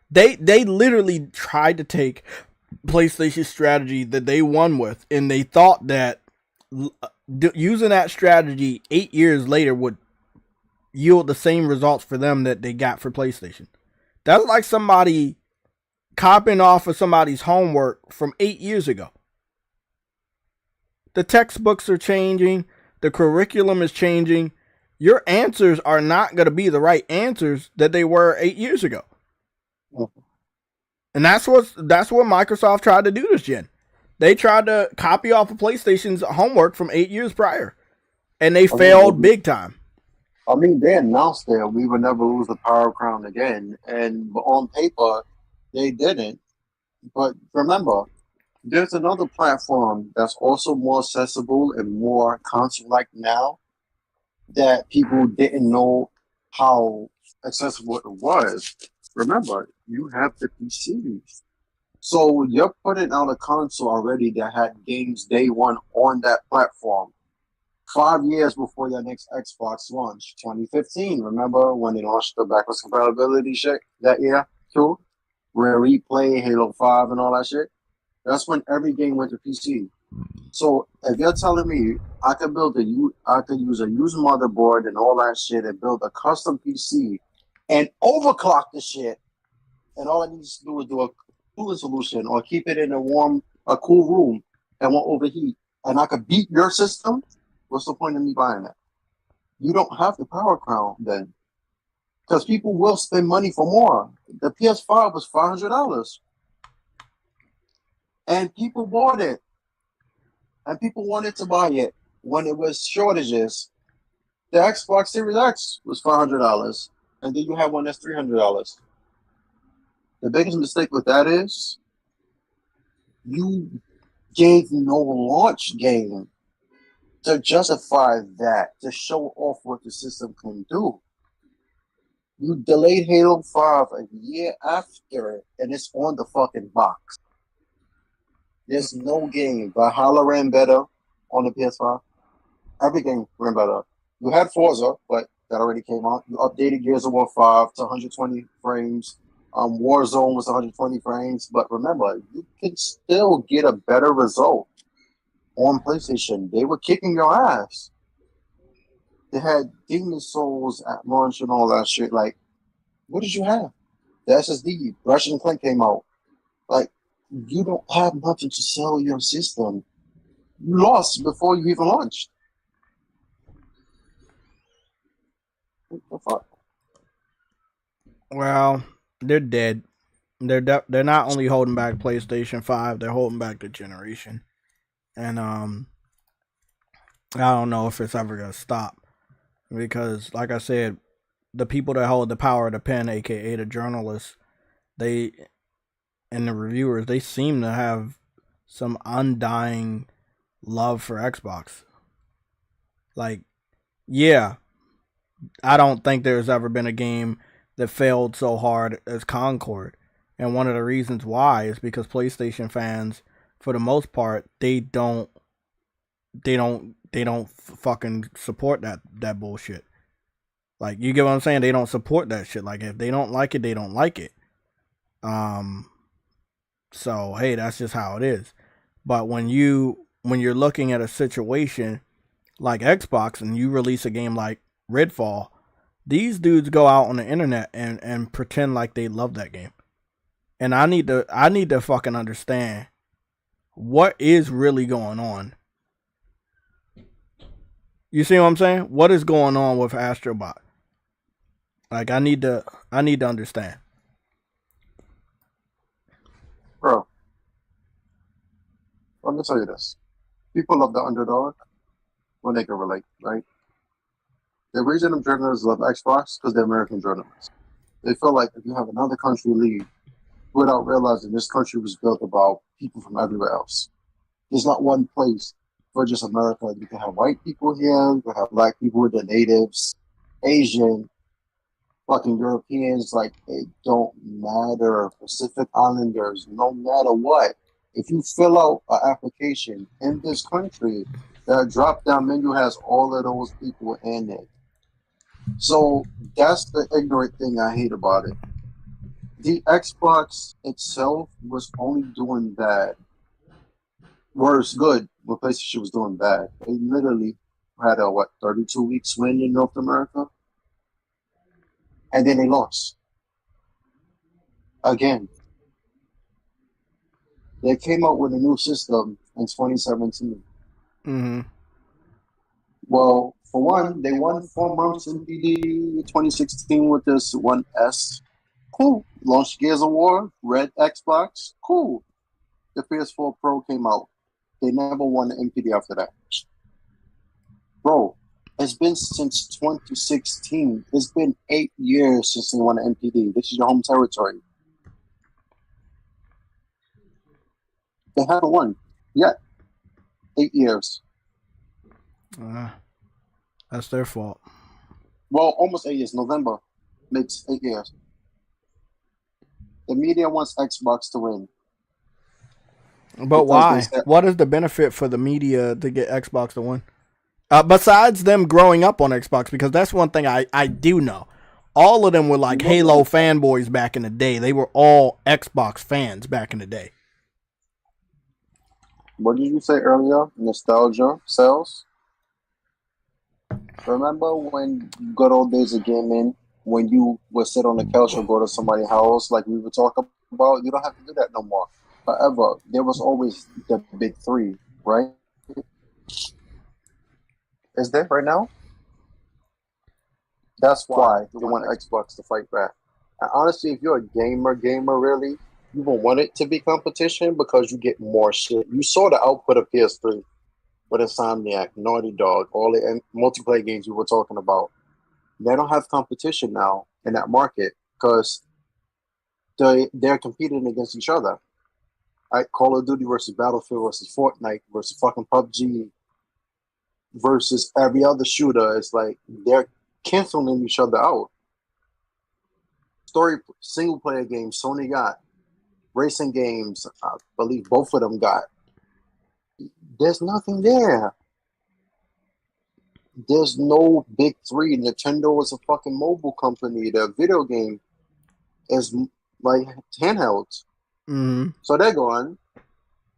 they literally tried to take PlayStation's strategy that they won with, and they thought that using that strategy 8 years later would yield the same results for them that they got for PlayStation. That's like somebody copying off of somebody's homework from 8 years ago. The textbooks are changing. The curriculum is changing. Your answers are not going to be the right answers that they were 8 years ago. And that's what Microsoft tried to do this gen. They tried to copy off of PlayStation's homework from 8 years prior, and they failed big time. I mean, they announced that we would never lose the Power Crown again, and on paper, they didn't. But remember, there's another platform that's also more accessible and more console-like now that people didn't know how accessible it was. Remember, you have the PCs. So you're putting out a console already that had games day one on that platform. 5 years before your next Xbox launch, 2015. Remember when they launched the backwards compatibility shit that year too? Where we play Halo 5 and all that shit? That's when every game went to PC. So if you're telling me I could use a used motherboard and all that shit and build a custom PC and overclock the shit, and all I need to do is do a cooling solution or keep it in a cool room and won't overheat, and I could beat your system, what's the point of me buying that? You don't have the Power Crown then. Because people will spend money for more. The PS5 was $500. And people bought it. And people wanted to buy it when it was shortages. The Xbox Series X was $500. And then you have one that's $300. The biggest mistake with that is you gave no launch game to justify that, to show off what the system can do. You delayed Halo 5 a year after, and it's on the fucking box. There's no game. Valhalla ran better on the PS5. Every game ran better. You had Forza, but that already came out. You updated Gears of War 5 to 120 frames. Warzone was 120 frames. But remember, you can still get a better result on PlayStation. They were kicking your ass. They had Demon Souls at launch and all that shit. Like, what did you have? The SSD, Ratchet and Clank came out. Like, you don't have nothing to sell your system. You lost before you even launched. What the fuck? Well, they're dead. They're not only holding back PlayStation 5, they're holding back the generation. And I don't know if it's ever gonna stop. Because, like I said, the people that hold the power of the pen, aka the journalists, and the reviewers, they seem to have some undying love for Xbox. Like, yeah, I don't think there's ever been a game that failed so hard as Concord. And one of the reasons why is because PlayStation fans, for the most part, they don't fucking support that bullshit. Like, you get what I'm saying? They don't support that shit. Like, if they don't like it, they don't like it. So hey, that's just how it is. But when you're looking at a situation like Xbox and you release a game like Redfall, these dudes go out on the internet and pretend like they love that game. And I need to fucking understand what is really going on. You see what I'm saying? What is going on with Astrobot? Like, I need to understand. Bro, let me tell you this. People love the underdog when they can relate, right? The reason them journalists love Xbox because they're American journalists. They feel like if you have another country lead without realizing this country was built about people from everywhere else. There's not one place for just America. You can have white people here, you can have black people, the natives, Asian, fucking Europeans, like, it don't matter. Pacific Islanders, no matter what. If you fill out an application in this country, that drop-down menu has all of those people in it. So that's the ignorant thing I hate about it. The Xbox itself was only doing bad. Worse, good, when PlayStation was doing bad. They literally had a, 32-week swing in North America? And then they lost. Again. They came out with a new system in 2017. Mm-hmm. Well, for one, they won 4 months in PD 2016 with this One S Cool. Launched Gears of War, Red Xbox, cool. The PS4 Pro came out. They never won an MPD after that. Bro, it's been since 2016. It's been 8 years since they won an MPD. This is your home territory. They haven't won yet. 8 years. That's their fault. Well, almost 8 years. November makes 8 years. The media wants Xbox to win. But why? What is the benefit for the media to get Xbox to win? Besides them growing up on Xbox, because that's one thing I do know. All of them were like Halo fanboys back in the day. They were all Xbox fans back in the day. What did you say earlier? Nostalgia sells? Remember when good old days of gaming, when you would sit on the couch or go to somebody's house like we were talking about? You don't have to do that no more. However, there was always the big three, right? Is there right now? That's why they want Xbox to fight back. And honestly, if you're a gamer really, you will want it to be competition because you get more shit. You saw the output of PS3 with Insomniac, Naughty Dog, all the multiplayer games we were talking about. They don't have competition now in that market because they're competing against each other. Right? Call of Duty versus Battlefield versus Fortnite versus fucking PUBG versus every other shooter. It's like they're canceling each other out. Story single player games, Sony got. Racing games, I believe both of them got. There's nothing there. There's no big three. Nintendo is a fucking mobile company. The video game is like handhelds. Mm-hmm. So they're gone.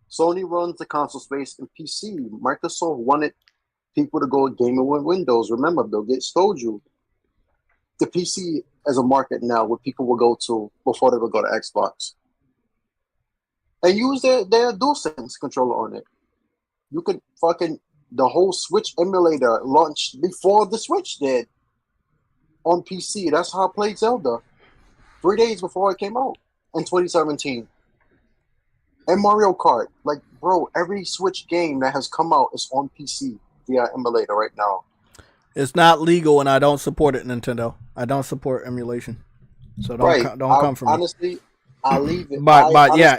Sony runs the console space and PC. Microsoft wanted people to go gaming with Windows. Remember, Bill Gates told you the PC is a market now where people will go to before they would go to Xbox. And use their DualSense controller on it. You could the whole Switch emulator launched before the Switch did on PC. That's how I played Zelda 3 days before it came out in 2017. And Mario Kart. Like, bro, every Switch game that has come out is on PC via emulator right now. It's not legal, and I don't support it, Nintendo. I don't support emulation. So don't come for me. Honestly, I'll leave it. But yeah,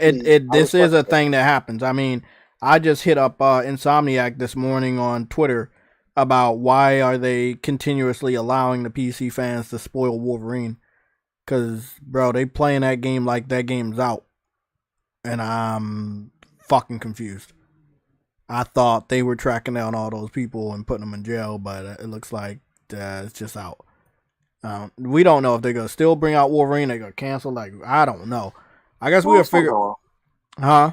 this is a thing that happens. I mean, I just hit up Insomniac this morning on Twitter about why are they continuously allowing the PC fans to spoil Wolverine. Because, bro, they playing that game like that game's out. And I'm fucking confused. I thought they were tracking down all those people and putting them in jail, but it looks like it's just out. We don't know if they're going to still bring out Wolverine. They're going to cancel. Like, I don't know. I guess we'll figure... Huh?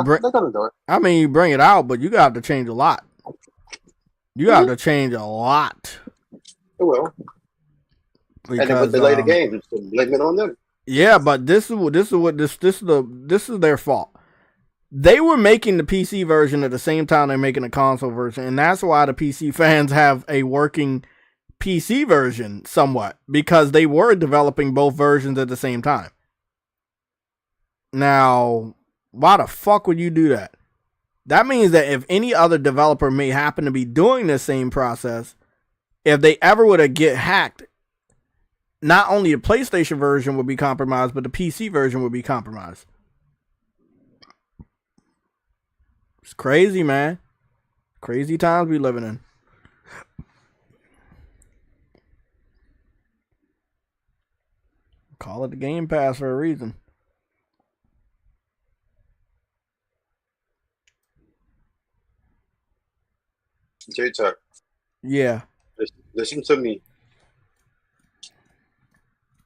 They're going to do it. I mean, you bring it out, but you got to change a lot. You got to change a lot. It will. Because, and they would delay the game. So blame it on them. Yeah, but this is their fault. They were making the PC version at the same time they're making the console version, and that's why the PC fans have a working PC version somewhat, because they were developing both versions at the same time. Now, why the fuck would you do that? That means that if any other developer may happen to be doing the same process, if they ever were to get hacked, not only the PlayStation version would be compromised, but the PC version would be compromised. It's crazy, man. Crazy times we living in. Call it the Game Pass for a reason. JayTech. Yeah. Listen to me.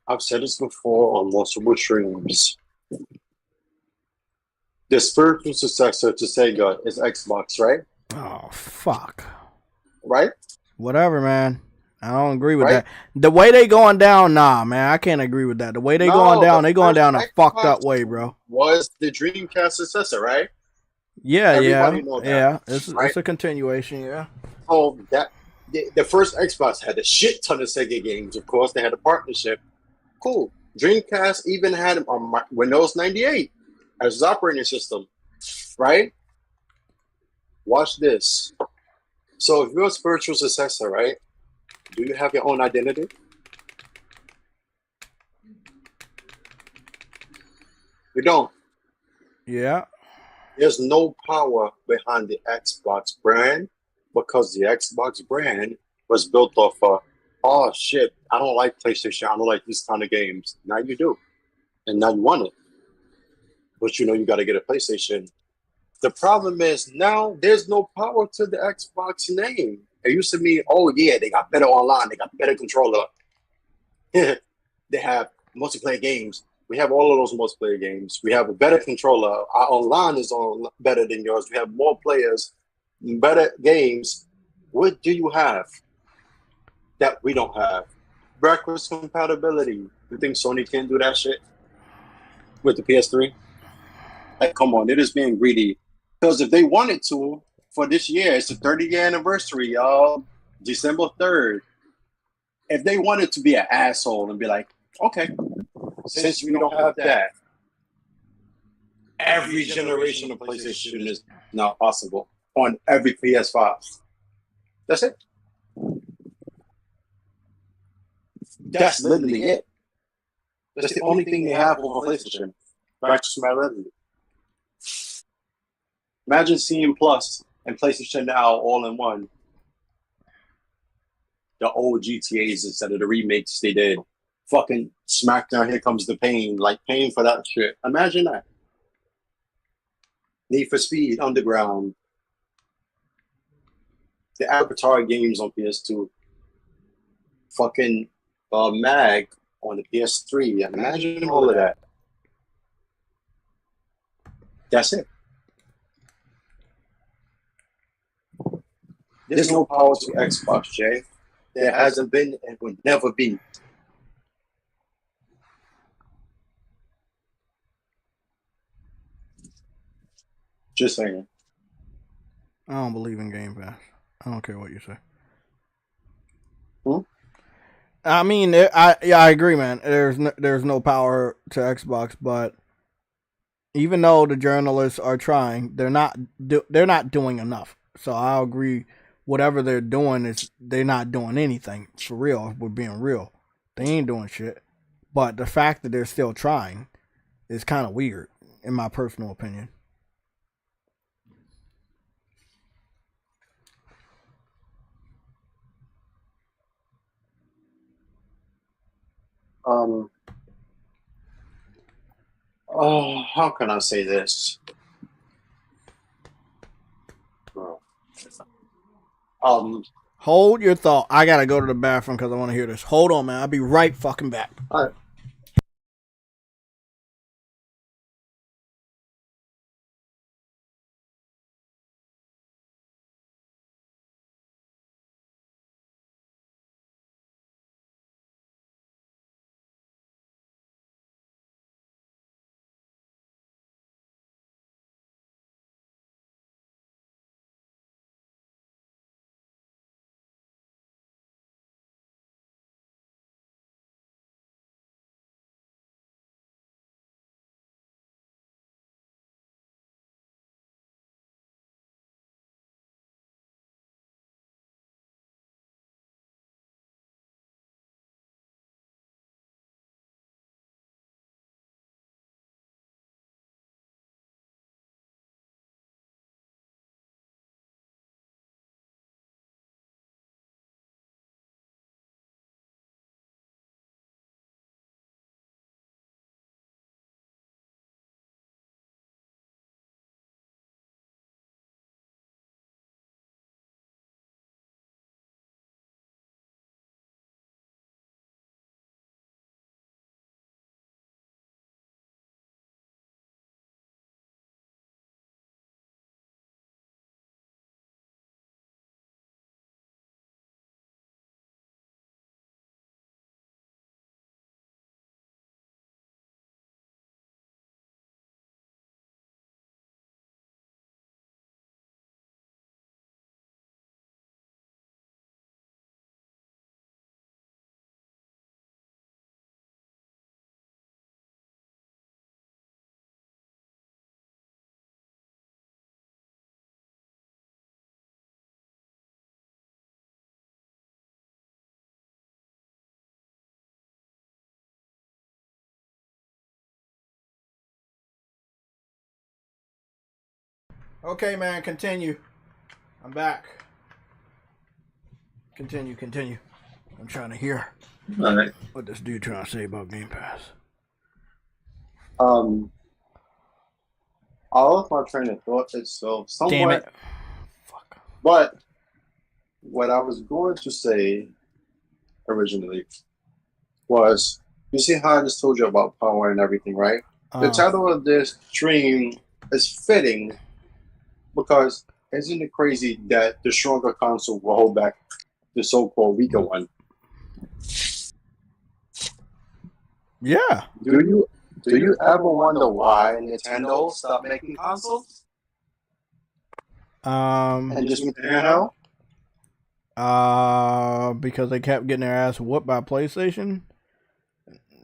I've said this before on multiple streams. The spiritual successor to Sega is Xbox, right? Oh, fuck. Right? Whatever, man. I don't agree with that. The way they going down, nah, man. I can't agree with that. The way they going down, they going down a fucked up way, bro. Was the Dreamcast successor, right? Yeah, Everybody know that, yeah. It's a continuation, yeah. So The first Xbox had a shit ton of Sega games. Of course, they had a partnership. Cool. Dreamcast even had Windows 98 as its operating system, right? Watch this. So if you're a spiritual successor, right? Do you have your own identity? You don't. Yeah. There's no power behind the Xbox brand because the Xbox brand was built off of, oh shit, I don't like PlayStation, I don't like these kind of games. Now you do. And now you want it. But you know you got to get a PlayStation. The problem is now there's no power to the Xbox name. It used to be, oh yeah, they got better online, they got better controller. They have multiplayer games. We have all of those multiplayer games. We have a better controller. Our online is on better than yours. We have more players, better games. What do you have that we don't have? Backwards compatibility. You think Sony can do that shit with the PS3? Like, come on, they're just being greedy. Because if they wanted to, for this year, it's the 30th anniversary, y'all. December 3rd. If they wanted to be an asshole and be like, okay, since we don't have that, every generation of PlayStation is now possible on every PS5. That's it. That's literally it. That's the only thing they have over PlayStation. Backwards compatibility. Imagine seeing Plus and PlayStation Now all in one. The old GTAs instead of the remakes they did. Fucking SmackDown, Here Comes the Pain. Like, paying for that shit. Imagine that. Need for Speed, Underground. The Avatar games on PS2. Fucking Mag on the PS3. Imagine all of that. That's it. There's no power to Xbox, Jay. There hasn't been and would never be. Just saying. I don't believe in Game Pass. I don't care what you say. Hmm? I mean, I agree, man. There's no power to Xbox, but even though the journalists are trying, they're not doing enough. So I'll agree. Whatever they're doing is they're not doing anything for real. If we're being real, they ain't doing shit. But the fact that they're still trying is kind of weird, in my personal opinion. How can I say this? Hold your thought. I gotta go to the bathroom because I want to hear this. Hold on, man. I'll be right fucking back. All right. Okay, man, continue. I'm back. Continue. I'm trying to hear what this dude trying to say about Game Pass. I lost my train of thought itself somewhat. Damn it. Fuck. But what I was going to say originally was, you see how I just told you about power and everything, right? The title of this stream is fitting because isn't it crazy that the stronger console will hold back the so-called weaker one? Yeah. Do you ever wonder why Nintendo stopped making consoles? And just went to handheld? Because they kept getting their ass whooped by PlayStation.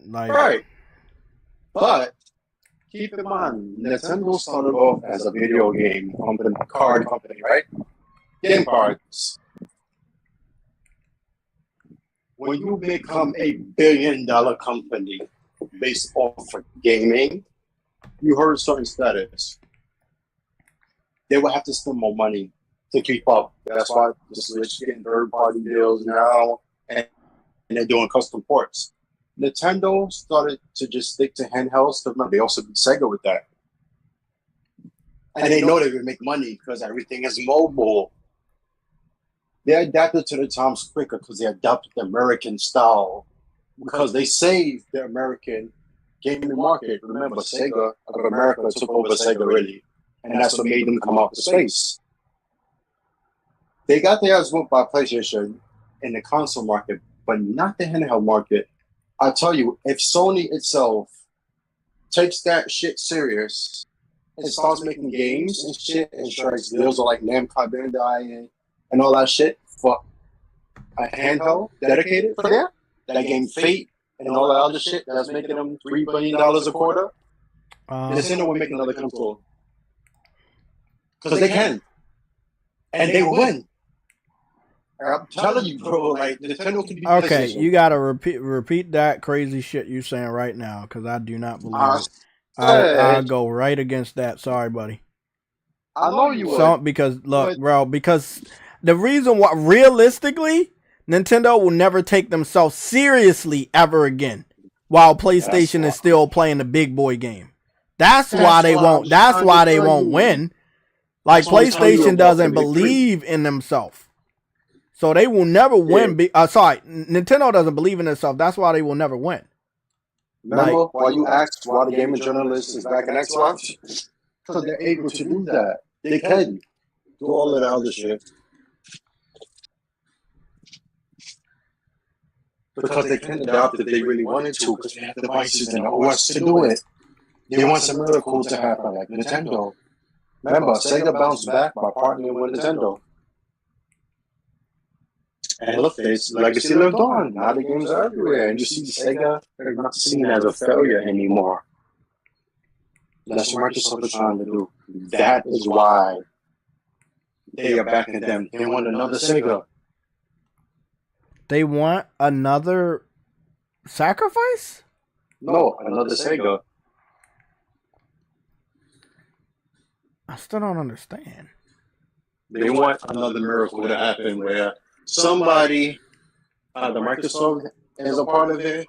Like, right. But keep in mind, Nintendo started off as a video game company, card company, right? Game cards. When you become a billion-dollar company based off of gaming, you heard certain status. They will have to spend more money to keep up. That's why the Switch getting third-party deals now, and they're doing custom ports. Nintendo started to just stick to handhelds. They also beat Sega with that. And they know they would make money because everything is mobile. They adapted to the times quicker because they adopted the American style. Because they saved the American gaming market. Remember, Sega of America took over Sega really. And that's what made them come out to space. They got their ass whooped by PlayStation in the console market, but not the handheld market. I tell you, if Sony itself takes that shit serious and starts making games and shit and strikes deals with like Namco Bandai and all that shit for a handheld dedicated for that game Fate and all that other shit that's making them $3 billion a quarter, Nintendo will make another console. Because they can. And they will win. I'm telling you, bro, like, Nintendo can be okay, you gotta repeat that crazy shit you saying right now, because I do not believe it. I'll go right against that. Sorry, buddy. I know you would. Because, look, bro, because the reason why, realistically, Nintendo will never take themselves seriously ever again, while PlayStation is still playing the big boy game. That's why they won't. That's why they won't win. Like, PlayStation doesn't believe in themselves. So they will never win. Nintendo doesn't believe in itself. That's why they will never win. Remember why you asked why the gaming journalist is back in Xbox? Because they're able to do that. They can do all of that other shit. Because they can adopt if they really wanted to, because they have devices and OS to do it. They want some miracles to happen, like Nintendo. Remember, Sega bounced back by partnering with Nintendo. And look, its legacy lived on. Now the games are everywhere. And you see Sega, they're not seen as a failure anymore. That's what Microsoft is trying to do. That is why they are backing them. They want another Sega. They want another sacrifice? No, another Sega. I still don't understand. They want another miracle to happen where somebody, the Microsoft is a part of it,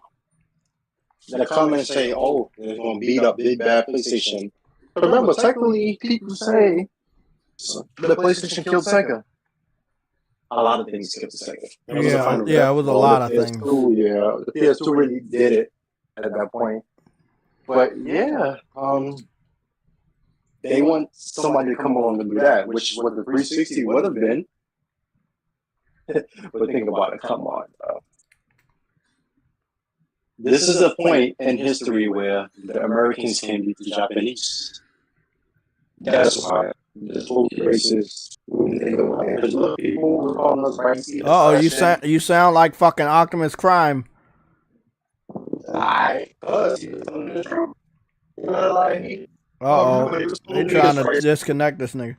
that come and say, oh, they're going to beat up big bad PlayStation. But remember, technically, people say the PlayStation killed Sega. A lot of things killed Sega. It was a lot of things. Yeah, the PS2 really did it at that point. But yeah, they want somebody to come along and do that, which is what the 360 would have been. But think about it, come on. This is a point in history where the Americans can beat the Japanese. That's why this whole racist. Look, people were calling us racist. Oh, you sound like fucking Optimus Prime. They trying to disconnect this nigga.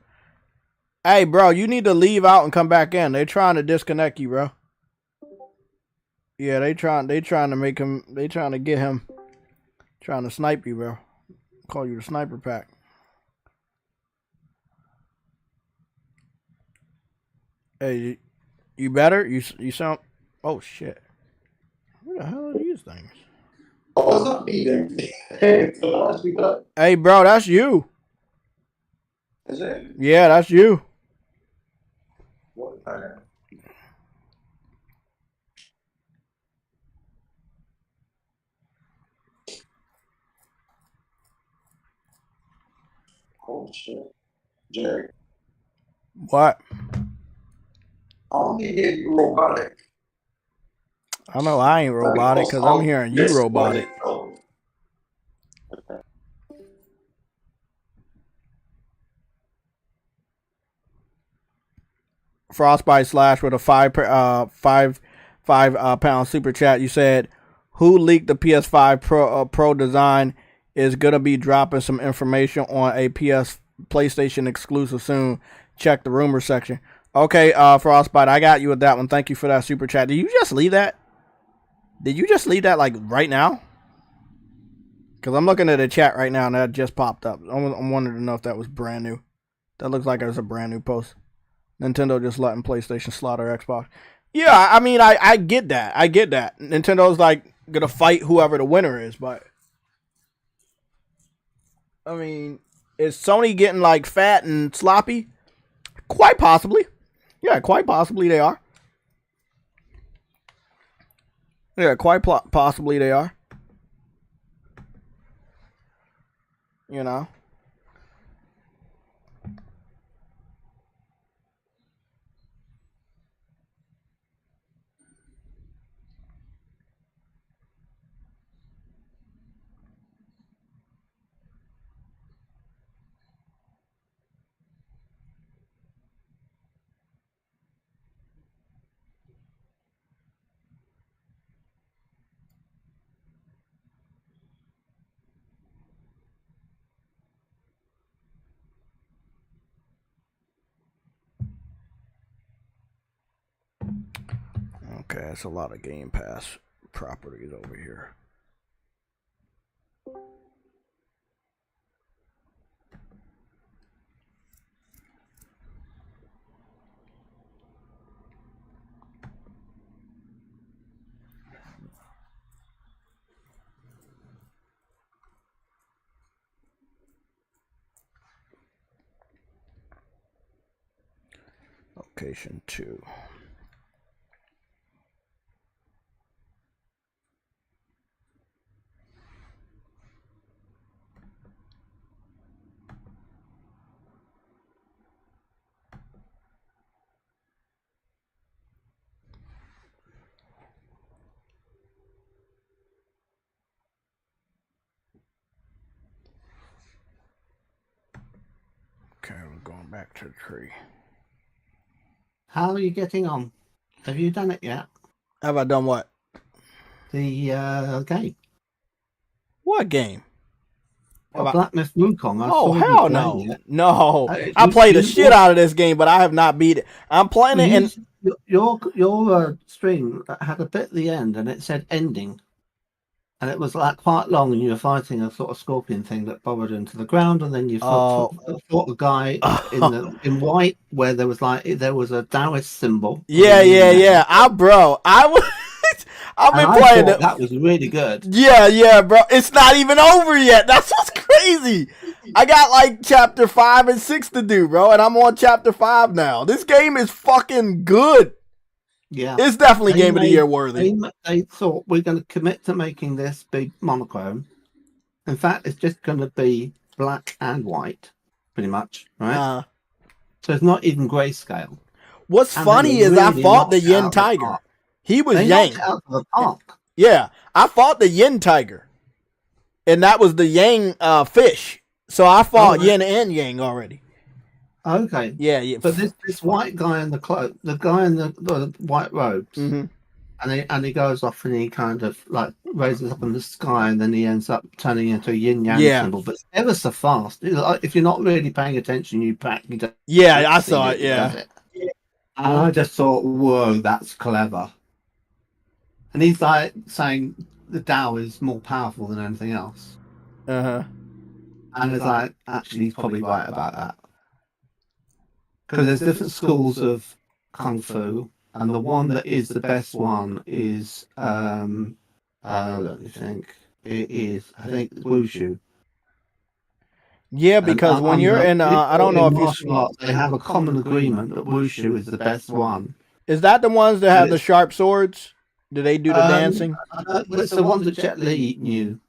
Hey, bro, you need to leave out and come back in. They trying to disconnect you, bro. Yeah, they trying to make him. They trying to get him. Trying to snipe you, bro. Call you the sniper pack. Hey, you better? You sound... Oh, shit. Who the hell are these things? Oh, it's not me there. Hey, Hey, bro, that's you. is it? Yeah, that's you. What? Oh, shit. Jerry, What? I only hear you robotic. I know I ain't robotic because I'm hearing you robotic. Frostbite Slash with a five pound super chat. You said, who leaked the PS5 Pro design is gonna be dropping some information on a PlayStation exclusive soon. Check the rumor section. Okay, Frostbite, I got you with that one. Thank you for that super chat. Did you just leave that? Did you just leave that like right now? Because I'm looking at the chat right now and that just popped up. I'm wondering to know if that was brand new. That looks like it was a brand new post. Nintendo just letting PlayStation slaughter Xbox. Yeah, I mean, I get that. I get that. Nintendo's like gonna fight whoever the winner is, but I mean, is Sony getting like fat and sloppy? Quite possibly. Yeah, quite possibly they are. Yeah, quite possibly they are. You know. Okay, that's a lot of Game Pass properties over here. Location 2. Okay, we're going back to the tree. How are you getting on? Have you done it yet? Have I done what? The game. What game? Well, Black Myth Wukong. Oh, hell no. It. No. I played the shit out of this game, but I have not beat it. I'm playing it and... Your stream had a bit at the end and it said ending. And it was like quite long and you were fighting a sort of scorpion thing that burrowed into the ground and then you fought a guy in white where there was a Taoist symbol. Yeah. I've been playing it. That was really good. Yeah, bro. It's not even over yet. That's what's crazy. I got like chapter 5 and 6 to do, bro, and I'm on chapter 5 now. This game is fucking good. Yeah. It's definitely Game of the Year worthy. They thought we're going to commit to making this big monochrome. In fact, it's just going to be black and white, pretty much, right? So it's not even grayscale. What's funny is I fought the Yin Tiger. He was Yang. Out of the park. Yeah, I fought the Yin Tiger, and that was the Yang fish. So I fought Yin and Yang already. Okay. Yeah. But this white guy in the cloak, the guy in the white robes, and he goes off and he kind of like raises up in the sky, and then he ends up turning into a yin yang symbol. But it's ever so fast. If you're not really paying attention, you don't. Yeah, I saw it. Yeah. And I just thought, whoa, that's clever. And he's like saying the Tao is more powerful than anything else. And it's like, actually, he's probably right about that. Because there's different schools of Kung Fu, and the one that is the best one is let me think. It is, I think, Wushu. Yeah, because when you're in, I don't know if you. They have a common agreement that Wushu is the best one. Is that the ones that have the sharp swords? Do they do the dancing? It's the one that Jet Li knew.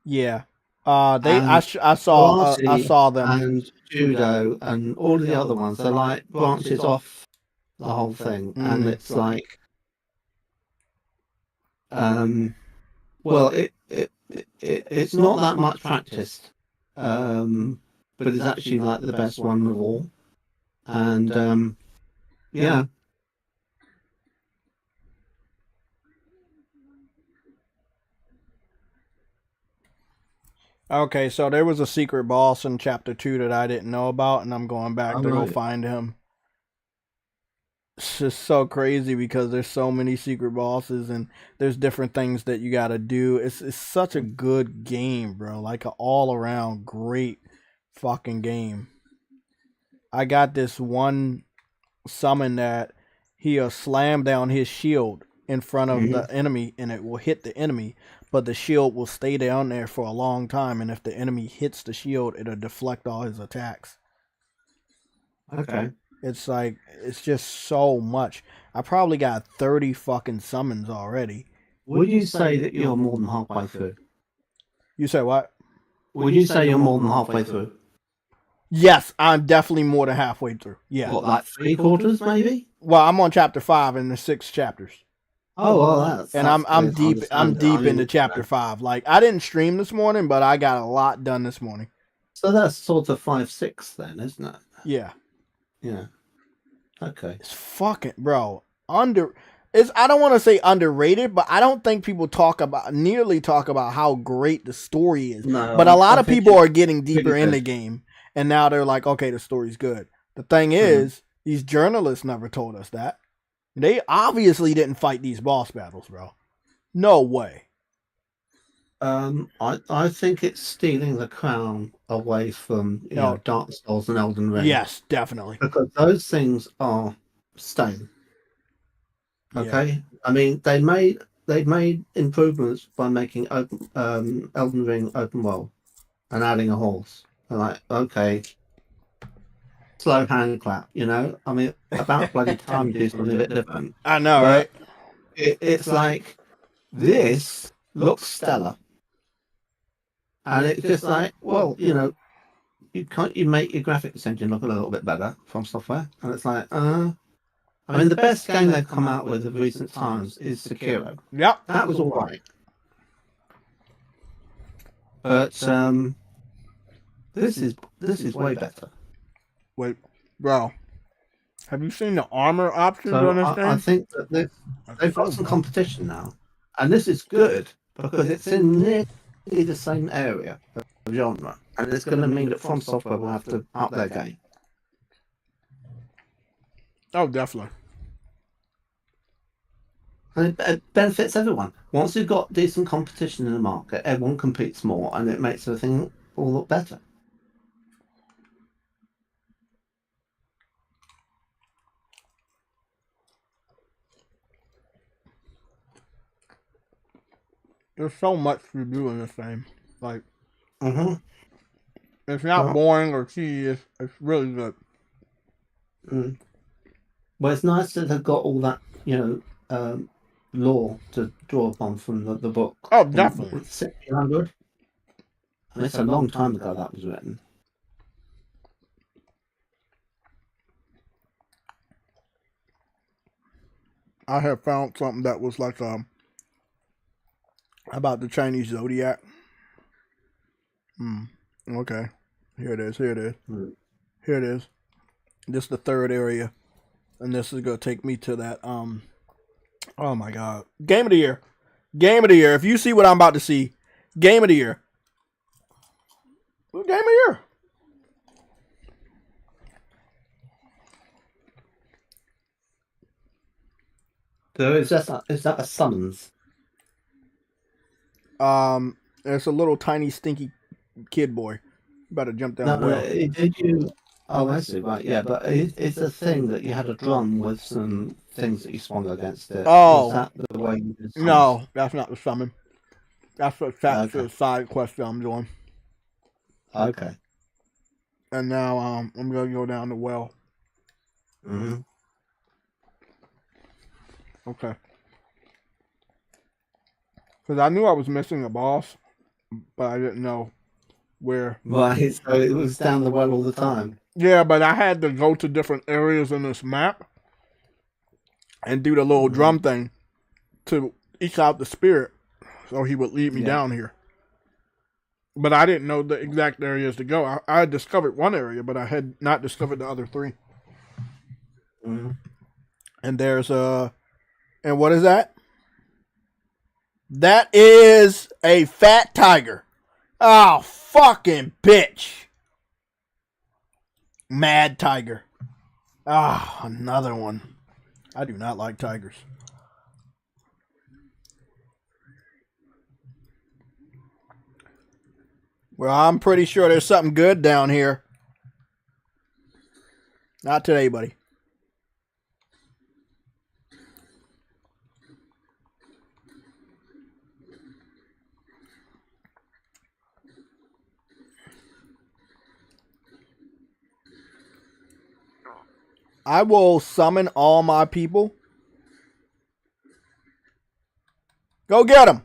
Yeah. I saw them. And judo and all the other ones. They're like branches off the whole thing, and it's like, well, it's not that much practiced, but it's actually like the best one of all, and yeah. Okay, so there was a secret boss in chapter 2 that I didn't know about, and I'm going back to go find him. It's just so crazy because there's so many secret bosses and there's different things that you gotta do. It's such a good game, bro. Like an all-around great fucking game. I got this one summon that he'll slam down his shield in front of the enemy and it will hit the enemy, but the shield will stay down there for a long time, and if the enemy hits the shield, it'll deflect all his attacks. Okay. It's like, it's just so much. I probably got 30 fucking summons already. Would you say that you're more than halfway through? You say what? Would you say you're more than halfway through? Yes, I'm definitely more than halfway through. Yeah. What, like 3/4 maybe? Well, I'm on chapter 5 in the 6 chapters. Oh, well, I'm deep into chapter 5. Like, I didn't stream this morning, but I got a lot done this morning. So that's sort of 5-6 then, isn't it? Yeah. Yeah. Okay. It's fucking, bro. I don't want to say underrated, but I don't think people talk about how great the story is. No, but a lot of people are getting deeper in the game, and now they're like, okay, the story's good. The thing is, these journalists never told us that. They obviously didn't fight these boss battles, bro. No way. I think it's stealing the crown away from Dark Souls and Elden Ring. Yes, definitely. Because those things are stone. Okay, yeah. I mean they've made improvements by making Elden Ring open world and adding a horse. They're like, okay, slow hand clap, I mean, about bloody time to do something a bit different. I know, right? It's like, this looks stellar. And it's just like, well, you make your graphics engine look a little bit better from software. And it's like, I mean, the best game they've come out with of recent times is Sekiro. Yep. That was all right. But this is way better. Wait, bro. Have you seen the armor options on this thing? I think that they've got some competition now. And this is good because it's in nearly the same area of genre. And it's going to mean that From Software will have to up their game. Oh, definitely. And it benefits everyone. Once you've got decent competition in the market, everyone competes more and it makes everything all look better. There's so much to do in this game. Like, it's not boring or tedious. It's really good. Well, it's nice that they've got all that, lore to draw upon from the book. Oh, definitely. 1600. And it's a long time ago that was written. I have found something that was like about the Chinese zodiac. Okay. Here it is. Here it is. This is the third area. And this is going to take me to that, oh my God. Game of the year. Game of the year. If you see what I'm about to see, game of the year. Game of the year. So is that a summons? It's a little tiny stinky kid boy. You better jump down the well. Oh, I see. Right, yeah, but it's a thing that you had a drum with some things that you swung against it. Oh. Was that the way you did summons? No, that's not the summon. That's the Okay. side quest that I'm doing. Okay. And now I'm gonna go down the well. Mm-hmm. Okay. Because I knew I was missing a boss, but I didn't know where. Right, so it was down the well all the time. Yeah, but I had to go to different areas in this map and do the little drum thing to eke out the spirit, so he would lead me down here. But I didn't know the exact areas to go. I had discovered one area, but I had not discovered the other three. Mm-hmm. And there's and what is that? That is a fat tiger. Oh, fucking bitch. Mad tiger. Ah, another one. I do not like tigers. Well, I'm pretty sure there's something good down here. Not today, buddy. I will summon all my people. Go get them.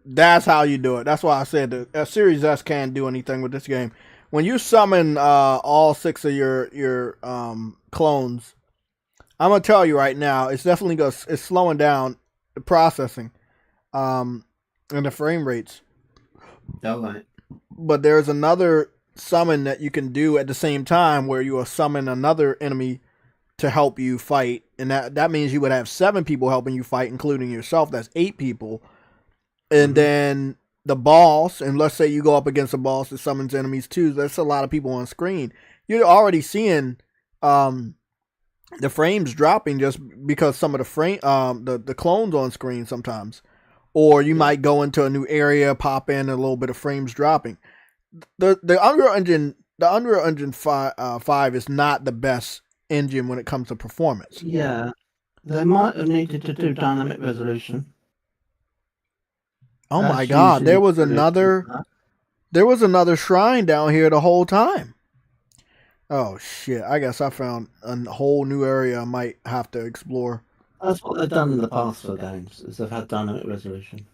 That's how you do it. That's why I said the Series S can't do anything with this game. When you summon all 6 of your clones, I'm gonna tell you right now, it's definitely it's slowing down the processing, and the frame rates. All right. But there's another summon that you can do at the same time where you will summon another enemy to help you fight, and that means you would have 7 people helping you fight, including yourself. That's 8 people, and then the boss. And let's say you go up against a boss that summons enemies too. That's a lot of people on screen. You're already seeing the frames dropping just because some of the clones on screen sometimes, or you might go into a new area, pop in a little bit of frames dropping. The Unreal Engine 5 is not the best engine when it comes to performance. Yeah, they might have needed to do dynamic resolution. Oh my God, there was another shrine down here the whole time. Oh shit, I guess I found a whole new area I might have to explore. That's what they've done in the past for games, is they've had dynamic resolution.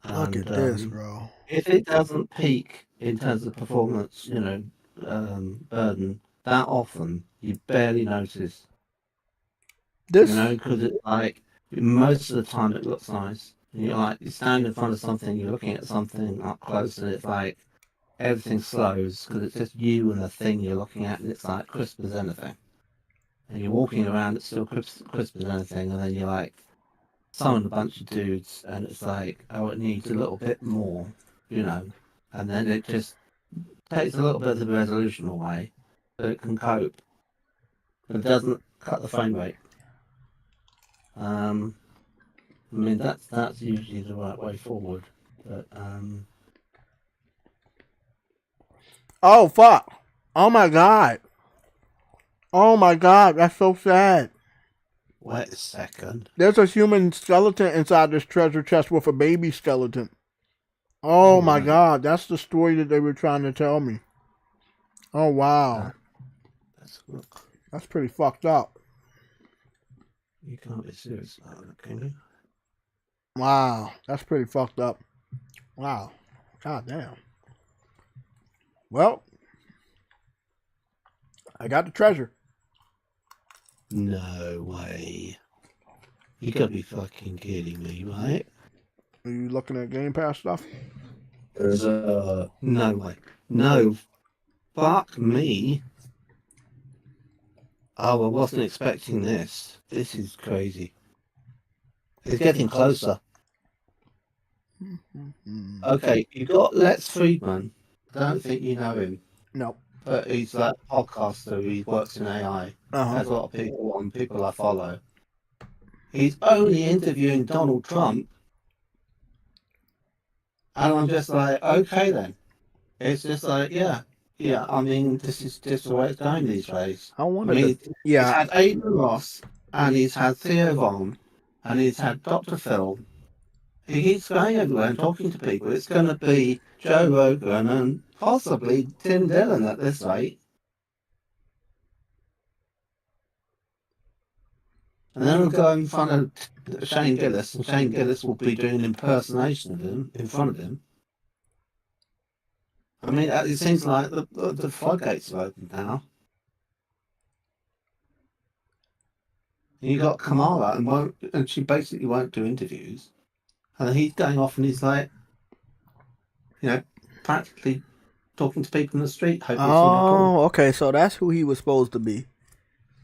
Look at this, bro. If it doesn't peak in terms of performance, burden that often, you barely notice. This, because it's like most of the time it looks nice. And you stand in front of something, you're looking at something up close, and it's like everything slows because it's just you and the thing you're looking at, and it's like crisp as anything. And you're walking around, it's still crisp as anything, and then you're like summon a bunch of dudes, and it's like, oh, it needs a little bit more, and then it just takes a little bit of the resolution away, but it can cope. But it doesn't cut the frame rate. That's usually the right way forward, but oh fuck! Oh my God! Oh my God! That's so sad. Wait a second. There's a human skeleton inside this treasure chest with a baby skeleton. Oh my God! That's the story that they were trying to tell me. Oh wow! That's pretty fucked up. You can't be serious about that, can you? Wow, that's pretty fucked up. Wow. God damn. Well, I got the treasure. No way. You gotta be fucking kidding me, right? Are you looking at Game Pass stuff? There's no way. No. Fuck me. Oh, I wasn't expecting this. This is crazy. It's getting closer. Okay, you got Lex Friedman. I don't think you know him. No. but he's like a podcaster. He works in AI. Has a lot of people on, people I follow. He's only interviewing Donald Trump. And I'm just like, okay then. It's just like, yeah. I mean, this is just the way it's going these days. He's had Adrian Ross, and he's had Theo Von, and he's had Dr. Phil. He keeps going everywhere and talking to people. It's going to be Joe Rogan and possibly Tim Dillon at this rate. And then we'll go in front of Shane Gillis, and Shane Gillis will be doing an impersonation of him in front of him. I mean, it seems like the floodgates are open now. You got Kamala, and she basically won't do interviews. And he's going off and he's like, practically talking to people in the street. Okay, so that's who he was supposed to be.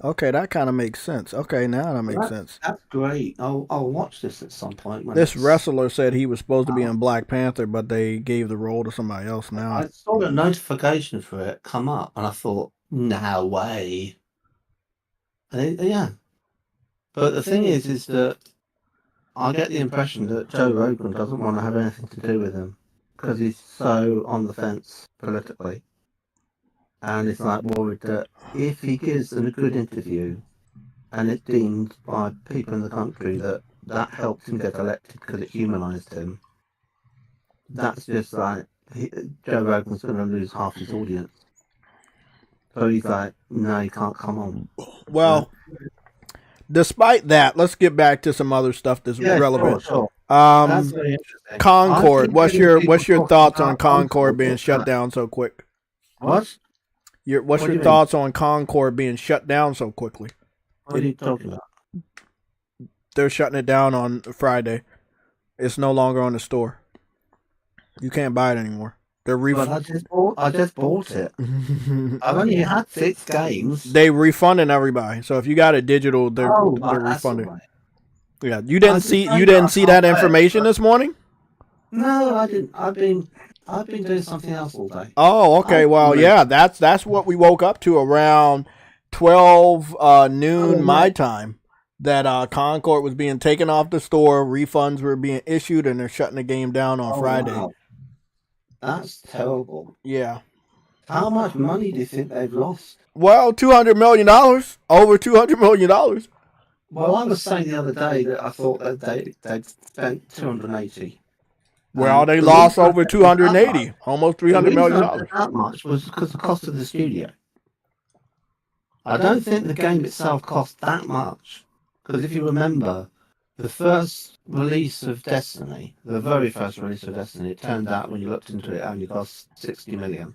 Okay, that kind of makes sense. Okay, now that makes sense. That's great. I'll watch this at some point. This wrestler said he was supposed to be in Black Panther, but they gave the role to somebody else now. I saw a notification for it come up, and I thought, no way. And but the thing is that I get the impression that Joe Rogan doesn't want to have anything to do with him because he's so on the fence politically. And it's like worried that if he gives a good interview and it's deemed by people in the country that helped him get elected because it humanised him, that's just like Joe Rogan's going to lose half his audience. So he's like, no, he can't come on. Well, despite that, let's get back to some other stuff that's relevant. Sure. That's very interesting. CONCORD. What's your thoughts on CONCORD being shut down so quick? What? What's your thoughts on CONCORD being shut down so quickly? What are you talking about? They're shutting it down on Friday. It's no longer on the store. You can't buy it anymore. They're I just bought it. I've only had 6 games. They refunding everybody. So if you got it digital, they're refunding. Right. Yeah, you didn't see that information this morning? No, I didn't. I've been doing something else all day. Oh, okay. Well, yeah, that's what we woke up to around 12 noon my time. That CONCORD was being taken off the store, refunds were being issued, and they're shutting the game down on Friday. Wow. That's terrible. Yeah. How much money do you think they've lost? Well, $200 million. Over $200 million. Well, I was saying the other day that I thought that they'd spent 280. Well, they lost over 280, almost $300 million. That much was because the cost of the studio. I don't think the game itself cost that much, because if you remember, the first release of Destiny, the very first release of Destiny, it turned out when you looked into it, it only cost 60 million.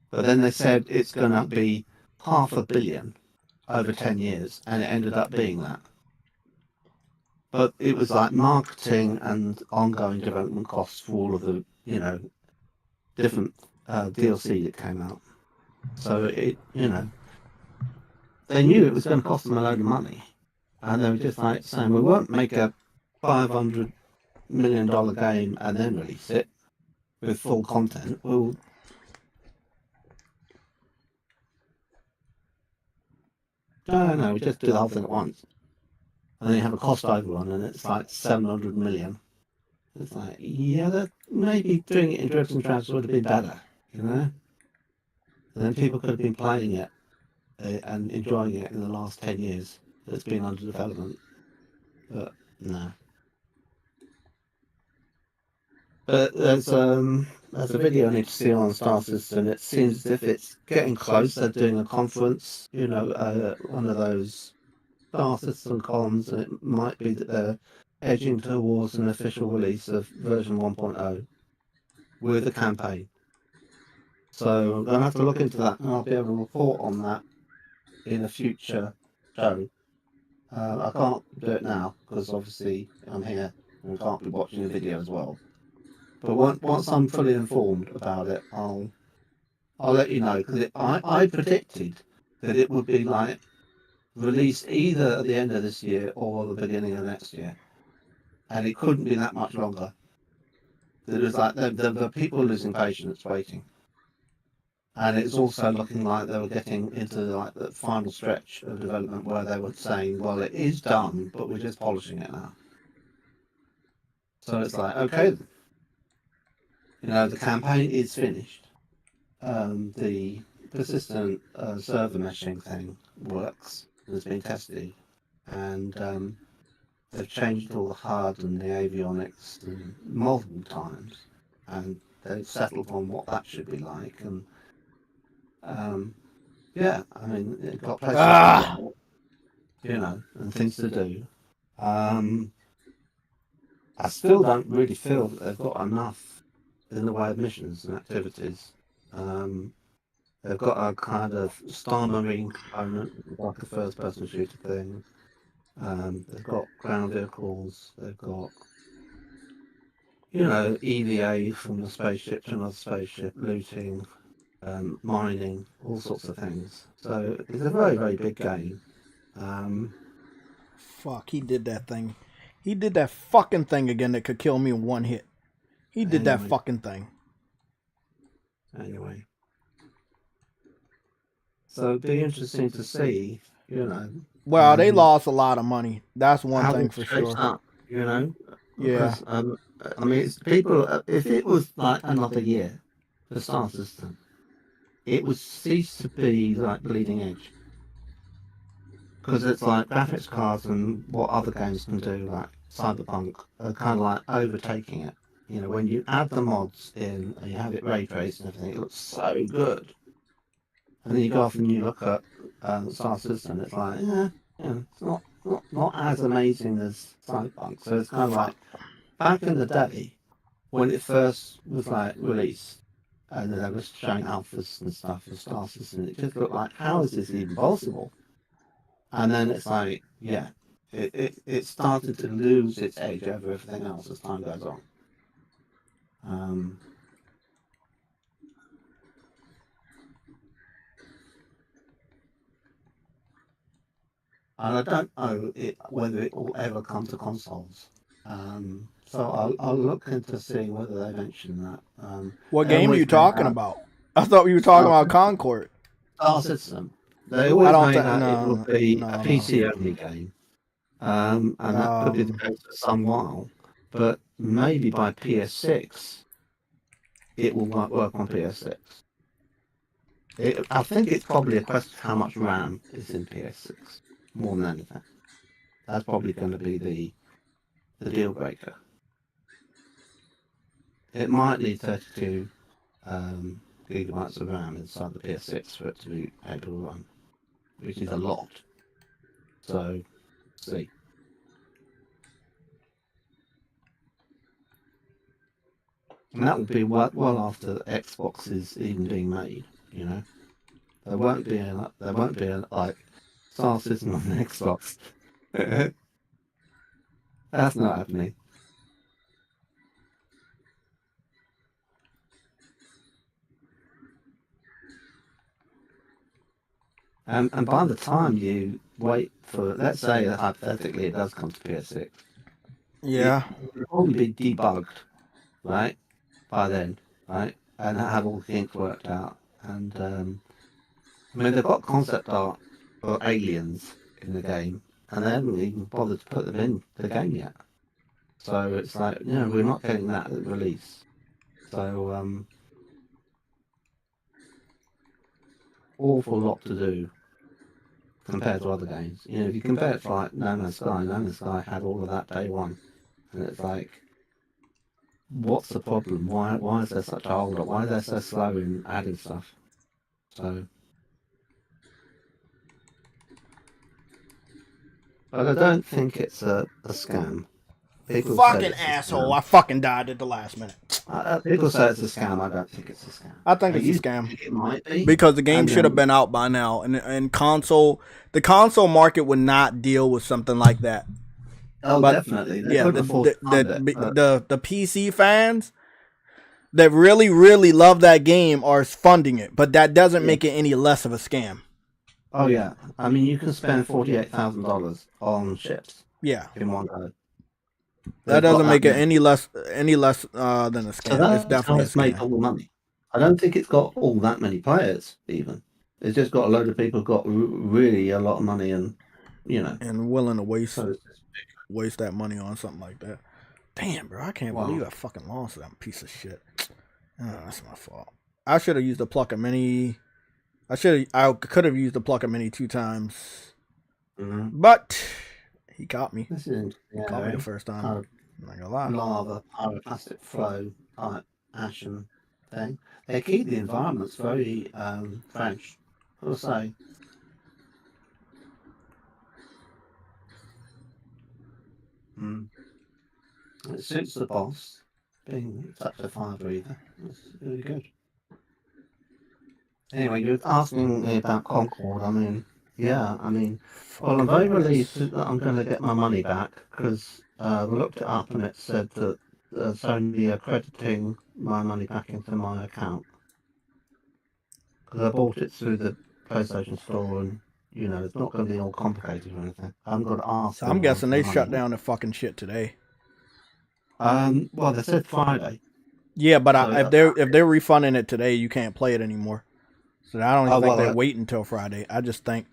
But then they said it's going to be $500 million over 10 years, and it ended up being that. But it was like marketing and ongoing development costs for all of the, different DLC that came out. So they knew it was going to cost them a load of money. And they were just like saying, we won't make a $500 million game and then release it with full content. We'll No, we just do the whole thing at once. And then you have a cost overrun and it's like 700 million. It's like, that maybe doing it in dribs and drabs would have been better, And then people could have been playing it and enjoying it in the last 10 years. It's been under development. But no. But there's a video I need to see on Star System. It seems as if it's getting close. They're doing a conference, one of those Star System cons, and it might be that they're edging towards an official release of version 1.0 with a campaign. So I'm going to have to look into that, and I'll be able to report on that in a future show. I can't do it now because obviously I'm here and can't be watching the video as well. But once I'm fully informed about it, I'll let you know, because I predicted that it would be like released either at the end of this year or the beginning of next year, and it couldn't be that much longer. It was like the people losing patience waiting, And it's also looking like they were getting into like the final stretch of development where they were saying, well, it is done, but we're just polishing it now. So it's like, okay, the campaign is finished. The persistent server meshing thing works, has been tested, and they've changed all the HUD and the avionics multiple times, and they've settled on what that should be like. And yeah, I mean, it got places to go, and things to do. I still don't really feel that they've got enough in the way of missions and activities. They've got a kind of Star Marine component, like a first-person shooter thing. They've got ground vehicles. They've got, EVA from the spaceship to another spaceship, looting, mining, all sorts of things. So it's a very, very big game. Fuck, he did that thing. He did that fucking thing again that could kill me in one hit. He did that fucking thing. Anyway. So it'd be interesting to see, Well, they lost a lot of money. That's one thing for sure. Up, Yeah. Because, I mean, it's people. If it was like another year for Star System, it would cease to be like bleeding edge. Because it's like graphics cards and what other games can do, like Cyberpunk, are kind of like overtaking it. When you add the mods in and you have it ray traced and everything, it looks so good. And then you go off and you look at Star System, it's like, it's not as amazing as Cyberpunk. So it's kind of like, back in the day, when it first was like released, and they were showing alphas and stuff for Star System, it just looked like, how is this even possible? And then it's like, it started to lose its edge over everything else as time goes on. And I don't know whether it will ever come to consoles. So I'll look into see whether they mention that. What game are you talking about? I thought we were talking about CONCORD. Star System. They always made that it would be a PC only game. And that could be the case for some while. But maybe by PS6, it will work on PS6. I think it's probably a question of how much RAM is in PS6, more than anything. That's probably going to be the deal breaker. It might need 32 gigabytes of RAM inside the PS6 for it to be able to run, which is a lot. So, see. And that would be well after Xbox is even being made, There won't be like Star System on the Xbox. That's not happening. And by the time you wait for, let's say hypothetically it does come to PS6. Yeah. It will probably be debugged, right? By then, right? And have all the kinks worked out. And I mean, they've got concept art for aliens in the game, and they haven't even bothered to put them in the game yet. So it's like, we're not getting that at release. So awful lot to do compared to other games. If you compare it to like No Man's Sky had all of that day one, and it's like, what's the problem? Why is there such a hold up? Why are they so slow in adding stuff? So, but I don't think it's a scam. People fucking asshole! I fucking died at the last minute. People say it's a scam. I don't think it's a scam. I think it's a scam. It might be, because the game should have been out by now, and the console market would not deal with something like that. Oh, but definitely. The PC fans that really, really love that game are funding it, but that doesn't make it any less of a scam. Oh yeah, I mean, you can spend $48,000 on chips. Yeah, in one go. That doesn't make it any less than a scam. So it's definitely a scam. Made all the money. I don't think it's got all that many players, even. It's just got a load of people who've got really a lot of money and, And willing to waste So that money on something like that. Damn, bro, I can't believe I fucking lost that piece of shit. Oh, that's my fault. I should have used the pluck of mini. I could have used the pluck of mini 2 times. But he caught me. He caught me the first time. I'm not gonna lie. Lava, pyroclastic flow, type ashen thing. They keep the environments very fresh. I'll say. It suits the boss, being such a fire breather. It's really good. Anyway, you're asking me about Concord. I mean, well, I'm very relieved that I'm going to get my money back because we looked it up and it said that Sony are crediting my money back into my account because I bought it through the PlayStation Store and, it's not going to be all complicated or anything. I'm going to ask. So I'm guessing they shut down the fucking shit today. Well, they said Friday. Yeah, but if they're refunding it today, you can't play it anymore. So I don't even think they're waiting until Friday. I just think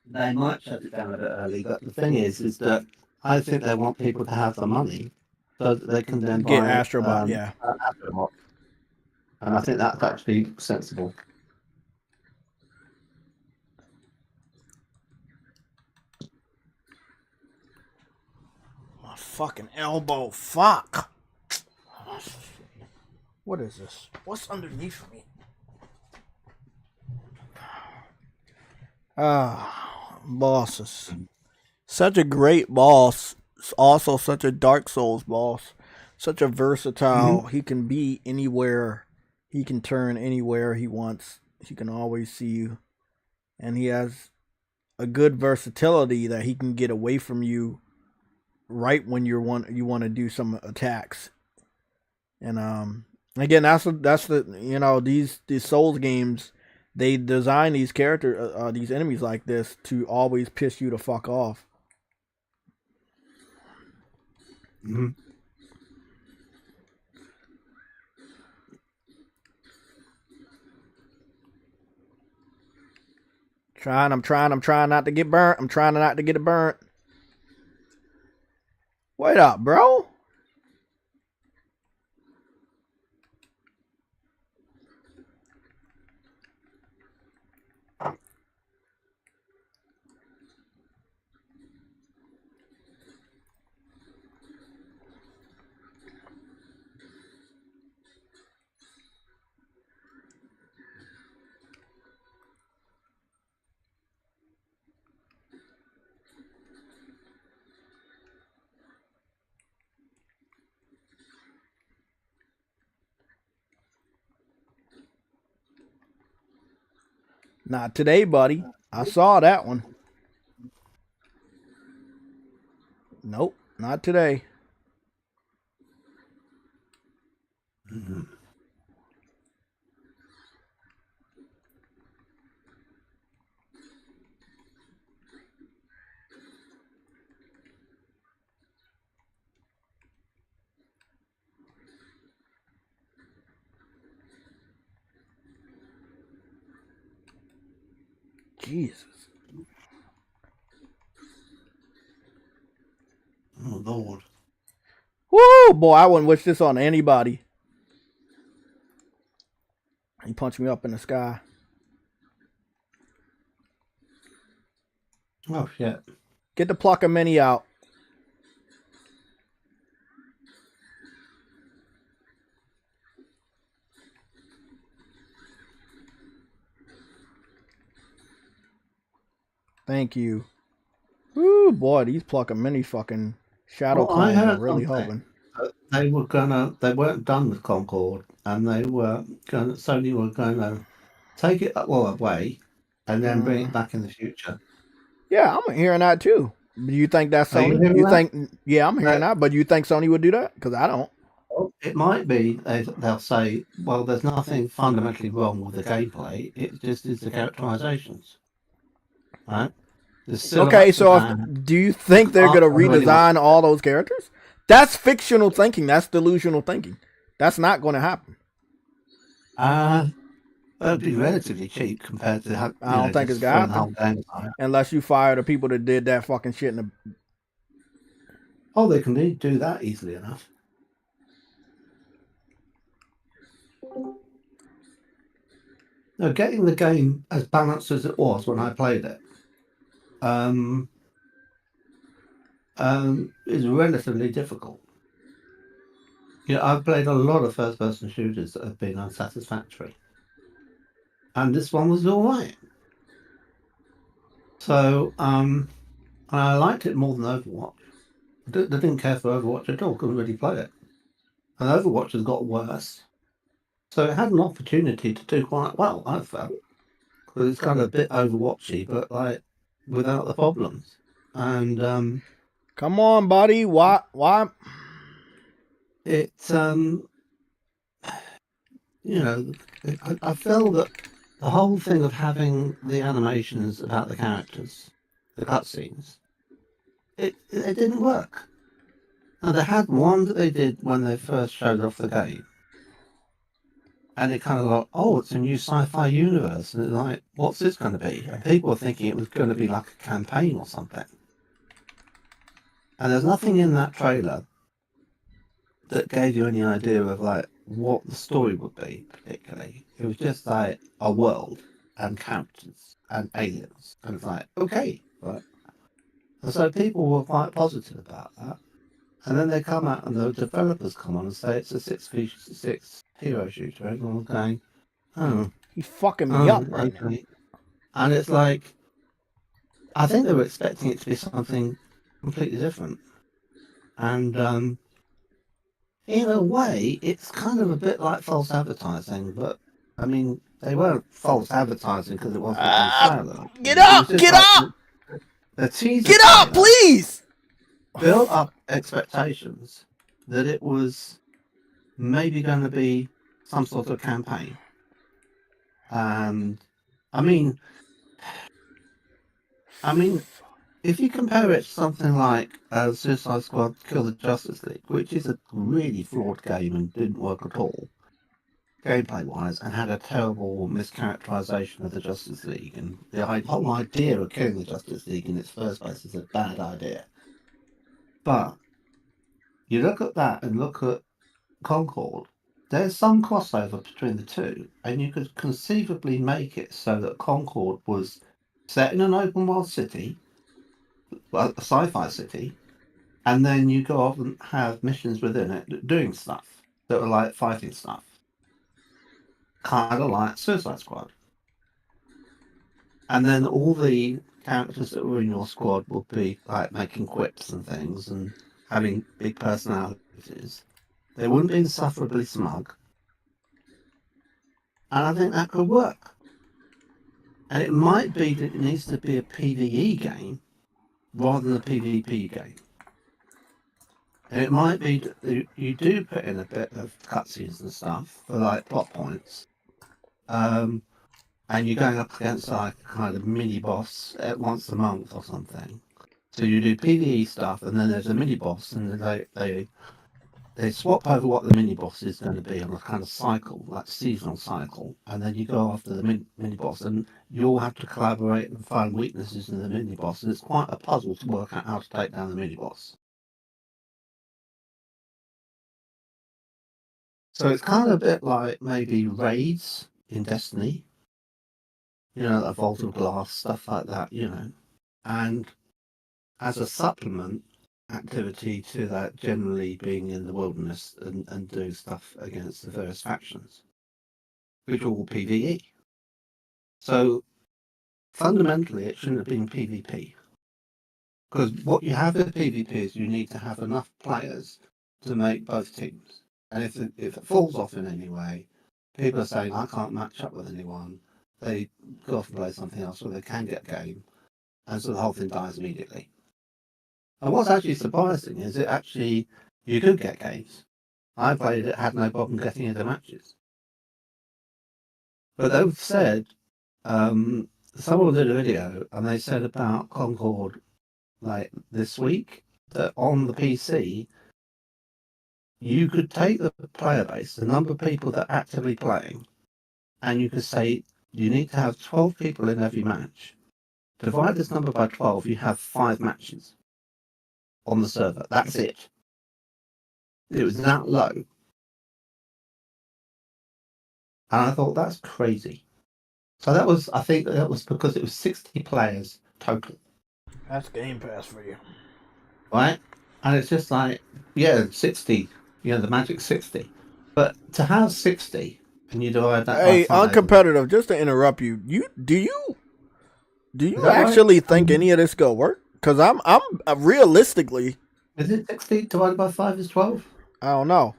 they might shut it down a bit early. But the thing is that I think they want people to have the money so that they can then get buy Astrobot. Astrobot. And I think that's actually sensible. My fucking elbow. Fuck. What is this? What's underneath me? Bosses. Such a great boss. Also such a Dark Souls boss. Such a versatile. He can be anywhere. He can turn anywhere he wants. He can always see you. And he has a good versatility that he can get away from you right when you want to do some attacks. And again, that's the these Souls games, they design these these enemies like this to always piss you the fuck off. I'm trying not to get burnt. I'm trying not to get it burnt. Wait up, bro. Not today, buddy. I saw that one. Nope, not today. Jesus. Oh, Lord. Woo, boy, I wouldn't wish this on anybody. He punched me up in the sky. Oh, shit. Get the Plucker Mini out. Thank you. Woo, boy, these Plucker Mini fucking shadow clones are really helping. They weren't done with Concord, and Sony were gonna take it away, and then bring it back in the future. Yeah, I'm hearing that too. Do you think that's Sony? You think? Yeah, I'm hearing that. But do you think Sony would do that? Because I don't. Well, it might be. They'll say, "Well, there's nothing fundamentally wrong with the gameplay. It just is the characterizations." Right? Okay, so do you think they're going to redesign all those characters? That's fictional thinking. That's delusional thinking. That's not going to happen. It'd be relatively cheap compared to I don't think it's going gonna happen unless you fire the people that did that fucking shit in the. Oh, they can do that easily enough. No, getting the game as balanced as it was when I played it is relatively difficult. I've played a lot of first-person shooters that have been unsatisfactory, and this one was all right. So, I liked it more than Overwatch. I didn't care for Overwatch at all. Couldn't really play it, and Overwatch has got worse. So it had an opportunity to do quite well, I felt, because it's kind of a bit Overwatchy, but like without the problems. And come on, buddy. Why? It's I feel that the whole thing of having the animations about the characters, the cutscenes, it didn't work. Now they had one that they did when they first showed off the game, and it kind of like, oh, it's a new sci-fi universe, and it's like, what's this going to be? And people were thinking it was going to be like a campaign or something. And there's nothing in that trailer that gave you any idea of like what the story would be particularly. It was just like a world and characters and aliens, and it's like, okay, right. And so people were quite positive about that. And then they come out and the developers come on and say it's a 6v6 hero shooter. Everyone's going, oh, he's fucking me up right now. And it's like, I think they were expecting it to be something completely different. And in a way, it's kind of a bit like false advertising, but I mean, they weren't false advertising because it wasn't on sale. Get up! Get up! The teaser get up, please! Built up expectations that it was maybe going to be some sort of campaign. And I mean, if you compare it to something like Suicide Squad Kill the Justice League, which is a really flawed game and didn't work at all, gameplay-wise, and had a terrible mischaracterization of the Justice League, and the whole idea of killing the Justice League in its first place is a bad idea. But you look at that and look at CONCORD, there's some crossover between the two, and you could conceivably make it so that CONCORD was set in an open world city, a sci-fi city, and then you go off and have missions within it doing stuff that were like fighting stuff. Kind of like Suicide Squad. And then all the characters that were in your squad would be like making quips and things and having big personalities. They wouldn't be insufferably smug. And I think that could work. And it might be that it needs to be a PvE game rather than a PvP game. And it might be that you do put in a bit of cutscenes and stuff for like plot points. And you're going up against like a kind of mini boss once a month or something. So you do PvE stuff, and then there's a mini boss, and they swap over what the mini boss is going to be on a kind of cycle, like seasonal cycle, and then you go after the mini boss, and you all have to collaborate and find weaknesses in the mini boss, and it's quite a puzzle to work out how to take down the mini boss. So it's kind of a bit like maybe raids in Destiny. A vault of glass, stuff like that, And as a supplement activity to that, generally being in the wilderness and doing stuff against the various factions, which are all PvE. So fundamentally, it shouldn't have been PvP. Because what you have with PvP is you need to have enough players to make both teams. And if it falls off in any way, people are saying, I can't match up with anyone. They go off and play something else where they can get game, and so the whole thing dies immediately. And what's actually surprising is you could get games. I played it, had no problem getting into matches. But they've said, someone did a video, and they said about CONCORD, like this week, that on the PC, you could take the player base, the number of people that are actively playing, and you could say you need to have 12 people in every match. Divide this number by 12, you have 5 matches on the server. That's it. It was that low. And I thought, that's crazy. So I think that was because it was 60 players total. That's Game Pass for you. Right? And it's just like, yeah, 60, the magic 60. But to have 60 and you divide that by 5. Uncompetitive, just to interrupt you, do you actually think any of this gonna work? Because I'm realistically, is it 60 divided by 5 is 12? I don't know,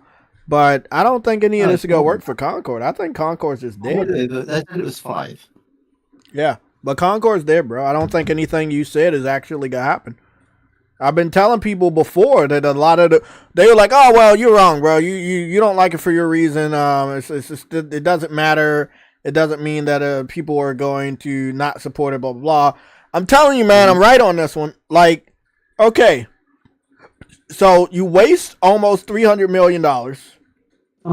but I don't think any of this is gonna work for Concord. I think Concord's just dead. They said it was 5. Yeah, but Concord's dead, bro. I don't think anything you said is actually gonna happen. I've been telling people before that a lot of they were like, "Oh well, you're wrong, bro. You don't like it for your reason. It's just, it doesn't matter. It doesn't mean that people are going to not support it. Blah blah blah." I'm telling you, man, I'm right on this one. Like, okay, so you waste almost $300 million. Oh,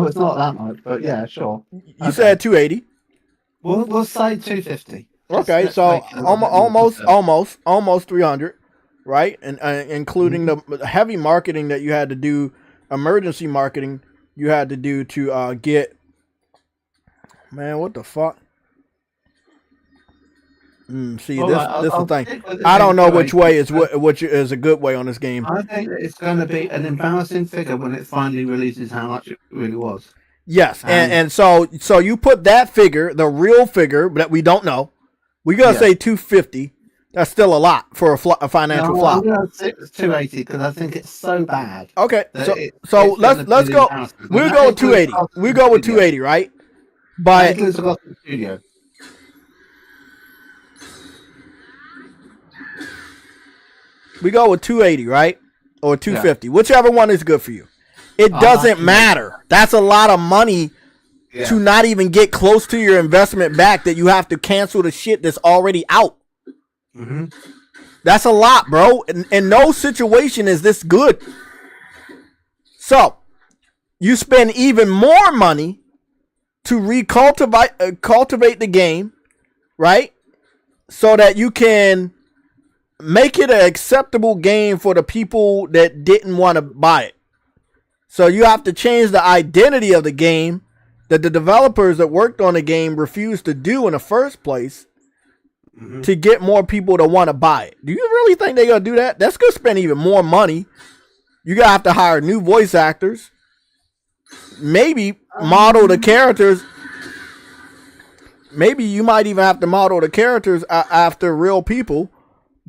it's not that much, but yeah, sure. You said 280. We'll say 250. Okay, so almost 300. Right, and including the heavy marketing that you had to do, emergency marketing you had to do to get. Man, what the fuck? This is the thing. I don't know which way is which is a good way on this game. I think it's going to be an embarrassing figure when it finally releases how much it really was. Yes, and so you put that figure, the real figure that we don't know. We're gonna say 250. That's still a lot for a financial flop. I'm going to say 280 because I think it's so bad. Okay, so let's go. We'll go with 280. We go with 280, right? But we go with 280, right? Or 250, whichever one is good for you. It doesn't matter. That's a lot of money to not even get close to your investment back. That you have to cancel the shit that's already out. Mm-hmm. That's a lot, bro. In no situation is this good. So you spend even more money to cultivate the game, right? So that you can make it an acceptable game for the people that didn't want to buy it. So you have to change the identity of the game that the developers that worked on the game refused to do in the first place. Mm-hmm. To get more people to want to buy it. Do you really think they're going to do that? That's going to spend even more money. You're going to have to hire new voice actors. Maybe model the characters. Maybe you might even have to model the characters after real people.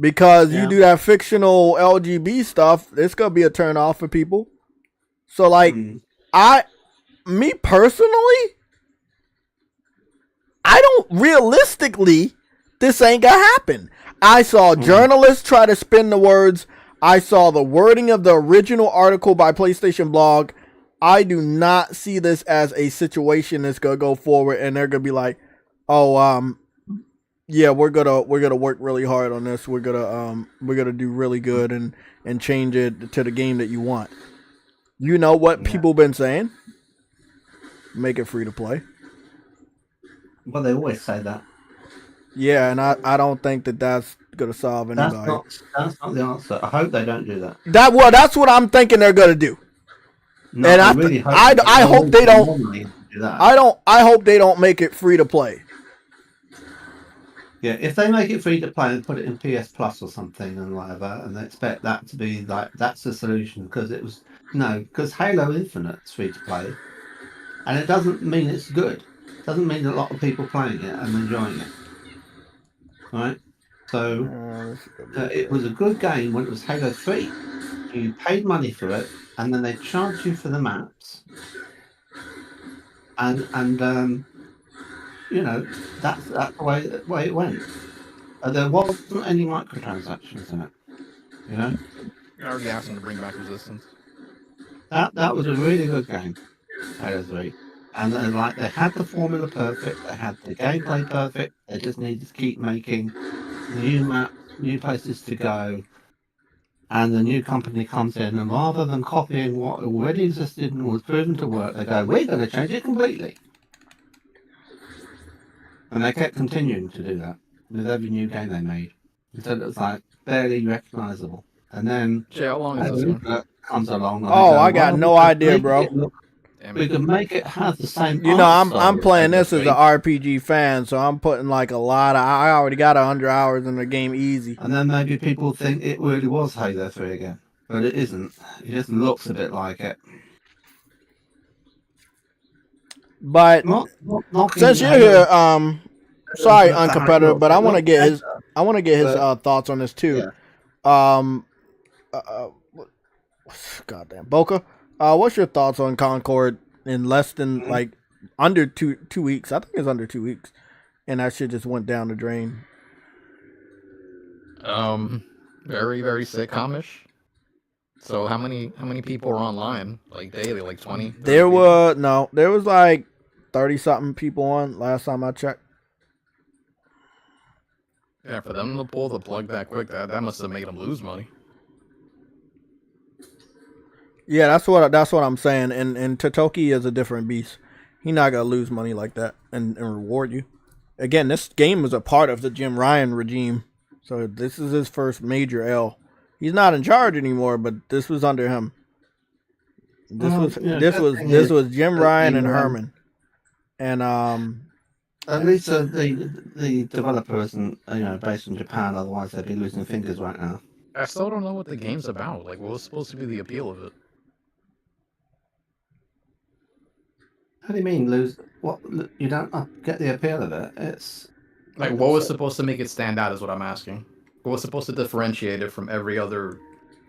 Because you do that fictional LGB stuff. It's going to be a turn off for people. So like, me personally, I don't realistically... This ain't gonna happen. I saw journalists try to spin the words. I saw the wording of the original article by PlayStation Blog. I do not see this as a situation that's gonna go forward and they're gonna be like, oh, yeah, we're gonna work really hard on this. We're gonna do really good and change it to the game that you want. You know what people been saying? Make it free to play. Well, they always say that. Yeah, and I don't think that's gonna solve anybody. That's not the answer. I hope they don't do that. That's what I'm thinking they're gonna do. No, and I hope they don't. I hope they don't make it free to play. Yeah, if they make it free to play and put it in PS Plus or something and whatever, and they expect that to be like that's the solution because Halo Infinite's free to play, and it doesn't mean it's good. It doesn't mean a lot of people playing it and enjoying it. Right, so it was a good game when it was Halo 3. You paid money for it, and then they charged you for the maps, and that's the way it went. There wasn't any microtransactions in it. You already asked them to bring back Resistance. That was a really good game, Halo 3. And they had the formula perfect, they had the gameplay perfect, they just needed to keep making new maps, new places to go. and the new company comes in, and rather than copying what already existed and was proven to work, they go, we're going to change it completely. And they kept continuing to do that with every new game they made, until it was like barely recognizable. And then Jay, how long is this one? comes along. And Oh, I got no idea, bro. We can make it have the same. You know, I'm playing this as an RPG fan, so I'm putting like a lot of. I already got 100 hours in the game easy. And then maybe people think it really was Halo 3 again, but it isn't. It just looks a bit like it. But since you're here, sorry, uncompetitive, but I want to get his. I want to get his thoughts on this too. Yeah. Goddamn, Boca. What's your thoughts on Concord in less than like under two weeks? I think it's under 2 weeks, and that shit just went down the drain. Very, very sitcom-ish. So how many people are online? Like daily, like 20? There was like 30 something people on last time I checked. Yeah, for them to pull the plug that quick, that must have made them lose money. Yeah, that's what I'm saying. And Totoki is a different beast. He's not gonna lose money like that and reward you. Again, this game was a part of the Jim Ryan regime, so this is his first major L. He's not in charge anymore, but this was under him. This was Jim Ryan and Herman, and at least the developer isn't based in Japan. Otherwise, they'd be losing fingers right now. I still don't know what the game's about. Like, what was supposed to be the appeal of it? How do you mean lose? What, you don't get the appeal of it? It's like, what was supposed to make it stand out is what I'm asking. What was supposed to differentiate it from every other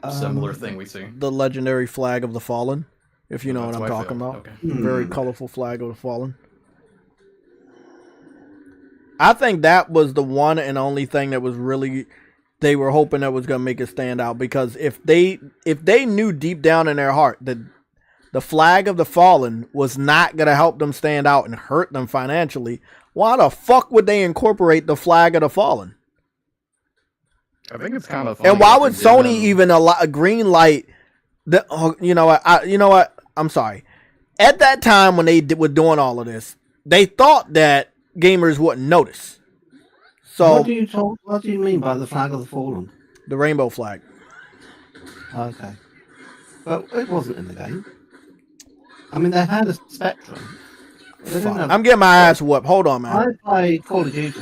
similar thing we see? The legendary flag of the fallen, if you know what I'm talking about. Okay. Very colorful flag of the fallen. I think that was the one and only thing that was really they were hoping that was going to make it stand out, because if they knew deep down in their heart that the flag of the fallen was not going to help them stand out and hurt them financially, why the fuck would they incorporate the flag of the fallen? I think it's kind of funny. And why would Sony even a green light? You know what? I'm sorry. At that time when they were doing all of this, they thought that gamers wouldn't notice. So what do you mean by the flag of the fallen? The rainbow flag. Okay, but it wasn't in the game. I mean, they had a spectrum. I'm getting my ass whooped. Hold on, man. I play Call of Duty,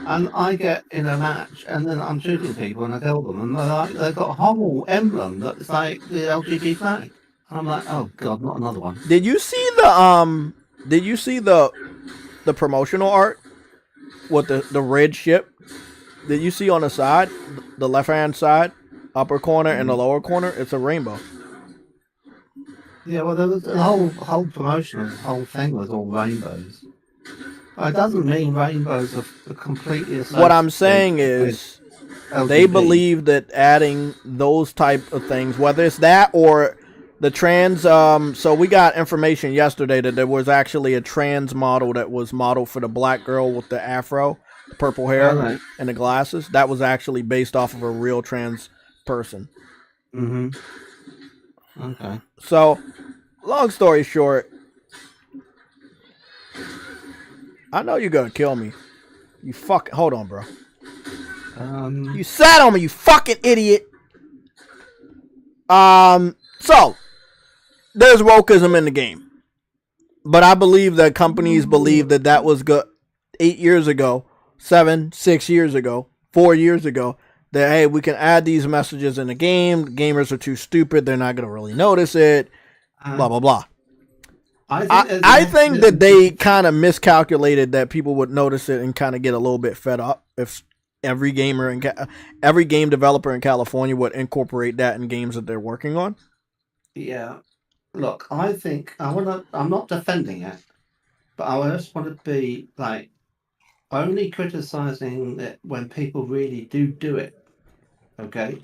and I get in a match, and then I'm shooting people, and I kill them, and they've got a whole emblem that's like the LGBT flag. And I'm like, oh god, not another one. Did you see the promotional art with the red ship? Did you see on the side, the left hand side, upper corner and the lower corner? It's a rainbow. Yeah, well, there was the whole promotion, the whole thing was all rainbows. But it doesn't mean rainbows are completely associated. What I'm saying is, they believe that adding those type of things, whether it's that or the trans, so we got information yesterday that there was actually a trans model that was modeled for the black girl with the afro, purple hair, and the glasses. That was actually based off of a real trans person. Mm-hmm. Okay. So, long story short, I know you're gonna kill me. You fucking hold on, bro. You sat on me, you fucking idiot. So there's wokeism in the game, but I believe that companies believe that was good 8 years ago, 6 years ago, 4 years ago. That, hey, we can add these messages in the game. Gamers are too stupid. They're not going to really notice it. Blah, blah, blah. I think that they kind of miscalculated that people would notice it and kind of get a little bit fed up if every game developer in California would incorporate that in games that they're working on. Yeah. Look, I think I'm not defending it, but I just want to be like only criticizing it when people really do it. Okay,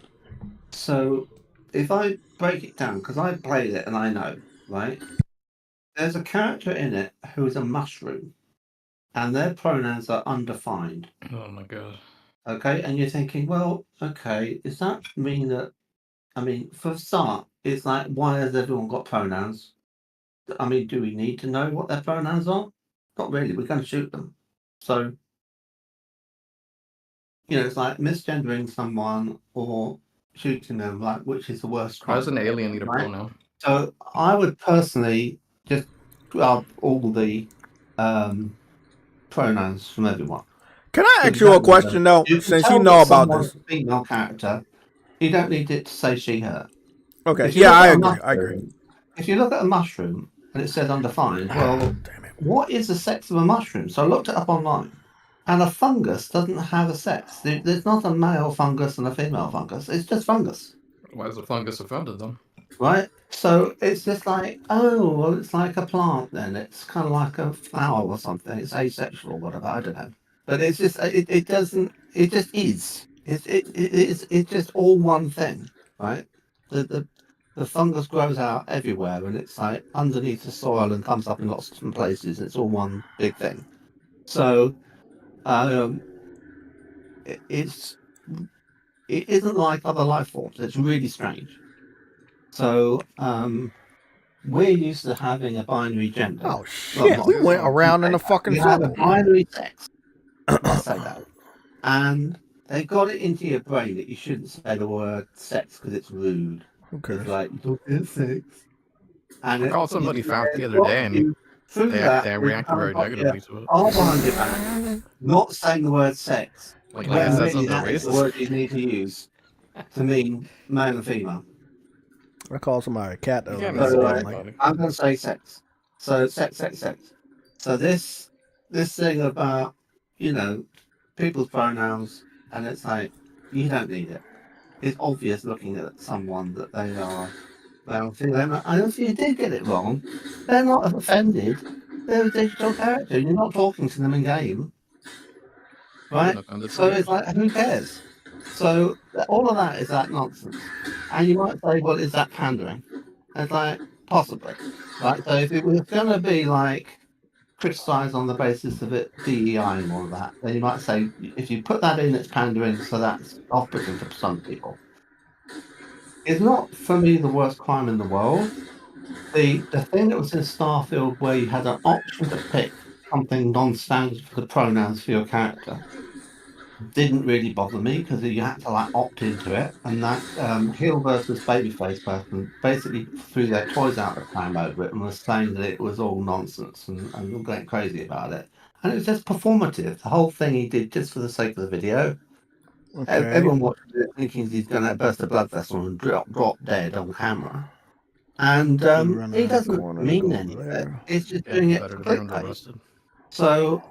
so if I break it down, because I played it and I know, right? There's a character in it who is a mushroom, and their pronouns are undefined. Oh my god. Okay, and you're thinking, well, okay, does that mean that I mean, for a start, it's like, why has everyone got pronouns? I mean, do we need to know what their pronouns are? Not really. We're going to shoot them. So, it's like misgendering someone or shooting them, like, which is the worst crime. How does an alien need a pronoun? So I would personally just grab all the pronouns from everyone. Can I ask you a question though? Since you know about this, female character, you don't need it to say she, her. Okay, yeah, I agree. If you look at a mushroom and it says undefined, well, what is the sex of a mushroom? So I looked it up online, and a fungus doesn't have a sex. There's not a male fungus and a female fungus. It's just fungus. Why is a fungus offended then? Right? So it's just like, oh, well, it's like a plant then. It's kind of like a flower or something. It's asexual or whatever. I don't know. But it's just, it doesn't, it just is. It's just all one thing, right? The fungus grows out everywhere and it's like underneath the soil and comes up in lots of different places. It's all one big thing. So it isn't like other life forms. It's really strange. So we're used to having a binary gender. Oh shit! We went around in a fucking circle. We have a binary sex. Let's say that. And they got it into your brain that you shouldn't say the word sex because it's rude. Okay. It's like, you don't get sex. And I called somebody fat the other day and they reacted very negatively to it. All behind your back, not saying the word sex. Like I said something racist. The word you need to use to mean male and female. I called somebody a cat though. I'm going to say sex. So sex. So this thing about, people's pronouns, and it's like, you don't need it. It's obvious looking at someone that they are male and female. And if you did get it wrong, they're not offended. They're a digital character. You're not talking to them in game. Right? So it's like, who cares? So all of that is that nonsense. And you might say, well, is that pandering? It's like, possibly. Right? So if it was going to be like criticised on the basis of it, DEI and all of that, then you might say, if you put that in, it's pandering, so that's off-putting for some people. It's not, for me, the worst crime in the world. The thing that was in Starfield where you had an option to pick something non-standard for the pronouns for your character didn't really bother me because you had to opt into it, and that heel versus babyface person basically threw their toys out of the pram over it and was saying that it was all nonsense and going crazy about it, and it was just performative. The whole thing he did just for the sake of the video. Okay. Everyone watched it thinking he's going to burst a blood vessel and drop dead on camera, and he doesn't mean anything. He's just doing it for clickbait. So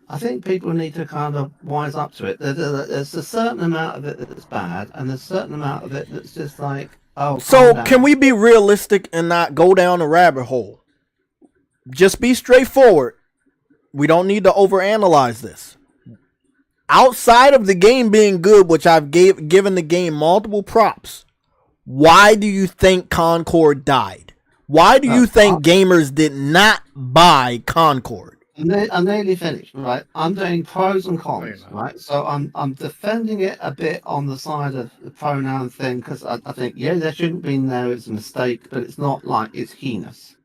I think people need to kind of wise up to it. There's a certain amount of it that's bad, and there's a certain amount of it that's just like, oh. So can we be realistic and not go down a rabbit hole? Just be straightforward. We don't need to overanalyze this. Outside of the game being good, which I've given the game multiple props, why do you think CONCORD died? Why do you think gamers did not buy CONCORD? I'm nearly finished, right? I'm doing pros and cons, right? So I'm defending it a bit on the side of the pronoun thing because I think, yeah, there shouldn't be there. It's a mistake, but it's not like it's heinous.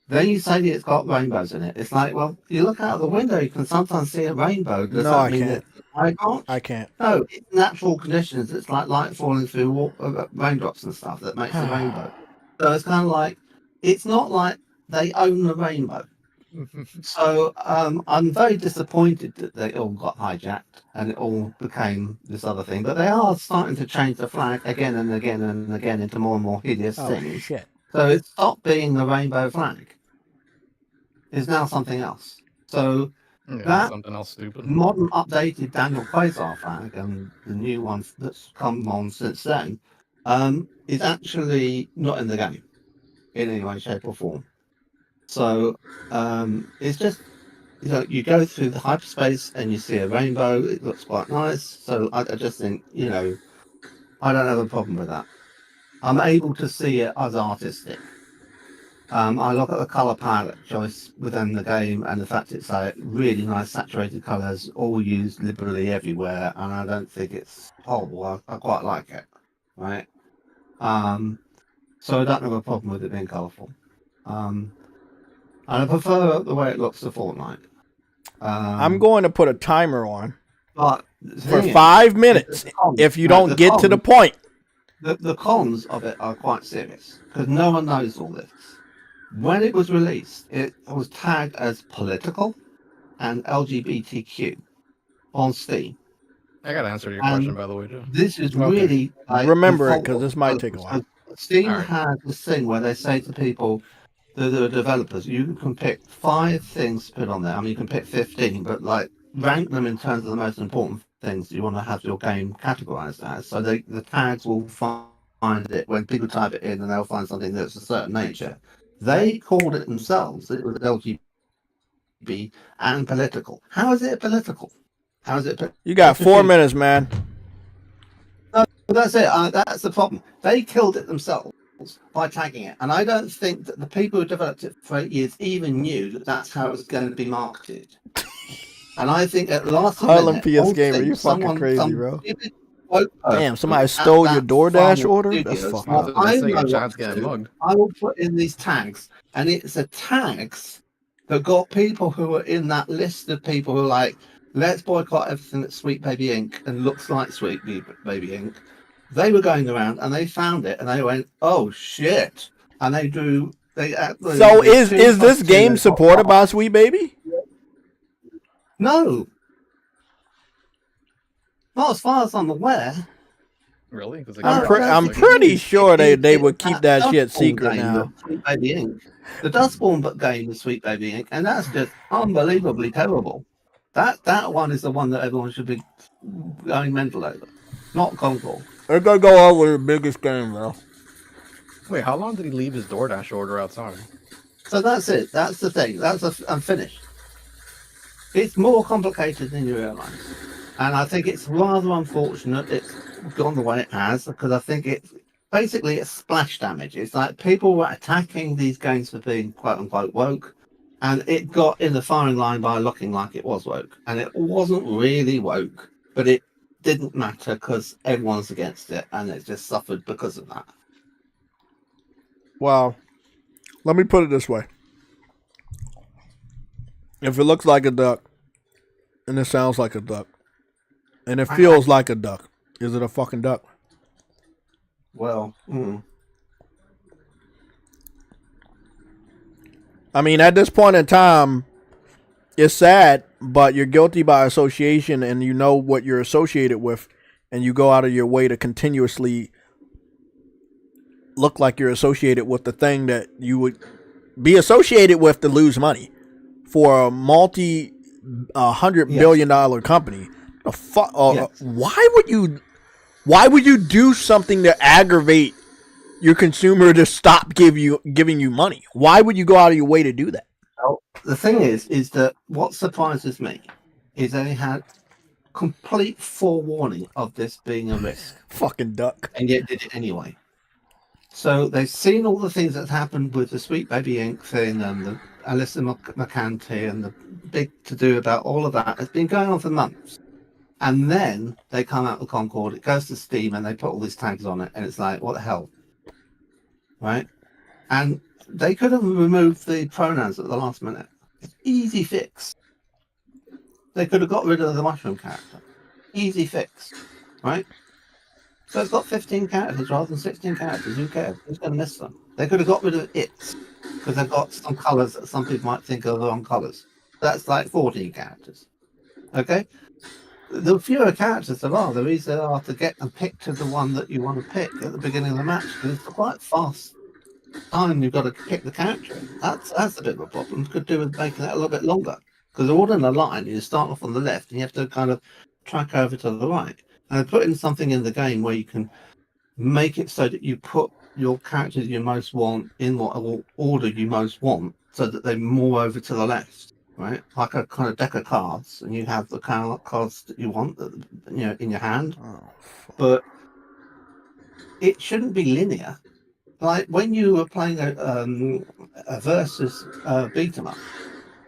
Then you say that it's got rainbows in it. It's like, well, you look out the window, you can sometimes see a rainbow. Does that mean that I can't? I can't. No, it's natural conditions. It's like light falling through raindrops and stuff that makes a rainbow. So it's kind of like, it's not like they own the rainbow. So I'm very disappointed that they all got hijacked and it all became this other thing. But they are starting to change the flag again and again and again into more and more hideous things. Shit. So it stopped being the rainbow flag. It's now something else. So that something else stupid. Modern updated Daniel Quasar flag and the new one that's come on since then is actually not in the game in any way, shape or form. So it's just, you go through the hyperspace and you see a rainbow. It looks quite nice. So I just think, I don't have a problem with that. I'm able to see it as artistic. I look at the color palette choice within the game and the fact it's like really nice saturated colors, all used liberally everywhere, and I don't think it's horrible. I quite like it, right? So I don't have a problem with it being colourful. And I prefer the way it looks to Fortnite. I'm going to put a timer on but for 5 minutes if you don't get to the point. The cons of it are quite serious because no one knows all this. When it was released, it was tagged as political and LGBTQ on Steam. I gotta answer your question, by the way, Joe. This is really remember it because this might take a while. Steam has this thing where they say to people, the developers, you can pick 5 things to put on there. I mean, you can pick 15, but like rank them in terms of the most important things you want to have your game categorized as. So the tags will find it when people type it in, and they'll find something that's a certain nature. They called it themselves. It was LGBT and political. How is it political? How is it? You got 4 minutes, man. No, that's it. That's the problem. They killed it themselves by tagging it, and I don't think that the people who developed it for 8 years even knew that that's how it was going to be marketed. And I think at last minute, PS Gamer, you fucking crazy, bro. Damn, somebody stole your DoorDash order? That's fucking I will put in these tags, and it's the tags that got people who are in that list of people who are like, let's boycott everything that's Sweet Baby Inc. and looks like Sweet Baby Inc. They were going around and they found it and they went, oh shit. And they drew. So is this game supported by Sweet Baby? No. Not as far as I'm aware. Really? I'm pretty sure they would keep that shit secret now. Sweet Baby Inc. The Dustborn game is Sweet Baby Inc. And that's just unbelievably terrible. That one is the one that everyone should be going mental over. Not CONCORD. They're gonna go over the biggest game, though. Wait, how long did he leave his DoorDash order outside? So that's it. That's the thing. I'm finished. It's more complicated than you realise. And I think it's rather unfortunate it's gone the way it has, because I think it's splash damage. It's like people were attacking these games for being quote-unquote woke, and it got in the firing line by looking like it was woke. And it wasn't really woke, but it didn't matter because everyone's against it, and it just suffered because of that. Well, let me put it this way. If it looks like a duck, and it sounds like a duck, and it feels like a duck, is it a fucking duck? Well, I mean, at this point in time, it's sad, but you're guilty by association, and you know what you're associated with, and you go out of your way to continuously look like you're associated with the thing that you would be associated with to lose money. For a $100 billion company, why would you do something to aggravate your consumer to stop giving you money? Why would you go out of your way to do that? Well, the thing is that what surprises me is they had complete forewarning of this being a risk. Fucking duck. And yet did it anyway. So they've seen all the things that happened with the Sweet Baby Inc. thing and the Alyssa McCann and the big to-do about all of that. It's been going on for months. And then they come out with CONCORD, it goes to Steam, and they put all these tags on it, and it's like, what the hell? Right? And they could have removed the pronouns at the last minute. Easy fix. They could have got rid of the mushroom character. Easy fix. Right? So it's got 15 characters rather than 16 characters. Who cares? Who's going to miss them? They could have got rid of it because they've got some colours that some people might think are the wrong colours. That's like 14 characters. Okay? The fewer characters there are, the easier they are to get and pick to the one that you want to pick at the beginning of the match. Because it's quite fast time you've got to pick the character. That's a bit of a problem. Could do with making it a little bit longer. Because they're all in a line. You start off on the left and you have to kind of track over to the right. And put in something in the game where you can make it so that you put your characters you most want in what order you most want, so that they're more over to the left, right? Like a kind of deck of cards, and you have the kind of cards that you want, in your hand. But it shouldn't be linear. Like when you were playing a versus beat 'em up,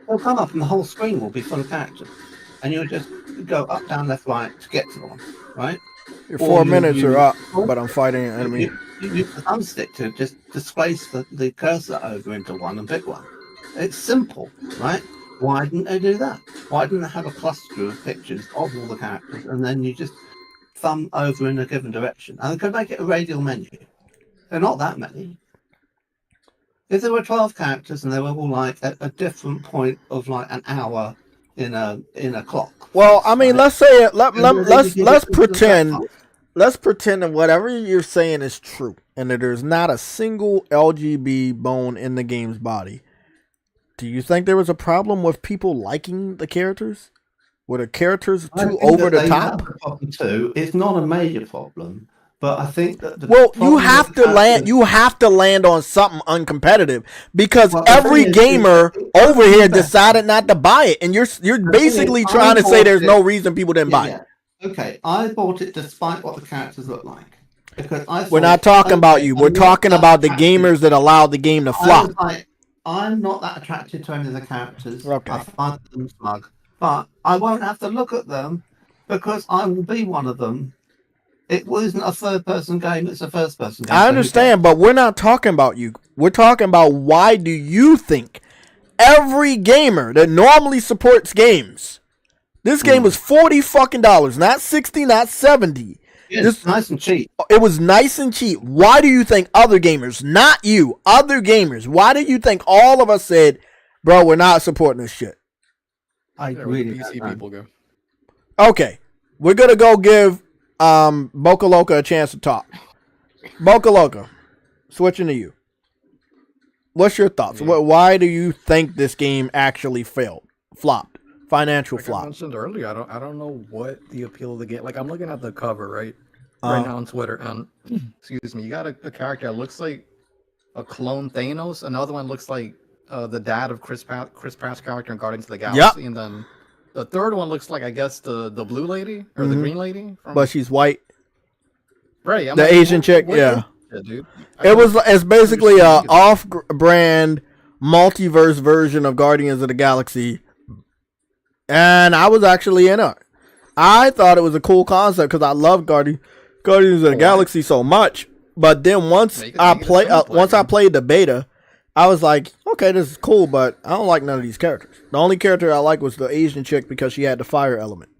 they'll come up and the whole screen will be full of characters, and you'll just go up, down, left, right to get to one, right? Your 4 minutes are up, but I'm fighting an enemy. you use the thumbstick to just displace the cursor over into one and pick one. It's simple, right? Why didn't they do that? Why didn't they have a cluster of pictures of all the characters and then you just thumb over in a given direction? And they could make it a radial menu. They're not that many. If there were 12 characters and they were all like at a different point of like an hour in a clock. Well, I mean, let's say it. Let's pretend. Let's pretend that whatever you're saying is true, and that there's not a single LGB bone in the game's body. Do you think there was a problem with people liking the characters? Were the characters too over the top? Too. It's not a major problem. But I think that you have to land. You have to land on something uncompetitive because every gamer over here decided not to buy it, and you're basically trying to say there's no reason people didn't buy it. Okay, I bought it despite what the characters look like because we're not talking about you. We're talking about the gamers that allowed the game to flop. I'm not that attracted to any of the characters. Okay. I find them smug, but I won't have to look at them because I will be one of them. It wasn't a third-person game, it's a first-person game. I understand, but we're not talking about you. We're talking about why do you think every gamer that normally supports games, this game was $40 fucking, not $60, not $70. Yeah, it's nice and cheap. It was nice and cheap. Why do you think other gamers, not you, other gamers, why do you think all of us said, bro, we're not supporting this shit? I really PC people go. Okay, we're going to go give Boca Loca a chance to talk. Boca Loca, switching to you. What's your thoughts? Yeah. Why do you think this game actually flopped? Financial flop. I mentioned earlier, I don't know what the appeal of the game. Like I'm looking at the cover right now on Twitter, and excuse me, you got a character that looks like a clone Thanos. Another one looks like the dad of Chris Pratt's character in Guardians of the Galaxy, and then the third one looks like, I guess, the blue lady or the green lady. But she's white. Right. The Asian chick, yeah. Dude. It's basically a off-brand multiverse version of Guardians of the Galaxy. And I was actually in it. I thought it was a cool concept because I love Guardians of the Galaxy so much. But then once I played the beta, I was like, okay, this is cool, but I don't like none of these characters. The only character I liked was the Asian chick because she had the fire element.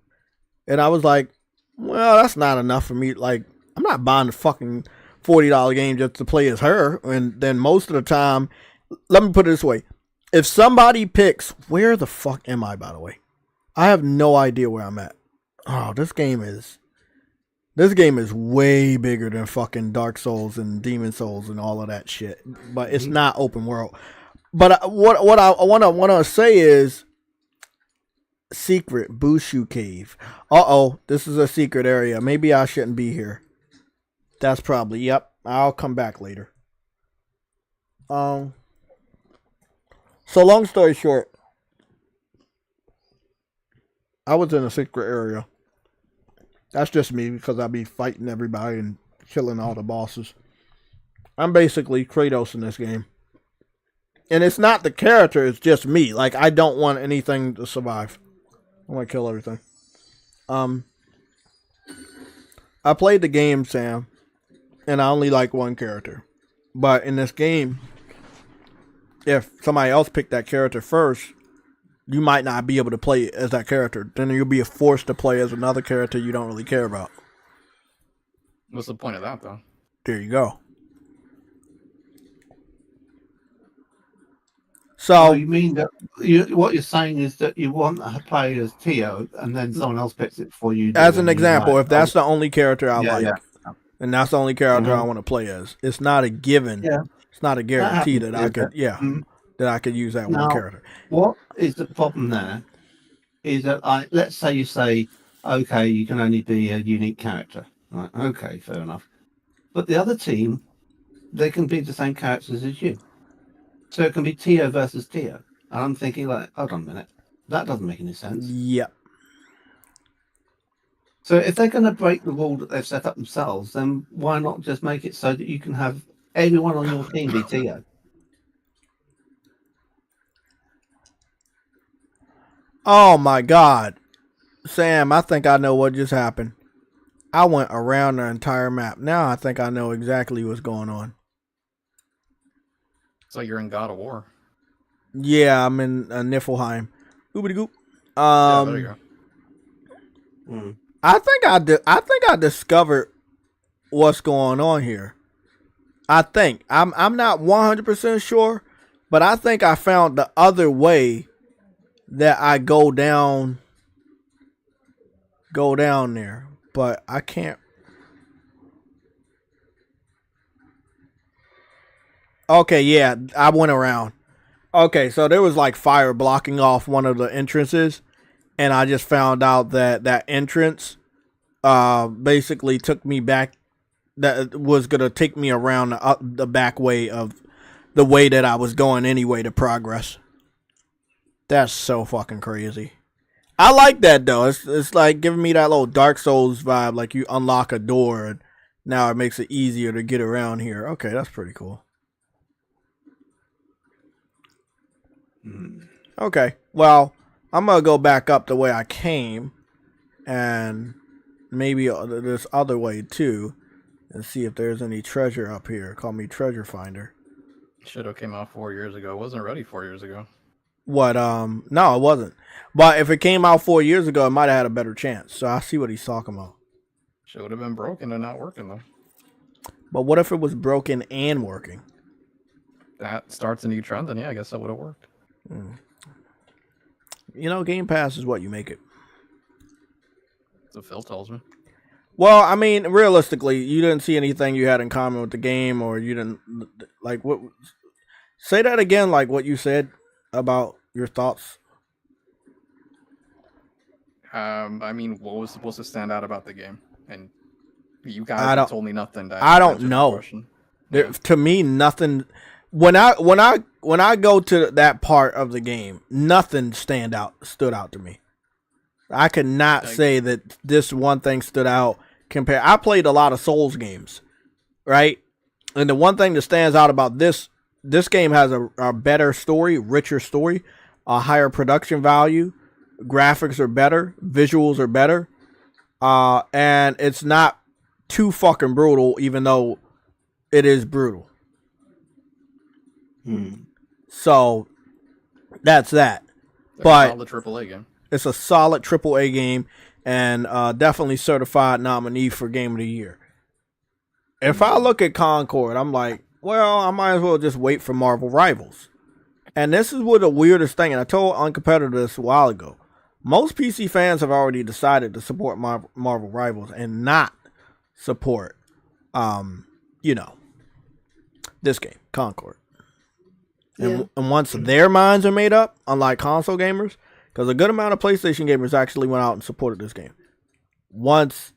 And I was like, well, that's not enough for me. Like, I'm not buying the fucking $40 game just to play as her. And then most of the time, let me put it this way. If somebody picks, where the fuck am I, by the way? I have no idea where I'm at. Oh, this game is way bigger than fucking Dark Souls and Demon Souls and all of that shit. But it's not open world. But what I want to say is secret Bushu Cave. This is a secret area. Maybe I shouldn't be here. That's probably, yep. I'll come back later. So long story short, I was in a secret area. That's just me because I be fighting everybody and killing all the bosses. I'm basically Kratos in this game. And it's not the character, it's just me. Like, I don't want anything to survive. I want to kill everything. I played the game, Sam, and I only like one character. But in this game, if somebody else picked that character first, you might not be able to play as that character. Then you'll be forced to play as another character you don't really care about. What's the point of that, though? There you go. So you mean that what you're saying is that you want to play as Tio, and then someone else picks it for you. As an example, if that's the only character I like, and that's the only character I want to play as, it's not a given. Yeah. It's not a guarantee that I could. Yeah. That I could use that one character. What is the problem there? Is that let's say you say, okay, you can only be a unique character. Right? Okay, fair enough. But the other team, they can be the same characters as you. So it can be Tio versus Tio. And I'm thinking, like, hold on a minute, that doesn't make any sense. Yep. So if they're going to break the rule that they've set up themselves, then why not just make it so that you can have everyone on your team be Tio? Oh my God, Sam! I think I know what just happened. I went around the entire map. Now I think I know exactly what's going on. It's like you're in God of War. Yeah, I'm in Niflheim. Oobity goop. Yeah, there you go. I think I discovered what's going on here. I think I'm not 100% sure, but I think I found the other way that I go down there, but I can't. Okay, yeah, I went around. Okay, so there was like fire blocking off one of the entrances, and I just found out that entrance basically took me back. That was gonna take me around the back way of the way that I was going anyway to progress. That's so fucking crazy. I like that though. It's like giving me that little Dark Souls vibe. Like you unlock a door and now it makes it easier to get around here. Okay, that's pretty cool. Okay, well, I'm gonna go back up the way I came, and maybe this other way too, and see if there's any treasure up here. Call me Treasure Finder. Should have came out 4 years ago. It wasn't ready 4 years ago. What? No, it wasn't. But if it came out 4 years ago, it might have had a better chance. So I see what he's talking about. Should have been broken and not working though. But what if it was broken and working? That starts a new trend, then yeah, I guess that would have worked. You know, Game Pass is what you make it. So Phil tells me. Well, I mean, realistically, you didn't see anything you had in common with the game, or you didn't like what. Say that again, like what you said about your thoughts. I mean, what was supposed to stand out about the game? And you guys told me nothing. I don't know. Yeah. To me, nothing. When I go to that part of the game, nothing stood out to me. I could not say that this one thing stood out. I played a lot of Souls games, right? And the one thing that stands out about this game has a better story, richer story, a higher production value, graphics are better, visuals are better, and it's not too fucking brutal, even though it is brutal. So that's that. But the AAA game. It's a solid AAA game, and definitely certified nominee for Game of the Year. If I look at Concord, I'm like, well, I might as well just wait for Marvel Rivals. And this is what the weirdest thing, and I told Uncompetitive this a while ago. Most PC fans have already decided to support Marvel Rivals and not support, this game, Concord. And once their minds are made up, unlike console gamers, because a good amount of PlayStation gamers actually went out and supported this game. Once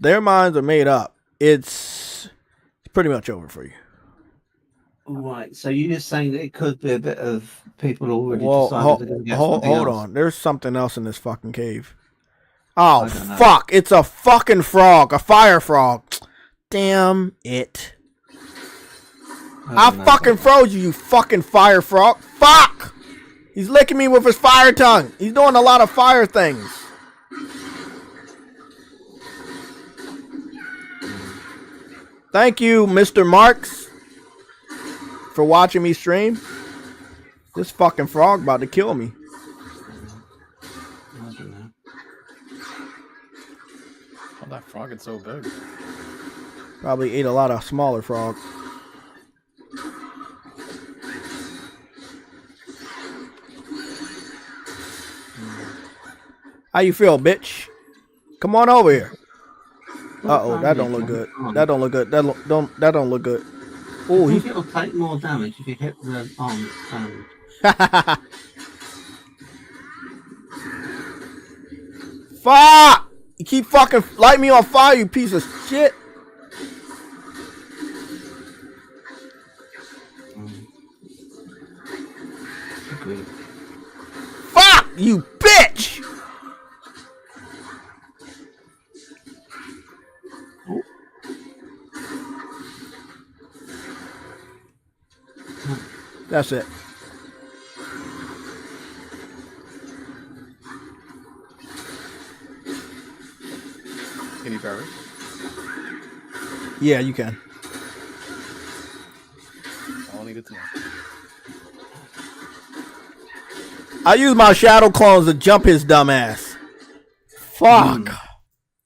their minds are made up, it's pretty much over for you. Right. So you're just saying that it could be a bit of people already decided to hold on. There's something else in this fucking cave. Oh, fuck. It's a fucking frog. A fire frog. Damn it. I fucking froze you fucking fire frog. Fuck! He's licking me with his fire tongue. He's doing a lot of fire things. Thank you, Mr. Marks, for watching me stream. This fucking frog about to kill me. I don't know. Oh, that frog is so big. Probably ate a lot of smaller frogs. How you feel, bitch? Come on over here. Uh-oh, that don't look good. That don't look good. That don't look good. Oh, it'll take more damage if you hit the arm. Fuck! You keep fucking light me on fire, you piece of shit. Agreed. Fuck you, bitch! That's it. Can you parry? Yeah, you can. All I needed to know. I use my shadow clones to jump his dumb ass. Fuck.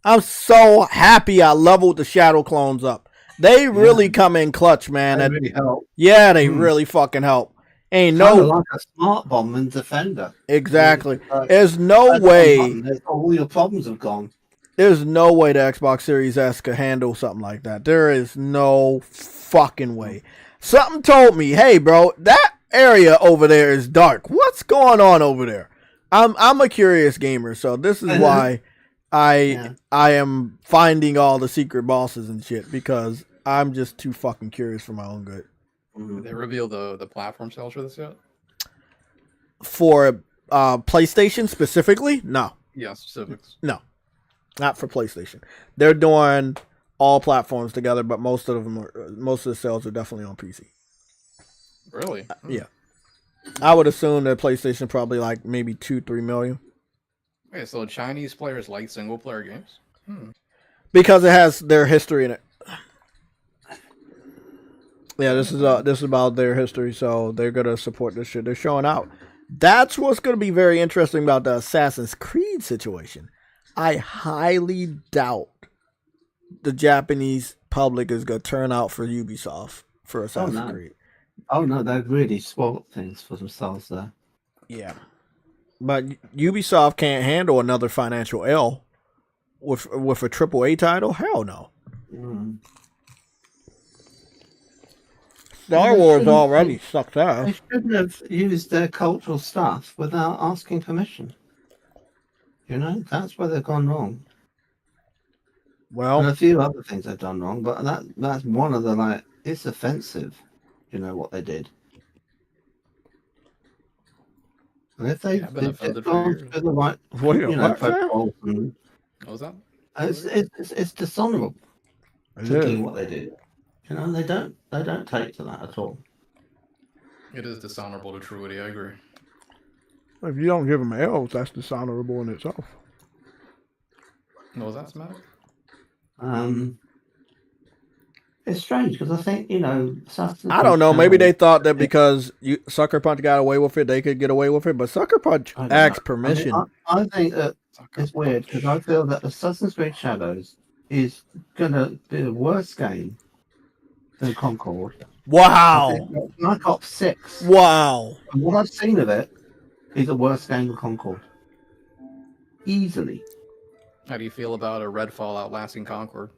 I'm so happy I leveled the shadow clones up. They really come in clutch, man. They really help. Yeah, they really fucking help. Ain't Kind no of like a smart bomb and defender. exactly. There's no way. All your problems have gone. There's no way the Xbox Series S could handle something like that. There is no fucking way. Something told me, hey, bro, that area over there is dark. What's going on over there? I'm a curious gamer, so this is why I am finding all the secret bosses and shit, because I'm just too fucking curious for my own good. Did they reveal the platform sales for this yet? For PlayStation specifically? No. Yeah, specifics. No. Not for PlayStation. They're doing all platforms together, but most of the sales are definitely on PC. Really? Yeah. I would assume that PlayStation probably like maybe 2-3 million. Okay, so Chinese players like single player games? Because it has their history in it. Yeah, this is about their history, so they're gonna support this shit. They're showing out. That's what's gonna be very interesting about the Assassin's Creed situation. I highly doubt the Japanese public is gonna turn out for Ubisoft for Assassin's Creed. Oh no, they've really spoiled things for themselves there. Yeah, but Ubisoft can't handle another financial L with a AAA title. Hell no. Star Wars already sucked ass. They shouldn't have used their cultural stuff without asking permission. You know, that's where they've gone wrong. Well, and a few other things they've done wrong, but that's one of the it's offensive. You know what they did. And if they did gone through the right, protocols, what was that? It's dishonourable to do what they did. You know, they don't take to that at all. It is dishonorable to Truity, I agree. If you don't give them L's, that's dishonorable in itself. No, that's matter. It's strange because I think, I don't know. Maybe they thought that because Sucker Punch got away with it, they could get away with it. But Sucker Punch asked permission. I think that it's weird because I feel that Assassin's Creed Shadows is going to be the worst game than Concord. Wow. Black Ops 6. Wow. And what I've seen of it is the worst game than Concord. Easily. How do you feel about a Redfall outlasting Concord?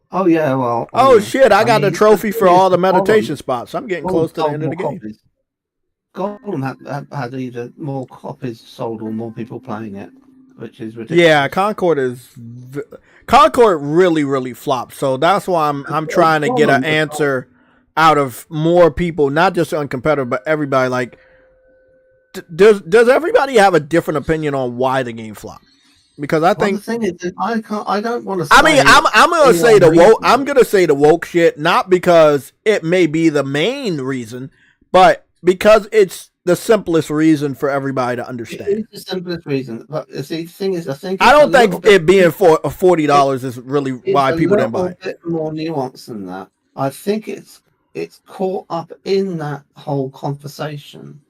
Oh, yeah, well... shit, I got the trophy for all the meditation spots. I'm getting close to the end of the game. Gollum had either more copies sold or more people playing it, which is ridiculous. Yeah, Concord really, really flopped. So that's why I'm trying to get an answer out of more people, not just on competitor, but everybody. Like, does everybody have a different opinion on why the game flopped? Because I think the thing is, I don't want to. I mean, I'm gonna say the woke. I'm gonna say the woke shit, not because it may be the main reason, but because it's the simplest reason for everybody to understand. It is the simplest reason, but see, the thing is, I think I don't think it being for $40 is really why people didn't buy it. It's a bit more nuanced than that. I think it's caught up in that whole conversation,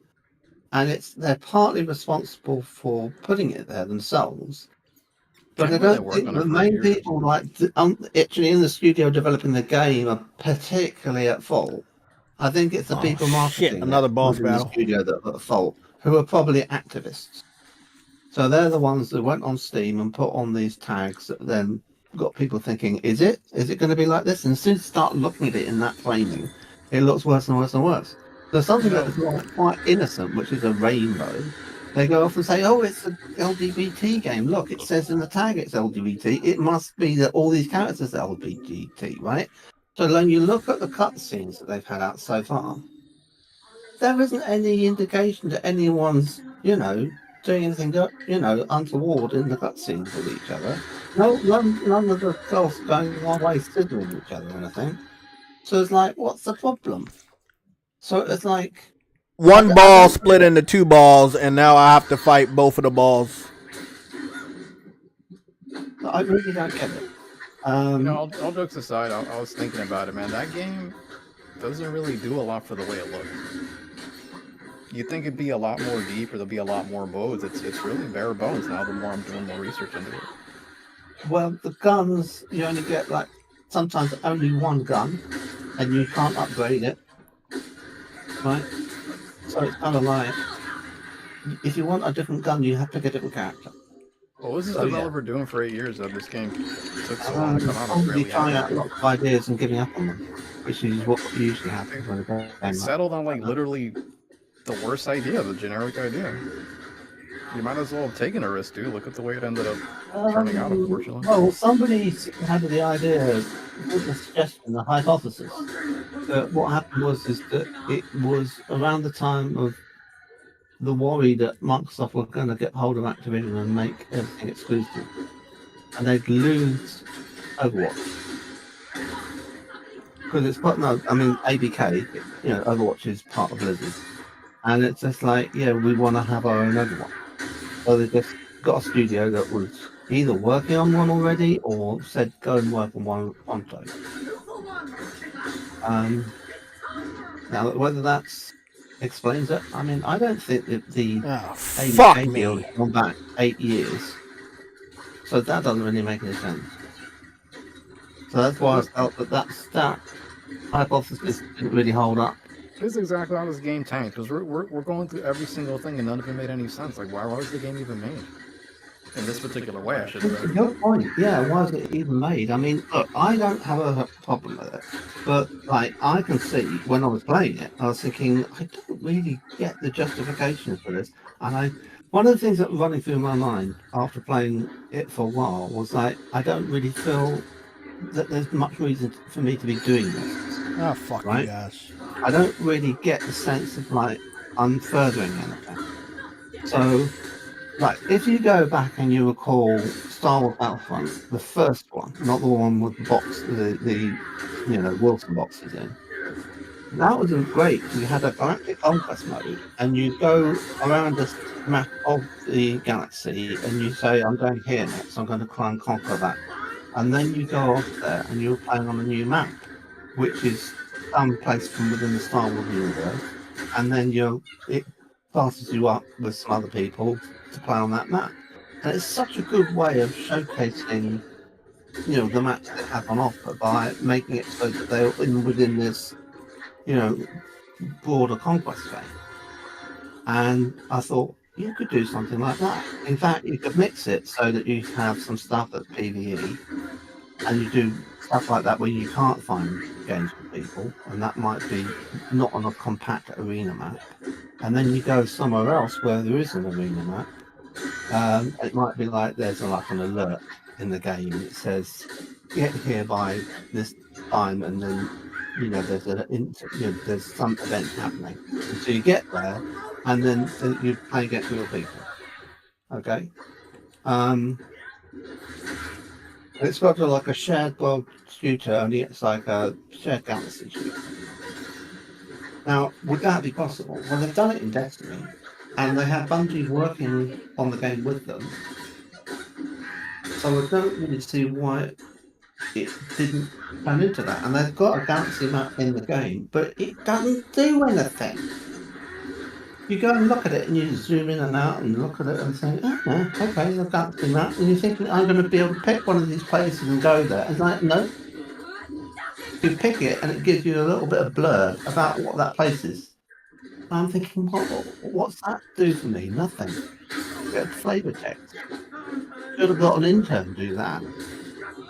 and they're partly responsible for putting it there themselves. But I don't think the main people actually in the studio developing the game are particularly at fault. I think it's the people marketing another boss battle the studio that are at fault, who are probably activists. So they're the ones that went on Steam and put on these tags that then got people thinking, is it going to be like this? And as soon as you start looking at it in that framing, it looks worse and worse and worse. So something that is quite innocent, which is a rainbow, they go off and say, oh, it's an LGBT game. Look, it says in the tag it's LGBT. It must be that all these characters are LGBT, right? So when you look at the cutscenes that they've had out so far, there isn't any indication that anyone's, doing anything, untoward in the cutscenes with each other. None of the girls going one way scissoring each other or anything. So it's like, what's the problem? So it's like... One ball split into two balls, and now I have to fight both of the balls. I really don't get it. All jokes aside, I was thinking about it, man. That game doesn't really do a lot for the way it looks. You'd think it'd be a lot more deep, or there'll be a lot more modes. It's really bare bones now. The more I'm doing more research into it. Well, the guns, you only get like sometimes only one gun, and you can't upgrade it, right? So it's kind of like, if you want a different gun, you have to get a different character. What was this developer doing for 8 years of this game? It took so long to come out. Probably trying out lots of ideas and giving up on them, which is what usually happens when a game They settled on like literally the worst idea, the generic idea. You might as well have taken a risk, dude. Look at the way it ended up turning out, unfortunately. Well, somebody had the idea, the suggestion, the hypothesis, that what happened was that it was around the time of the worry that Microsoft were going to get hold of Activision and make everything exclusive, and they'd lose Overwatch. Because it's part, no, I mean, ABK, Overwatch is part of Blizzard. And it's just like, yeah, we want to have our own Overwatch. So they just got a studio that was either working on one already or said go and work on one pronto. Now, whether that explains it, I mean, I don't think that the ABK deal has gone back 8 years. So that doesn't really make any sense. So that's why I felt that hypothesis didn't really hold up. This is exactly how this game tanked, because we're going through every single thing and none of it made any sense. Like, why was the game even made? In this particular way, I should say. Your point, yeah, why was it even made? I mean, look, I don't have a problem with it, but like, I can see when I was playing it, I was thinking, I don't really get the justification for this. And one of the things that was running through my mind after playing it for a while was like, I don't really feel that there's much reason for me to be doing this. Oh, fuck right? You guys. I don't really get the sense of like I'm furthering anything. So, like, if you go back and you recall Star Wars Battlefront, the first one, not the one with the box, the Wilson boxes in, that was great. You had a galactic conquest mode, and you go around this map of the galaxy, and you say, "I'm going here next. I'm going to try and conquer that," and then you go off there, and you're playing on a new map, which is some place from within the Star Wars universe, and then it passes you up with some other people to play on that map. And it's such a good way of showcasing, the maps they have on offer by making it so that they're within this, broader conquest game. And I thought you could do something like that. In fact, you could mix it so that you have some stuff that's PvE, and you do stuff like that where you can't find games with people, and that might be not on a compact arena map, and then you go somewhere else where there is an arena map. It might be like there's like an alert in the game that says get here by this time, and then there's some event happening, and so you get there, and then you play against real people. Okay. It's got like a shared world shooter, only it's like a shared galaxy shooter. Now, would that be possible? Well, they've done it in Destiny, and they have Bungie working on the game with them. So I don't really see why it didn't turn into that. And they've got a galaxy map in the game, but it doesn't do anything. You go and look at it, and you zoom in and out and look at it and think, oh, okay, the galaxy map. And you think, I'm going to be able to pick one of these places and go there. It's like, no. You pick it, and it gives you a little bit of blur about what that place is. And I'm thinking, what's that do for me? Nothing. Get flavor text. Should have got an intern to do that.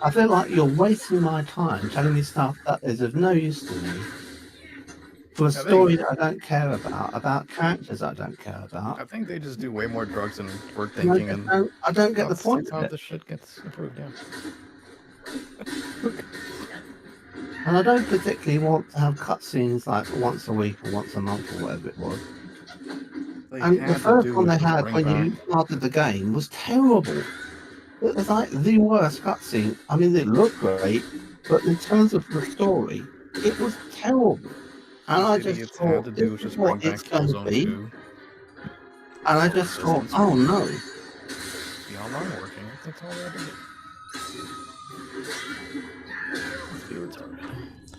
I feel like you're wasting my time telling me stuff that is of no use to me. For a story that I don't care about characters I don't care about. I think they just do way more drugs than we're thinking. I don't get the point of how it. this shit gets improved, yeah. And I don't particularly want to have cutscenes like once a week or once a month or whatever it was. And the first one they had when you started the game was terrible. It was like the worst cutscene. I mean, it looked great, but in terms of the story, it was terrible. And I just thought, this is what it's going to be. And I just thought, oh no. The online working, that's all I did.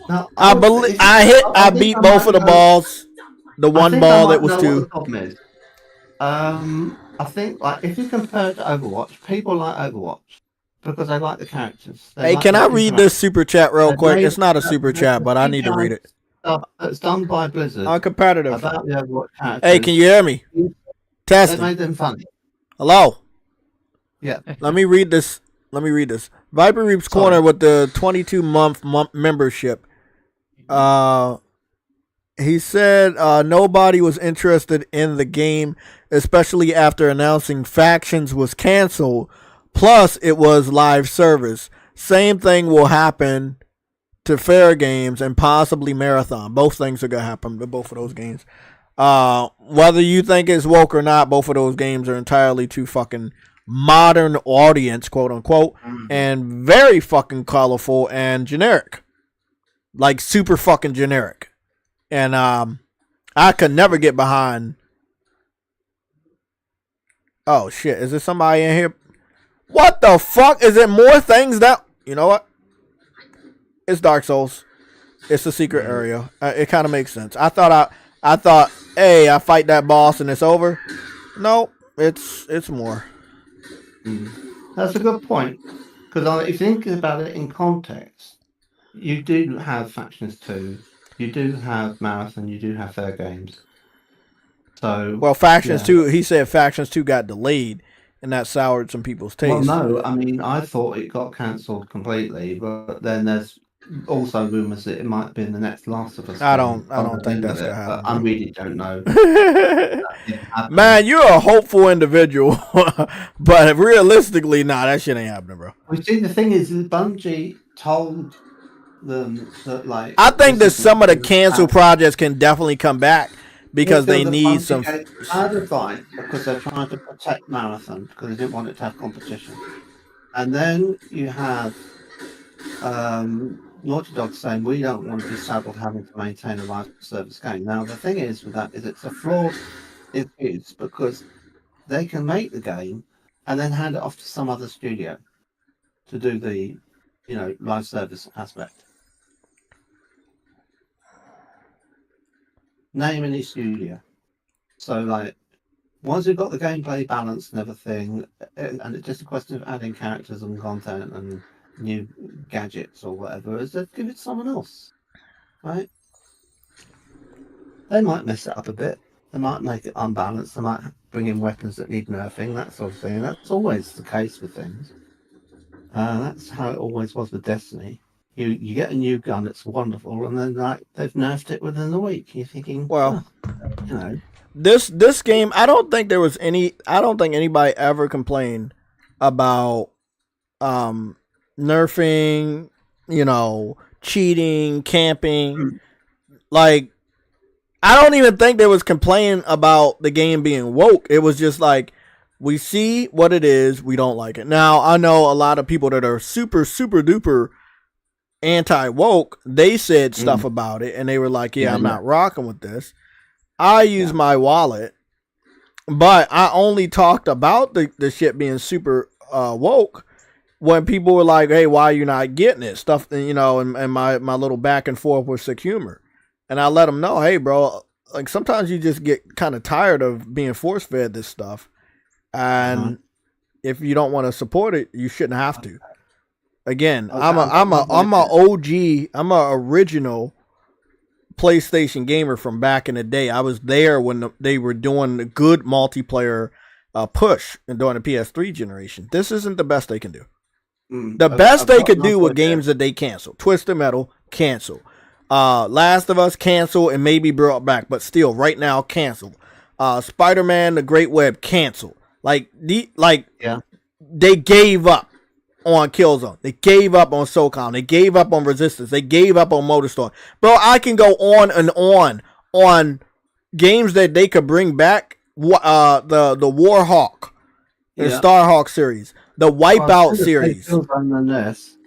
Now, I beat both of the balls. The one ball that was two. What the problem is. I think like if you compare it to Overwatch, people like Overwatch because they like the characters. Hey, can I read this super chat real quick? It's not a super chat, but I need to read it. It's done by Blizzard. On competitive. About the Overwatch characters. Hey, can you hear me? Testing. They made them funny. Hello. Yeah. Let me read this. Viper Reap's Corner with the 22-month membership. He said nobody was interested in the game, especially after announcing Factions was canceled. Plus, it was live service. Same thing will happen to Fair Games and possibly Marathon. Both things are going to happen to both of those games. Whether you think it's woke or not, both of those games are entirely too fucking modern audience, quote unquote, and very fucking colorful and generic. Like super fucking generic. And I could never get behind. Oh shit, is there somebody in here? What the fuck? Is it more things that, you know what? It's Dark Souls. It's a secret area. It kind of makes sense. I thought, hey, I fight that boss and it's over. No, it's more. That's a good point. Because if you think about it in context, you do have Factions 2, you do have Marathon, you do have Fair Games. So well, Factions 2, he said Factions 2 got delayed, and that soured some people's taste. Well, no, I mean, I thought it got cancelled completely, but then there's also rumours that it might have been the next Last of Us. I don't think that's gonna happen. I really don't know. Man, you're a hopeful individual, but realistically, nah, that shit ain't happening, bro. We see the thing is, Bungie told them that, like, I think that some of the canceled projects can definitely come back because they need some. Fine, because they're trying to protect Marathon because they didn't want it to have competition, and then you have Naughty Dog saying we don't want to be saddled having to maintain a live service game. Now the thing is with that is it's a flawed excuse because they can make the game and then hand it off to some other studio to do the live service aspect. Name any studio. So like once you've got the gameplay balance and everything, and it's just a question of adding characters and content and new gadgets or whatever, is to give it to someone else, right? They might mess it up a bit. They might make it unbalanced. They might bring in weapons that need nerfing, that sort of thing. That's always the case with things. That's how it always was with Destiny. You get a new gun, it's wonderful, and then like they've nerfed it within a week. You're thinking, well, this game. I don't think anybody ever complained about nerfing, cheating, camping. Like, I don't even think there was complaining about the game being woke. It was just like, we see what it is, we don't like it. Now, I know a lot of people that are super, super duper anti-woke, they said stuff about it, and they were like, I'm not rocking with this. I use my wallet, but I only talked about the shit being super woke when people were like, hey, why are you not getting it? Stuff, and my little back and forth with Sick Humor. And I let them know, hey, bro, like sometimes you just get kind of tired of being force-fed this stuff. And if you don't want to support it, you shouldn't have to. Again, I'm a original PlayStation gamer from back in the day. I was there when they were doing the good multiplayer push and during the PS3 generation. This isn't the best they can do. The best they could do with games that they cancel. Twisted Metal, cancel. Last of Us, cancel and maybe brought back, but still, right now, cancel. Spider-Man, The Great Web, cancel. They gave up on Killzone. They gave up on SOCOM. They gave up on Resistance. They gave up on Motorstorm. Bro, I can go on and on games that they could bring back. The Warhawk, the Starhawk series, the Wipeout series.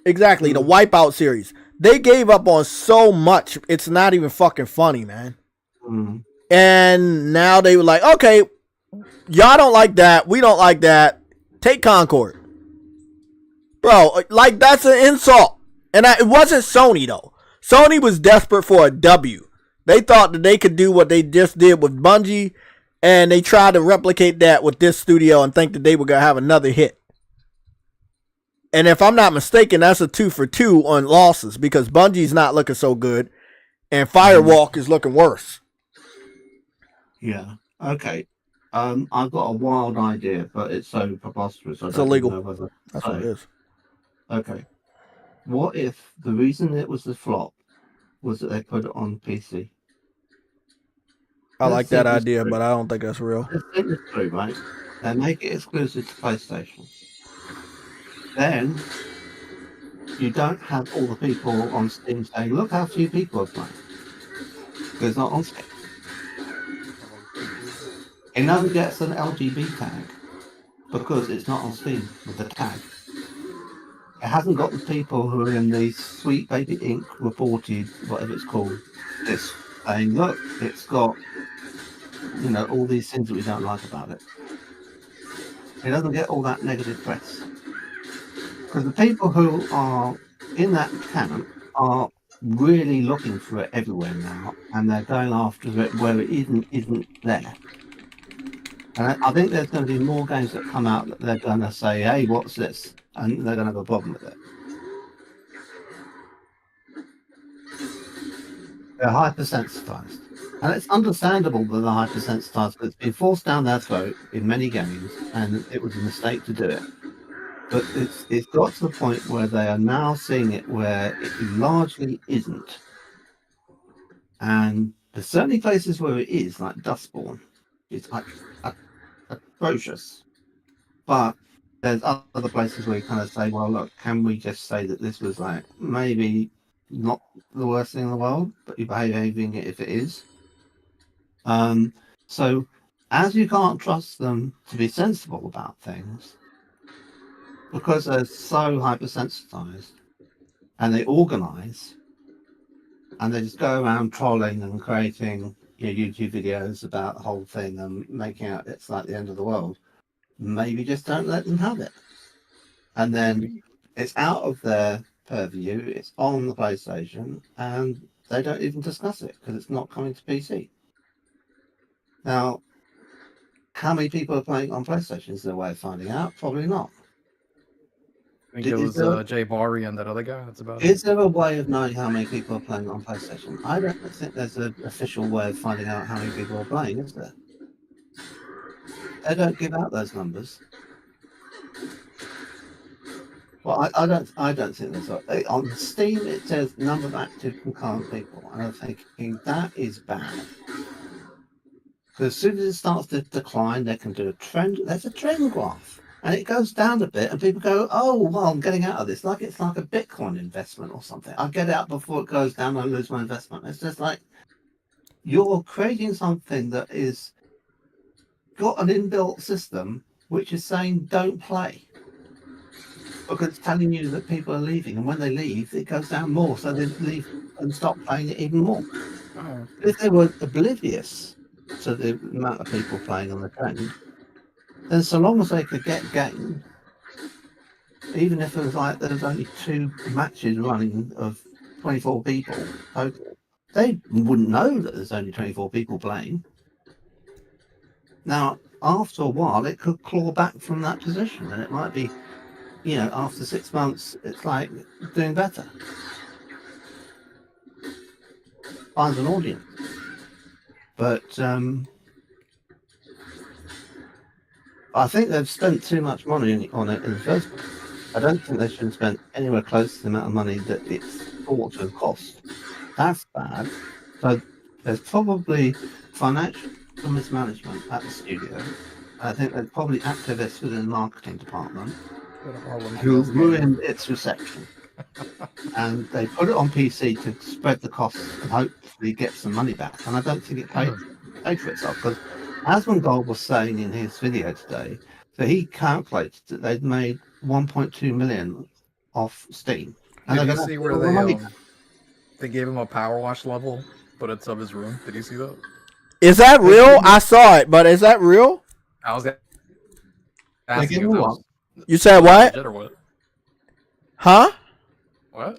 Exactly, the Wipeout series. They gave up on so much. It's not even fucking funny, man. And now they were like, okay, y'all don't like that. We don't like that. Take Concord. Bro, like that's an insult. And it wasn't Sony though. Sony was desperate for a W. They thought that they could do what they just did with Bungie, and they tried to replicate that with this studio and think that they were going to have another hit. And if I'm not mistaken, that's a 2 for 2 on losses because Bungie's not looking so good and Firewalk is looking worse. Yeah. Okay. I've got a wild idea, but it's so preposterous. It's illegal. That's what it is. Okay. What if the reason it was a flop was that they put it on PC? I like that idea, but I don't think that's real. Let's think this through, right? They make it exclusive to PlayStation. Then you don't have all the people on Steam saying, look how few people are playing. Because it's not on Steam. It never gets an LGB tag because it's not on Steam with the tag. It hasn't got the people who are in the Sweet Baby Inc. reported, whatever it's called, this saying, look, it's got, you know, all these things that we don't like about it. It doesn't get all that negative press. Because the people who are in that camp are really looking for it everywhere now, and they're going after it where it isn't there. And I think there's going to be more games that come out that they're going to say, hey, what's this? And they're going to have a problem with it. They're hypersensitized. And it's understandable that they're hypersensitized because it's been forced down their throat in many games, and it was a mistake to do it. But it's got to the point where they are now seeing it where it largely isn't. And there's certainly places where it is, like Dustborn. It's like atrocious. But there's other places where you kind of say, well, look, can we just say that this was like maybe not the worst thing in the world, but you're behaving it if it is. So as you can't trust them to be sensible about things, because they're so hypersensitized and they organize and they just go around trolling and creating, you know, YouTube videos about the whole thing and making out it's like the end of the world, maybe just don't let them have it. And then it's out of their purview, it's on the PlayStation, and they don't even discuss it because it's not coming to PC. Now, how many people are playing on PlayStation? Is there a way of finding out? Probably not. I think it was Jay Barry and that other guy. That's about it. Is there a way of knowing how many people are playing on PlayStation? I don't think there's an official way of finding out how many people are playing, is there? They don't give out those numbers. Well, I don't think there's a, on Steam it says number of active concurrent people, and I'm thinking that is bad. Because as soon as it starts to decline, they can do a trend. There's a trend graph. And it goes down a bit, and people go, "Oh, well, I'm getting out of this. Like it's like a Bitcoin investment or something. I get out before it goes down. I lose my investment." It's just like you're creating something that is got an inbuilt system which is saying don't play because it's telling you that people are leaving, and when they leave, it goes down more. So they leave and stop playing it even more. Oh. If they were oblivious to the amount of people playing on the trend, then so long as they could get game, even if it was like there's only 2 matches running of 24 people total, they wouldn't know that there's only 24 people playing. Now, after a while, it could claw back from that position, and it might be, you know, after 6 months, it's like doing better. Finds an audience. But I think they've spent too much money on it in the first place. I don't think they should have spent anywhere close to the amount of money that it's thought to have cost. That's bad. So there's probably financial mismanagement at the studio. I think there's probably activists within the marketing department who ruined its reception. And they put it on PC to spread the costs and hopefully get some money back. And I don't think it paid for itself, because Asmongold was saying in his video today that he calculated that they'd made 1.2 million off Steam. And did you see where they gave him a power wash level, but it's of his room? Did you see that? Is that real? I saw it, but is that real? I was asking you. You said what? Or what? Huh? What?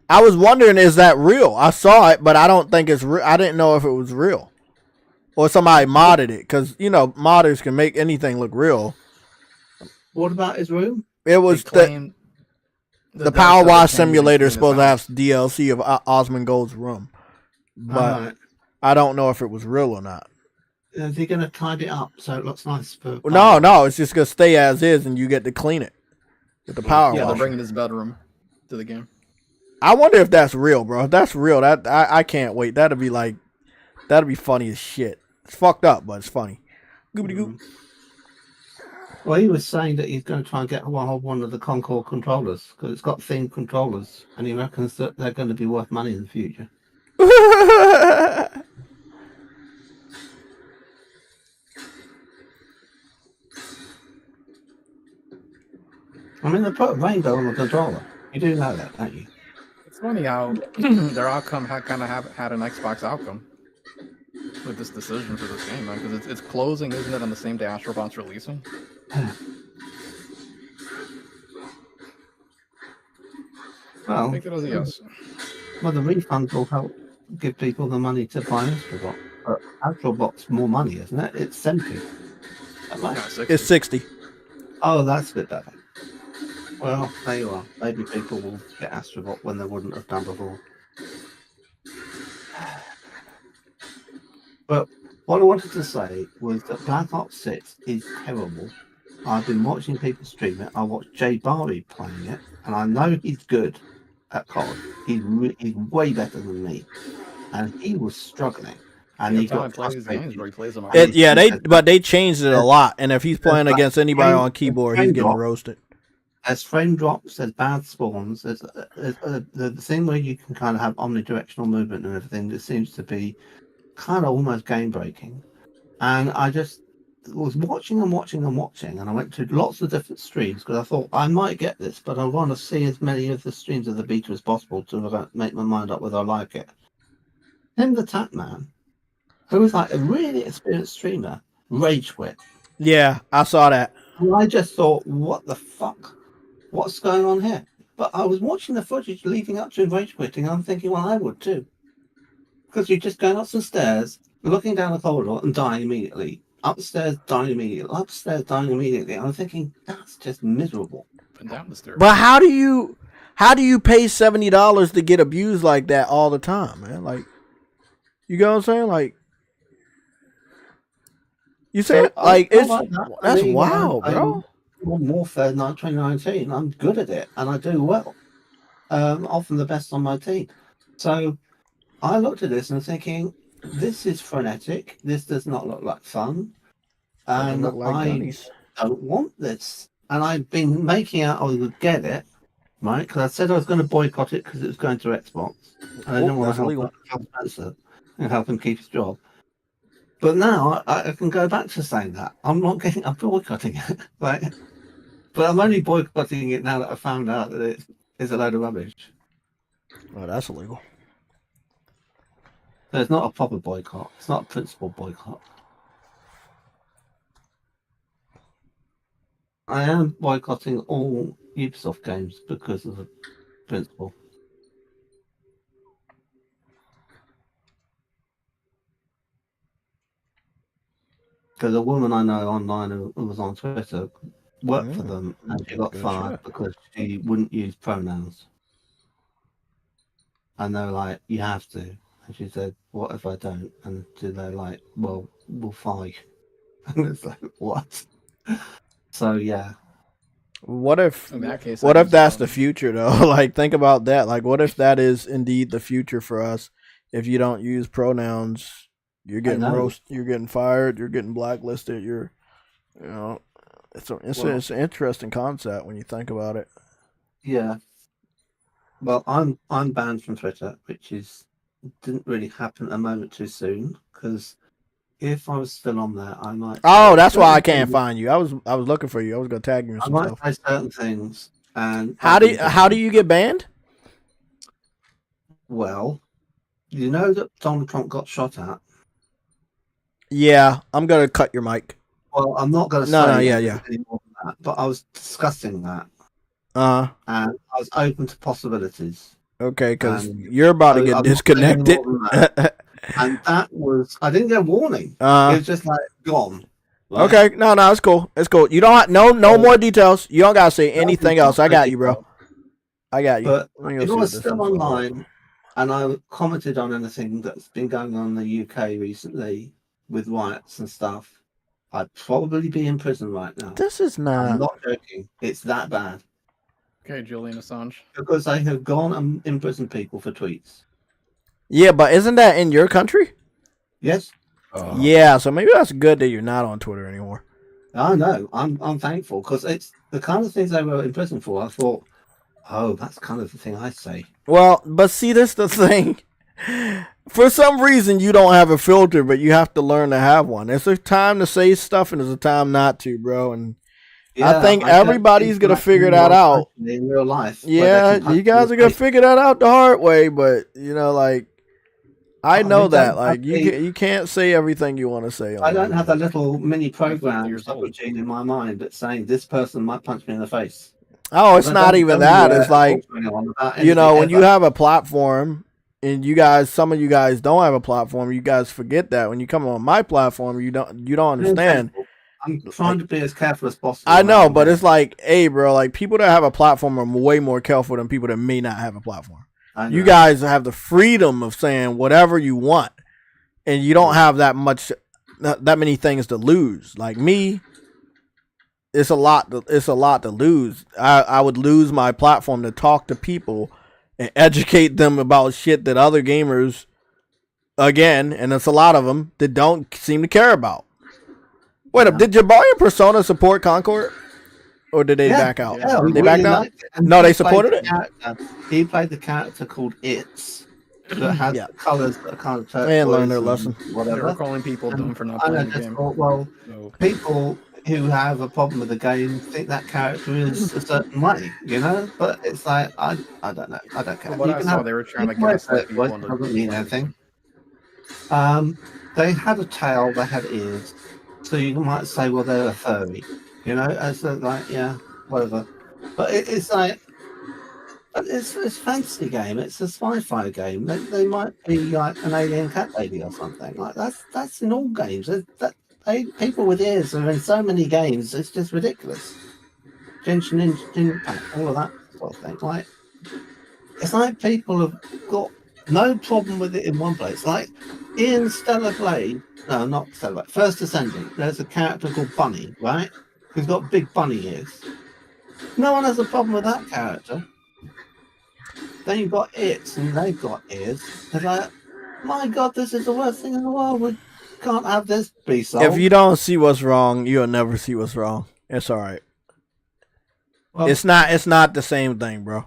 I was wondering, is that real? I saw it, but I don't think it's real. I didn't know if it was real. Or somebody modded it, because, you know, modders can make anything look real. What about his room? It was the Power Wash Simulator is supposed to have DLC of Osmond Gold's room. But I don't know if it was real or not. Is he going to tidy it up so it looks nice? No, it's just going to stay as is, and you get to clean it with the Power Wash. Yeah, they're bringing his bedroom to the game. I wonder if that's real, bro. If that's real, I can't wait. That'd be funny as shit. It's fucked up, but it's funny. Goobity goop. Well, he was saying that he's going to try and get one of the CONCORD controllers because it's got themed controllers, and he reckons that they're going to be worth money in the future. I mean, they put a rainbow on the controller. You do know that, don't you? It's funny how their outcome had an Xbox outcome with this decision for this game, man, because it's closing, isn't it, on the same day Astrobot's releasing? Well, I think it was a yes. Well, the refund will help give people the money to buy Astrobot. But Astrobot's more money, isn't it? It's 70. Yeah, 60. It's 60. Oh, that's a bit better. Well, there you are. Maybe people will get Astrobot when they wouldn't have done before. But what I wanted to say was that Black Ops 6 is terrible. I've been watching people stream it. I watched Jay Barry playing it, and I know he's good at COD. He's way better than me, and he was struggling. And he got frustrated. But they changed it a lot. And if he's playing against anybody on keyboard, he's getting roasted. There's frame drops, there's bad spawns, there's the thing where you can kind of have omnidirectional movement and everything that seems to be kind of almost game breaking. And I just was watching, and I went to lots of different streams because I thought I might get this, but I want to see as many of the streams of the beta as possible to make my mind up whether I like it. Then the Tap Man, who was like a really experienced streamer, rage quit. Yeah, I saw that. And I just thought, what the fuck? What's going on here? But I was watching the footage leading up to him rage quitting, and I'm thinking, well, I would too. Because you're just going up some stairs, looking down the corridor and dying immediately. Upstairs, dying immediately. Upstairs, dying immediately. I'm thinking, that's just miserable. And down the stairs. But how do you pay $70 to get abused like that all the time, man? Like, you know what I'm saying? Like, you say like it's like that's wild, bro. Warfare 2019. I'm good at it, and I do well. Often the best on my team. So I looked at this and thinking, this is frenetic. This does not look like fun, and I don't want this. And I've been making out I would get it, right? Because I said I was going to boycott it because it was going to Xbox, and I didn't want to help Spencer and help him keep his job. But now I can go back to saying that I'm boycotting it, right? But I'm only boycotting it now that I found out that it is a load of rubbish. Oh, that's illegal. So it's not a proper boycott. It's not a principled boycott. I am boycotting all Ubisoft games because of the principle. Because a woman I know online who was on Twitter worked for them, and she got fired because she wouldn't use pronouns. And they were like, you have to. And she said, what if I don't? And they're like, well, we'll fire you. And it's like, what? So, yeah. What if in that case, what if that's the future, though? Like, think about that. Like, what if that is indeed the future for us? If you don't use pronouns, you're getting roasted, you're getting fired, you're getting blacklisted, it's an interesting concept when you think about it. Yeah. Well, I'm banned from Twitter, which didn't really happen a moment too soon, because if I was still on there, I might. Oh, that's why I can't find you. I was looking for you. I was gonna tag you or something. I might say certain things. And how do you get banned? Well, you know that Donald Trump got shot at. Yeah, I'm gonna cut your mic. Well, I'm not gonna say any more than that, but I was discussing that. And I was open to possibilities. Okay, because you're about to get disconnected. And that was, I didn't get a warning. It was just like gone. Right? Okay, no, it's cool. It's cool. You don't no more details. You don't gotta say anything else. I got you, bro. I got you. But if I was still online and I commented on anything that's been going on in the UK recently with riots and stuff, I'd probably be in prison right now. This is not. I'm not joking. It's that bad. Okay, Julian Assange. Because they have gone and imprisoned people for tweets. Yeah, but isn't that in your country? Yes. Yeah, so maybe that's good that you're not on Twitter anymore. I know. I'm thankful because it's the kind of things they were in prison for. I thought, oh, that's kind of the thing I say. Well, but see, this the thing. For some reason, you don't have a filter, but you have to learn to have one. There's a time to say stuff, and there's a time not to, bro. And yeah, I think everybody's gonna figure that out in real life. Yeah, you guys are gonna figure that out the hard way, but you know, like. I know that, like, you can't say everything you want to say. I don't have a little mini program in my mind that's saying this person might punch me in the face. Oh, it's not even that. It's like, you know, when you have a platform and some of you guys don't have a platform, you guys forget that. When you come on my platform, you don't understand. I'm trying to be as careful as possible. I know, but it's like, hey, bro, like, people that have a platform are way more careful than people that may not have a platform. You guys have the freedom of saying whatever you want, and you don't have that many things to lose. Like me, it's a lot to lose. I would lose my platform to talk to people and educate them about shit that other gamers, again, and it's a lot of them, that don't seem to care about. Wait up, did Jabari Persona support Concord? Or did they back out? Yeah, they backed out? No, they supported it? He played the character called It's that had colors that are kind of turquoise. They didn't learn their lesson. Whatever. They were calling people dumb for not playing the game. Thought, people who have a problem with the game think that character is a certain way, you know? But it's like, I don't know. I don't care. Well, what I saw, they were trying to gaslight people. It doesn't mean anything. They had a tail, they had ears. So you might say, well, they're a furry. You know, as like, yeah, whatever. But it's like, it's a fantasy game. It's a sci-fi game. They might be like an alien cat lady or something. Like that's in all games. People with ears are in so many games. It's just ridiculous. Genshin Impact, all of that sort of thing. Like, it's like people have got no problem with it in one place. Like in Stellar Blade, no, not Stellar Blade. First Ascendant. There's a character called Bunny, right? Who's got big bunny ears. No one has a problem with that character. Then you've got It's, and they've got ears. They're like, my God, this is the worst thing in the world. We can't have this be solved. If you don't see what's wrong, you'll never see what's wrong. It's all right. Well, it's not the same thing, bro.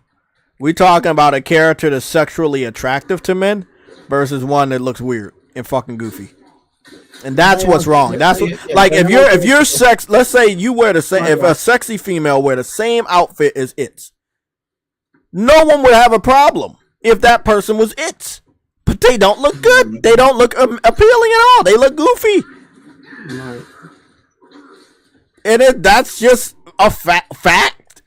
We're talking about a character that's sexually attractive to men versus one that looks weird and fucking goofy. And that's what's wrong. That's what, like if you're sex. Let's say you wear the same. If a sexy female wear the same outfit as It's, no one would have a problem if that person was It's. But they don't look good. They don't look appealing at all. They look goofy. Right. And that's just a fact.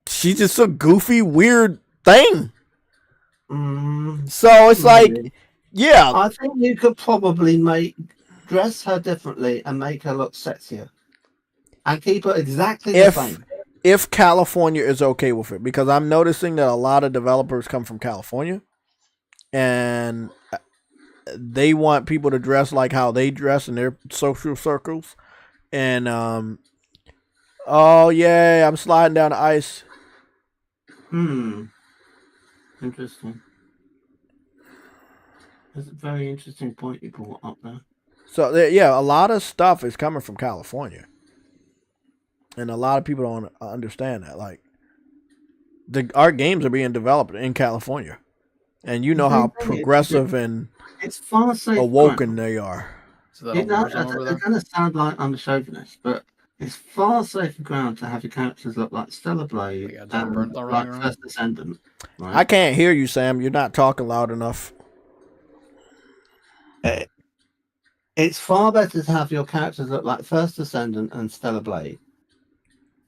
She's just a goofy, weird thing. So it's like. Yeah, I think you could probably dress her differently and make her look sexier, and keep her exactly the same. If California is okay with it, because I'm noticing that a lot of developers come from California, and they want people to dress like how they dress in their social circles, and oh yeah, I'm sliding down the ice. Interesting. That's a very interesting point you brought up there. So, yeah, a lot of stuff is coming from California. And a lot of people don't understand that. Like, our games are being developed in California. And you know how progressive and it's far safer awoken they are. So it's going to sound like I'm a chauvinist, but it's far safer ground to have your characters look like Stellar Blade and like First Ascendant. Right? I can't hear you, Sam. You're not talking loud enough. It's far better to have your characters look like First Ascendant and Stellar Blade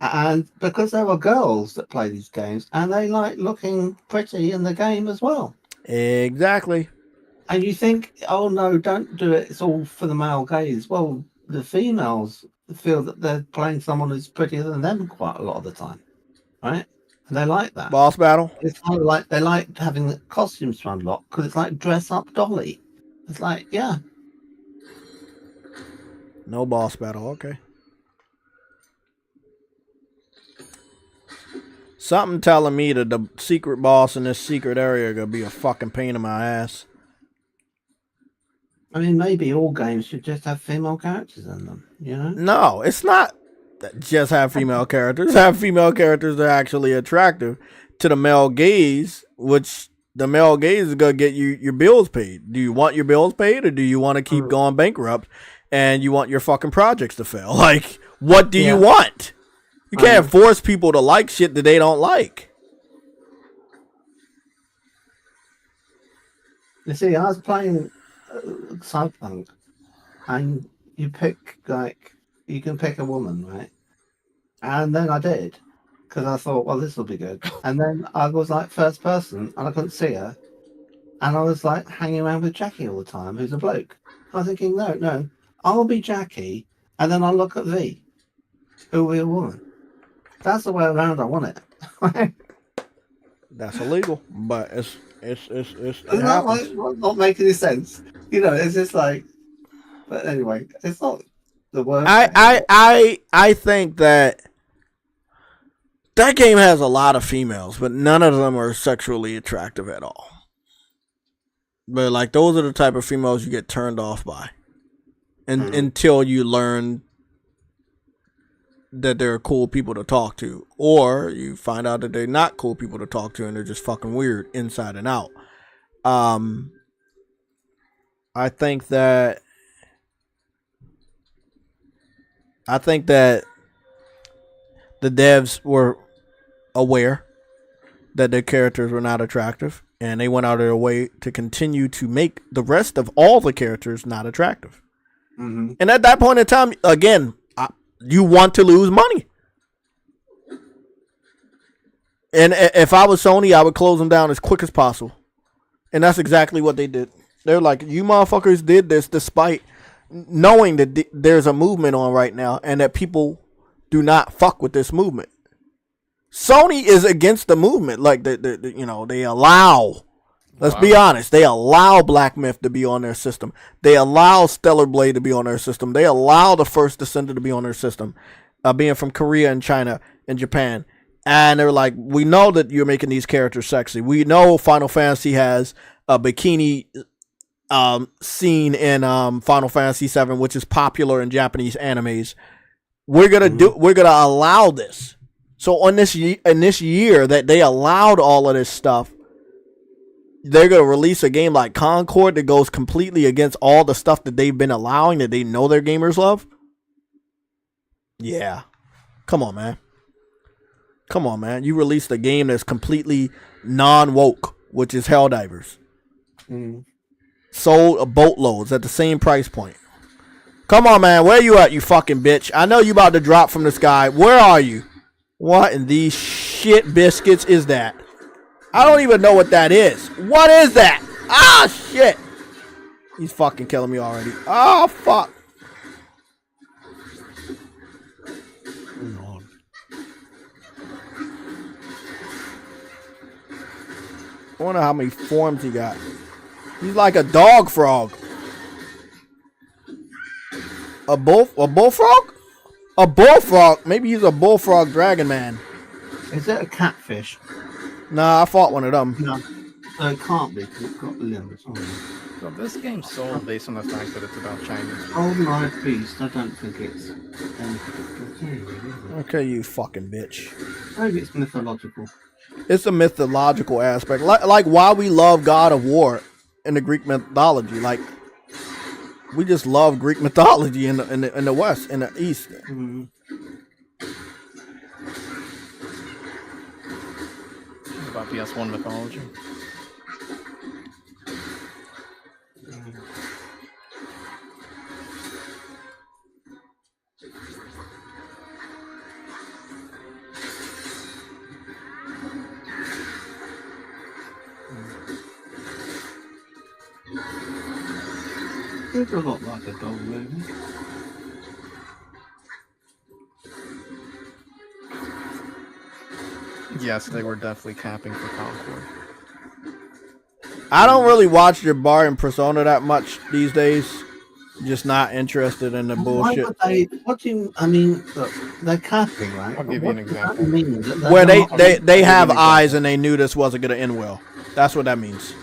And because there were girls that play these games, and they like looking pretty in the game as well. Exactly. And you think, oh no, don't do it. It's all for the male gaze. Well, the females feel that they're playing someone who's prettier than them quite a lot of the time, right? And they like that. Boss battle. It's kind of like they like having the costumes to unlock because it's like dress up Dolly. It's like, yeah. No boss battle. Okay. Something telling me that the secret boss in this secret area gonna be a fucking pain in my ass. I mean, maybe all games should just have female characters in them, you know? No, it's not just have female characters. Have female characters that are actually attractive to the male gaze, which the male gaze is gonna get you your bills paid. Do you want your bills paid, or do you want to keep going bankrupt and you want your fucking projects to fail? Like, what do you want? You can't force people to like shit that they don't like. You see, I was playing Cyberpunk, and you pick, like, you can pick a woman, right? And then I did, because I thought, well, this will be good. And then I was like first person, and I couldn't see her. And I was like hanging around with Jackie all the time, who's a bloke. I was thinking, no, I'll be Jackie, and then I'll look at V, who will be a woman. That's the way around I want it. That's illegal, but it's not making any sense. You know, it's just like, but anyway, it's not the worst. I think that game has a lot of females, but none of them are sexually attractive at all. But like, those are the type of females you get turned off by, and until you learn that they're cool people to talk to, or you find out that they're not cool people to talk to and they're just fucking weird inside and out. I think that the devs were aware that their characters were not attractive, and they went out of their way to continue to make the rest of all the characters not attractive. Mm-hmm. And at that point in time, again, you want to lose money. And if I was Sony, I would close them down as quick as possible. And that's exactly what they did. They're like, you motherfuckers did this despite knowing that there's a movement on right now and that people do not fuck with this movement. Sony is against the movement. Like, they allow, let's be honest, they allow Black Myth to be on their system. They allow Stellar Blade to be on their system. They allow the First Descender to be on their system, being from Korea and China and Japan. And they're like, we know that you're making these characters sexy. We know Final Fantasy has a bikini scene in Final Fantasy 7, which is popular in Japanese animes. We're gonna allow this. So in this year that they allowed all of this stuff, they're gonna release a game like Concord that goes completely against all the stuff that they've been allowing that they know their gamers love. Yeah, come on, man. You released a game that's completely non-woke, which is Helldivers. Sold boatloads at the same price point. Come on, man. Where you at, you fucking bitch? I know you about to drop from the sky. Where are you? What in these shit biscuits is that? I don't even know what that is. What is that? Ah, shit. He's fucking killing me already. Oh, fuck. I wonder how many forms he got. He's like a dog frog. A bullfrog? A bullfrog? Maybe he's a bullfrog dragon man. Is it a catfish? Nah, I fought one of them. No, it can't be because it's got limbs. So this game's sold based on the fact that it's about Chinese. Golden Live Beast, I don't think it's anything. Okay, you fucking bitch. Maybe it's mythological. It's a mythological aspect. Like why we love God of War in the Greek mythology. Like, we just love Greek mythology in the West, in the East. Mm-hmm. About PS1 mythology. It's a lot like a dog movie. Yes, they were definitely capping for Concord. I don't really watch your bar and Persona that much these days. Just not interested in the bullshit. Why would they? What do you? I mean, look, they're capping, right? I'll give you an example. Where they have eyes and they knew this wasn't going to end well. That's what that means.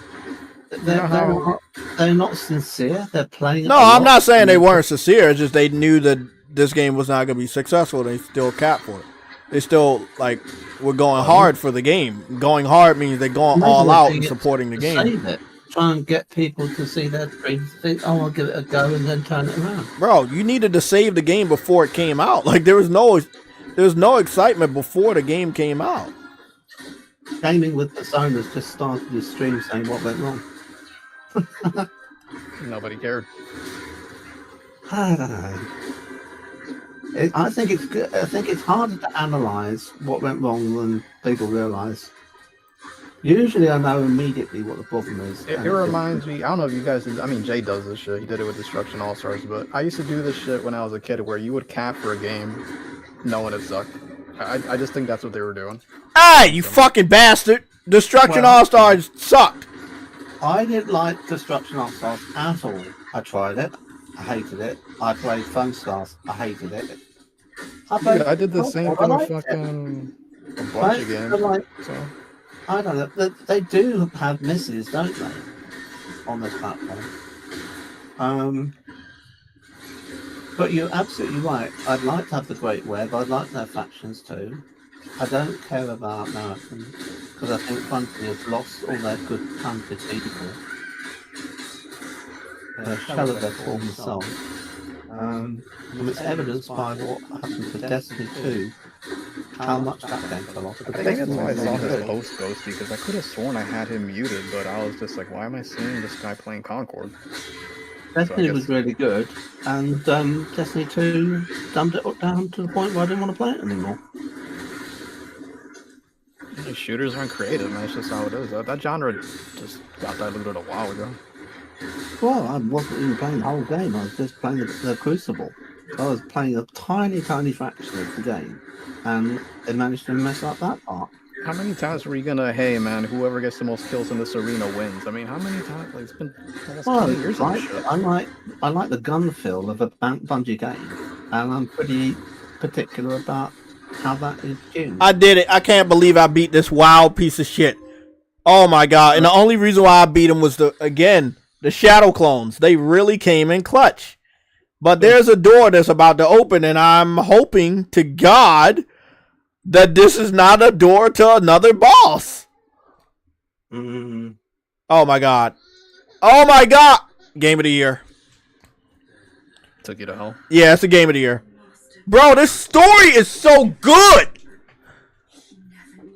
They're not sincere. They're playing. No, I'm not saying they weren't sincere. It's just they knew that this game was not going to be successful. They still capped for it. They still we're going hard for the game. Going hard means they're going all out and supporting the game. Save it. Try and get people to see their streams. Think, oh, I'll give it a go, and then turn it around. Bro, you needed to save the game before it came out. Like there was no excitement before the game came out. Gaming with Personas just started his stream saying what went wrong. Nobody cared. I don't know. I think it's good. I think it's harder to analyze what went wrong than people realize. Usually, I know immediately what the problem is. It reminds me. I don't know if you guys did. I mean, Jay does this shit. He did it with Destruction All Stars, but I used to do this shit when I was a kid, where you would cap for a game, knowing it sucked. I just think that's what they were doing. Hey, you fucking bastard! Destruction All Stars sucked. I didn't like Destruction All Stars at all. I tried it. I hated it. I played Phone Stars. I hated it. I did the same thing with fucking a bunch of games. So. I don't know. They do have misses, don't they? On this platform. But you're absolutely right. I'd like to have the Great Web. I'd like to have factions too. I don't care about Americans because I think Bungie has lost all their good talented people. Shell of their former soul. And it's evidenced by what happened to Destiny 2. How much that game fell off. I think that's why I saw his post, Ghosty, because I could have sworn I had him muted, but I was just like, why am I seeing this guy playing Concord? Destiny was really good, and Destiny 2 dumbed it down to the point where I didn't want to play it anymore. Shooters aren't creative, man. It's just how it is. That genre just got diluted a while ago. Well, I wasn't even playing the whole game. I was just playing the Crucible. I was playing a tiny fraction of the game, and they managed to mess up that part. How many times were you gonna, hey man, whoever gets the most kills in this arena wins? I mean, how many times? Like, it's been almost 20 years of this shit. I like the gun feel of a Bungie game, and I'm pretty particular about how that is tuned. I did it. I can't believe I beat this wild piece of shit. Oh my god! And the only reason why I beat him was the Shadow clones. They really came in clutch. But there's a door that's about to open, and I'm hoping to God that this is not a door to another boss. Mm. Oh my god. Oh my god. Game of the year. Took you to hell? Yeah, it's the game of the year. Bro, this story is so good.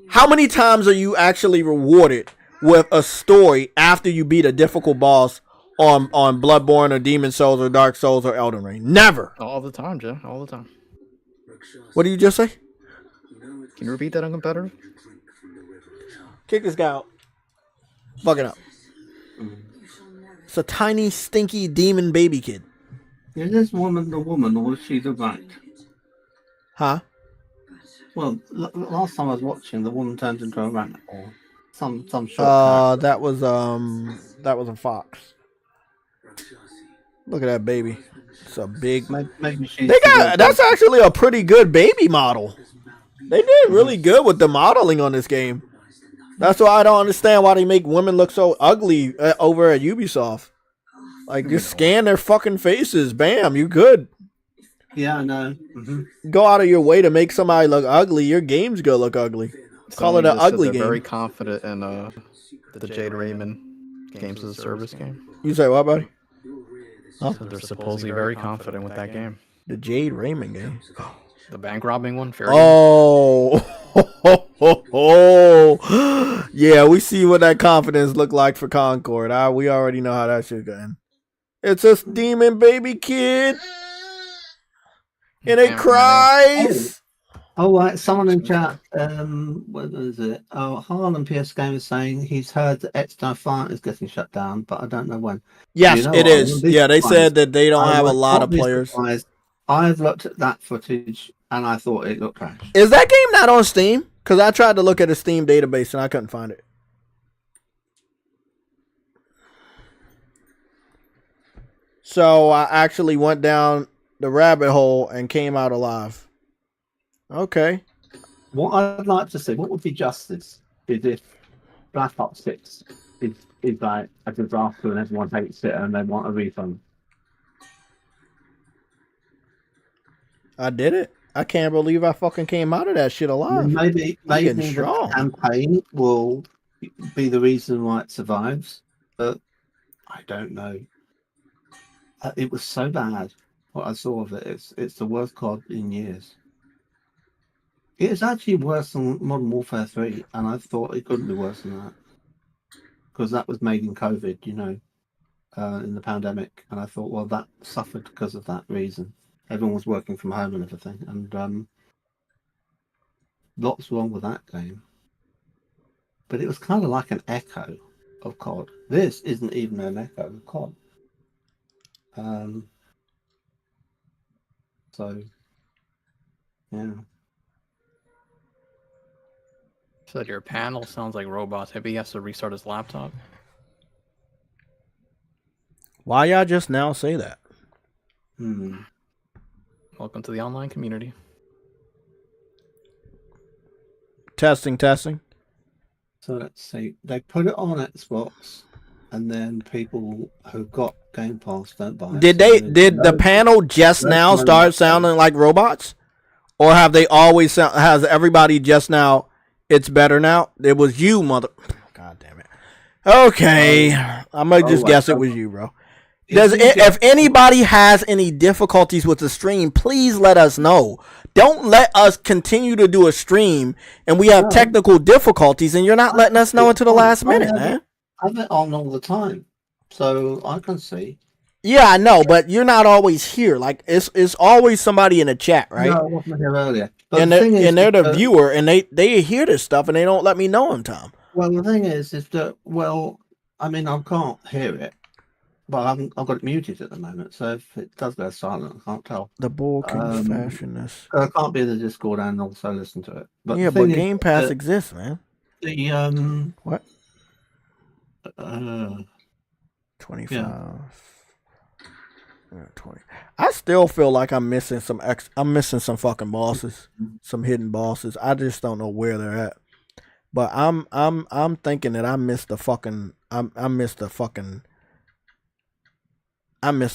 How many times are you actually rewarded with a story after you beat a difficult boss on Bloodborne or Demon Souls or Dark Souls or Elden Ring? Never. All the time, Jay. All the time. What did you just say? Can you repeat that on competitive? Kick this guy out. Fuck it up. It's a tiny, stinky demon baby kid. Is this woman the woman, or is she the rat? Huh? Well, last time I was watching, the woman turned into a rat, or some short. That was a fox. Look at that baby. It's a big. Maybe she's that's actually a pretty good baby model. They did really good with the modeling on this game. That's why I don't understand why they make women look so ugly over at Ubisoft. Like, just scan their fucking faces. Bam, you good. Yeah, I know. Go out of your way to make somebody look ugly. Your game's gonna look ugly. Call it an ugly game. Very confident in the Jade Raymond Games as a Service game. You say what, buddy? Huh? So they're supposedly very confident with that game. The Jade Raymond game. The bank robbing one? Yeah, we see what that confidence look like for Concord. We already know how that shit going. It's a demon baby kid. And it cries. Oh, right. Someone in chat, what is it? Oh, Harlan PS Game is saying he's heard that Extra Fire is getting shut down, but I don't know when. Yes, You know it what? I is. wouldn't be Yeah, they surprised. said that they don't I have a would lot not of be players. surprised. I've looked at that footage and I thought it looked trash. Is that game not on Steam? Because I tried to look at a Steam database and I couldn't find it. So I actually went down the rabbit hole and came out alive. Okay. What I'd like to see, what would be justice, is if Black Ops 6 is like a disaster and everyone hates it and they want a refund. I did it. I can't believe I fucking came out of that shit alive. Maybe getting the strong. campaign will be the reason why it survives, but I don't know. It was so bad. What I saw of it, it's the worst COD in years. It is actually worse than Modern Warfare 3, and I thought it couldn't be worse than that. Because that was made in COVID, you know, in the pandemic. And I thought, well, that suffered because of that reason. Everyone was working from home and everything. And lots wrong with that game. But it was kind of like an echo of COD. This isn't even an echo of COD. So, yeah. Said your panel sounds like robots. Maybe he has to restart his laptop. Why y'all just now say that? Welcome to the online community. Testing. So let's see. They put it on Xbox, and then people who got Game Pass don't buy it. Did the panel just now start sounding like robots? Or have they always has everybody just now, it's better now? It was you, mother. God damn it. Okay. I might just guess it was you, bro. If anybody has any difficulties with the stream, please let us know. Don't let us continue to do a stream and we have technical difficulties and you're not letting us know until the last minute, man. I have it on all the time, so I can see. Yeah, I know, but you're not always here. Like it's always somebody in the chat, right? No, I wasn't here earlier. But and they're the viewer, and they hear this stuff and they don't let me know in time. Well, the thing is that I mean, I can't hear it. But I've got it muted at the moment, so if it does go silent, I can't tell. The bull can fashion this. I can't be in the Discord and also listen to it. But yeah, but Game Pass exists, man. The what? 25. Yeah. 20. I still feel like I'm missing some some fucking bosses, some hidden bosses. I just don't know where they're at. But I'm thinking that I missed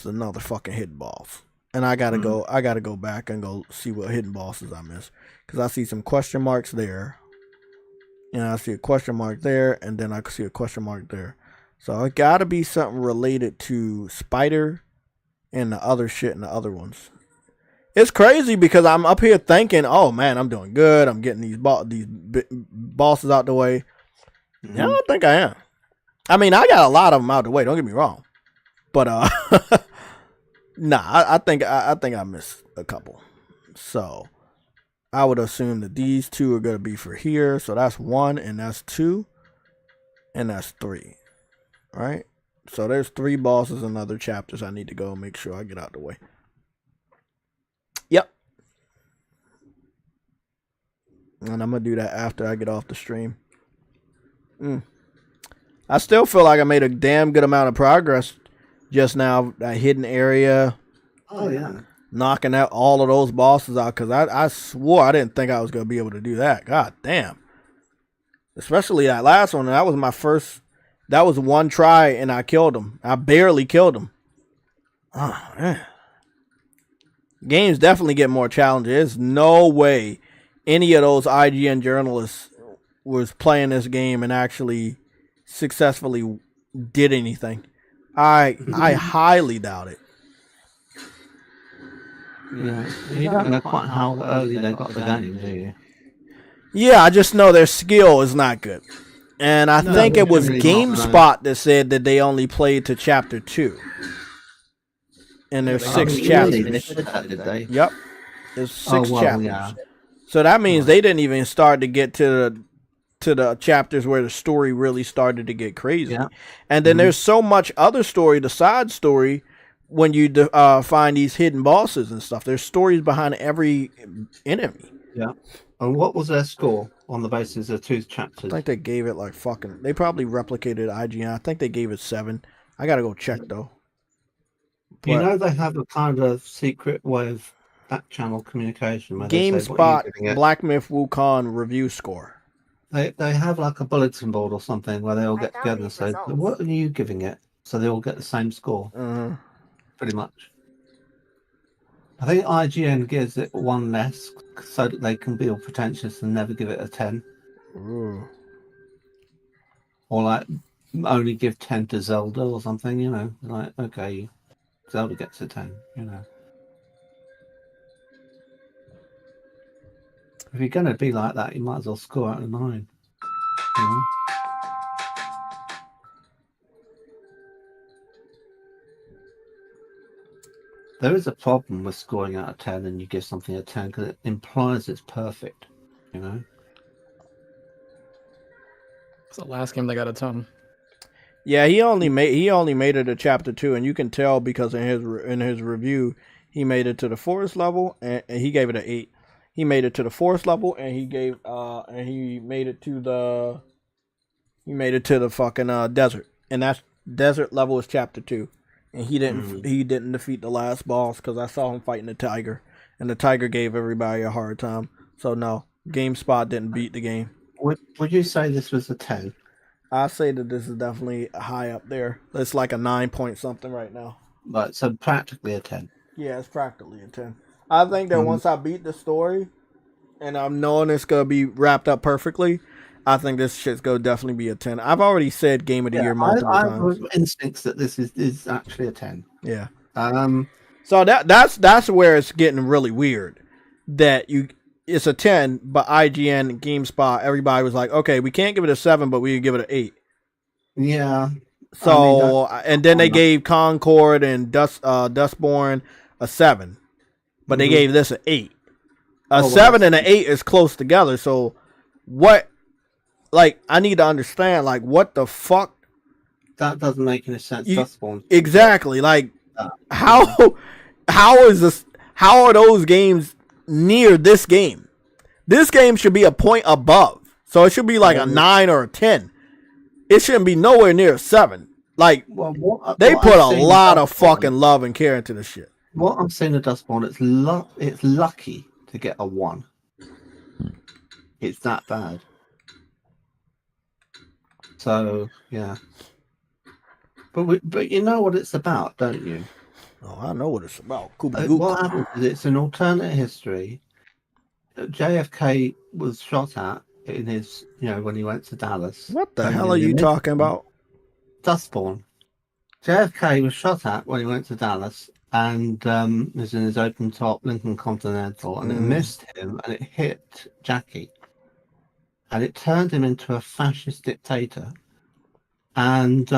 another fucking hidden boss. And I gotta go back and go see what hidden bosses I missed. Because I see some question marks there. And I see a question mark there, and then I see a question mark there. So it gotta be something related to Spider and the other shit and the other ones. It's crazy because I'm up here thinking, oh man, I'm doing good. I'm getting these bosses out the way. I don't think I am. I mean, I got a lot of them out the way. Don't get me wrong. But I think I missed a couple. So I would assume that these two are gonna be for here. So that's 1 and that's 2 and that's 3. All right. So there's 3 bosses and other chapters I need to go make sure I get out the way. Yep. And I'm gonna do that after I get off the stream. I still feel like I made a damn good amount of progress just now. That hidden area. Oh yeah. Knocking out all of those bosses out, because I swore I didn't think I was gonna be able to do that. God damn. Especially that last one. That was my first. That was one try and I killed him. I barely killed him. Oh man. Games definitely get more challenging. There's no way any of those IGN journalists was playing this game and actually successfully did anything. I highly doubt it. Yeah, you don't know quite how early they got the game, do you? Yeah, I just know their skill is not good. And I think it was GameSpot that said that they only played to chapter 2. And there's 6 chapters. Did they? Yep. There's 6 chapters. Yeah. So that means they didn't even start to get to the chapters where the story really started to get crazy. Yeah. And then there's so much other story, the side story, when you find these hidden bosses and stuff. There's stories behind every enemy. Yeah. And what was their score on the basis of 2 chapters? I think they gave it like fucking. They probably replicated IGN. I think they gave it 7. I gotta go check though. You know they have a kind of secret way of back channel communication. Where GameSpot Black Myth Wukong review score. They have like a bulletin board or something where they all get together and say, "What are you giving it?" So they all get the same score. Pretty much. I think IGN gives it 1 less so that they can be all pretentious and never give it a 10. Ooh. Or like only give 10 to Zelda or something, you know. Like, okay, Zelda gets a 10, you know. If you're going to be like that, you might as well score out of 9. You know? There is a problem with scoring out of 10 and you give something a 10 because it implies it's perfect, you know? It's the last game they got a 10. Yeah, he only made it to chapter 2, and you can tell because in his review, he made it to the forest level and he gave it an 8. He made it to the forest level and he made it to the fucking desert, and that desert level is chapter 2. And he didn't defeat the last boss because I saw him fighting the tiger, and the tiger gave everybody a hard time. So no, GameSpot didn't beat the game. Would you say this was a 10? I say that this is definitely high up there. It's like a 9 point something right now. Right, so practically a 10. Yeah, it's practically a 10. I think that once I beat the story, and I'm knowing it's gonna be wrapped up perfectly, I think this shit's gonna definitely be a 10. I've already said Game of the Year multiple times. I have instincts that this is actually a 10. Yeah. So that's where it's getting really weird. That it's a 10, but IGN and GameSpot, everybody was like, okay, we can't give it a 7, but we can give it an 8. Yeah. So and then they gave Concord and Dustborn a 7, but they gave this an 8. A 7 and an 8 is close together. So what? Like, I need to understand, like, what the fuck? That doesn't make any sense. Dustborn. Exactly. Like, how is this? How are those games near this game? This game should be a point above. So it should be like a 9 or a 10. It shouldn't be nowhere near a 7. Like, they put a lot of fucking love and care into this shit. What I'm saying to Dustborn, it's lucky to get a 1. It's that bad. So yeah, but you know what it's about, don't you? Oh, I know what it's about. What happens is it's an alternate history. JFK was shot at in his, when he went to Dallas. What the hell are you talking about? Dustborn. JFK was shot at when he went to Dallas, and was in his open top Lincoln Continental, and it missed him, and it hit Jackie. And it turned him into a fascist dictator. And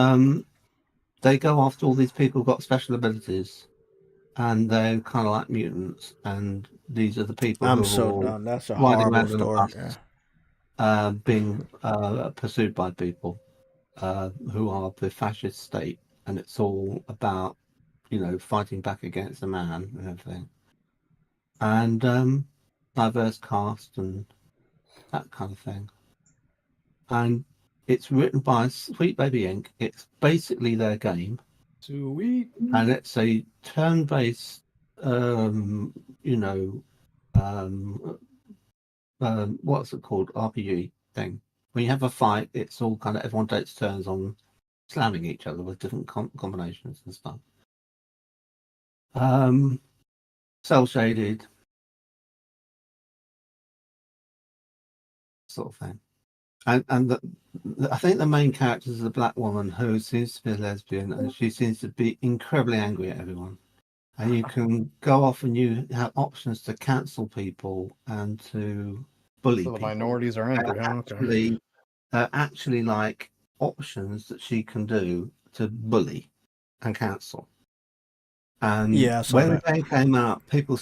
they go after all these people who've got special abilities. And they're kind of like mutants. And these are the people I'm who so are done. That's a horrible story. Being pursued by people who are the fascist state. And it's all about, fighting back against the man and everything. And diverse cast and that kind of thing. And it's written by Sweet Baby Inc. It's basically their game. Sweet. And it's a turn-based, what's it called? RPG thing. When you have a fight, it's all kind of, everyone takes turns on slamming each other with different combinations and stuff. Cell-shaded. Sort of thing. And I think the main character is a black woman who seems to be a lesbian, and she seems to be incredibly angry at everyone. And you can go off and you have options to cancel people and to bully people. The minorities are angry. Actually like options that she can do to bully and cancel. And when the game came out, people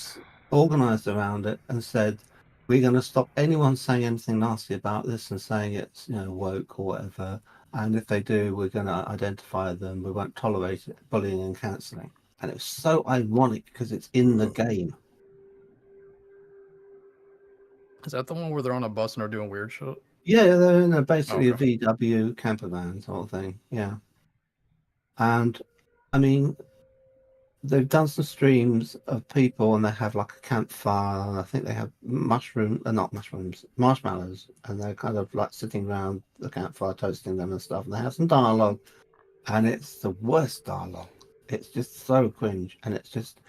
organised around it and said, we're going to stop anyone saying anything nasty about this and saying it's woke or whatever. And if they do, we're going to identify them. We won't tolerate it, bullying and cancelling. And it was so ironic because it's in the game. Is that the one where they're on a bus and are doing weird shit? Yeah, they're in basically a VW camper van sort of thing. Yeah. And I mean, they've done some streams of people and they have like a campfire. And I think they have marshmallows, and they're kind of like sitting around the campfire toasting them and stuff. And they have some dialogue, and it's the worst dialogue. It's just so cringe, and it's just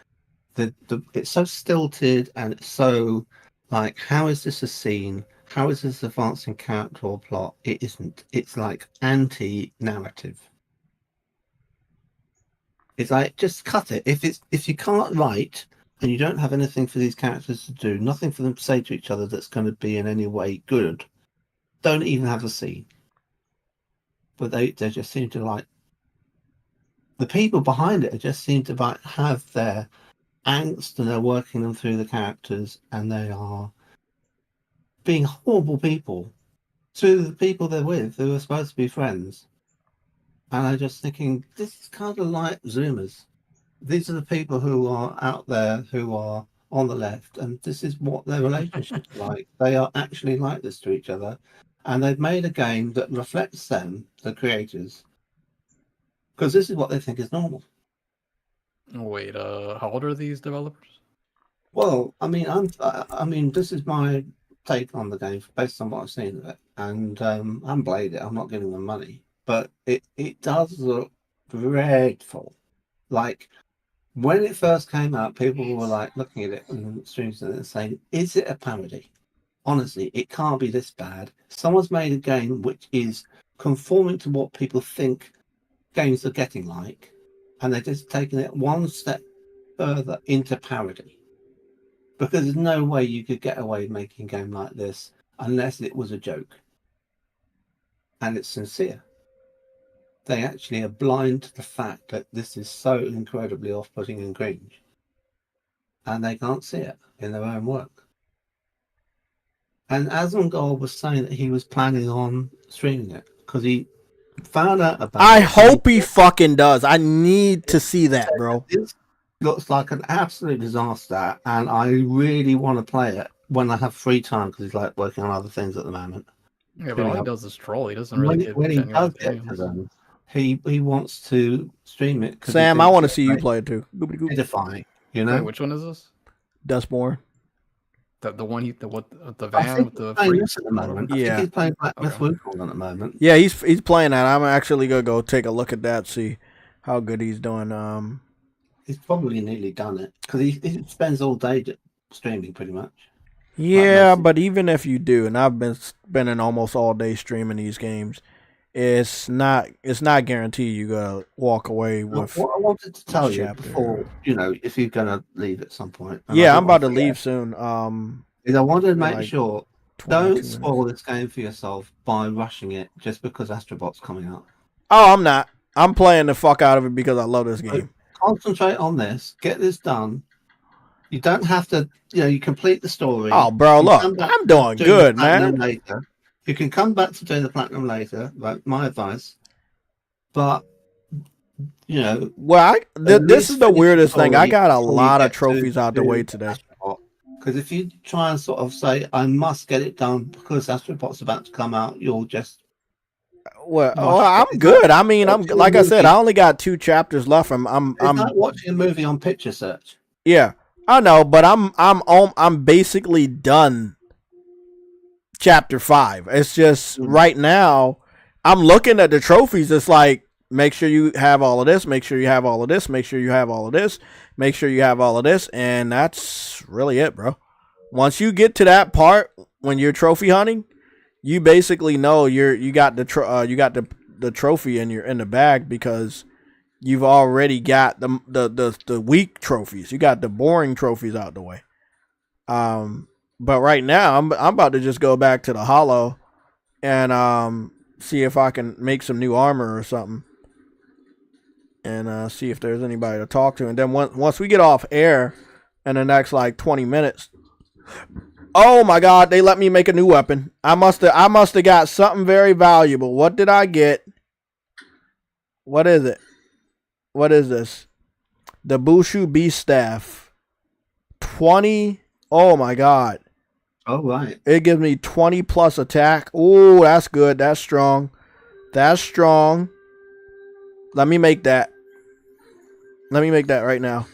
it's so stilted, and it's so like, how is this a scene? How is this advancing character or plot? It isn't. It's like anti-narrative. It's like, just cut it. If you can't write and you don't have anything for these characters to do, nothing for them to say to each other that's going to be in any way good, don't even have a scene. But they just seem to like, the people behind it just seem to like have their angst and they're working them through the characters, and they are being horrible people to the people they're with who are supposed to be friends. And I'm just thinking, this is kind of like Zoomers. These are the people who are out there, who are on the left, and this is what their relationship's like. They are actually like this to each other. And they've made a game that reflects them, the creators, because this is what they think is normal. Wait, how old are these developers? Well, I mean, this is my take on the game based on what I've seen of it. And I haven't played it. I'm not giving them money. But it does look dreadful. Like, when it first came out, people were like looking at it and streams and saying, is it a parody? Honestly, it can't be this bad. Someone's made a game which is conforming to what people think games are getting like, and they're just taking it one step further into parody. Because there's no way you could get away with making a game like this unless it was a joke. And it's sincere. They actually are blind to the fact that this is so incredibly off-putting and cringe. And they can't see it in their own work. And Asmongold was saying that he was planning on streaming it because he found out about I hope he fucking does. I need to see that, bro. It looks like an absolute disaster, and I really want to play it when I have free time because he's like working on other things at the moment. Yeah, but all he does is troll. He doesn't really get when he genuine does get opinions. to them, he wants to stream it. Sam, I want to see you play it too. Edifying, you know. Wait, which one is this? Dustmore. The one the I van think with the he's playing free. this at the moment. I Yeah. think he's playing Black Myth Wukong at the moment. Yeah, he's playing that. I'm actually gonna go take a look at that, see how good he's doing. He's probably nearly done it because he spends all day streaming pretty much. Yeah, but even if you do, and I've been spending almost all day streaming these games, it's not guaranteed you're gonna walk away with. What I wanted to tell you chapter. before, if you're gonna leave at some point. Yeah, I'm about to leave soon. Is I wanted to make like sure 22 don't minutes. spoil this game for yourself by rushing it just because Astrobot's coming out. Oh, I'm not. I'm playing the fuck out of it because I love this game. Concentrate on this. Get this done. You don't have to. You complete the story. Oh, bro, You look, come back I'm doing to good, the platinum man. Later. You can come back to doing the platinum later. Like my advice, but Well, this is the weirdest thing. I got a before you lot of get trophies out the to way today. Because if you try and sort of say, I must get it done because Astrobot's about to come out, you'll just... Well, I'm good. I mean, I'm like I said, I only got 2 chapters left. It's like watching a movie on Picture Search. Yeah, I know, but I'm basically done chapter 5. It's just right now I'm looking at the trophies. It's like, make sure you have all of this, make sure you have all of this, make sure you have all of this, make sure you have all of this, and that's really it, bro. Once you get to that part when you're trophy hunting, you basically know you got the trophy in the bag because you've already got the weak trophies. You got the boring trophies out the way. But right now I'm about to just go back to the hollow and see if I can make some new armor or something. And see if there's anybody to talk to. And then once we get off air in the next like 20 minutes, Oh my God, they let me make a new weapon. I must have got something very valuable. What did I get? What is it? What is this? The Bushu Beast Staff. 20. Oh my God. Oh, right. It gives me 20 plus attack. Oh, that's good. That's strong. That's strong. Let me make that. Let me make that right now.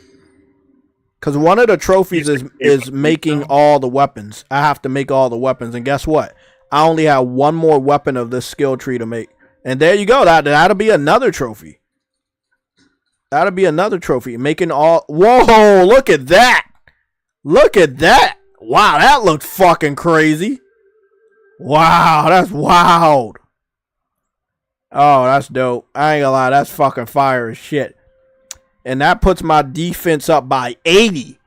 Because one of the trophies is making all the weapons. I have to make all the weapons. And guess what? I only have one more weapon of this skill tree to make. And there you go. That'll be another trophy. That'll be another trophy. Making all... Whoa, look at that. Look at that. Wow, that looked fucking crazy. Wow, that's wild. Oh, that's dope. I ain't gonna lie. That's fucking fire as shit. And that puts my defense up by 80.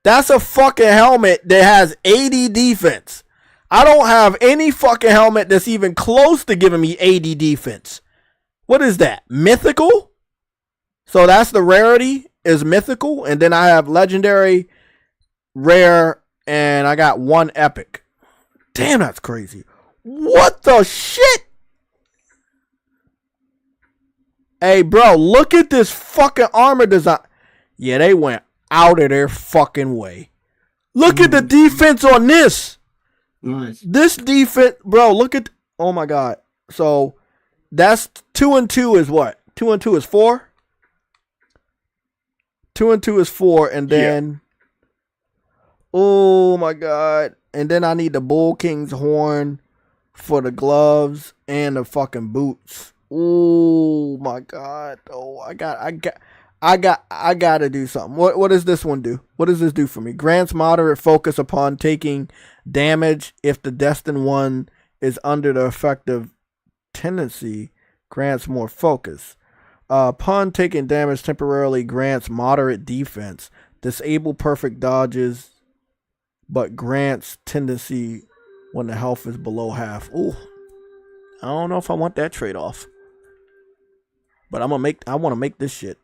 That's a fucking helmet that has 80 defense. I don't have any fucking helmet that's even close to giving me 80 defense. What is that? Mythical? So that's the rarity is mythical. And then I have legendary, rare, and I got one epic. Damn, that's crazy. What the shit? Hey, bro, look at this fucking armor design. Yeah, they went out of their fucking way. Look at the defense on this. Nice. This defense, bro, look at... Oh, my God. So, that's 2 and 2 is what? 2 and 2 is 4? 2 and 2 is 4, and then... Yeah. Oh, my God. And then I need the Bull King's horn for the gloves and the fucking boots. Oh my God! Oh, I gotta do something. What does this one do? What does this do for me? Grants moderate focus upon taking damage if the destined one is under the effective tendency. Grants more focus. Upon taking damage, temporarily grants moderate defense. Disable perfect dodges, but grants tendency when the health is below half. Ooh, I don't know if I want that trade-off. But I want to make this shit.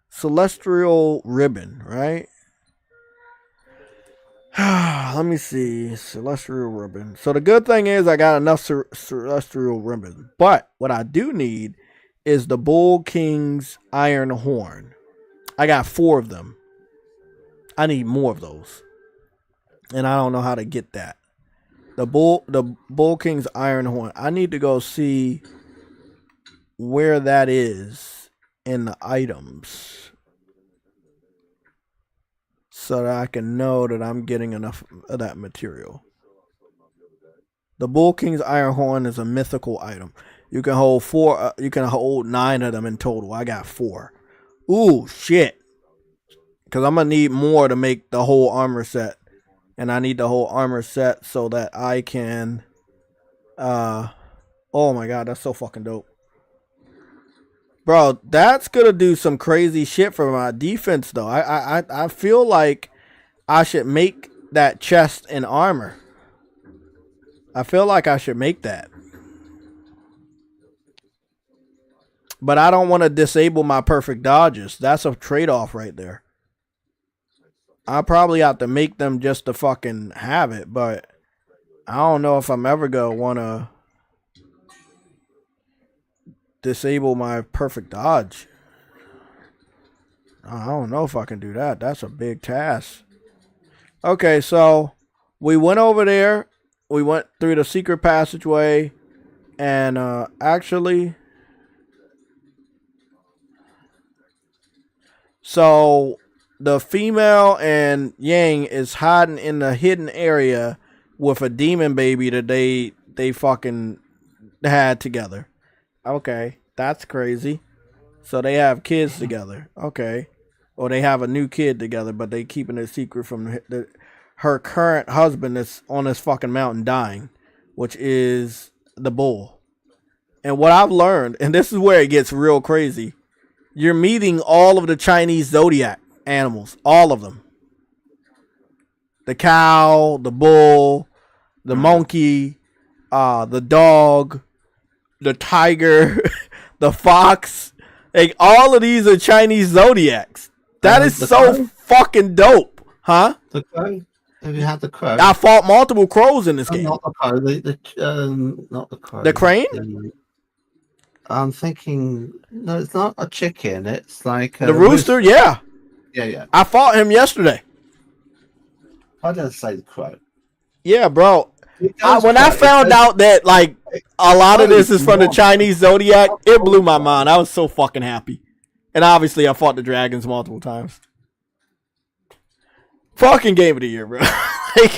Celestial ribbon, right? Let me see. Celestial ribbon. So the good thing is I got enough celestial ribbon. But what I do need is the Bull King's iron horn. I got 4 of them. I need more of those. And I don't know how to get that. The Bull King's iron horn. I need to go see where that is in the items so that I can know that I'm getting enough of that material. The Bull King's iron horn is a mythical item. You can hold 4. You can hold 9 of them in total. I got 4. Ooh, shit. Because I'm gonna need more to make the whole armor set, and I need the whole armor set so that I can. Oh my God, that's so fucking dope. Bro, that's gonna do some crazy shit for my defense, though. I feel like I should make that chest in armor. I feel like I should make that. But I don't want to disable my perfect dodges. That's a trade-off right there. I probably have to make them just to fucking have it, but I don't know if I'm ever gonna want to disable my perfect dodge. I don't know if I can do that. That's a big task. Okay, so we went over there. We went through the secret passageway, and actually, so the female and Yang is hiding in the hidden area with a demon baby that they fucking had together. Okay, that's crazy. So they have kids together. Okay. Or they have a new kid together, but they keeping it secret from her current husband that's on this fucking mountain dying, which is the bull. And what I've learned, and this is where it gets real crazy, you're meeting all of the Chinese zodiac animals. All of them. The cow, the bull, the monkey, the dog, the tiger, the fox. Like, all of these are Chinese zodiacs. That is so fucking dope. Huh? The crow? Have you had the crow? I fought multiple crows in this game. Not the crow. Not the crow. The crane? I'm thinking. No, it's not a chicken. It's like the rooster. Yeah. Yeah. I fought him yesterday. I didn't say the crow. Yeah, bro. When I found out that like a lot of this is from the Chinese zodiac, it blew my mind. I was so fucking happy. And obviously, I fought the dragons multiple times. Fucking game of the year, bro. Like,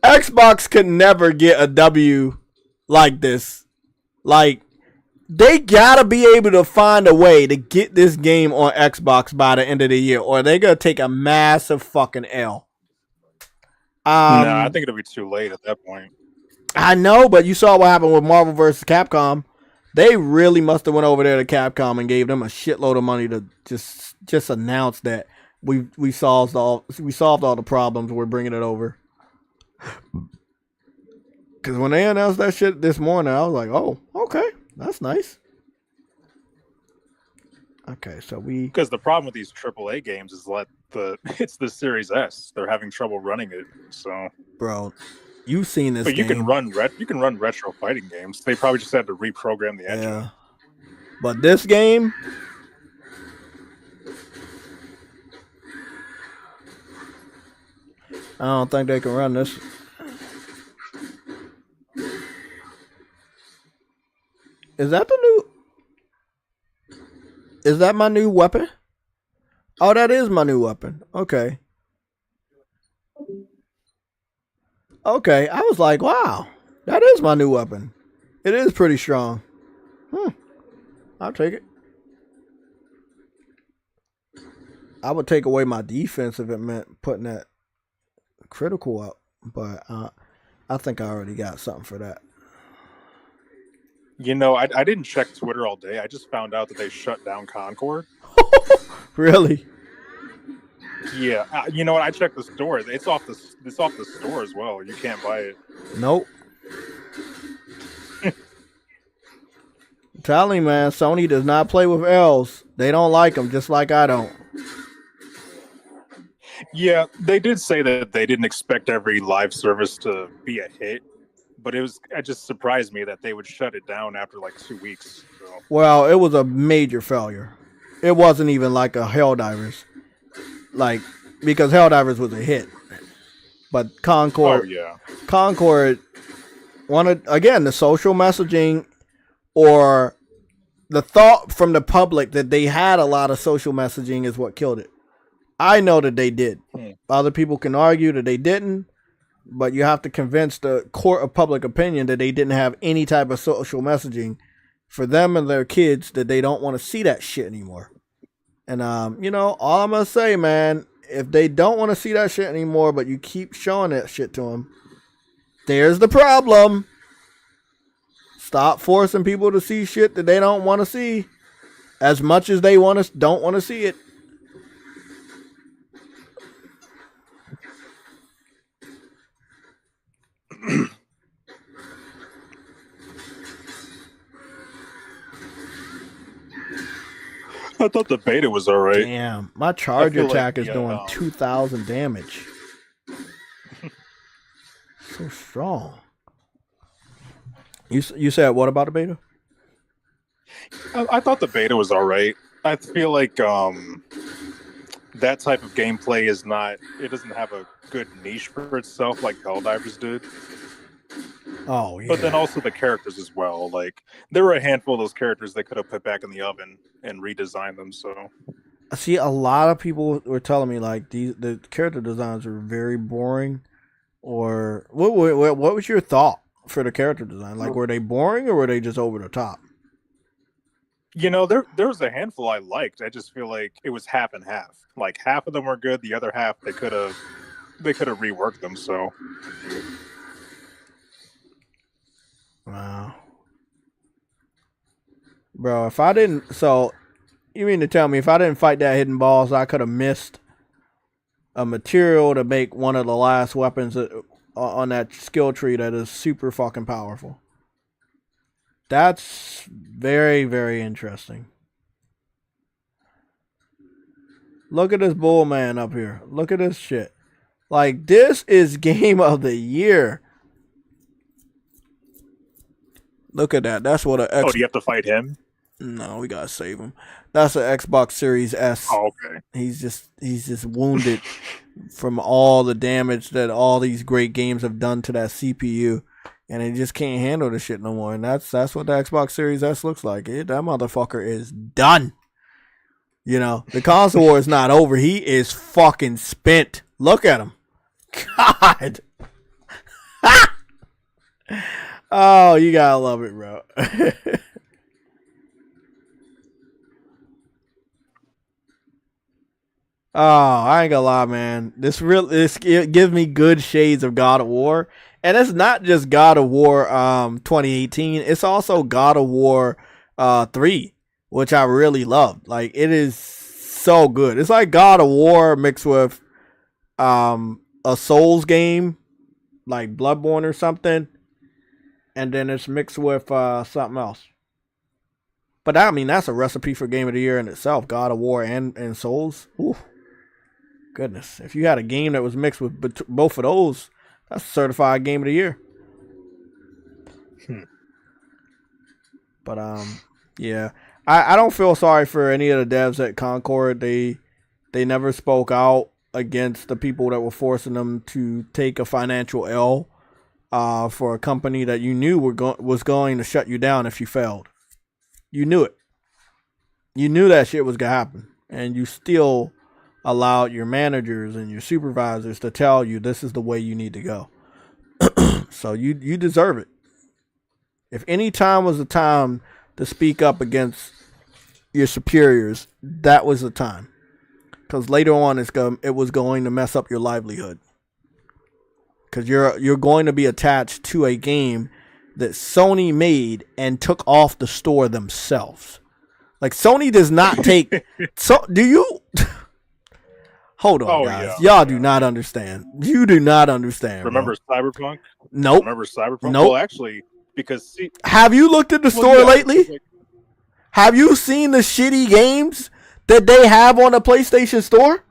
Xbox could never get a W like this. Like, they gotta be able to find a way to get this game on Xbox by the end of the year, or they're gonna take a massive fucking L. No, I think it'll be too late at that point. I know, but you saw what happened with Marvel vs. Capcom. They really must have went over there to Capcom and gave them a shitload of money to just announce that we solved all the problems. We're bringing it over. Because when they announced that shit this morning, I was like, oh, okay, that's nice. Okay, so because the problem with these AAA games is it's the Series S. They're having trouble running it. So, bro, you've seen this. But you game. You can run retro fighting games. They probably just had to reprogram the engine. Yeah, but this game. I don't think they can run this. Is that my new weapon? Oh, that is my new weapon. Okay. Okay, I was like, wow, that is my new weapon. It is pretty strong. I'll take it. I would take away my defense if it meant putting that critical up, but I think I already got something for that. You know, I didn't check Twitter all day. I just found out that they shut down CONCORD. Really? Yeah. You know what? I checked the store. It's off the store as well. You can't buy it. Nope. Tell me, man, Sony does not play with L's. They don't like them, just like I don't. Yeah, they did say that they didn't expect every live service to be a hit, but it just surprised me that they would shut it down after like 2 weeks. So. Well, it was a major failure. It wasn't even like a Helldivers, because Helldivers was a hit. But CONCORD, CONCORD wanted, again, the social messaging or the thought from the public that they had a lot of social messaging is what killed it. I know that they did. Other people can argue that they didn't, but you have to convince the court of public opinion that they didn't have any type of social messaging for them and their kids, that they don't want to see that shit anymore. And, all I'm going to say, man, if they don't want to see that shit anymore, but you keep showing that shit to them, there's the problem. Stop forcing people to see shit that they don't want to see as much as they don't want to see it. I thought the beta was alright. Damn, my charge attack is doing 2,000 damage. So strong. You said what about the beta? I thought the beta was alright. I feel like that type of gameplay doesn't have a good niche for itself like Helldivers did. Oh, yeah. But then also the characters as well. Like, there were a handful of those characters they could have put back in the oven and redesigned them. So, I see a lot of people were telling me like the character designs are very boring. Or what was your thought for the character design? Like, were they boring or were they just over the top? You know, there was a handful I liked. I just feel like it was half and half. Like, half of them were good, the other half they could have reworked them. So. Wow. Bro, if I didn't... So, you mean to tell me if I didn't fight that hidden boss, I could have missed a material to make one of the last weapons on that skill tree that is super fucking powerful? That's very, very interesting. Look at this bull man up here. Look at this shit. Like, this is game of the year. Look at that. That's what Oh, do you have to fight him? No, we gotta save him. That's an Xbox Series S. Oh, okay. He's just wounded from all the damage that all these great games have done to that CPU, and he just can't handle the shit no more. And that's what the Xbox Series S looks like. That motherfucker is done. You know, the console war is not over. He is fucking spent. Look at him. God. Oh, you gotta love it, bro. Oh, I ain't gonna lie, man. This it gives me good shades of God of War, and it's not just God of War 2018. It's also God of War 3, which I really loved. Like, it is so good. It's like God of War mixed with a Souls game, like Bloodborne or something, and then it's mixed with something else. But I mean, that's a recipe for Game of the Year in itself. God of War and Souls. Ooh. Goodness, if you had a game that was mixed with both of those, that's a certified Game of the Year. But yeah, I don't feel sorry for any of the devs at Concord. They never spoke out against the people that were forcing them to take a financial L for a company that you knew was going to shut you down if you failed. You knew it. You knew that shit was gonna happen, and you still allowed your managers and your supervisors to tell you this is the way you need to go. So you deserve it. If any time was the time to speak up against your superiors, that was the time. Because later on it was going to mess up your livelihood. Because you're going to be attached to a game that Sony made and took off the store themselves. Like, Sony does not take... So do you... Hold on, guys. Yeah, Y'all do not understand. You do not understand. Remember bro. Cyberpunk? Nope. Remember Cyberpunk? Nope. Well, actually, because... Have you looked at the store lately? Have you seen the shitty games that they have on the PlayStation Store?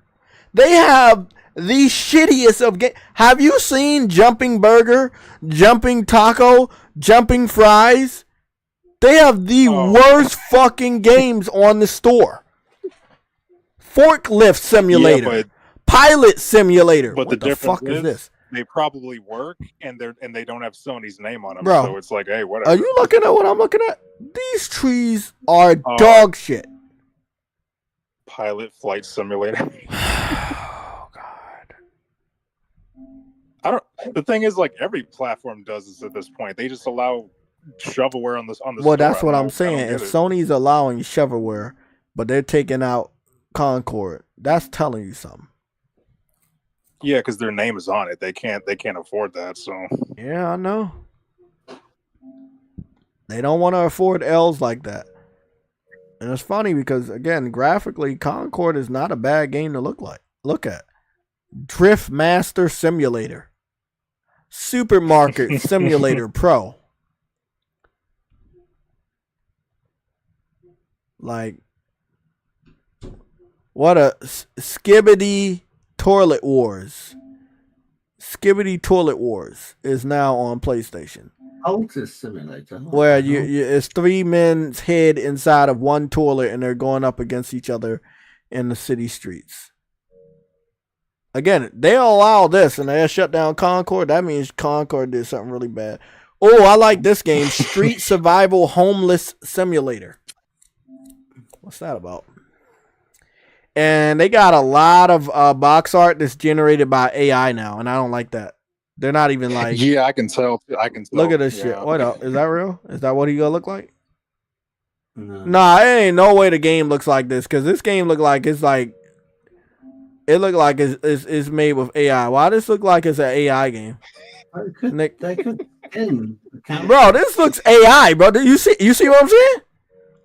They have the shittiest of games. Have you seen Jumping Burger, Jumping Taco, Jumping Fries? They have the worst fucking games on the store. Forklift Simulator, Pilot Simulator. But what the fuck difference is this? They probably work, and they don't have Sony's name on them. Bro, so it's like, hey, whatever. Are you looking at what I'm looking at? These trees are dog shit. Pilot Flight Simulator. Oh God. The thing is, like, every platform does this at this point. They just allow shovelware on the. Well, store. that's what I'm saying. If Sony's allowing shovelware, but they're taking out Concord, that's telling you something. Yeah, because their name is on it. They can't afford that. So yeah, I know. They don't want to afford L's like that. And it's funny because, again, graphically, Concord is not a bad game to look at. Drift Master Simulator, Supermarket Simulator Pro. Like, what a Skibbity Toilet Wars. Skibbity Toilet Wars is now on PlayStation. Altus Simulator. Where it's 3 men's head inside of one toilet and they're going up against each other in the city streets. Again, they allow this and they shut down Concord. That means Concord did something really bad. Oh, I like this game. Street Survival Homeless Simulator. What's that about? And they got a lot of box art that's generated by AI now, and I don't like that. They're not even like... Yeah, I can tell. Look at this shit. What up? Is that real? Is that what he gonna look like? No. Nah, there ain't no way the game looks like this, because this game look like it's like... It look like it's made with AI. Why does this look like it's an AI game? They could end the camera. Bro, this looks AI, bro. You see what I'm saying?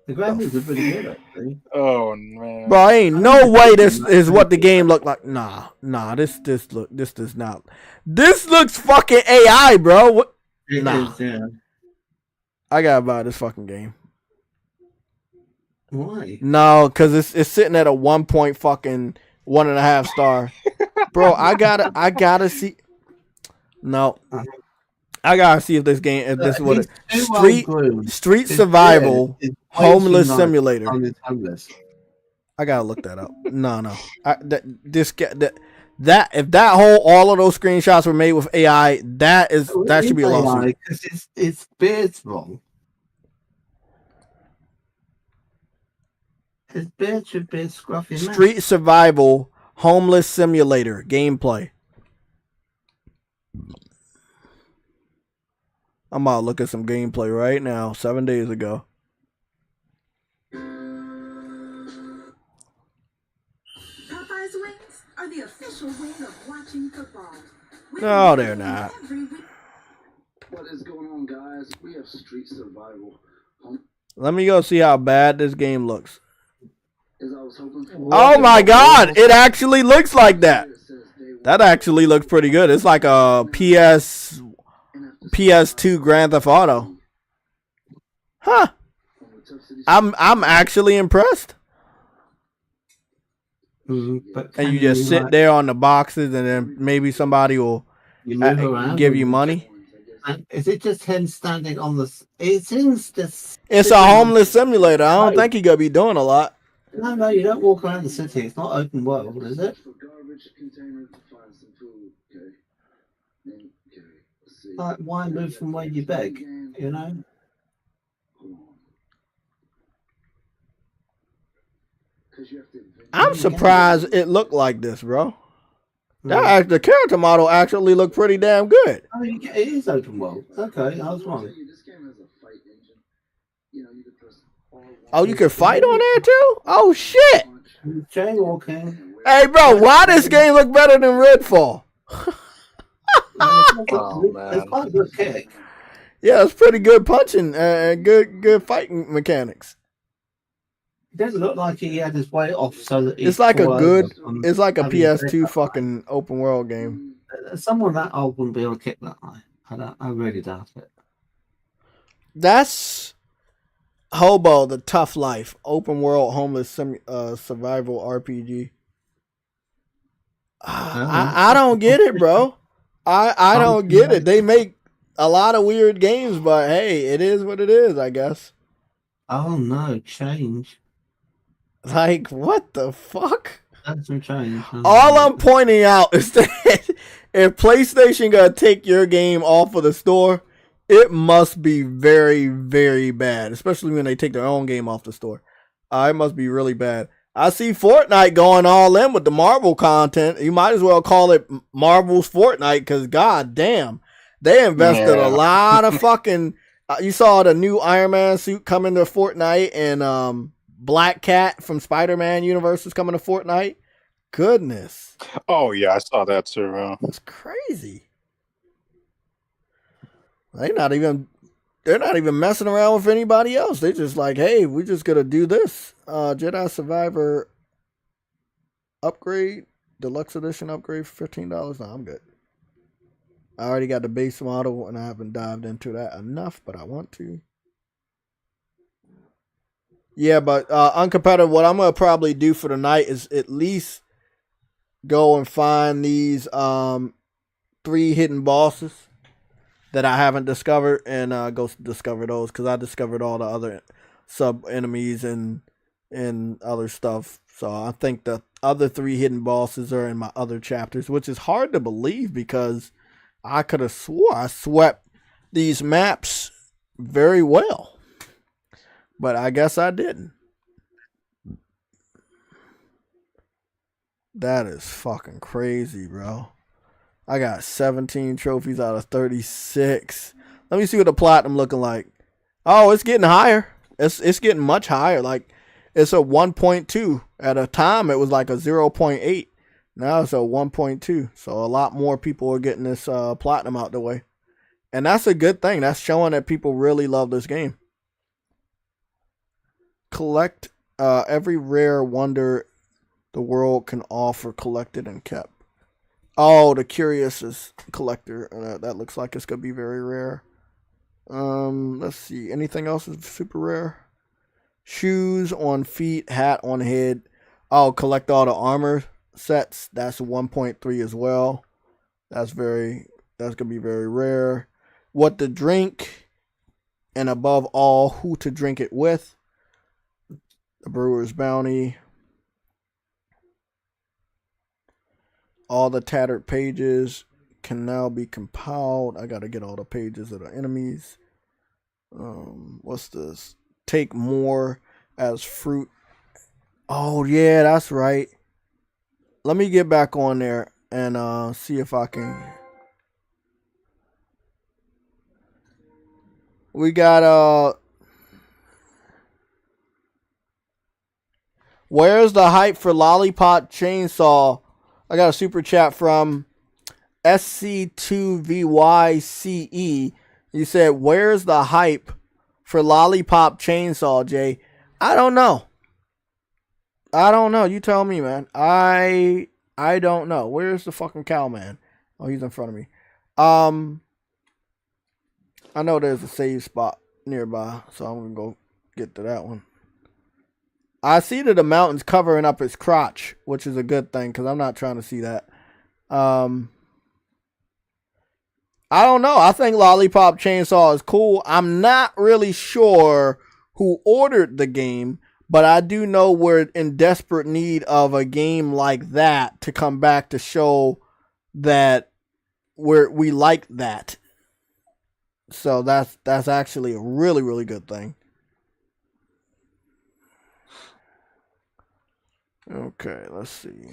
The graphics are pretty good, actually. Oh man, bro, ain't no way this is what the game looked like. Nah, this does not. This looks fucking AI, bro. What? It nah, is, yeah. I gotta buy this fucking game. Why? No, because it's sitting at a 1.1.5 star. Bro, I gotta see. No. I gotta see if this game, if this would Street Survival Homeless Simulator. I gotta look that up. No. That if that whole all of those screenshots were made with AI, that should be a lawsuit. Because it's beard's wrong. His beard should be a scruffy man. Street Survival Homeless Simulator gameplay. I'm about to look at some gameplay right now, 7 days ago. Popeye's wings are the official way of watching football. No, they're not. What is going on, guys? We have Street Survival. Let me go see how bad this game looks. Oh my God! It actually looks like that. That actually looks pretty good. It's like a PS2 Grand Theft Auto. Huh. I'm actually impressed. But and you just sit there on the boxes and then maybe somebody will give you money. Is it just him standing on the... It seems just... It's a homeless simulator. I don't think you're going to be doing a lot. No, you don't walk around the city. It's not open world, is it? Like, why move from where you beg, you know? I'm surprised it looked like this, bro. The character model actually looked pretty damn good. I mean, it is open world. Okay, I was wrong. Oh, you can fight on there too? Oh, shit. Jaywalking. Hey, bro, why does this game look better than Redfall? It's quite a good kick. Yeah, it's pretty good punching and good fighting mechanics. It doesn't look like he had his weight off, so that it's like a PS2 fucking open world game. Someone that old wouldn't be able to kick that high. I really doubt it. That's Hobo: The Tough Life open world homeless survival RPG. I don't get it, bro. I don't get it. They make a lot of weird games, but hey, it is what it is, I guess. Oh no, change. Like, what the fuck? That's some change. All I'm pointing out is that if PlayStation gonna take your game off of the store, it must be very, very bad. Especially when they take their own game off the store. It must be really bad. I see Fortnite going all in with the Marvel content. You might as well call it Marvel's Fortnite because, god damn, they invested a lot of fucking... you saw the new Iron Man suit coming to Fortnite, and Black Cat from Spider-Man universe is coming to Fortnite. Goodness. Oh, yeah, I saw that too. It's crazy. They're not even messing around with anybody else. They just like, hey, we just gonna do this. Jedi Survivor upgrade, deluxe edition upgrade for $15. No, I'm good. I already got the base model and I haven't dived into that enough, but I want to. Yeah, but uncompetitive, what I'm gonna probably do for the night is at least go and find these 3 hidden bosses that I haven't discovered, and go discover those, because I discovered all the other sub enemies and other stuff. So I think the other 3 hidden bosses are in my other chapters, which is hard to believe because I could have swore I swept these maps very well, but I guess I didn't. That is fucking crazy, bro. I got 17 trophies out of 36. Let me see what the platinum looking like. Oh, it's getting higher. It's getting much higher. Like, it's a 1.2. At a time, it was like a 0.8. Now it's a 1.2. So a lot more people are getting this platinum out the way. And that's a good thing. That's showing that people really love this game. Collect every rare wonder the world can offer, collected and kept. Oh, the Curious collector. That looks like it's going to be very rare. Let's see. Anything else is super rare? Shoes on feet, hat on head. I'll collect all the armor sets. That's 1.3 as well. That's gonna be very rare. What to drink, and above all, who to drink it with. The Brewer's Bounty. All the tattered pages can now be compiled. I gotta get all the pages of the enemies. What's this? Take more as fruit. Oh yeah, that's right. Let me get back on there and see if I can. We got where's the hype for Lollipop Chainsaw? I got a super chat from SC2VYCE. You said, where's the hype for Lollipop Chainsaw, Jay? I don't know. You tell me, man. I don't know. Where's the fucking cow, man? Oh, he's in front of me. I know there's a save spot nearby, so I'm gonna go get to that one. I see that the mountain's covering up his crotch, which is a good thing, because I'm not trying to see that. I don't know. I think Lollipop Chainsaw is cool. I'm not really sure who ordered the game, but I do know we're in desperate need of a game like that to come back to show that we like that. So that's actually a really, really good thing. Okay, let's see.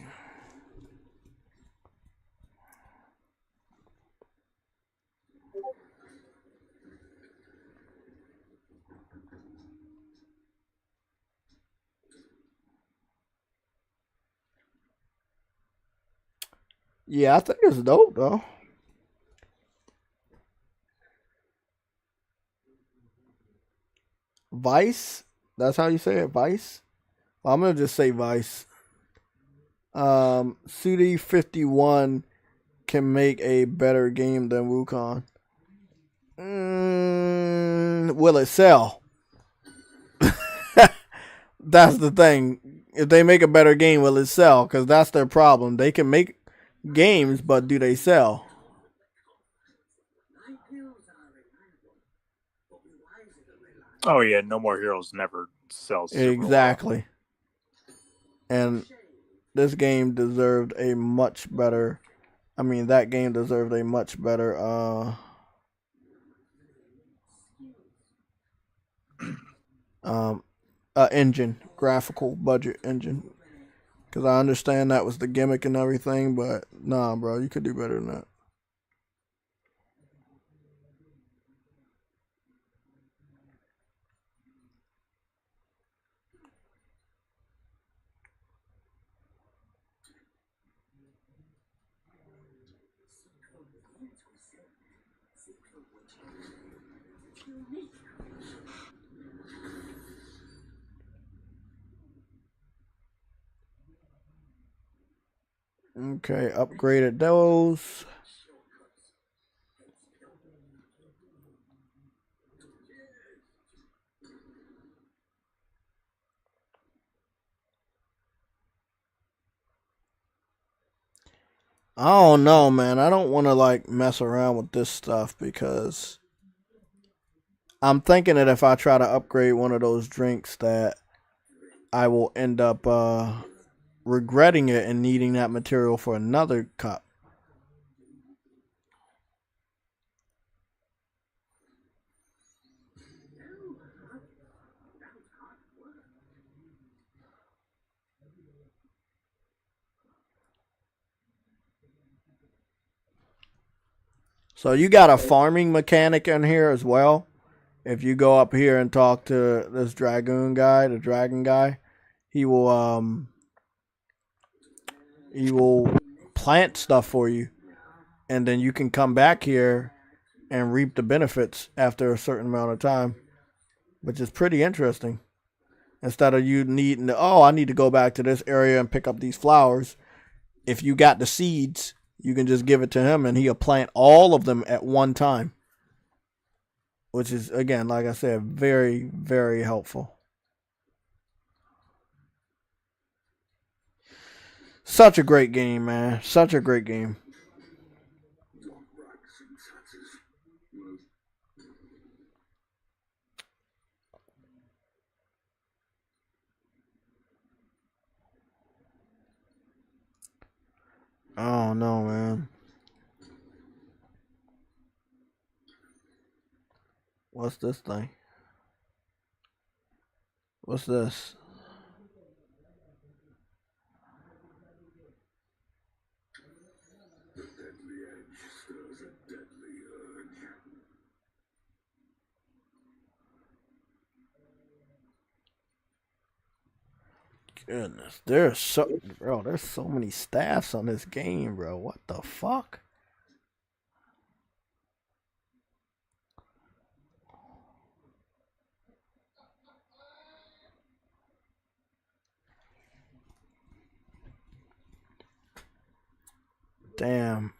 Yeah, I think it's dope though. Vice? That's how you say it, Vice? Well, I'm gonna just say Vice. Sudi 51 can make a better game than Wukong. Will it sell? That's the thing. If they make a better game, will it sell? Because that's their problem. They can make games, but do they sell? Oh yeah, No More Heroes never sells. Exactly. And this game deserved a much better. I mean, that game deserved a much better graphical budget engine. Because I understand that was the gimmick and everything, but nah, bro, you could do better than that. Okay, upgraded those. I don't know, man. I don't want to like mess around with this stuff because I'm thinking that if I try to upgrade one of those drinks that I will end up regretting it and needing that material for another cup. So you got a farming mechanic in here as well. If you go up here and talk to this dragon guy, he will plant stuff for you, and then you can come back here and reap the benefits after a certain amount of time, which is pretty interesting. Instead of you needing to, I need to go back to this area and pick up these flowers. If you got the seeds, you can just give it to him and he'll plant all of them at one time. Which is, again, like I said, very, very helpful. Such a great game, man. Such a great game. Oh no, man. What's this thing? What's this? Goodness, there's so many staffs on this game, bro. What the fuck? Damn.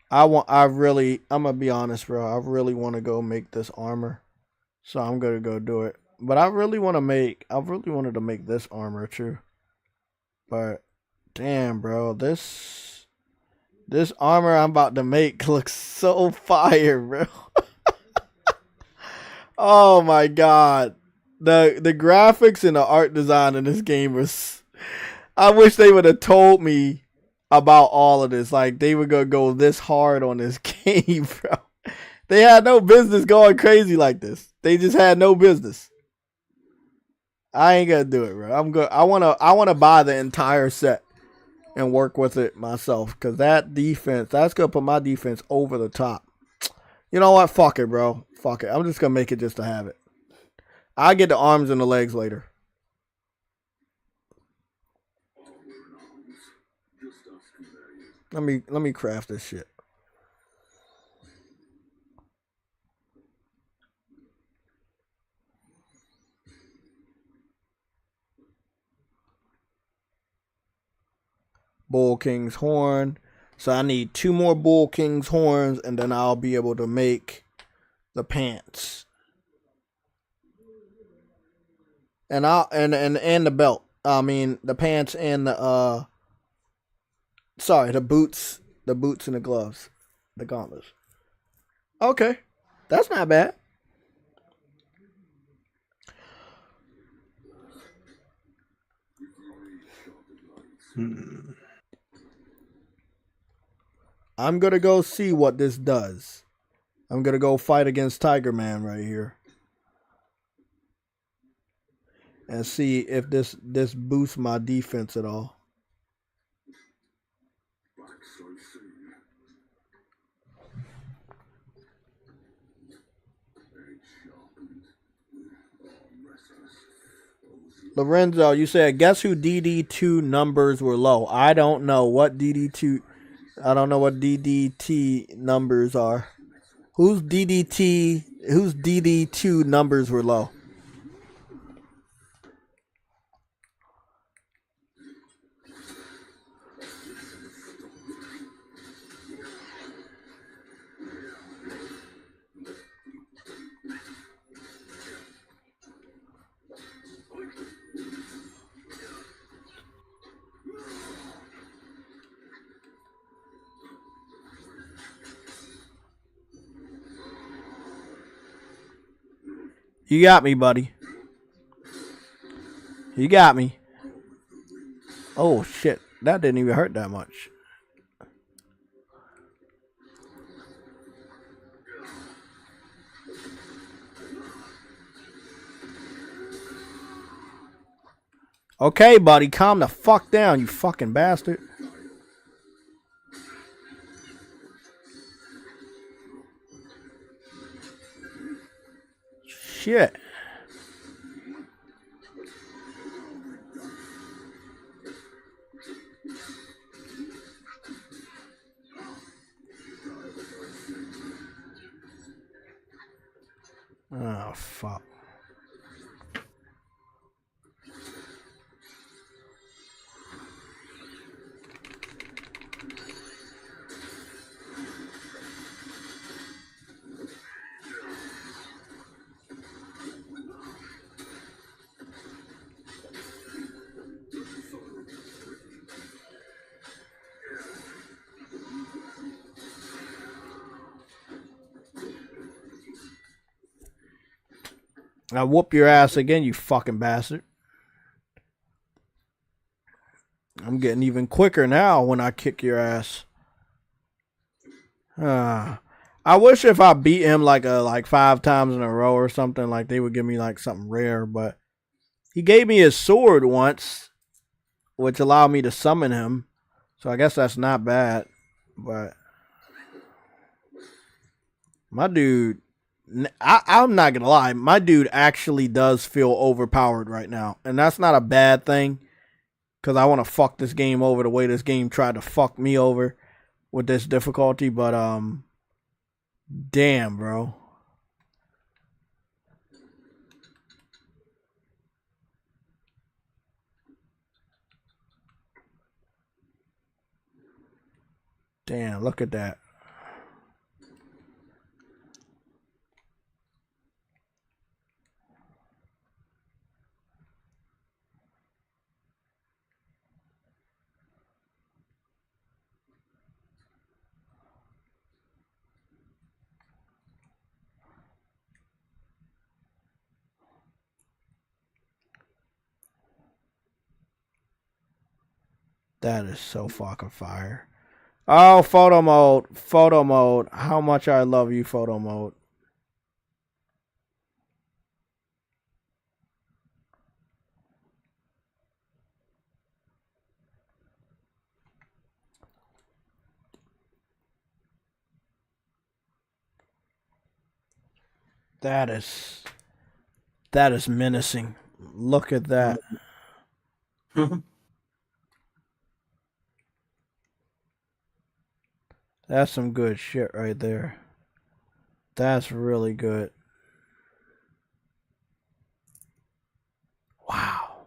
I'm gonna be honest, bro. I really want to go make this armor. So I'm gonna go do it. But I really wanted to make this armor too. But damn, bro, this armor I'm about to make looks so fire, bro. Oh my god. The graphics and the art design in this game was, I wish they would have told me about all of this. Like, they were gonna go this hard on this game, bro. They had no business going crazy like this. They just had no business. I ain't gonna do it, bro. I wanna buy the entire set and work with it myself, because that defense, that's gonna put my defense over the top. You know what? Fuck it, bro. Fuck it. I'm just gonna make it just to have it. I'll get the arms and the legs later. Let me craft this shit. Bull King's horn. So I need 2 more Bull King's horns, and then I'll be able to make the pants. And the belt. I mean the pants and the the boots. The boots and the gloves. The gauntlets. Okay. That's not bad. I'm gonna go see what this does. I'm gonna go fight against Tiger Man right here. And see if this boosts my defense at all. Lorenzo, you said, guess who DD2 numbers were low? I don't know what DD2. I don't know what DDT numbers are. Whose DD2 numbers were low? You got me, buddy. You got me. Oh, shit. That didn't even hurt that much. Okay, buddy. Calm the fuck down, you fucking bastard. Shit. Oh, fuck. I whoop your ass again, you fucking bastard. I'm getting even quicker now when I kick your ass. I wish if I beat him like 5 times in a row or something, like they would give me like something rare, but he gave me his sword once, which allowed me to summon him. So I guess that's not bad. But my dude, I'm not going to lie. My dude actually does feel overpowered right now. And that's not a bad thing. Because I want to fuck this game over the way this game tried to fuck me over with this difficulty. But, damn, bro. Damn, look at that. That is so fucking fire. Oh, photo mode. Photo mode. How much I love you, photo mode. That is menacing. Look at that. That's some good shit right there. That's really good. Wow.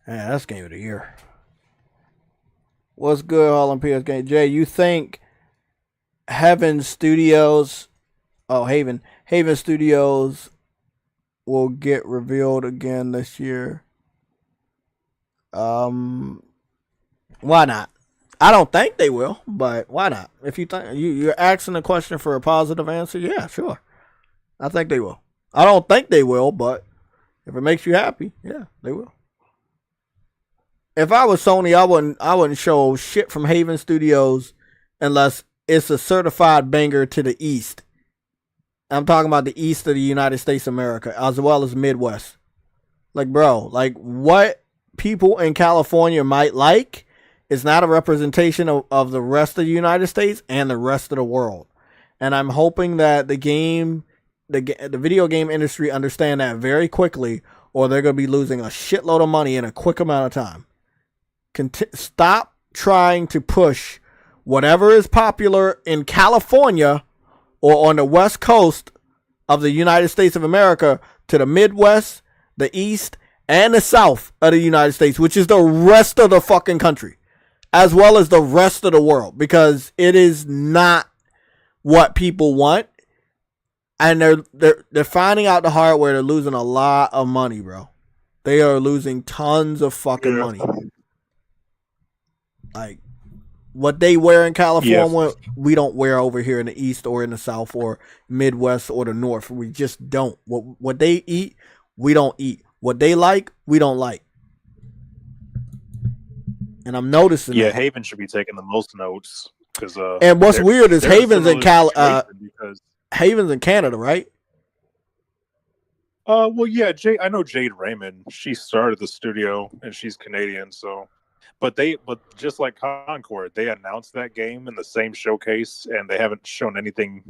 Yeah, that's game of the year. What's good, Harlem PS Game? Jay, you think Haven Studios will get revealed again this year? Why not? I don't think they will, but why not? If you think you're asking a question for a positive answer, yeah, sure. I think they will. I don't think they will, but if it makes you happy, yeah, they will. If I was Sony, I wouldn't show shit from Haven Studios unless it's a certified banger to the East. I'm talking about the East of the United States of America, as well as Midwest. Like, bro, like what people in California might like is not a representation of the rest of the United States and the rest of the world. And I'm hoping that the video game industry understand that very quickly, or they're going to be losing a shitload of money in a quick amount of time. Stop trying to push whatever is popular in California or on the West Coast of the United States of America to the Midwest, the East, and the South of the United States, which is the rest of the fucking country, as well as the rest of the world, because it is not what people want. And they're finding out the hard way. They're losing a lot of money, bro. They are losing tons of fucking money. Like, what they wear in California, we don't wear over here in the East or in the South or Midwest or the North. We just don't. What they eat, we don't eat. What they like, we don't like. And I'm noticing. Yeah, that. Haven should be taking the most notes because. And what's weird is Haven's in Haven's in Canada, right? Well, yeah, I know Jade Raymond. She started the studio and she's Canadian, so. But just like Concord, they announced that game in the same showcase, and they haven't shown anything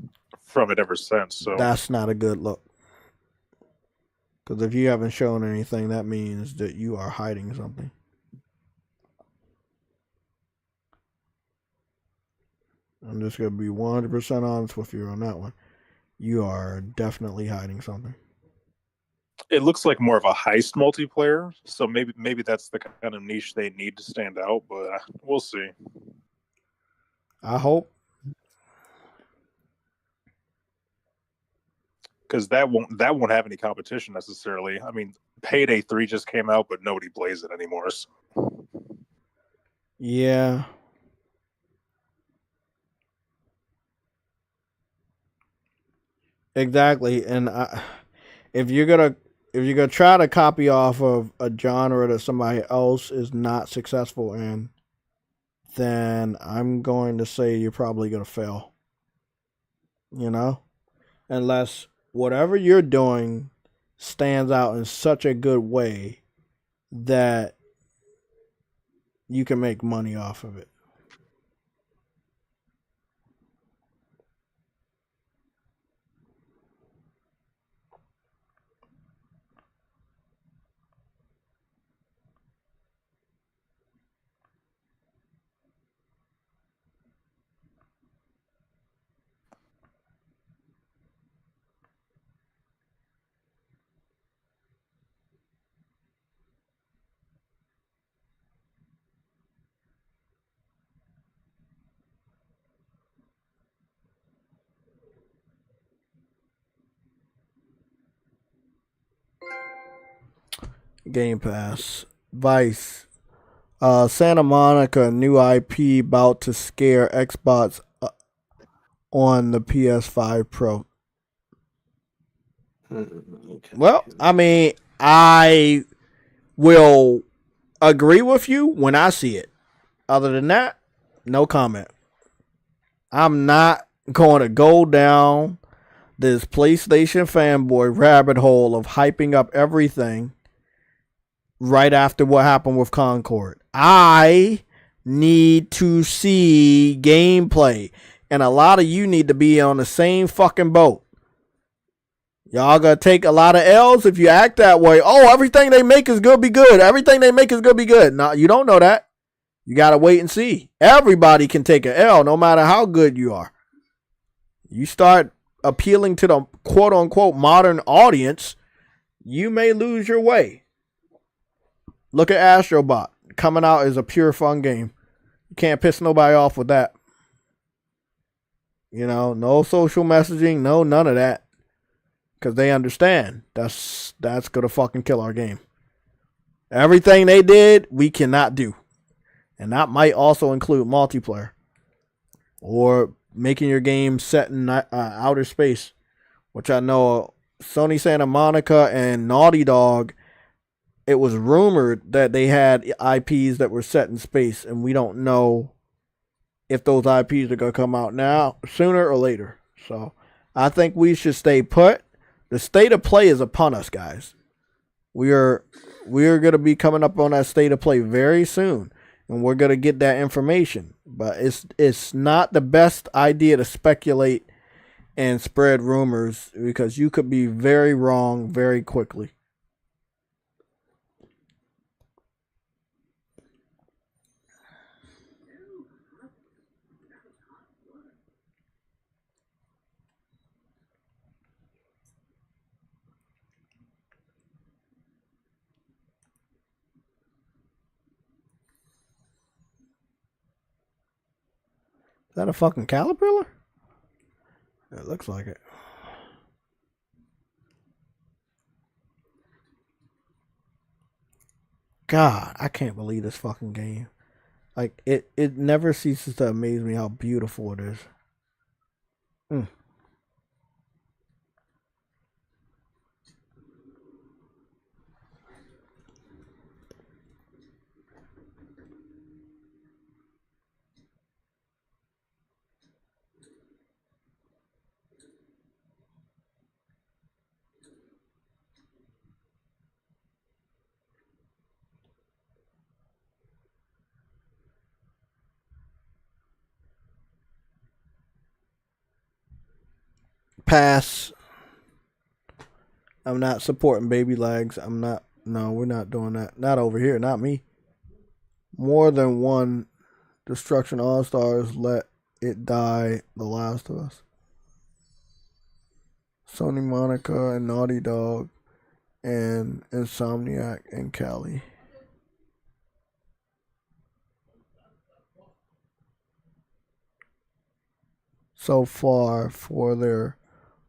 from it ever since. So that's not a good look. Because if you haven't shown anything, that means that you are hiding something. I'm just going to be 100% honest with you on that one. You are definitely hiding something. It looks like more of a heist multiplayer, so maybe that's the kind of niche they need to stand out, but we'll see. I hope. Because that won't have any competition necessarily. I mean, Payday 3 just came out, but nobody plays it anymore. So. Yeah. Exactly, and if you're gonna try to copy off of a genre that somebody else is not successful in, then I'm going to say you're probably gonna fail. You know, unless whatever you're doing stands out in such a good way that you can make money off of it. Game Pass, Vice, Santa Monica new IP about to scare Xbox on the PS5 Pro. Okay. Well, I mean, I will agree with you when I see it. Other than that, no comment. I'm not going to go down this PlayStation fanboy rabbit hole of hyping up everything right after what happened with Concord. I need to see gameplay. And a lot of you need to be on the same fucking boat. Y'all gonna take a lot of L's if you act that way. Oh, everything they make is gonna be good. Everything they make is gonna be good. No, you don't know that. You gotta wait and see. Everybody can take an L no matter how good you are. You start appealing to the quote unquote modern audience, you may lose your way. Look at Astrobot. Coming out is a pure fun game. You can't piss nobody off with that. You know, no social messaging, no none of that. Because they understand that's going to fucking kill our game. Everything they did, we cannot do. And that might also include multiplayer. Or making your game set in outer space. Which I know Sony Santa Monica and Naughty Dog, it was rumored that they had IPs that were set in space, and we don't know if those IPs are going to come out now, sooner or later. So I think we should stay put. The state of play is upon us, guys. We are going to be coming up on that state of play very soon, and we're going to get that information. But it's not the best idea to speculate and spread rumors, because you could be very wrong very quickly. Is that a fucking caterpillar? It looks like it. God, I can't believe this fucking game. Like, it never ceases to amaze me how beautiful it is. Pass. I'm not supporting baby legs. I'm not. No, we're not doing that. Not over here. Not me. More than one Destruction All Stars. Let it die. The Last of Us. Sony Monica and Naughty Dog and Insomniac and Cali. So far for their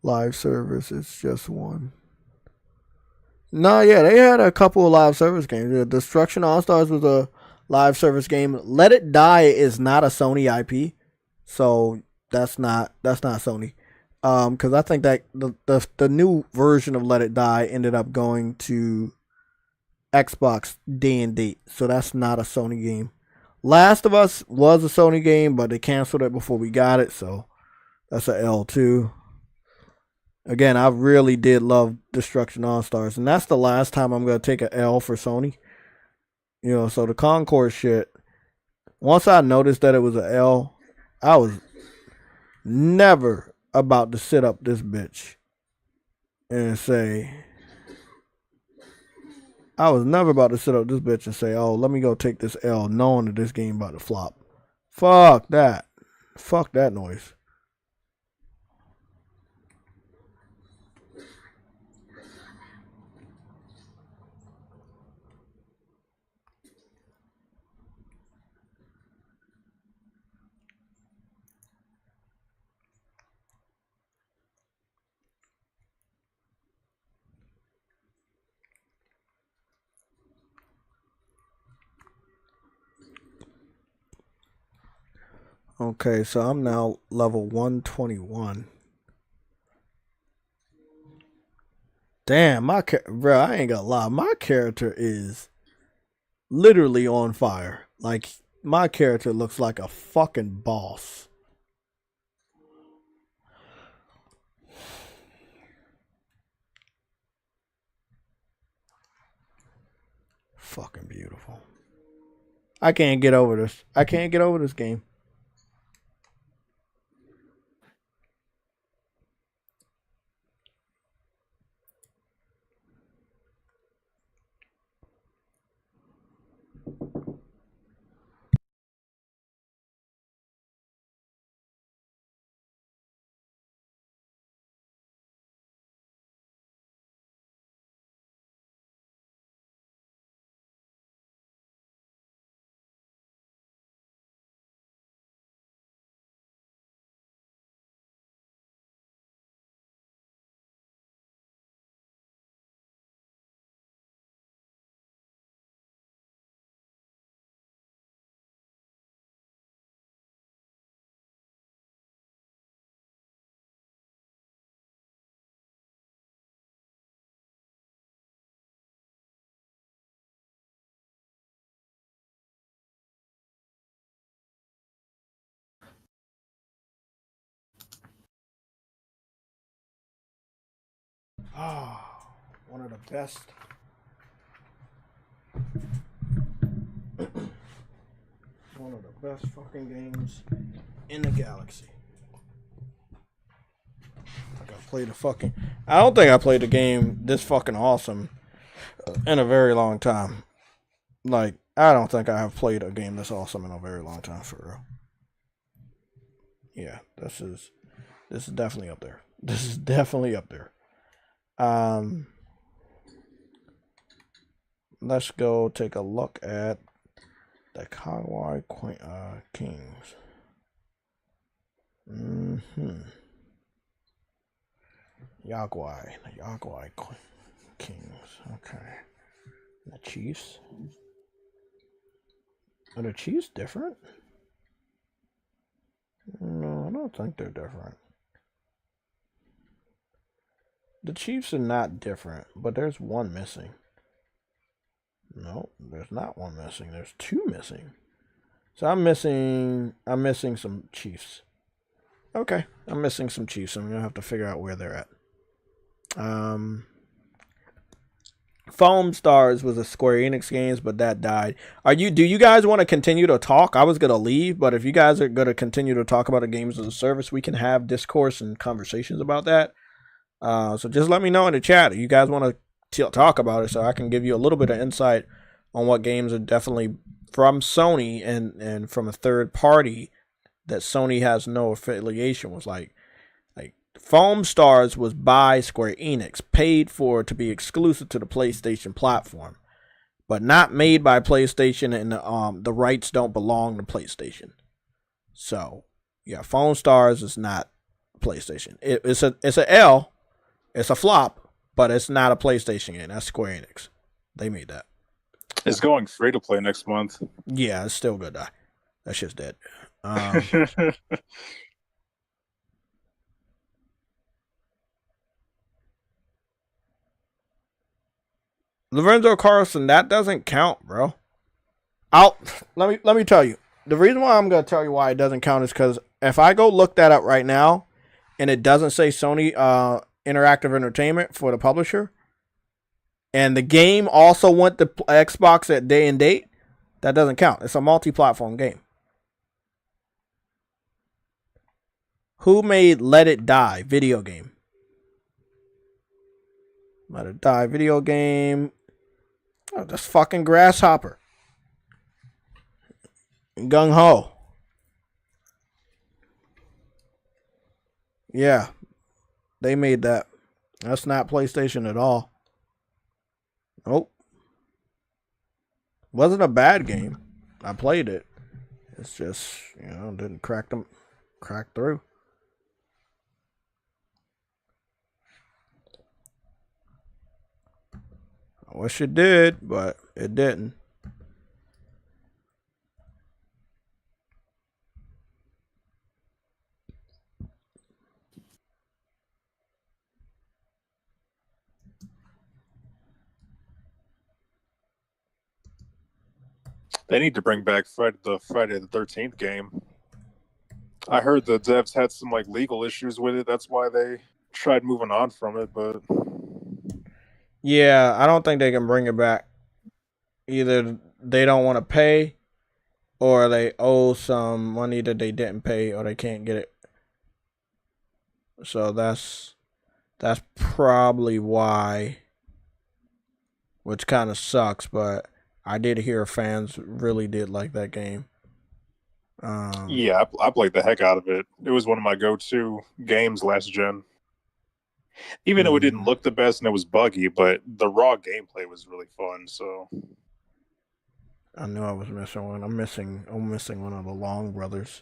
live service, it's just one. No, yeah, they had a couple of live service games. The Destruction All Stars was a live service game. Let It Die is not a Sony IP, so that's not Sony. Because I think that the new version of Let It Die ended up going to Xbox day and date, so that's not a Sony game. Last of Us was a Sony game, but they canceled it before we got it, so that's a L too. Again, I really did love Destruction All Stars, and that's the last time I'm gonna take a L for Sony. You know, so the Concord shit. Once I noticed that it was a L, I was never about to sit up this bitch and say. I was never about to sit up this bitch and say, "Oh, let me go take this L," knowing that this game about to flop. Fuck that. Fuck that noise. Okay, so I'm now level 121. Damn, bro, I ain't gonna lie. My character is literally on fire. Like, my character looks like a fucking boss. Fucking beautiful. I can't get over this. I can't get over this game. Oh, one of the best. One of the best fucking games in the galaxy. Like I played a fucking. I don't think I played a game this fucking awesome in a very long time. Like, I don't think I have played a game this awesome in a very long time, for real. Yeah, this is definitely up there. This is definitely up there. Let's go take a look at the Kawhi Kings. Yaguai Kings. Okay. The Chiefs. Are the Chiefs different? No, I don't think they're different. The Chiefs are not different, but there's one missing. No, there's not one missing. There's two missing. So I'm missing some Chiefs. Okay, I'm missing some Chiefs. I'm gonna have to figure out where they're at. Foam Stars was a Square Enix games, but that died. Do you guys want to continue to talk? I was gonna leave, but if you guys are gonna continue to talk about the games as a service, we can have discourse and conversations about that. So just let me know in the chat if you guys want to talk about it, so I can give you a little bit of insight on what games are definitely from Sony and from a third party that Sony has no affiliation with. Like Foam Stars was by Square Enix, paid for to be exclusive to the PlayStation platform, but not made by PlayStation, and the rights don't belong to PlayStation. So yeah, Foam Stars is not PlayStation. It's a L. It's a flop, but it's not a PlayStation game. That's Square Enix. They made that. It's going free to play next month. Yeah, it's still good. That shit's dead. Lorenzo Carlson, that doesn't count, bro. Let me tell you. The reason why I'm gonna tell you why it doesn't count is because if I go look that up right now, and it doesn't say Sony Interactive Entertainment for the publisher, and the game also went to Xbox at day and date, that doesn't count. It's a multi-platform game. Who made Let It Die video game? Let It Die video game. Oh, that's fucking Grasshopper. Gung Ho. Yeah. They made that. That's not PlayStation at all. Nope. Wasn't a bad game. I played it. It's just, didn't crack through. I wish it did, but it didn't. They need to bring back Friday the 13th game. I heard the devs had some legal issues with it. That's why they tried moving on from it, but yeah, I don't think they can bring it back. Either they don't want to pay, or they owe some money that they didn't pay, or they can't get it. So that's probably why, which kind of sucks, but I did hear fans really did like that game. Yeah, I played the heck out of it. It was one of my go-to games last gen. Even though it didn't look the best and it was buggy, but the raw gameplay was really fun. So I knew I was missing one. I'm missing one of the Long brothers.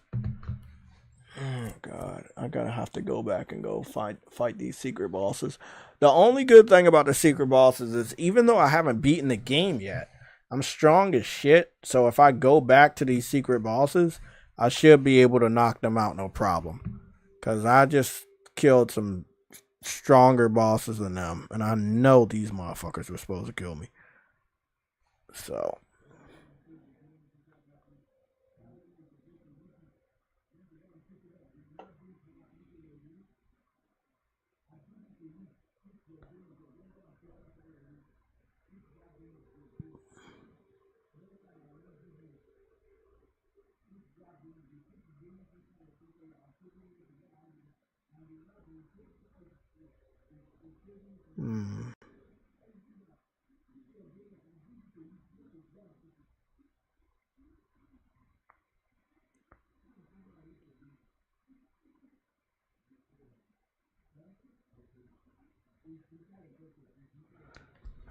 Oh God, I gotta have to go back and go fight these secret bosses. The only good thing about the secret bosses is even though I haven't beaten the game yet, I'm strong as shit. So if I go back to these secret bosses, I should be able to knock them out no problem. Cause I just killed some stronger bosses than them, and I know these motherfuckers were supposed to kill me. So.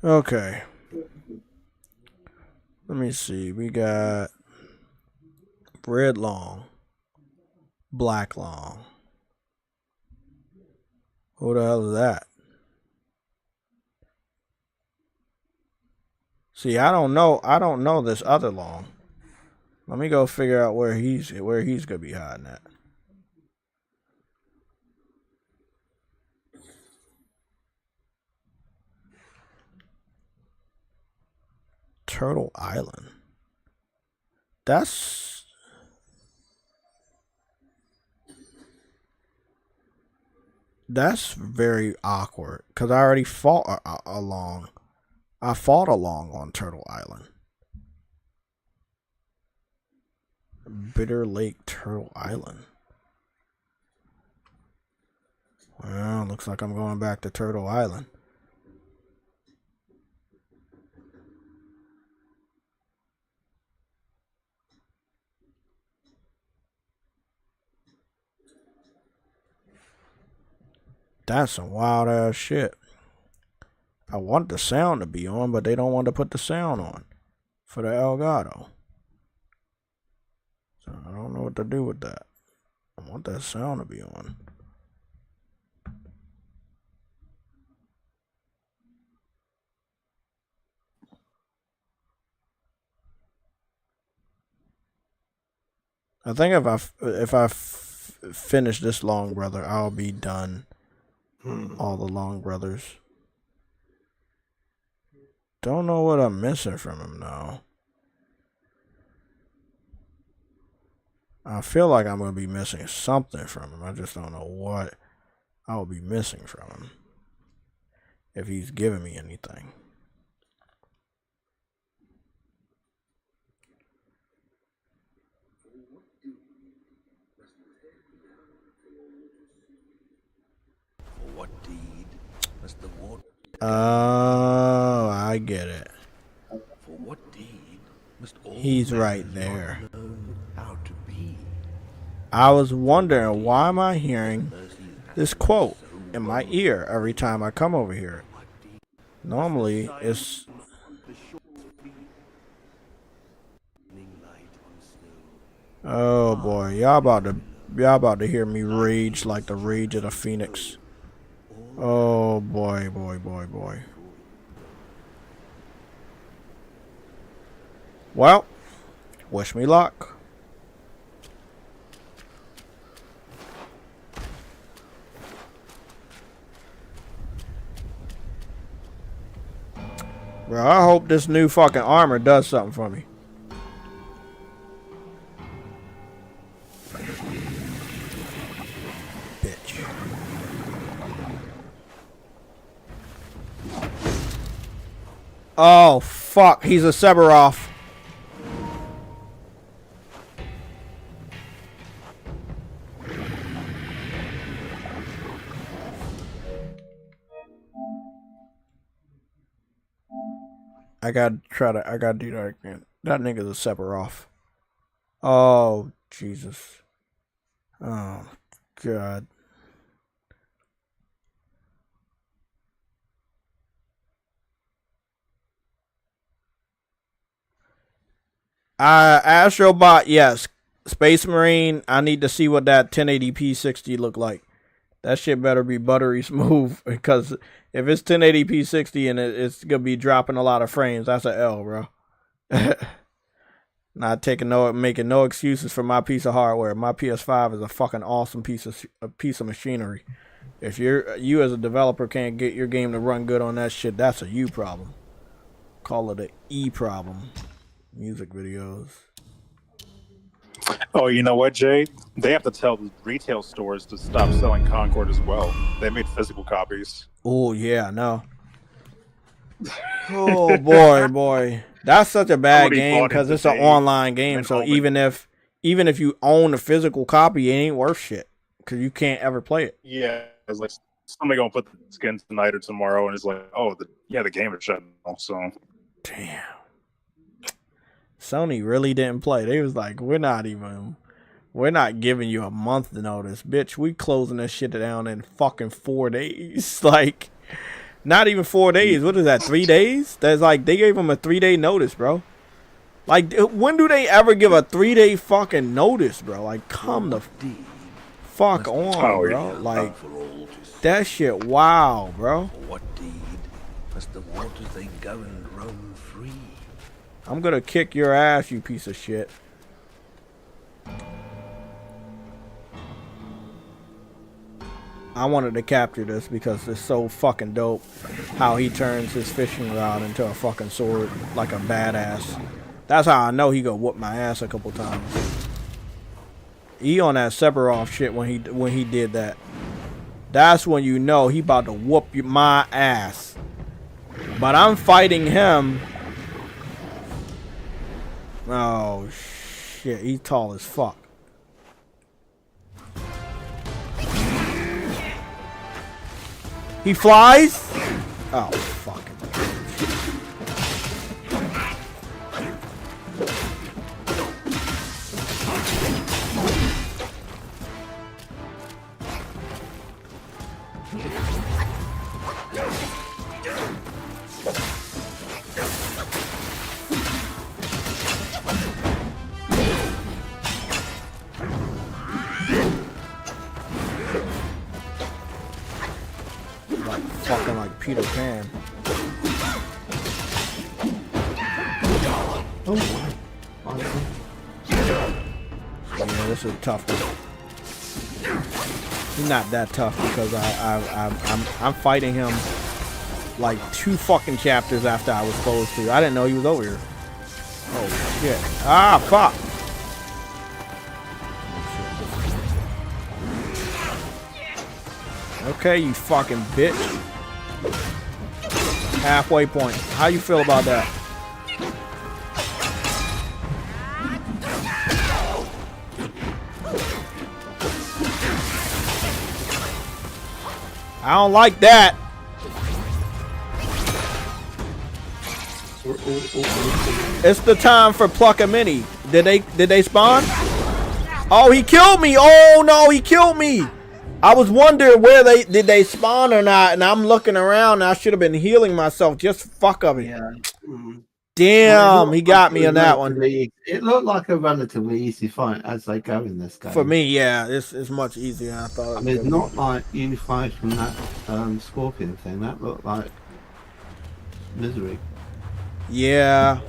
Okay. Let me see. We got red long, black long. Who the hell is that? See, I don't know this other long. Let me go figure out where he's gonna be hiding at. Turtle Island. That's very awkward because I already fought along. I fought along on Turtle Island. Bitter Lake Turtle Island. Well, looks like I'm going back to Turtle Island. That's some wild ass shit. I want the sound to be on, but they don't want to put the sound on for the Elgato. So I don't know what to do with that. I want that sound to be on. I think if I finish this Long Brother, I'll be done. All the Long Brothers. don't know what I'm missing from him though. I feel like I'm gonna be missing something from him. I just don't know what I will be missing from him. If he's giving me anything. What deed must the water? Oh, I get it. For what deed must all He's men right there. learn how to be? I was wondering, why am I hearing this quote in my ear every time I come over here? Normally, it's... Oh boy, y'all about to hear me rage like the rage of the phoenix. Oh boy, boy, boy, boy. Well, wish me luck. Bro, I hope this new fucking armor does something for me. Bitch. Oh, fuck. He's a Sephiroth. I gotta do that again. That nigga's a Sephiroth. Oh, Jesus. Oh, God. Astrobot, yes. Space Marine, I need to see what that 1080p 60 look like. That shit better be buttery smooth, because if it's 1080p 60 and it's gonna be dropping a lot of frames, that's a L, bro. Not making no excuses for my piece of hardware. My PS5 is a fucking awesome piece of machinery. If you as a developer can't get your game to run good on that shit, that's a you problem. Call it a E problem. Music videos. Oh, you know what, Jay? They have to tell the retail stores to stop selling Concord as well. They made physical copies. Oh, yeah, no. Oh, boy. That's such a bad game because it's an online game. So even if you own a physical copy, it ain't worth shit because you can't ever play it. Yeah, it's like somebody gonna put the skin tonight or tomorrow, and it's like, oh, the game is shutting off. So, damn. Sony really didn't play. They was like, we're not giving you a month notice, bitch. We closing this shit down in fucking 4 days. Like, not even 4 days. What is that, 3 days? That's like, they gave them a 3-day notice, bro. Like, when do they ever give a 3-day fucking notice, bro? Like, come the fuck on, bro. Like, that shit, wow, bro. What deed must the waters they govern roam free? I'm gonna kick your ass, you piece of shit. I wanted to capture this because it's so fucking dope how he turns his fishing rod into a fucking sword like a badass. That's how I know he gonna whoop my ass a couple times. He on that Sephiroth shit when he did that. That's when you know he about to whoop my ass. But I'm fighting him. Oh shit, he's tall as fuck. He flies? Oh, fucking. Fucking like Peter Pan. Oh, yeah, this is a tough one. He's not that tough because I'm fighting him like 2 fucking chapters after I was supposed to. I didn't know he was over here. Oh shit. Ah, fuck. Okay, you fucking bitch. Halfway point. How you feel about that? I don't like that. It's the time for pluck a mini. Did they spawn? Oh, he killed me. Oh no, he killed me. I was wondering where did they spawn or not, and I'm looking around. And I should have been healing myself just fuck of it. Yeah. Damn, he got me on that one. It looked like a relatively easy fight as they go in this game. For me, yeah, it's much easier than I thought. I mean, it's not like you fighting that scorpion thing. That looked like misery. Yeah.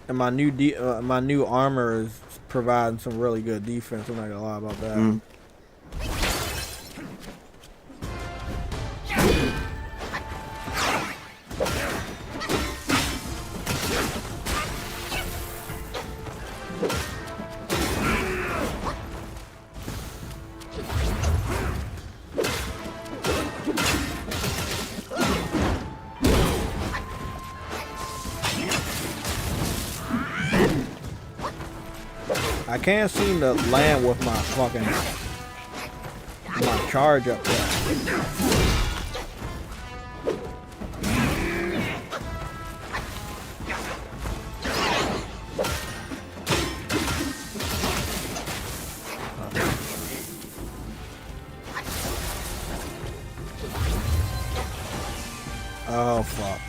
And my new armor is providing some really good defense. I'm not gonna lie about that. I can't seem to land with my fucking charge up there. Oh fuck.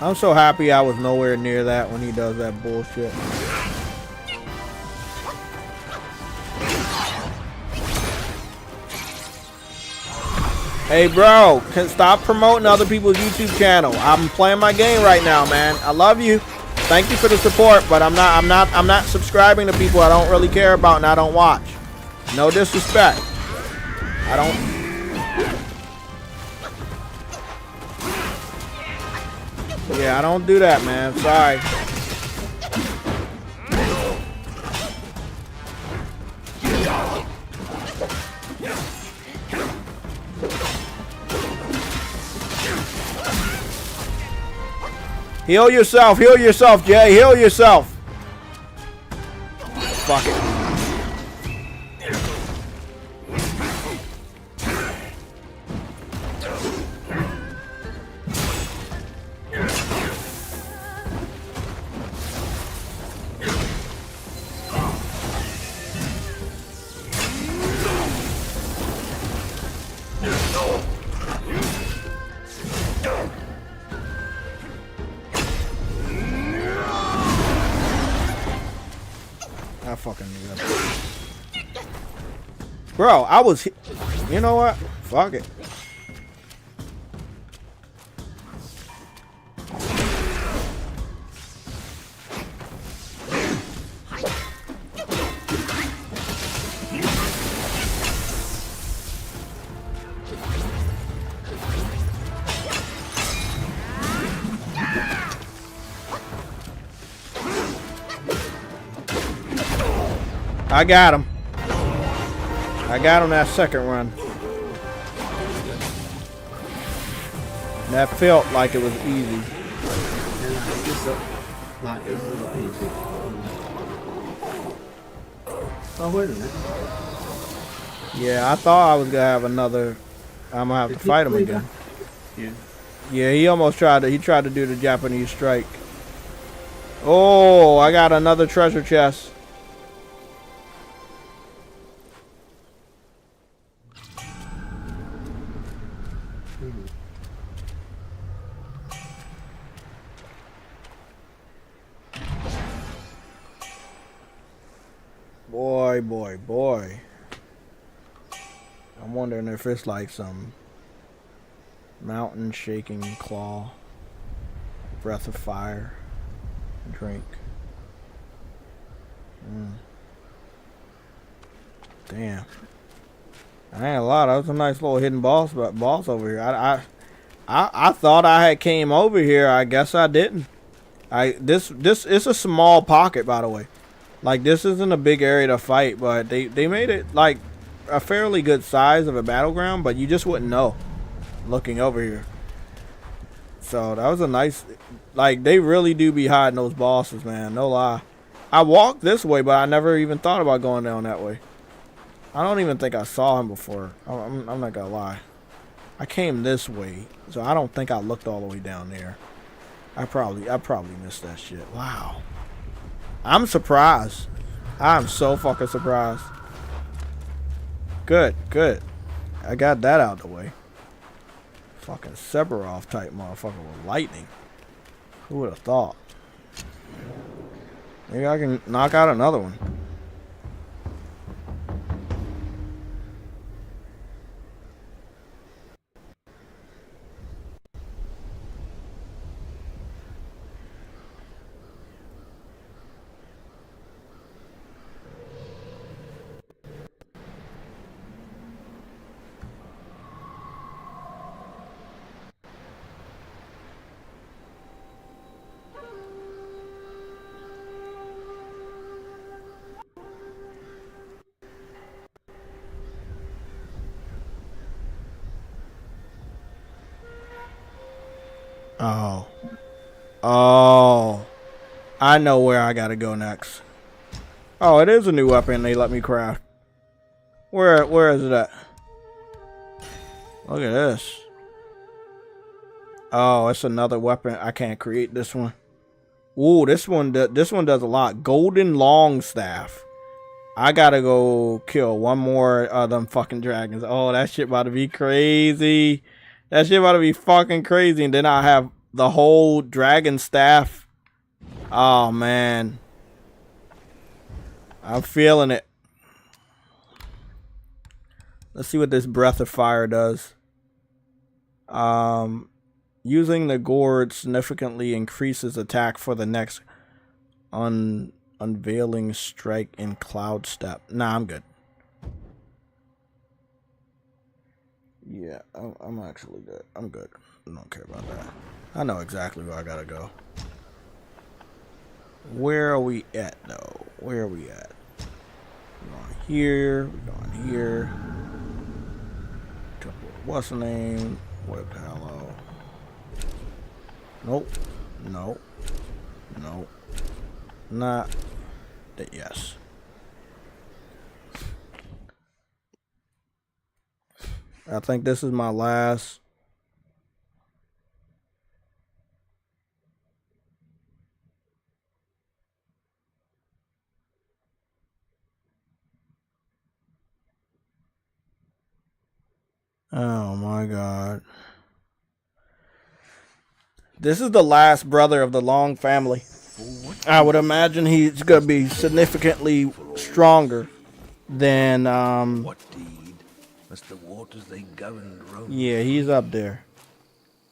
I'm so happy I was nowhere near that when he does that bullshit. Hey bro, can stop promoting other people's YouTube channel. I'm playing my game right now, man. I love you. Thank you for the support, but I'm not subscribing to people I don't really care about and I don't watch. No disrespect. I don't. Yeah, I don't do that, man. Sorry. Heal yourself, Jay. Heal yourself. Fuck it. I fucking knew that. Bro, I was... You know what? Fuck it. I got him. I got him that second run. That felt like it was easy. Oh, wait a minute. Yeah, I thought I was gonna have another. I'm gonna have to fight him again. Yeah, he almost tried to. He tried to do the Japanese strike. Oh, I got another treasure chest. Boy. I'm wondering if it's like some mountain shaking claw, breath of fire, drink. Damn. I ain't a lot. That was a nice little hidden boss over here. I thought I had came over here. I guess I didn't. This is a small pocket, by the way. Like, this isn't a big area to fight, but they made it like a fairly good size of a battleground, but you just wouldn't know looking over here. So that was a nice, like, they really do be hiding those bosses, man. No lie. I walked this way, but I never even thought about going down that way. I don't even think I saw him before. I'm not gonna lie. I came this way, so I don't think I looked all the way down there. I probably missed that shit. Wow. I'm surprised. I'm so fucking surprised. Good. I got that out the way. Fucking Sephiroth type motherfucker with lightning. Who would have thought? Maybe I can knock out another one. Oh, I know where I gotta go next. Oh, it is a new weapon they let me craft. Where is it at? Look at this. Oh, it's another weapon. I can't create this one. Ooh, this one does a lot. Golden Longstaff. I gotta go kill one more of them fucking dragons. Oh, that shit about to be crazy. That shit about to be fucking crazy. And then I have the whole dragon staff. Oh, man. I'm feeling it. Let's see what this Breath of Fire does. Using the gourd significantly increases attack for the next unveiling strike in Cloud Step. Nah, I'm good. Yeah, I'm actually good. I'm good. I don't care about that. I know exactly where I gotta go. Where are we at, though? Where are we at? We're going here. We're going here. What's the name? Whipped Hello. Nope. Nope. Nope. Not that. Yes. I think this is my last. Oh my God. This is the last brother of the Long family. I would imagine he's going to be significantly stronger than What deed must the waters they govern roam? Yeah, he's up there.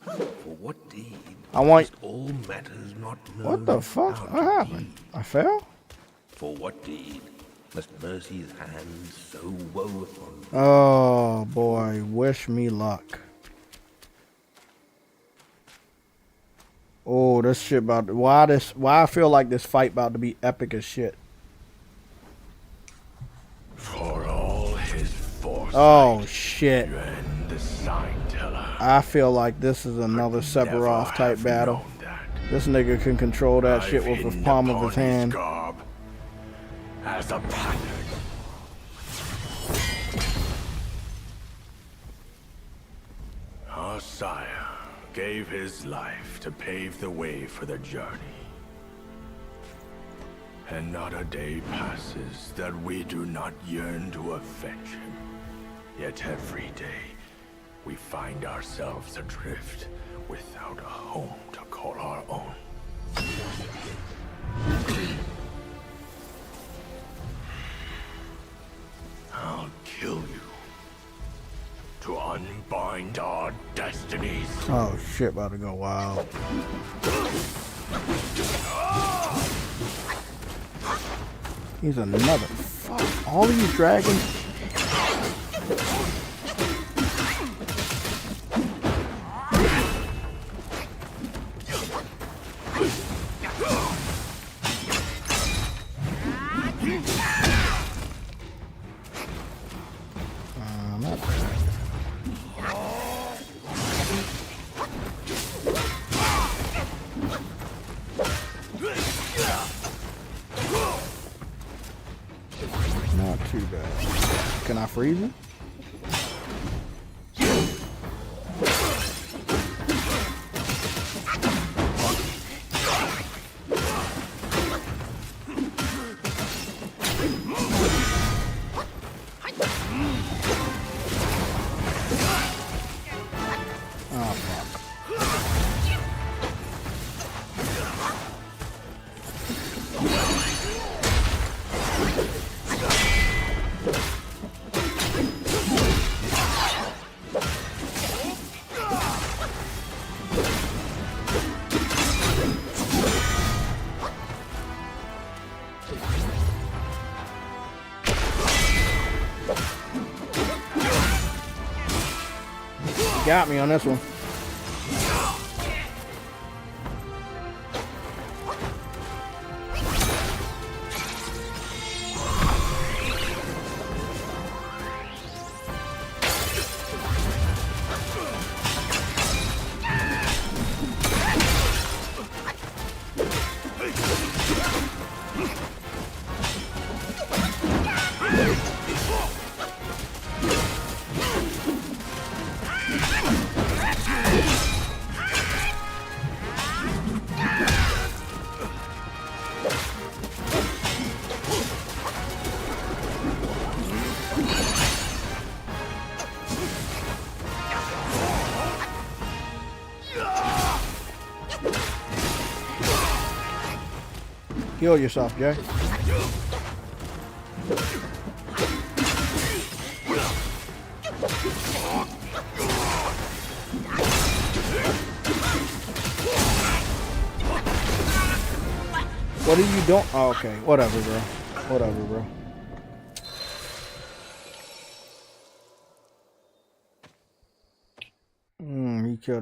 For what deed I want all matters not known. What the fuck? What happened? I fell? For what deed must mercy's hand so woe upon? Oh boy, wish me luck. Oh, this shit about to, why I feel like this fight about to be epic as shit. For all his foresight, oh shit. and the sign teller, I feel like this is another Sephiroth type battle. This nigga can control that shit with the palm of his hand. As a pattern. Our sire gave his life to pave the way for the journey. And not a day passes that we do not yearn to avenge him. Yet every day, we find ourselves adrift without a home to call our own. I'll kill you to unbind our destinies. Oh shit, about to go wild. He's another. Fuck, all these dragons. too bad. Can I freeze him? Oh, fuck. Got me on this one. Heal yourself, Jay. What are you doing? Oh, okay, whatever, bro. Whatever, bro.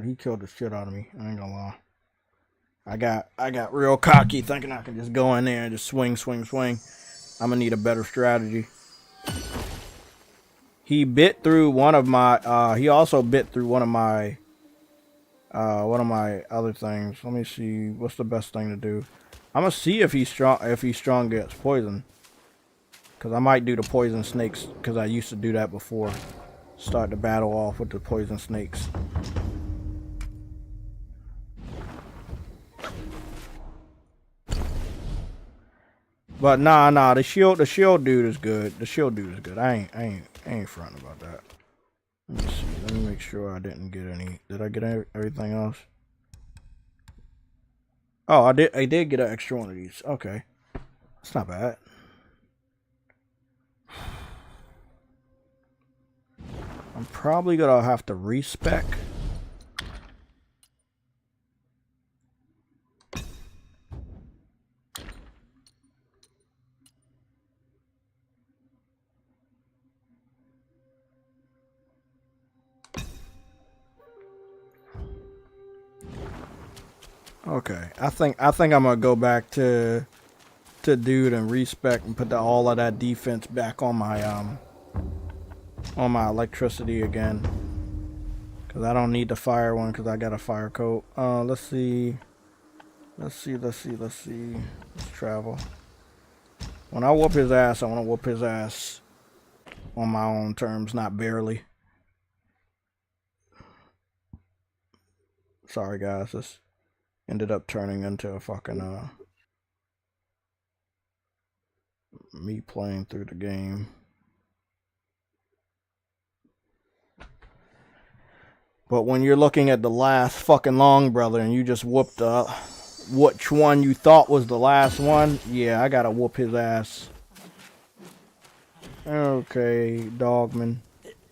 He killed the shit out of me. I ain't gonna lie. I got real cocky thinking I can just go in there and just swing. I'm gonna need a better strategy. He bit through one of my he also bit through one of my other things. Let me see what's the best thing to do. I'm gonna see if he's strong against poison. Cause I might do the poison snakes because I used to do that before. Start the battle off with the poison snakes. But nah, the shield dude is good. The shield dude is good. I ain't fronting about that. Let me see. Let me make sure I didn't get any. Did I get everything else? Oh, I did get an extra one of these. Okay. That's not bad. I'm probably gonna have to respec. Okay, I think I'm gonna go back to dude and respec and put all of that defense back on my electricity again, because I don't need the fire one because I got a fire coat. Let's see. Let's travel. When I whoop his ass, I want to whoop his ass on my own terms, not barely. Sorry guys, this ended up turning into a fucking me playing through the game. But when you're looking at the last fucking long brother and you just whooped which one you thought was the last one, yeah, I gotta whoop his ass. Okay, Dogman.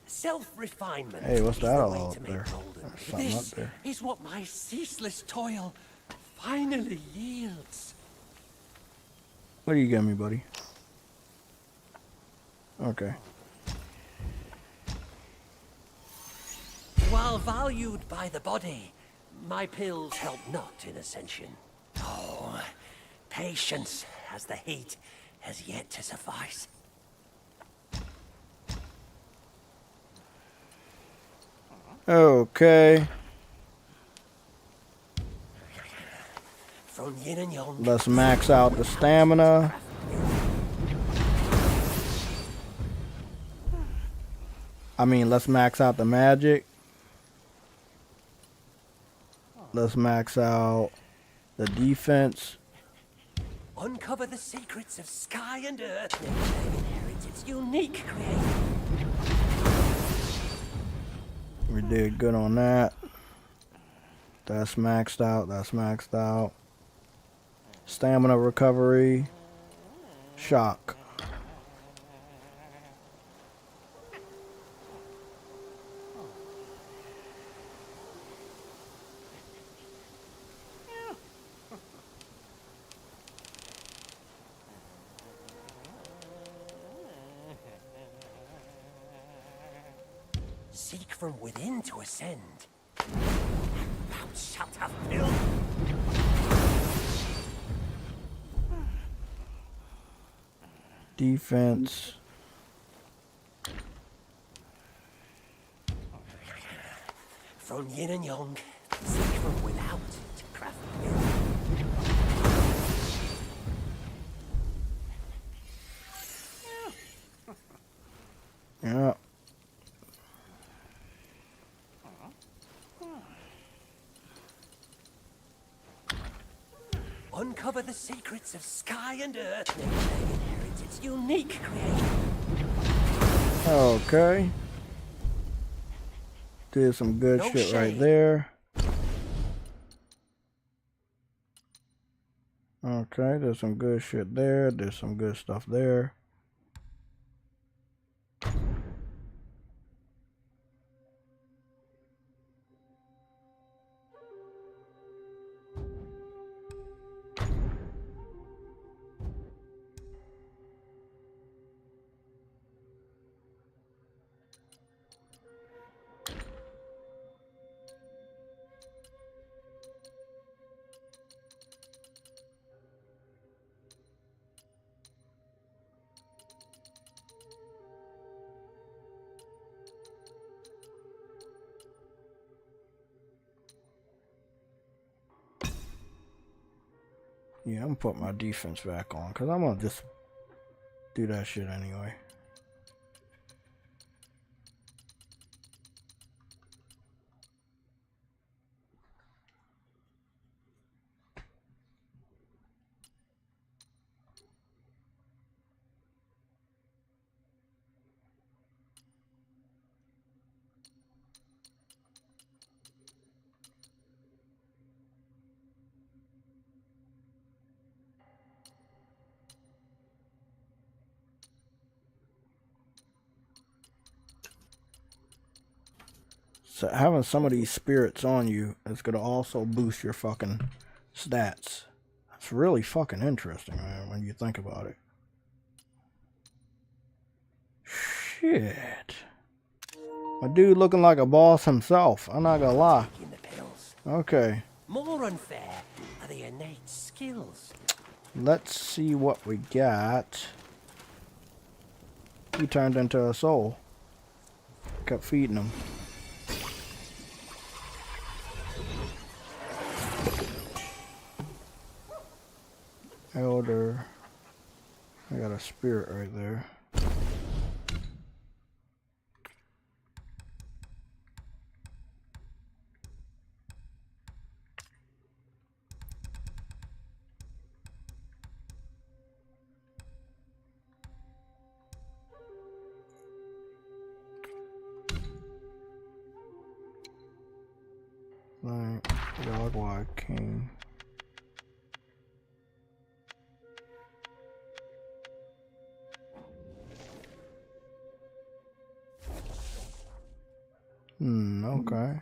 Self-refinement. Hey, what's that all up there? There's something This up there. is what my ceaseless toil finally yields. What do you got me, buddy? Okay. While valued by the body, my pills help not in ascension. Oh, patience, as the heat has yet to suffice. Okay. From yin and yang. Let's max out the stamina. let's max out the magic. Let's max out the defense. Uncover the secrets of sky and earth. Inherit its unique creation. We did good on that. That's maxed out. That's maxed out. Stamina recovery. Shock. Seek from within to ascend. Thou shalt have pill. Defense. From yin and yang, seek from without to craft will. Yeah. Uncover the secrets of sky and earth. Inherit its unique creation. Okay. Did some good shit right there. Okay, there's some good shit there. There's some good stuff there. Yeah, I'm gonna put my defense back on because I'm gonna just do that shit anyway. So having some of these spirits on you is gonna also boost your fucking stats. That's really fucking interesting, man, when you think about it. Shit. My dude looking like a boss himself. I'm not gonna lie. Okay. More unfair are the innate skills. Let's see what we got. He turned into a soul. Kept feeding him. Elder. I got a spirit right there. Like, Dogwide King. Okay.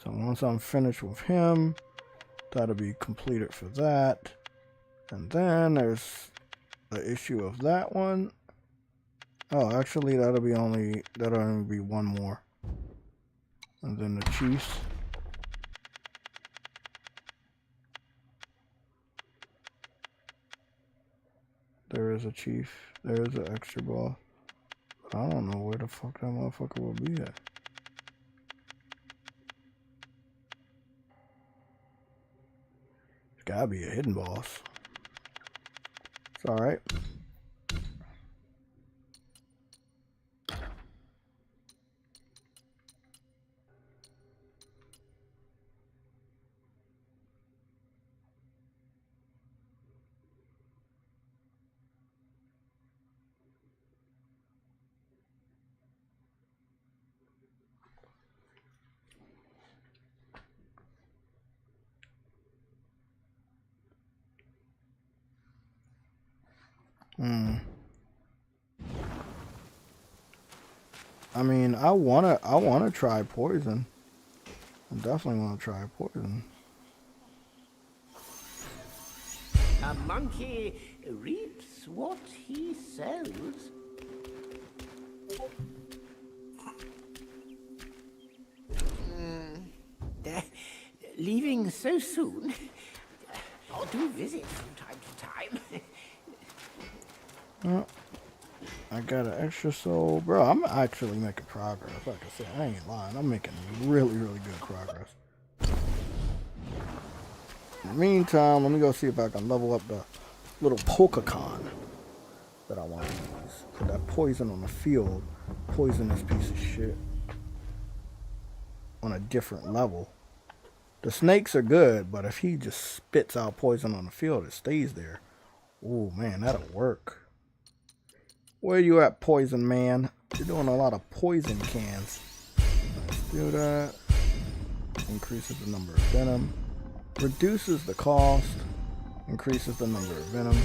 So once I'm finished with him, that'll be completed for that. And then there's the issue of that one. Oh, actually that'll only be one more. And then the Chiefs. There is a chief. There is an extra boss. I don't know where the fuck that motherfucker will be at. Gotta be a hidden boss. It's alright. I mean, I wanna try poison. I definitely wanna try poison. A monkey reaps what he sows. Leaving so soon? I'll do visit from time to time. Oh, I got an extra soul. Bro, I'm actually making progress. Like I said, I ain't lying. I'm making really, really good progress. In the meantime, let me go see if I can level up the little Pokecon that I want to use. Put that poison on the field. Poison this piece of shit. On a different level. The snakes are good, but if he just spits out poison on the field, it stays there. Oh man, that'll work. Where you at, poison man? You're doing a lot of poison cans. Let's do that. Increases the number of venom. Reduces the cost. Increases the number of venom.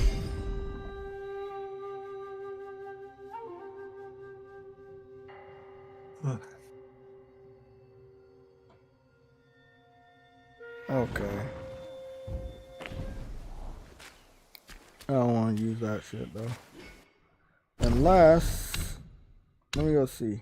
Okay. I don't want to use that shit though. Unless, let me go see.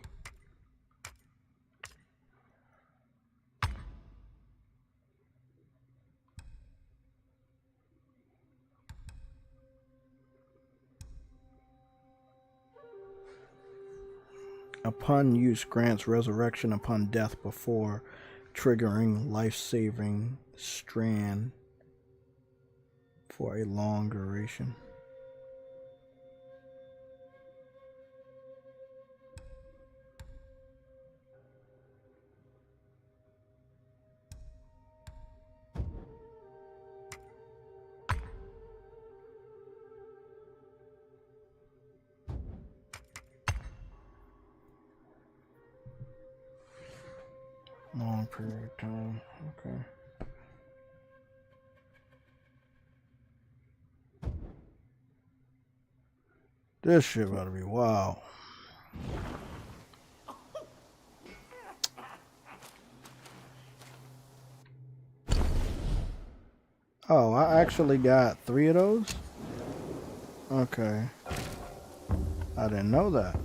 Upon use, grants resurrection upon death before triggering life-saving strand for a long duration. Long period of time. Okay. This shit about to be wild. Oh, I actually got 3 of those? Okay. I didn't know that.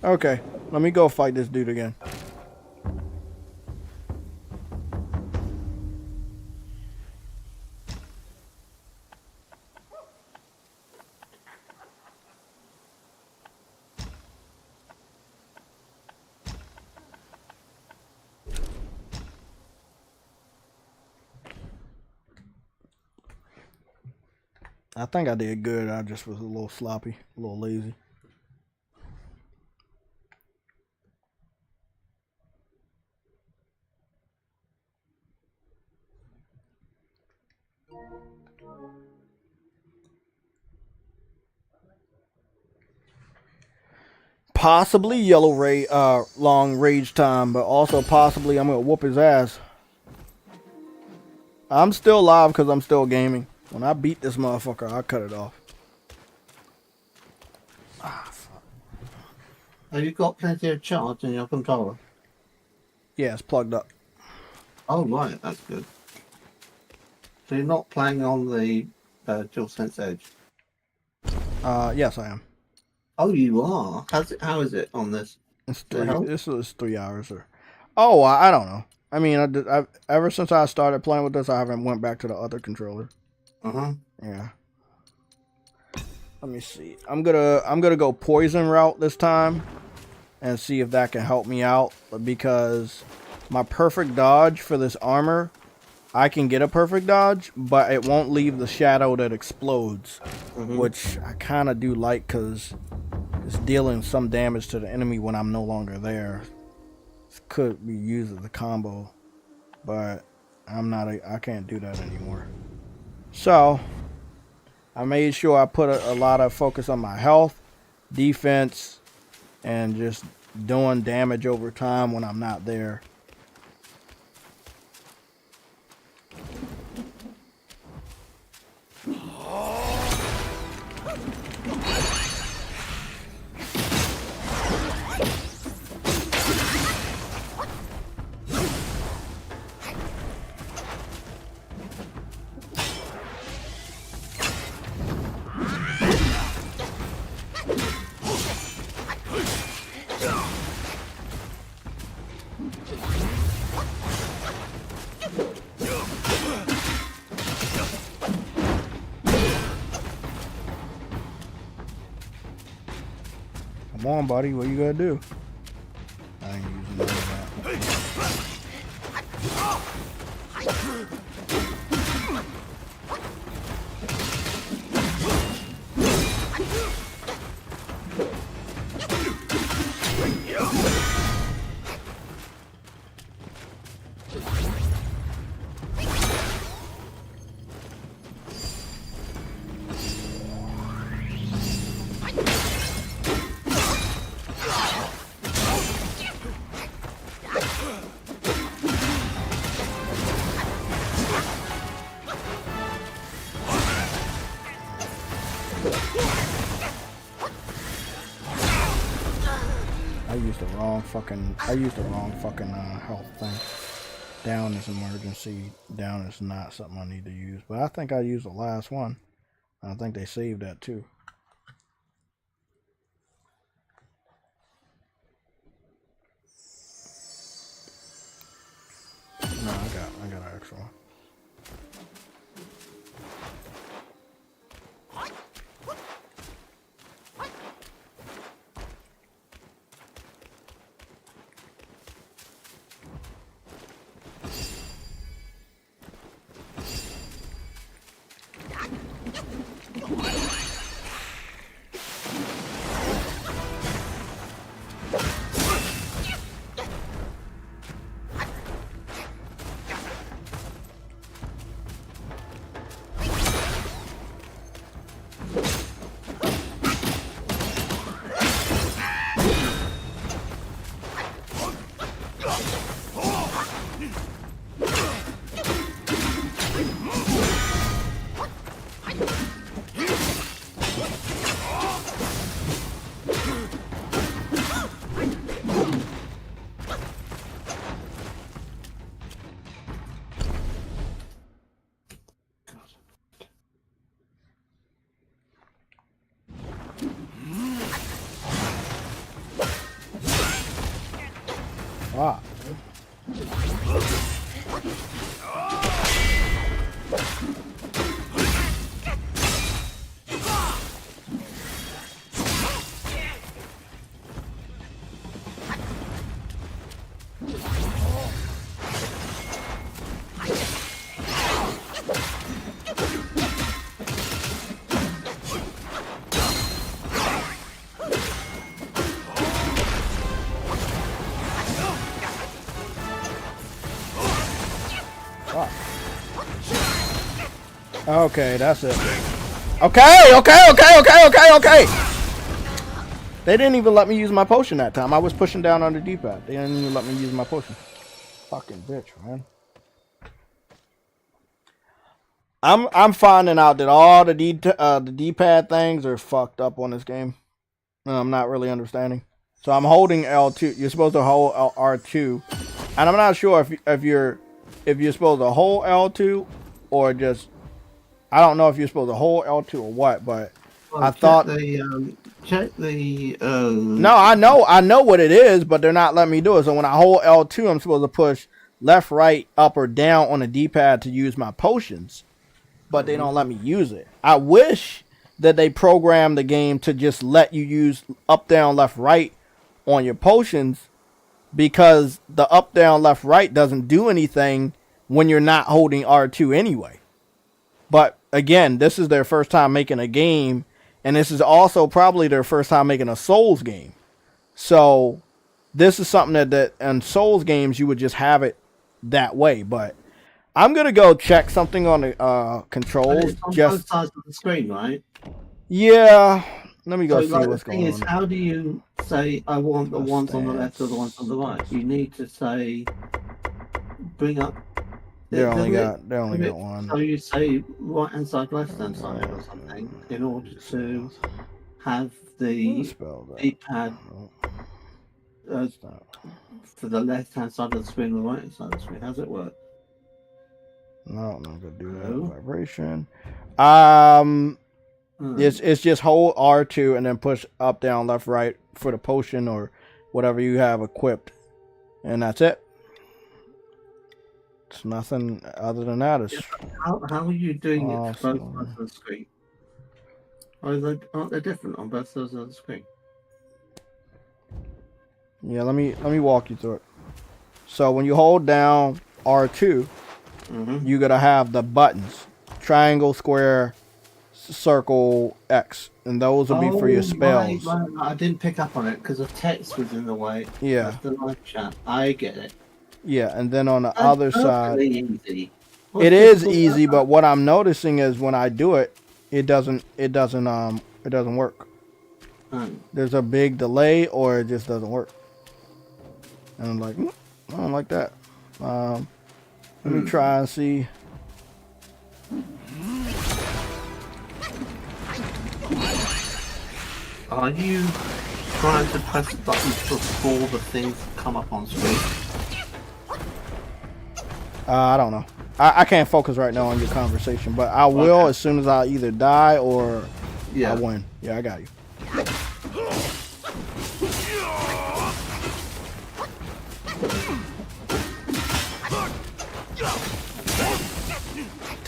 Okay, let me go fight this dude again. I think I did good. I just was a little sloppy, a little lazy. possibly yellow long rage time, but also possibly I'm gonna whoop his ass. I'm still live because I'm still gaming. When I beat this motherfucker, I'll cut it off. Ah, fuck. Have you got plenty of charge in your controller? Yeah, it's plugged up. Oh, right, that's good. So you're not playing on the DualSense Edge? Yes, I am. Oh, you are? How is it on this? It's this is 3 hours. Oh, I don't know. I mean, ever since I started playing with this, I haven't went back to the other controller. Yeah. Let me see. I'm gonna go poison route this time, and see if that can help me out, because my perfect dodge for this armor, I can get a perfect dodge, but it won't leave the shadow that explodes, which I kind of do like, because it's dealing some damage to the enemy when I'm no longer there. This could be used as a combo, but I can't do that anymore. So I made sure I put a lot of focus on my health, defense, and just doing damage over time when I'm not there. Come on, buddy. What you gonna do? I ain't using none of that. I used the wrong fucking health thing. Down is emergency. Down is not something I need to use. But I think I used the last one. I think they saved that too. No, I got an extra one. Ah. Okay, that's it. Okay. They didn't even let me use my potion that time. I was pushing down on the D-pad. They didn't even let me use my potion. Fucking bitch, man. I'm finding out that all the D-pad things are fucked up on this game. And I'm not really understanding. So I'm holding L2. You're supposed to hold R2, and I'm not sure if you're supposed to hold L2 or just. I don't know if you're supposed to hold L2 or what, but well, I thought. Check the. No, I know what it is, but they're not letting me do it. So when I hold L2, I'm supposed to push left, right, up, or down on the D-pad to use my potions, but they don't let me use it. I wish that they programmed the game to just let you use up, down, left, right on your potions, because the up, down, left, right doesn't do anything when you're not holding R2 anyway. But again, this is their first time making a game, and this is also probably their first time making a Souls game. So this is something that in Souls games you would just have it that way. But I'm gonna go check something on the controls. It's on both sides of the screen, right? Yeah. Let me go see what's going on. The thing is, how do you say I want the ones on the left or the ones on the right? You need to say bring up. They only got one. So you say right hand side, left hand side, or something, in order to have the D-pad for the left hand side of the screen or the right hand side of the screen. How does it work? No, I'm not gonna do that. Vibration. It's just hold R2 and then push up, down, left, right for the potion or whatever you have equipped, and that's it. It's nothing other than that. It's how are you doing it for both sides of the screen? Aren't they different on both sides of the screen? Yeah, let me walk you through it. So when you hold down R2, you're gonna have the buttons: triangle, square, circle, X, and those will be for your spells. Right. I didn't pick up on it because the text was in the way. Yeah. That's the live chat. I get it. Yeah, and then on the other side, easy. It is easy, but what I'm noticing is when I do it, it doesn't work. There's a big delay, or it just doesn't work. And I'm like, I don't like that. Let me try and see. Are you trying to press buttons before the things come up on screen? I don't know. I can't focus right now on your conversation, but I will as soon as I either die or I win. Yeah, I got you.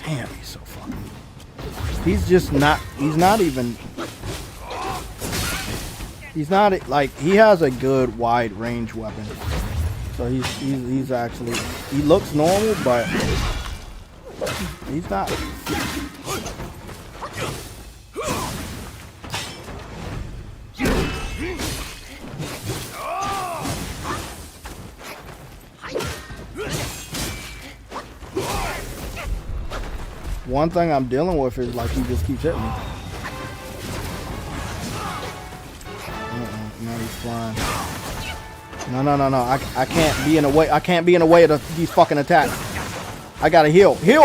Damn, he's so fucking. He's just not. He's not even. He's not like he has a good wide range weapon. So he's actually, he looks normal, but he's not. One thing I'm dealing with is like he just keeps hitting me. No, he's flying. No. I can't be in the way. I can't be in the way of these fucking attacks. I gotta heal. Heal.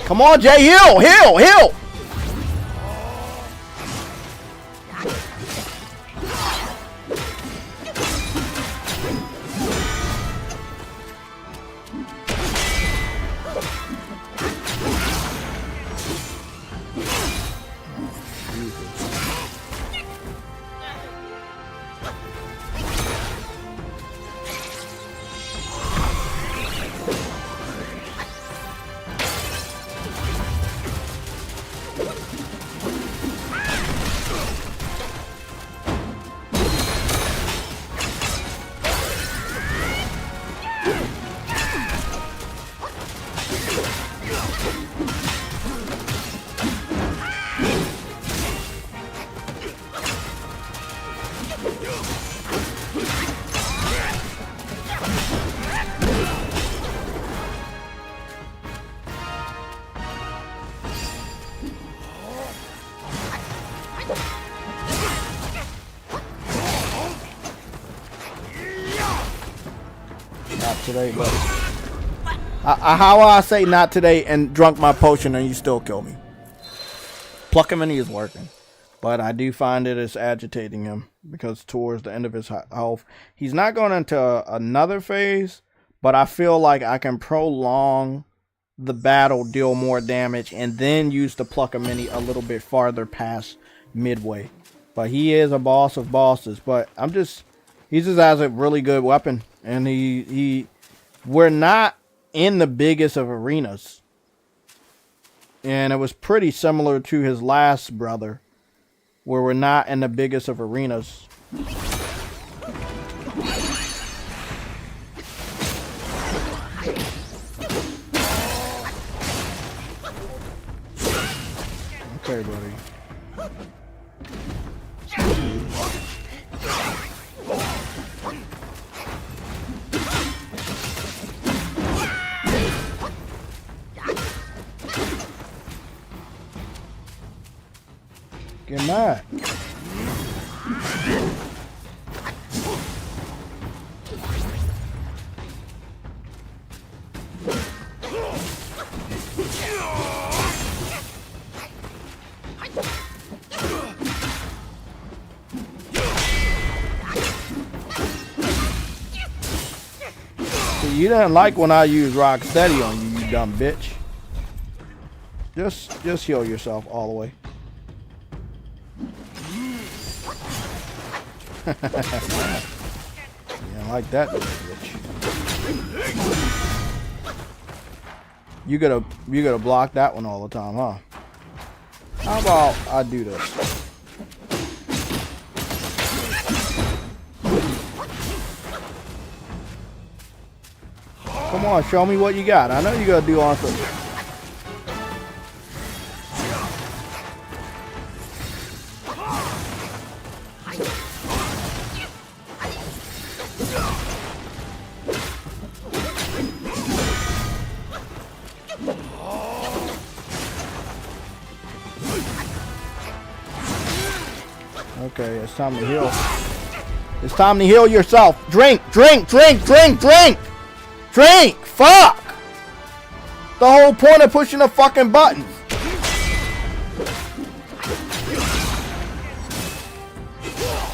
Come on, Jay. Heal. today, but how I say not today and drunk my potion and you still kill me. Pluck him and he is working. But I do find it is agitating him because towards the end of his health, he's not going into another phase, but I feel like I can prolong the battle, deal more damage, and then use the pluck a mini a little bit farther past midway. But he is a boss of bosses, but he just has a really good weapon, and we're not in the biggest of arenas. And it was pretty similar to his last brother, where we're not in the biggest of arenas. Okay, buddy. Get mad. You didn't like when I used Rocksteady on you, you dumb bitch. Just heal yourself all the way. Yeah, like that, bitch. You gotta block that one all the time, huh? How about I do this? Come on, show me what you got. I know you gotta do awesome. Okay, it's time to heal. It's time to heal yourself. Drink, drink, drink, drink, drink! Drink! Fuck! The whole point of pushing the fucking buttons.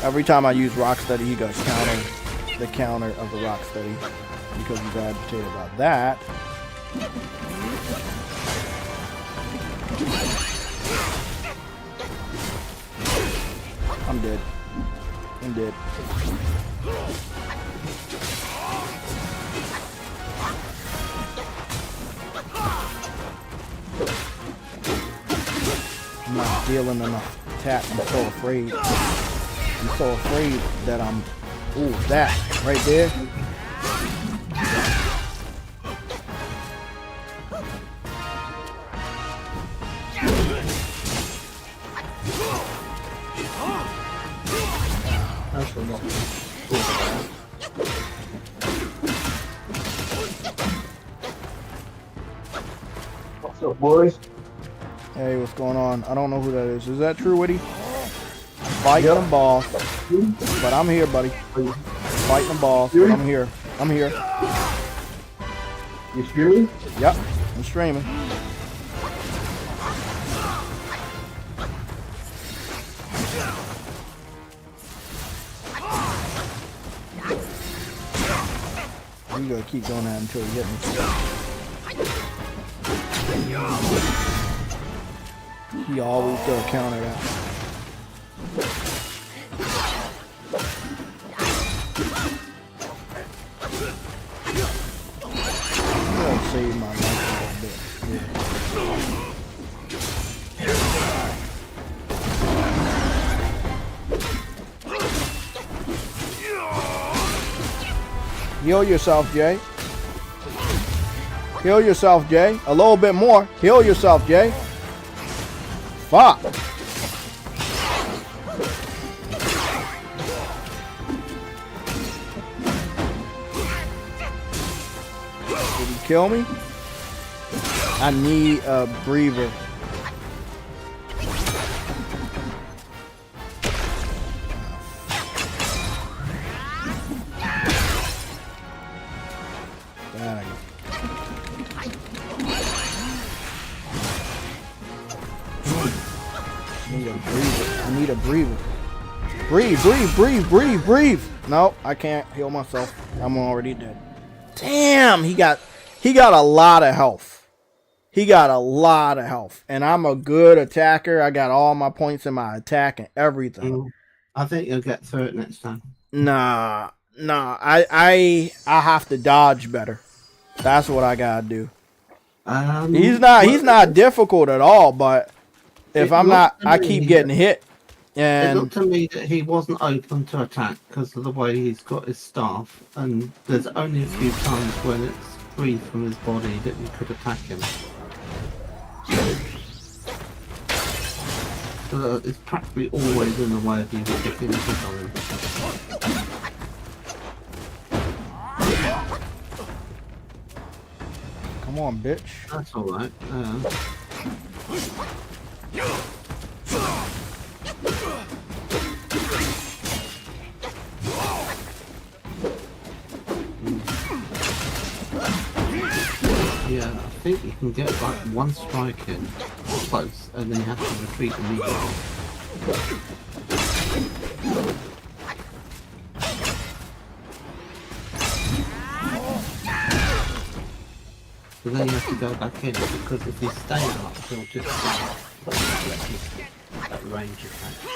Every time I use Rocksteady, he goes the counter of the Rocksteady. Because he's agitated about that. I'm dead. I'm dead. I'm not dealing enough attack. I'm so afraid. I'm so afraid that I'm... Ooh, that right there. What's up, boys? Hey, what's going on? I don't know who that is. Is that true, Woody? Fighting them boss. But I'm here, buddy. Fighting them boss. But I'm here. I'm here. You streaming? Yep, I'm streaming. You gotta keep doing that until you hit me. He always does counter that. I'm gonna save my life a little bit. Heal yourself, Jay. Heal yourself, Jay. A little bit more. Heal yourself, Jay. Fuck. Did he kill me? I need a breather. need a breather. I need a breather. Breathe, breathe, breathe, breathe, breathe. No, I can't heal myself. I'm already dead. Damn, he got a lot of health. He got a lot of health. And I'm a good attacker. I got all my points in my attack and everything. I think you'll get through it next time. Nah. I have to dodge better. That's what I gotta do. He's not difficult at all, but if I'm not, I keep getting hit. And it looked to me that he wasn't open to attack because of the way he's got his staff, and there's only a few times when it's free from his body that you could attack him. So it's practically always in the way of you getting a hit on him. Come on, bitch. That's alright. Yeah, I think you can get like one strike in close and then you have to retreat immediately. So then you have to go back in because if you stay up, he'll just that range attack. You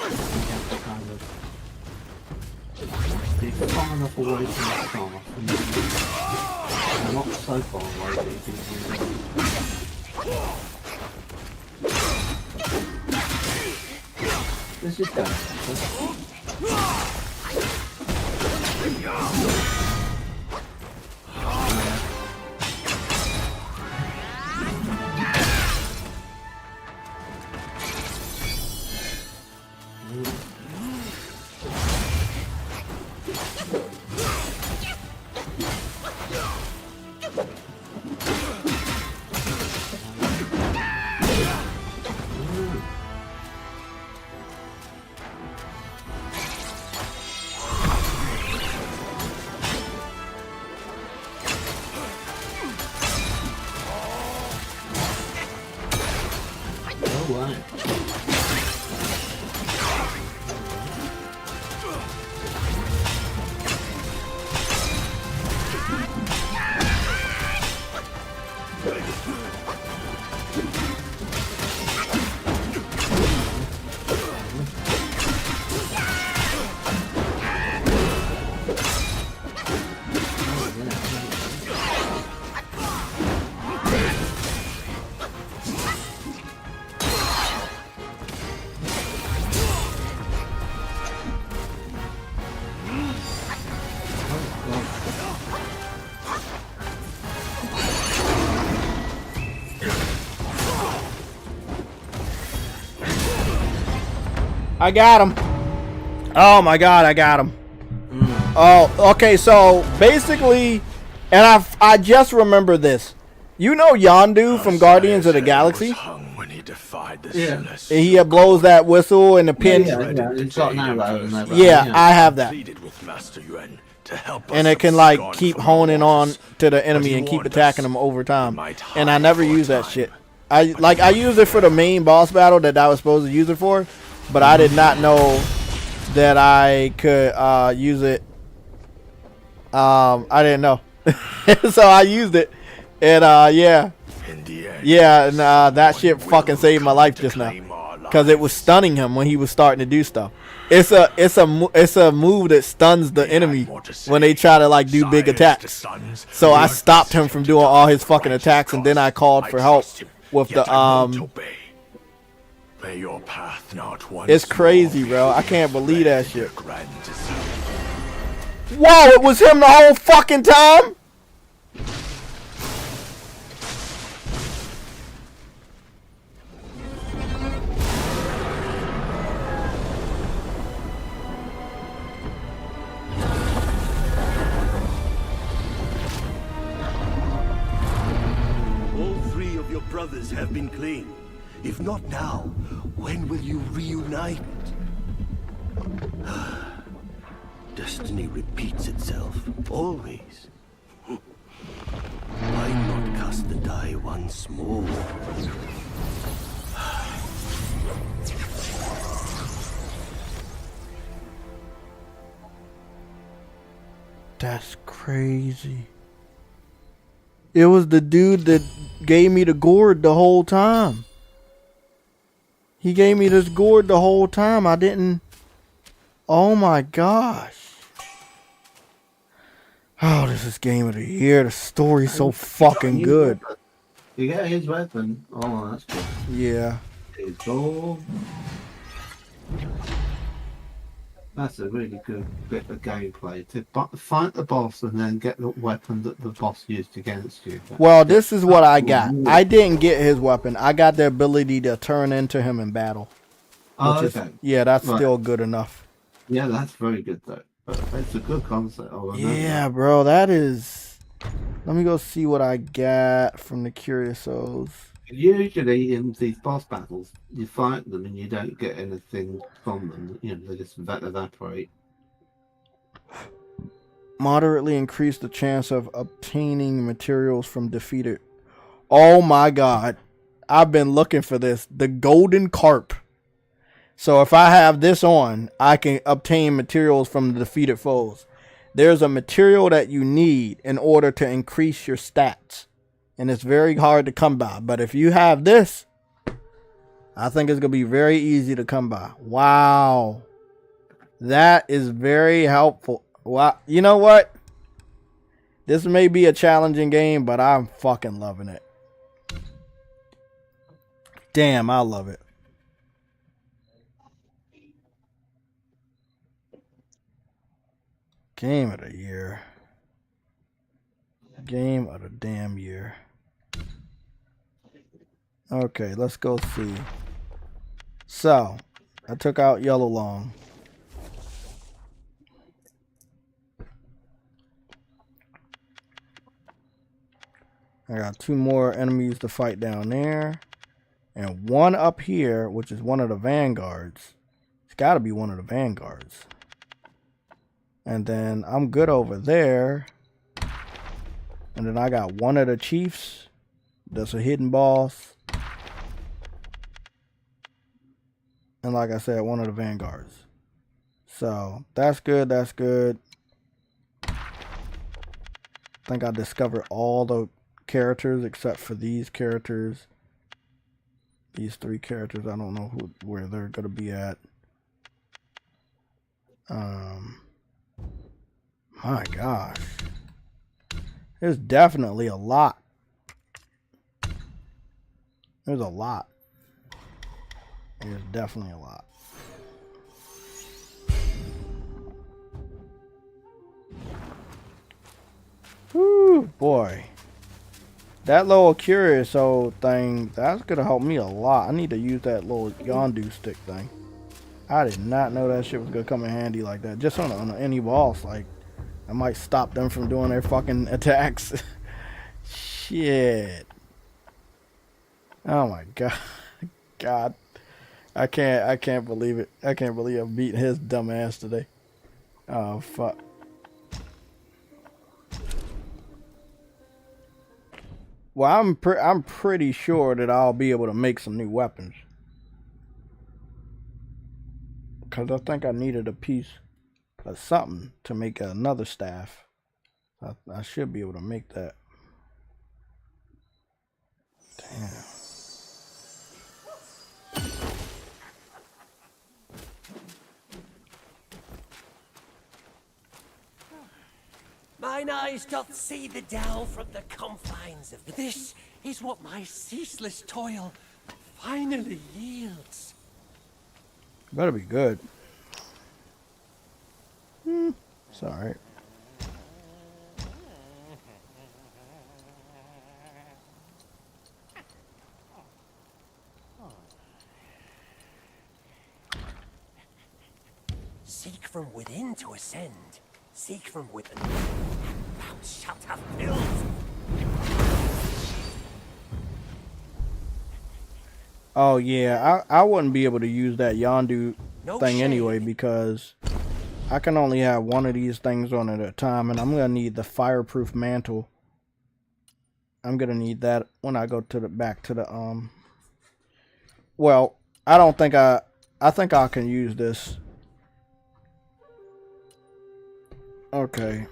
have to kind of be far enough away from the staff and not so far away that you can Let's just go. I got him. Oh my god, I got him. Oh, okay, so basically, and I just remember this. You know Yondu from Guardians of the Galaxy? Yeah. He blows that whistle and the pin. Yeah, I have that. And it can like keep honing on to the enemy and keep attacking them over time. And I never use that shit. I used it for the main boss battle that I was supposed to use it for. But I did not know that I could use it. I didn't know. So I used it. And yeah. Yeah, and that shit fucking saved my life just now. Because it was stunning him when he was starting to do stuff. It's a move that stuns the enemy when they try to like do big attacks. So I stopped him from doing all his fucking attacks, and then I called for help with the It's crazy, bro. I can't believe that shit. Whoa, it was him the whole fucking time? All three of your brothers have been claimed. If not now, when will you reunite? Destiny repeats itself, always. Why not cast the die once more? That's crazy. It was the dude that gave me the gourd the whole time. He gave me this gourd the whole time. I didn't... Oh my gosh. Oh, this is game of the year. The story's so fucking good. You get his weapon. Oh, that's good. Yeah. His gold. That's a really good bit of gameplay. To fight the boss and then get the weapon that the boss used against you. Well, this is what I got. I didn't get his weapon. I got the ability to turn into him in battle. Oh, okay. Yeah, that's still good enough. Yeah, that's very good though. It's a good concept. Yeah, bro, that is... Let me go see what I got from the Curiosos. Usually in these boss battles, you fight them and you don't get anything from them. You know, they just evaporate. Moderately increase the chance of obtaining materials from defeated... Oh my god. I've been looking for this. The golden carp. So if I have this on, I can obtain materials from the defeated foes. There's a material that you need in order to increase your stats. And it's very hard to come by. But if you have this, I think it's going to be very easy to come by. Wow. That is very helpful. Wow. You know what? This may be a challenging game, but I'm fucking loving it. Damn, I love it. Game of the year. Game of the damn year. Okay, let's go see. So, I took out Yellow Long. I got 2 more enemies to fight down there. And 1 up here, which is one of the vanguards. It's got to be one of the vanguards. And then I'm good over there. And then I got 1 of the chiefs. That's a hidden boss. And like I said, 1 of the vanguards. So that's good. That's good. I think I discovered all the characters except for these characters. These 3 characters. I don't know where they're going to be at. My gosh. There's definitely a lot. There's a lot. There's definitely a lot. Woo, boy. That little Curioso thing, that's going to help me a lot. I need to use that little Yondu stick thing. I did not know that shit was going to come in handy like that. Just on any boss, like, I might stop them from doing their fucking attacks. Shit. Oh my god. God. I can't believe it. I can't believe I'm beating his dumb ass today. Oh fuck. Well, I'm pretty sure that I'll be able to make some new weapons. Cause I think I needed a piece of something to make another staff. I should be able to make that. Damn. Mine eyes doth see the dell from the confines of this is what my ceaseless toil finally yields. Better be good. It's alright. Seek from within to ascend. Seek from within. Thou shalt have pills. Oh yeah, I wouldn't be able to use that Yondu thing anyway because I can only have 1 of these things on at a time, and I'm gonna need the fireproof mantle. I'm gonna need that when I go to the back to the Well, I don't think I think I can use this. Okay.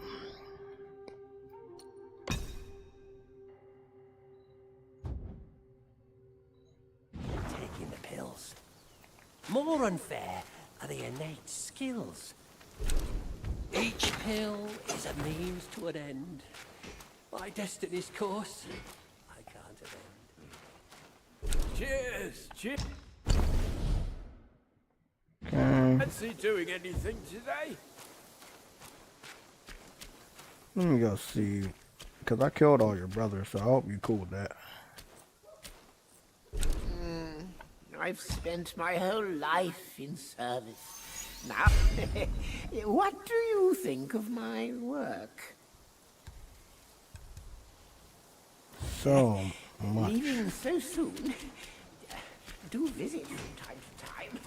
rules. More unfair are the innate skills. Each pill is a means to an end. My destiny's course, I can't amend. Cheers! Cheers! Okay. Fancy doing anything today? Let me go see. Because I killed all your brothers, so I hope you're cool with that. I've spent my whole life in service. Now, what do you think of my work? So much. Leaving so soon? Do visit from time to time.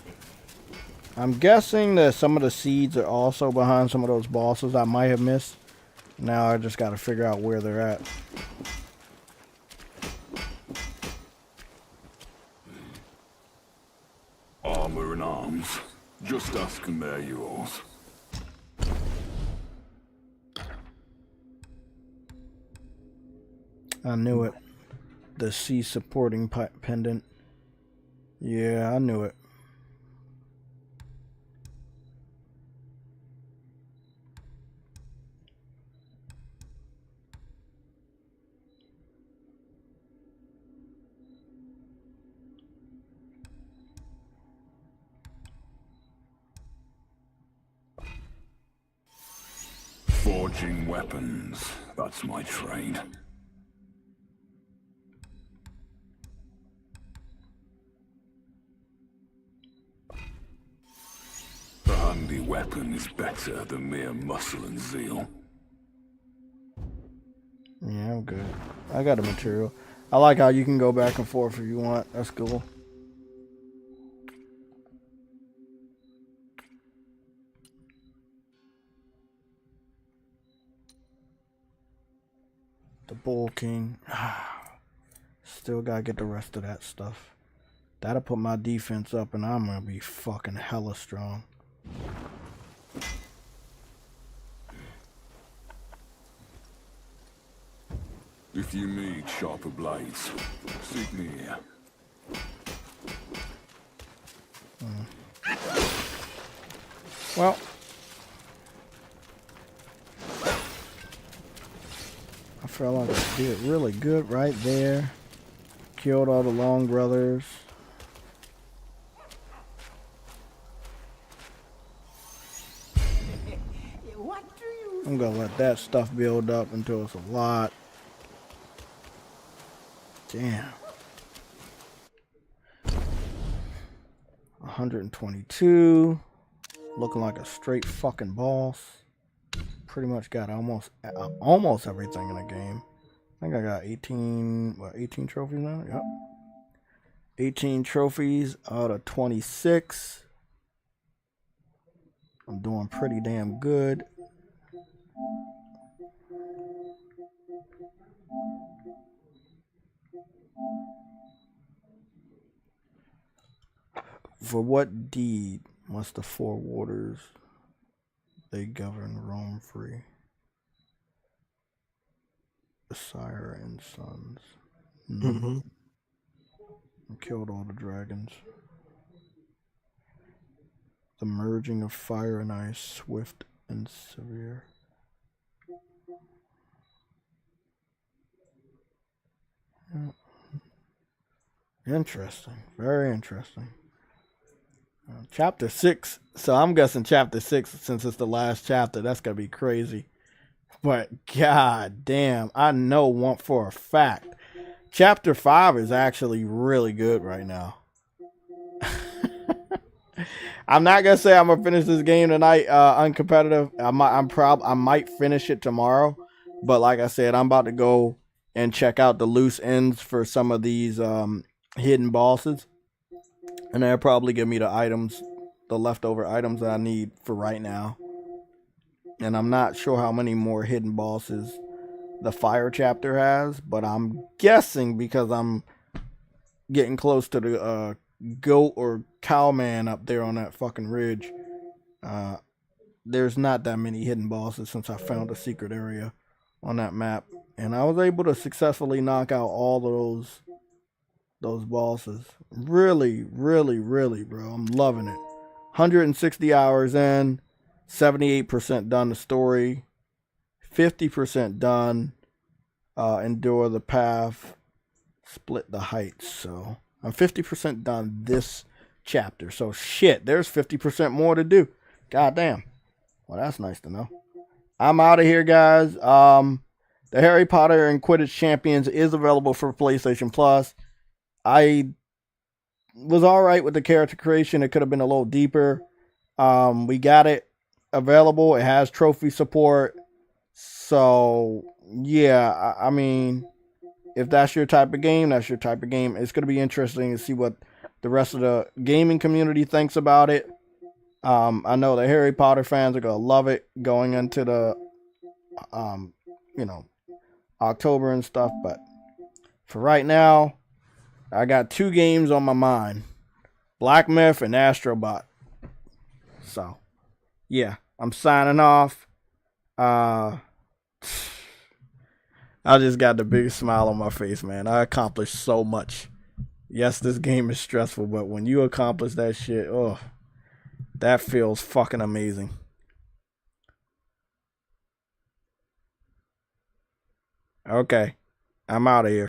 I'm guessing that some of the seeds are also behind some of those bosses I might have missed. Now I just got to figure out where they're at. Armor and arms. Just ask and they're yours. I knew it. The C supporting pendant. Yeah, I knew it. Forging weapons. That's my trade. A handy weapon is better than mere muscle and zeal. Yeah, I'm good. I got the material. I like how you can go back and forth if you want. That's cool. The Bull King. Still gotta get the rest of that stuff. That'll put my defense up and I'm gonna be fucking hella strong. If you need sharper blades, seek me here. Well. I felt like I did really good right there. Killed all the Long brothers. I'm gonna let that stuff build up until it's a lot. Damn. 122. Looking like a straight fucking boss. Pretty much got almost everything in the game. I think I got 18 trophies now? Yep. 18 trophies out of 26. I'm doing pretty damn good. For what deed must the four waters they govern roam free? The sire and sons. I killed all the dragons. The merging of fire and ice, swift and severe. Yeah. Interesting. Very interesting. Chapter 6. So I'm guessing chapter 6, since it's the last chapter, that's going to be crazy. But god damn, I know one for a fact. Chapter 5 is actually really good right now. I'm not going to say I'm going to finish this game tonight uncompetitive. I might finish it tomorrow. But like I said, I'm about to go and check out the loose ends for some of these hidden bosses. And they'll probably give me the items, the leftover items that I need for right now. And I'm not sure how many more hidden bosses the fire chapter has, but I'm guessing because I'm getting close to the goat or cow man up there on that fucking ridge. There's not that many hidden bosses since I found a secret area on that map. And I was able to successfully knock out all of those those bosses. Really, really, really, bro. I'm loving it. 160 hours in, 78% done the story, 50% done. Endure the path, split the heights. So I'm 50% done this chapter. So shit, there's 50% more to do. God damn. Well, that's nice to know. I'm out of here, guys. The Harry Potter and Quidditch Champions is available for PlayStation Plus. I was all right with the character creation. It could have been a little deeper. We got it available. It has trophy support. So, yeah, I mean, if that's your type of game, that's your type of game. It's going to be interesting to see what the rest of the gaming community thinks about it. I know the Harry Potter fans are going to love it going into the, October and stuff. But for right now, I got 2 games on my mind. Black Myth and Astrobot. So, yeah, I'm signing off. I just got the biggest smile on my face, man. I accomplished so much. Yes, this game is stressful, but when you accomplish that shit, oh, that feels fucking amazing. Okay, I'm out of here.